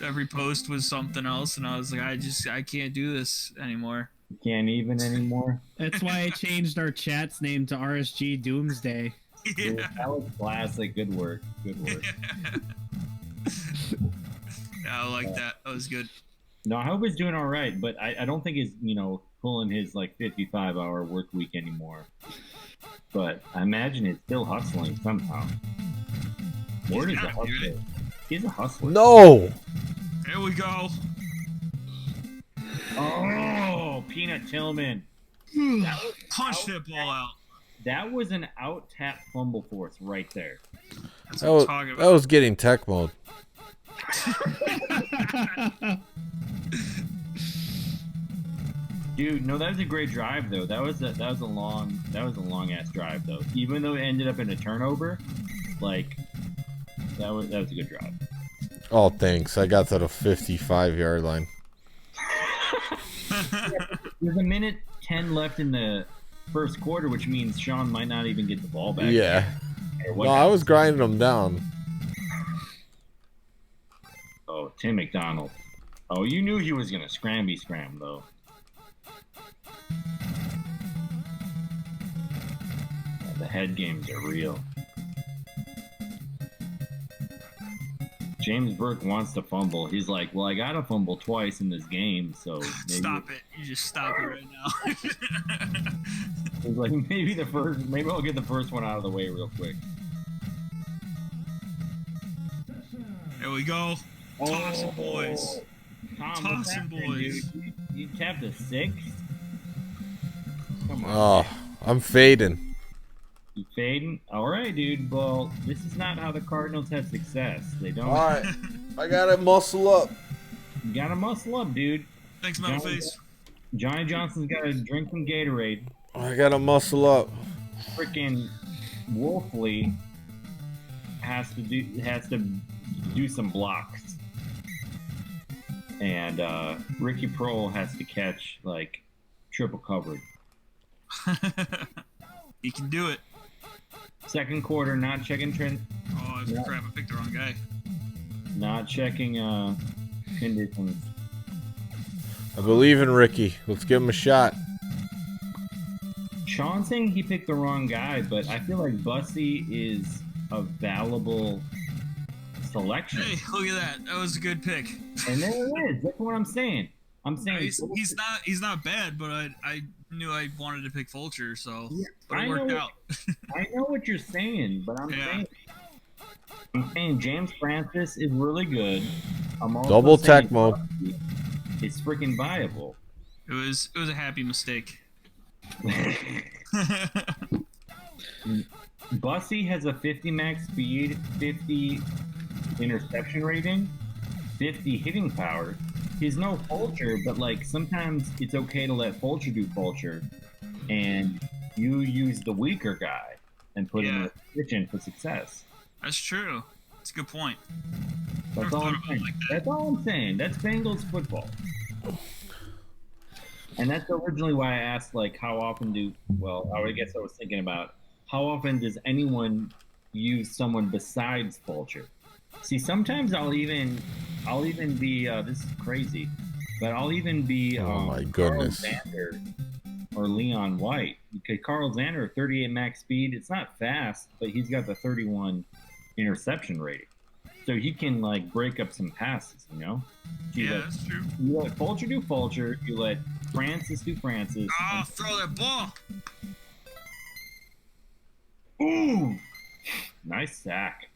Every post was something else, and I was like, I can't do this anymore. Can't even anymore. That's why I changed our chat's name to RSG Doomsday. Yeah. That was classic. Good work. Good work. Yeah, I like that. That was good. No, I hope he's doing all right, but I don't think he's, pulling his like 55-hour work week anymore. But I imagine he's still hustling somehow. Ward is a hustler. He's a hustler. No. Here we go. Oh, Peanut Tillman. Punch that ball out. That was an out tap fumble force right there. That's That what was, I'm talking that about. was getting tech mode. Dude, no, that was a great drive though. That was a long ass drive though. Even though it ended up in a turnover, like that was a good drive. Oh, thanks. I got to the 55-yard line. There's a minute 10 left in the first quarter, which means Sean might not even get the ball back. Yeah. Or No, what I was grinding them down. Oh, Tim McDonald. Oh, you knew he was gonna scram though. The head games are real. James Burke wants to fumble. He's like, well, I gotta fumble twice in this game, so maybe... Stop it. You just stop it right now. He's like, maybe I'll get the first one out of the way real quick. There we go. Toss 'em, boys. Tom, Toss what's 'em, happening, boys. dude? You tapped a 6? Come on. Oh, I'm fading. You fading? All right, dude. Well, this is not how the Cardinals have success. They don't. All right. I got to muscle up. You gotta muscle up, dude. Thanks, Metalface. Johnny Johnson's got to drink some Gatorade. I got to muscle up. Freaking Wolfley has to do some blocks, and Ricky Prohl has to catch like triple covered. He can do it. Second quarter, not checking trend, Oh, crap. I picked the wrong guy. not checking conditions. I believe in Ricky. Let's give him a shot. Sean saying he picked the wrong guy, but I feel like Bussy is a valuable selection. Hey, look at that. That was a good pick. And there it is. That's what I'm saying. I'm saying He's not bad, but I knew I wanted to pick Fulcher, so Yeah, but it I worked know. out. I know what you're saying, but Yeah. I'm saying James Francis is really good. I'm also Double saying tech mode. Bussy is freaking viable. It was a happy mistake. Bussy has a 50 max speed, 50 interception rating, 50 hitting power. He's no Fulcher, but like sometimes it's okay to let Fulcher do Fulcher, and you use the weaker guy and put him in a position for success. That's true. That's a good point. That's Never all thought I'm about it saying. like that. That's all I'm saying. That's Bengals football. And that's originally why I asked, like, how often I guess I was thinking about how often does anyone use someone besides Fulcher? See, sometimes I'll even be this is crazy, but I'll even be Oh my Carl goodness. Xander or Leon White, because Carl Xander 38 max speed. It's not fast, but he's got the 31 interception rating, so he can like break up some passes. You know. So Yeah, that's true. you let Fulcher do Fulcher. You let Francis do Francis. Oh, throw that ball. Ooh, nice sack.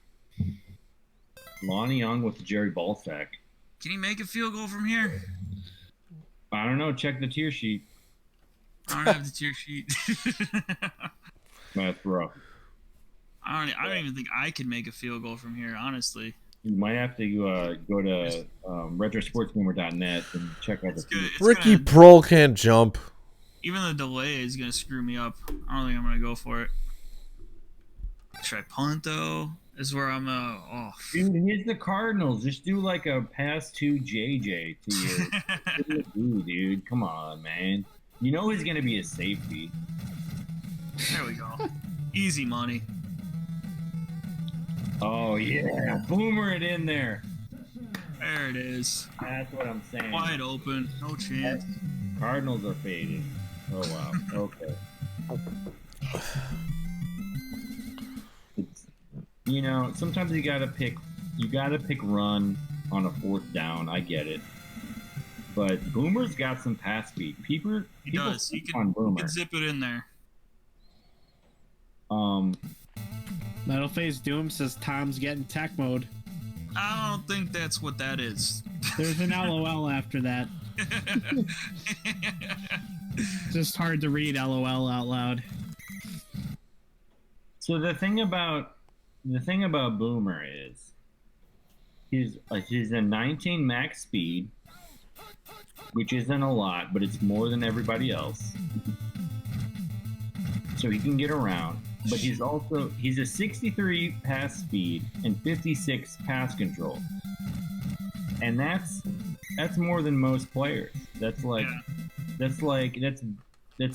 Lonnie Young with the Jerry Ball sack. Can he make a field goal from here? I don't know. Check the tier sheet. I don't have the tier sheet. That's rough. I don't even think I could make a field goal from here, honestly. You might have to go to retrosportsgamer.net and check out the It's good. field. It's Ricky gonna, Prohl can't jump. even the delay is gonna screw me up. I don't think I'm gonna go for it. Should I punt though? Is where I'm off. Dude, here's the Cardinals. Just do like a pass to JJ to your dude. Come on, man. You know he's gonna be a safety. There we go. Easy money. Oh yeah, boomer it in there. There it is. That's what I'm saying. Wide open. No chance. Cardinals are fading. Oh wow. Okay. It's, you know, sometimes you gotta pick run on a 4th down. I get it. But Boomer's got some pass speed. People does. sleep He on can Boomer. zip it in there. Metal Phase Doom says Tom's getting tech mode. I don't think that's what that is. There's an LOL after that. Just hard to read LOL out loud. So the thing about Boomer is he's a 19 max speed, which isn't a lot, but it's more than everybody else. So he can get around, but he's a 63 pass speed and 56 pass control, and that's more than most players. That's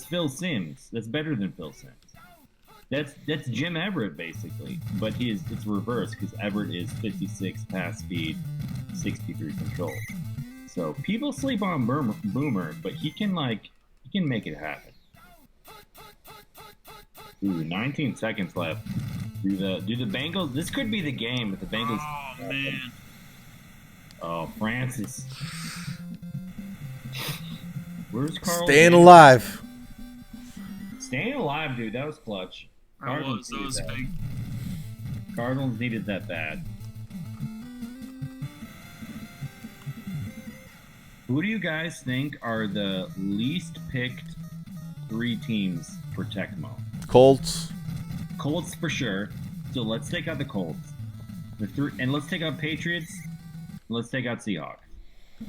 Phil Simms. That's better than Phil Simms. That's Jim Everett basically, but it's reversed because Everett is 56 pass speed, 63 control. So people sleep on Boomer, but he can make it happen. Ooh, 19 seconds left. Do the Bengals? This could be the game if the Bengals. Oh man. Oh, Francis. Where's Carl? Staying alive. Staying alive, dude. That was clutch. That was big. Cardinals needed that bad. Who do you guys think are the least picked 3 teams for Tecmo? Colts. Colts for sure. So let's take out the Colts. And let's take out Patriots. And let's take out Seahawks.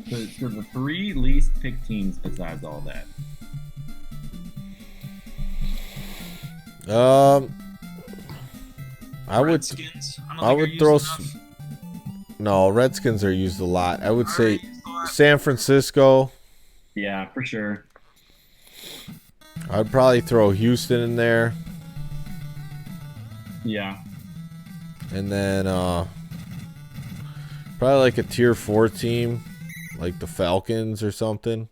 So the 3 least picked teams besides all that. I would. Redskins. I would throw. No, Redskins are used a lot. I would say San Francisco. Yeah, for sure. I'd probably throw Houston in there, Yeah. and then probably like a tier 4 team, like the Falcons or something.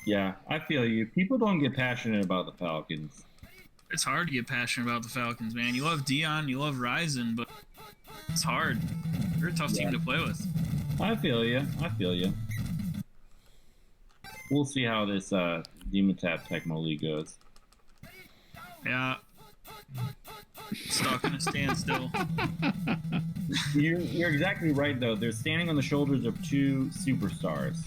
Yeah, I feel you. People don't get passionate about the Falcons. It's hard to get passionate about the Falcons, man. You love Dion, you love Ryzen, but it's hard. They're a tough team to play with. I feel you. We'll see how this Demon Tap Tecmo League goes. Yeah. Stuck in a standstill. You're exactly right, though. They're standing on the shoulders of 2 superstars.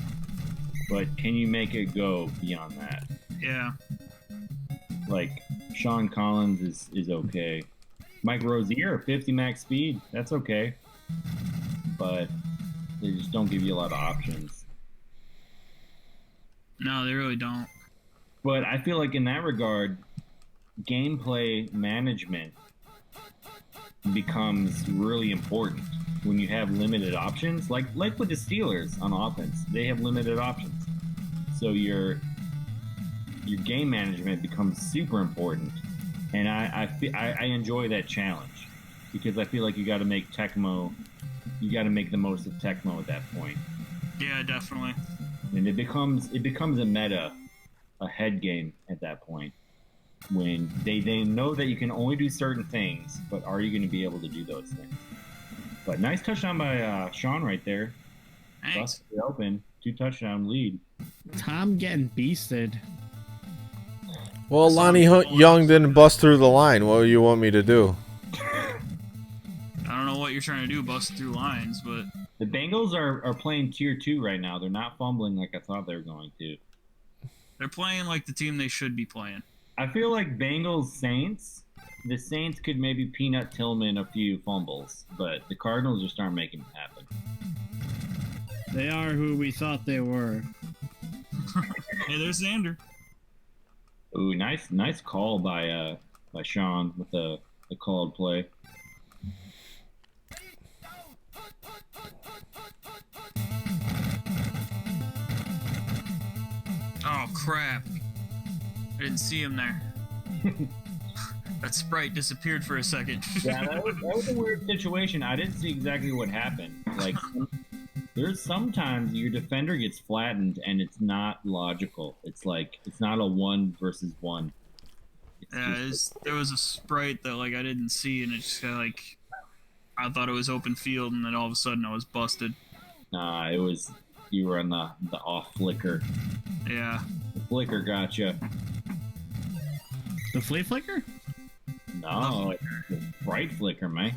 But can you make it go beyond that? Yeah. Like, Sean Collins is okay. Mike Rozier, 50 max speed. That's okay. But they just don't give you a lot of options. No, they really don't. But I feel like in that regard, gameplay management becomes really important when you have limited options. Like with the Steelers on offense, they have limited options. So your game management becomes super important, and I enjoy that challenge because I feel like you got to make Tecmo, you got to make the most of Tecmo at that point. Yeah, definitely. And it becomes a meta, a head game at that point, when they know that you can only do certain things, but are you going to be able to do those things? But nice touchdown by Sean right there. Thanks. Busted it open, 2 touchdown lead. Tom getting beasted. Well, Lonnie Young didn't bust through the line. What do you want me to do? I don't know what you're trying to do, bust through lines, but The Bengals are playing tier 2 right now. They're not fumbling like I thought they were going to. They're playing like the team they should be playing. I feel like Bengals Saints. The Saints could maybe peanut Tillman a few fumbles, but the Cardinals just aren't making it happen. They are who we thought they were. Hey, there's Xander. Ooh, nice call by Sean with the called play. Oh crap! I didn't see him there. That sprite disappeared for a second. Yeah, that was a weird situation. I didn't see exactly what happened. Like, there's sometimes your defender gets flattened and it's not logical. It's like it's not a 1 versus 1. There was a sprite that like I didn't see, and it just got like I thought it was open field, and then all of a sudden I was busted. Nah, you were on the off flicker. Yeah. The flicker got you. The flea flicker? No, it's the bright flicker, man.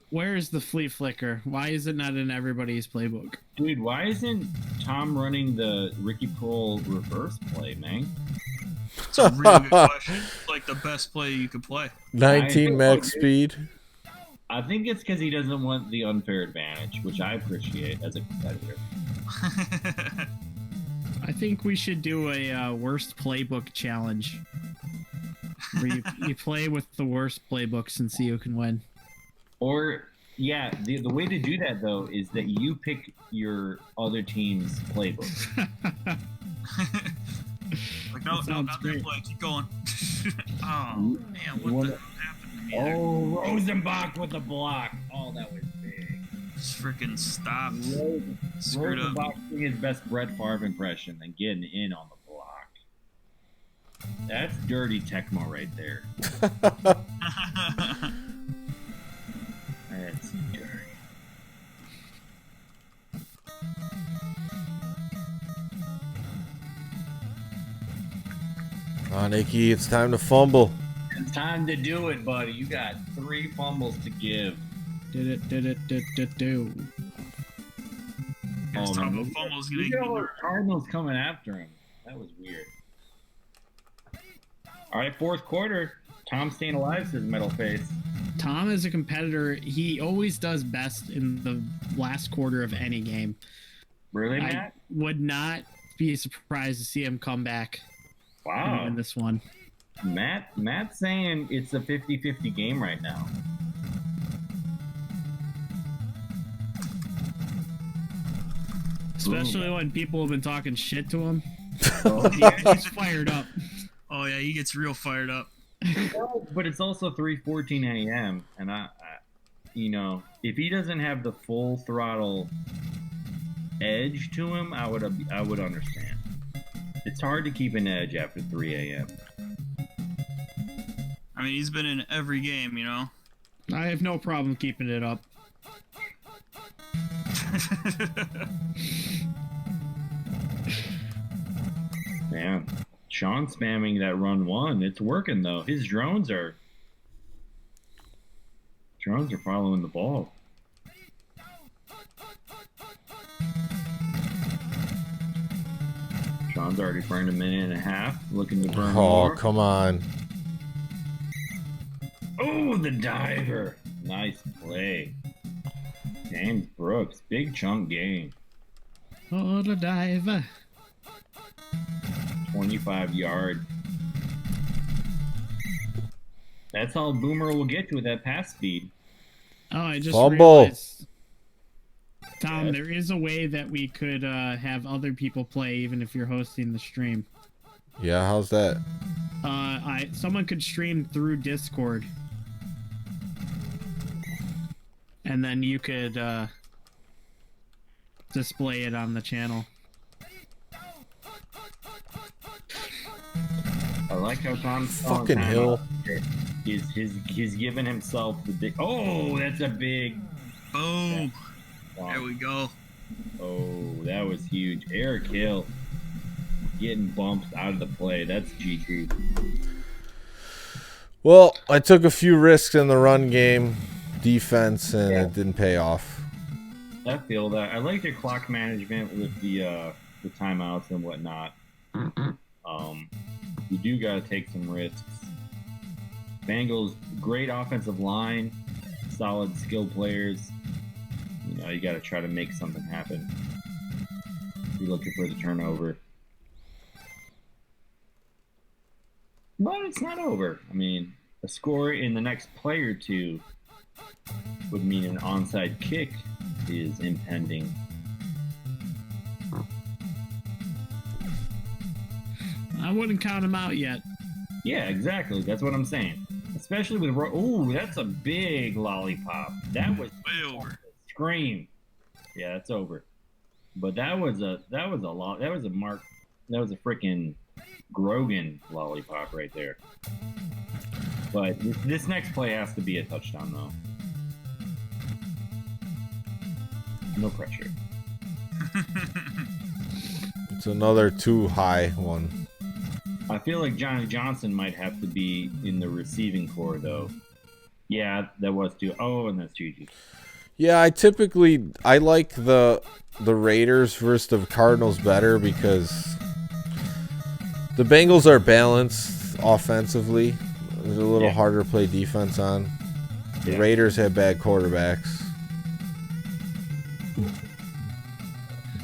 Where is the flea flicker? Why is it not in everybody's playbook? Dude, why isn't Tom running the Ricky Prohl reverse play, man? It's a really good question. It's like the best play you could play. 19 max speed. I think it's because he doesn't want the unfair advantage, which I appreciate as a competitor. I think we should do a worst playbook challenge. Where you play with the worst playbooks and see who can win. Or, yeah, the way to do that, though, is that you pick your other team's playbook. Like, no, not that play. Keep going. Oh, man, what the hell happened to me there? Oh, Rosenbach with the block. Oh, that was big. Just freaking stopped. Screwed up. Rosenbach doing his best Brett Favre impression and getting in on the block. That's dirty Tecmo right there. That's dirty. Nicky, it's time to fumble. It's time to do it, buddy. You got 3 fumbles to give. Do. Next Oh, time man. a fumble's Look gonna at all those Cardinals coming after him. That was weird. All right, fourth quarter. Tom staying alive, says Metal Face. Tom is a competitor. He always does best in the last quarter of any game. Really, I Matt? would not be surprised to see him come back Wow. in this one. Matt's saying it's a 50-50 game right now. Especially when people have been talking shit to him. Oh, He's fired up. Oh yeah, he gets real fired up. but it's also 3:14 a.m. and I, you know, if he doesn't have the full throttle edge to him, I would understand. It's hard to keep an edge after 3 a.m. I mean, he's been in every game, you know. I have no problem keeping it up. Man, Sean spamming that run 1. It's working though. His drones are following the ball. Sean's already burned a minute and a half, looking to burn more. Oh, come on. Oh, the diver. Nice play. James Brooks, big chunk game. Oh, the diver. 25-yard. That's all Boomer will get you with that pass speed. Oh, I just Fumble. realized, Tom, there is a way that we could have other people play even if you're hosting the stream. Yeah, how's that? Someone could stream through Discord. And then you could display it on the channel. I like how Tom's Fucking hill. He's giving himself the big. Oh, that's a big. Boom. Wow. There we go. Oh, that was huge. Eric Hill getting bumped out of the play. That's GG. Well, I took a few risks in the run game defense, and it didn't pay off. I feel that. I like your clock management with the timeouts and whatnot. You do got to take some risks. Bengals, great offensive line, solid skill players. You know, you got to try to make something happen. You're looking for the turnover. But it's not over. I mean, a score in the next play or two would mean an onside kick is impending. I wouldn't count him out yet. Yeah, exactly. That's what I'm saying. Especially with ooh, that's a big lollipop. That was Way over. scream. Yeah, it's over. But that was a freaking Grogan lollipop right there. But this next play has to be a touchdown though. No pressure. It's another too high one. I feel like Johnny Johnson might have to be in the receiving core though. Yeah, that was too. Oh, and that's Gigi. Yeah, I like the Raiders versus the Cardinals better because the Bengals are balanced offensively. There's a little harder to play defense on. The Raiders have bad quarterbacks.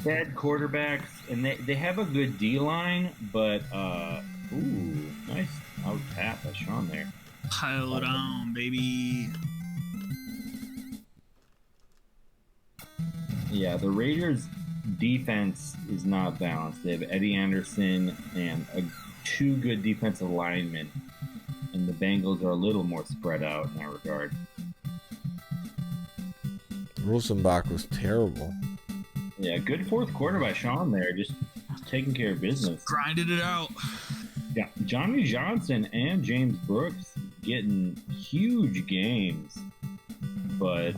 Bad quarterbacks, and they have a good D line, but ooh, nice out tap by Sean there. Pile it on, baby. Yeah, the Raiders' defense is not balanced. They have Eddie Anderson and two good defensive linemen, and the Bengals are a little more spread out in that regard. Rosenbach was terrible. Yeah, good fourth quarter by Sean there, just taking care of business. Grinded it out. Yeah, Johnny Johnson and James Brooks getting huge games, but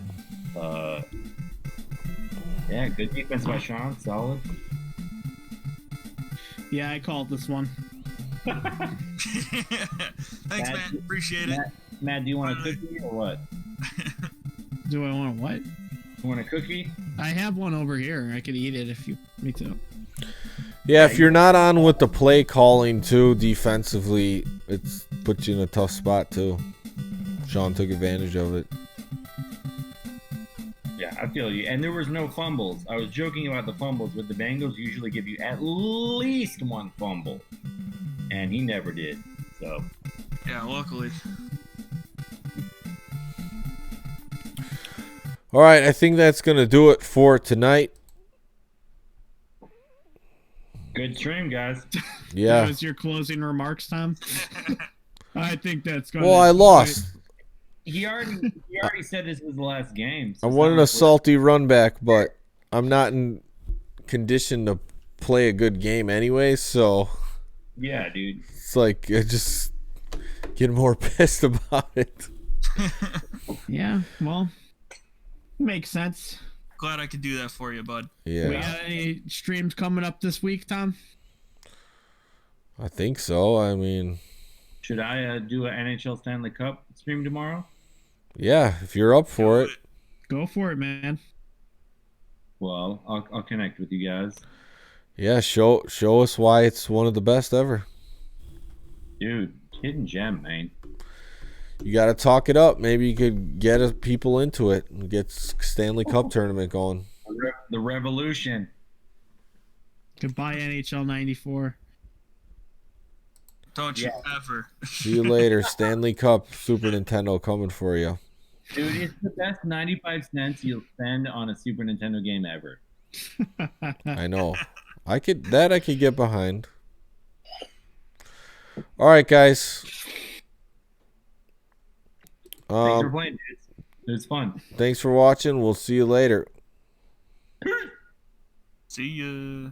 yeah, good defense by Sean, solid. Yeah, I called this one. Thanks, man. Appreciate it. Matt, do you want a cookie or what? Do I want what? You want a cookie? I have one over here. I could eat it if you me too. Yeah, if you're not on with the play calling too defensively, it's puts you in a tough spot too. Sean took advantage of it. Yeah, I feel you. And there was no fumbles. I was joking about the fumbles, but the Bengals usually give you at least one fumble, and he never did. So Yeah, luckily. All right, I think that's going to do it for tonight. good stream, guys. That Yeah. was your closing remarks, Tom. I think that's going. Well, I lost. He already said this was the last game. I So wanted a salty run back, but I'm not in condition to play a good game anyway, so yeah, dude. it's like I just get more pissed about it. Yeah, well, makes sense. Glad I could do that for you, bud. We Yeah, got any streams coming up this week, Tom? I think so. I mean, Should I do an NHL Stanley Cup stream tomorrow? yeah, if you're up for it. Go for it, man. Well, I'll connect with you guys. Yeah, show us why it's one of the best ever. Dude, hidden gem, man. You got to talk it up. Maybe you could get people into it and get Stanley Cup tournament going. The revolution. Goodbye, NHL '94. Don't you ever. See you later. Stanley Cup Super Nintendo coming for you. Dude, it's the best 95 cents you'll spend on a Super Nintendo game ever. I know. I could get behind. All right, guys. Thanks for playing, dudes. It was fun. Thanks for watching. We'll see you later. See ya.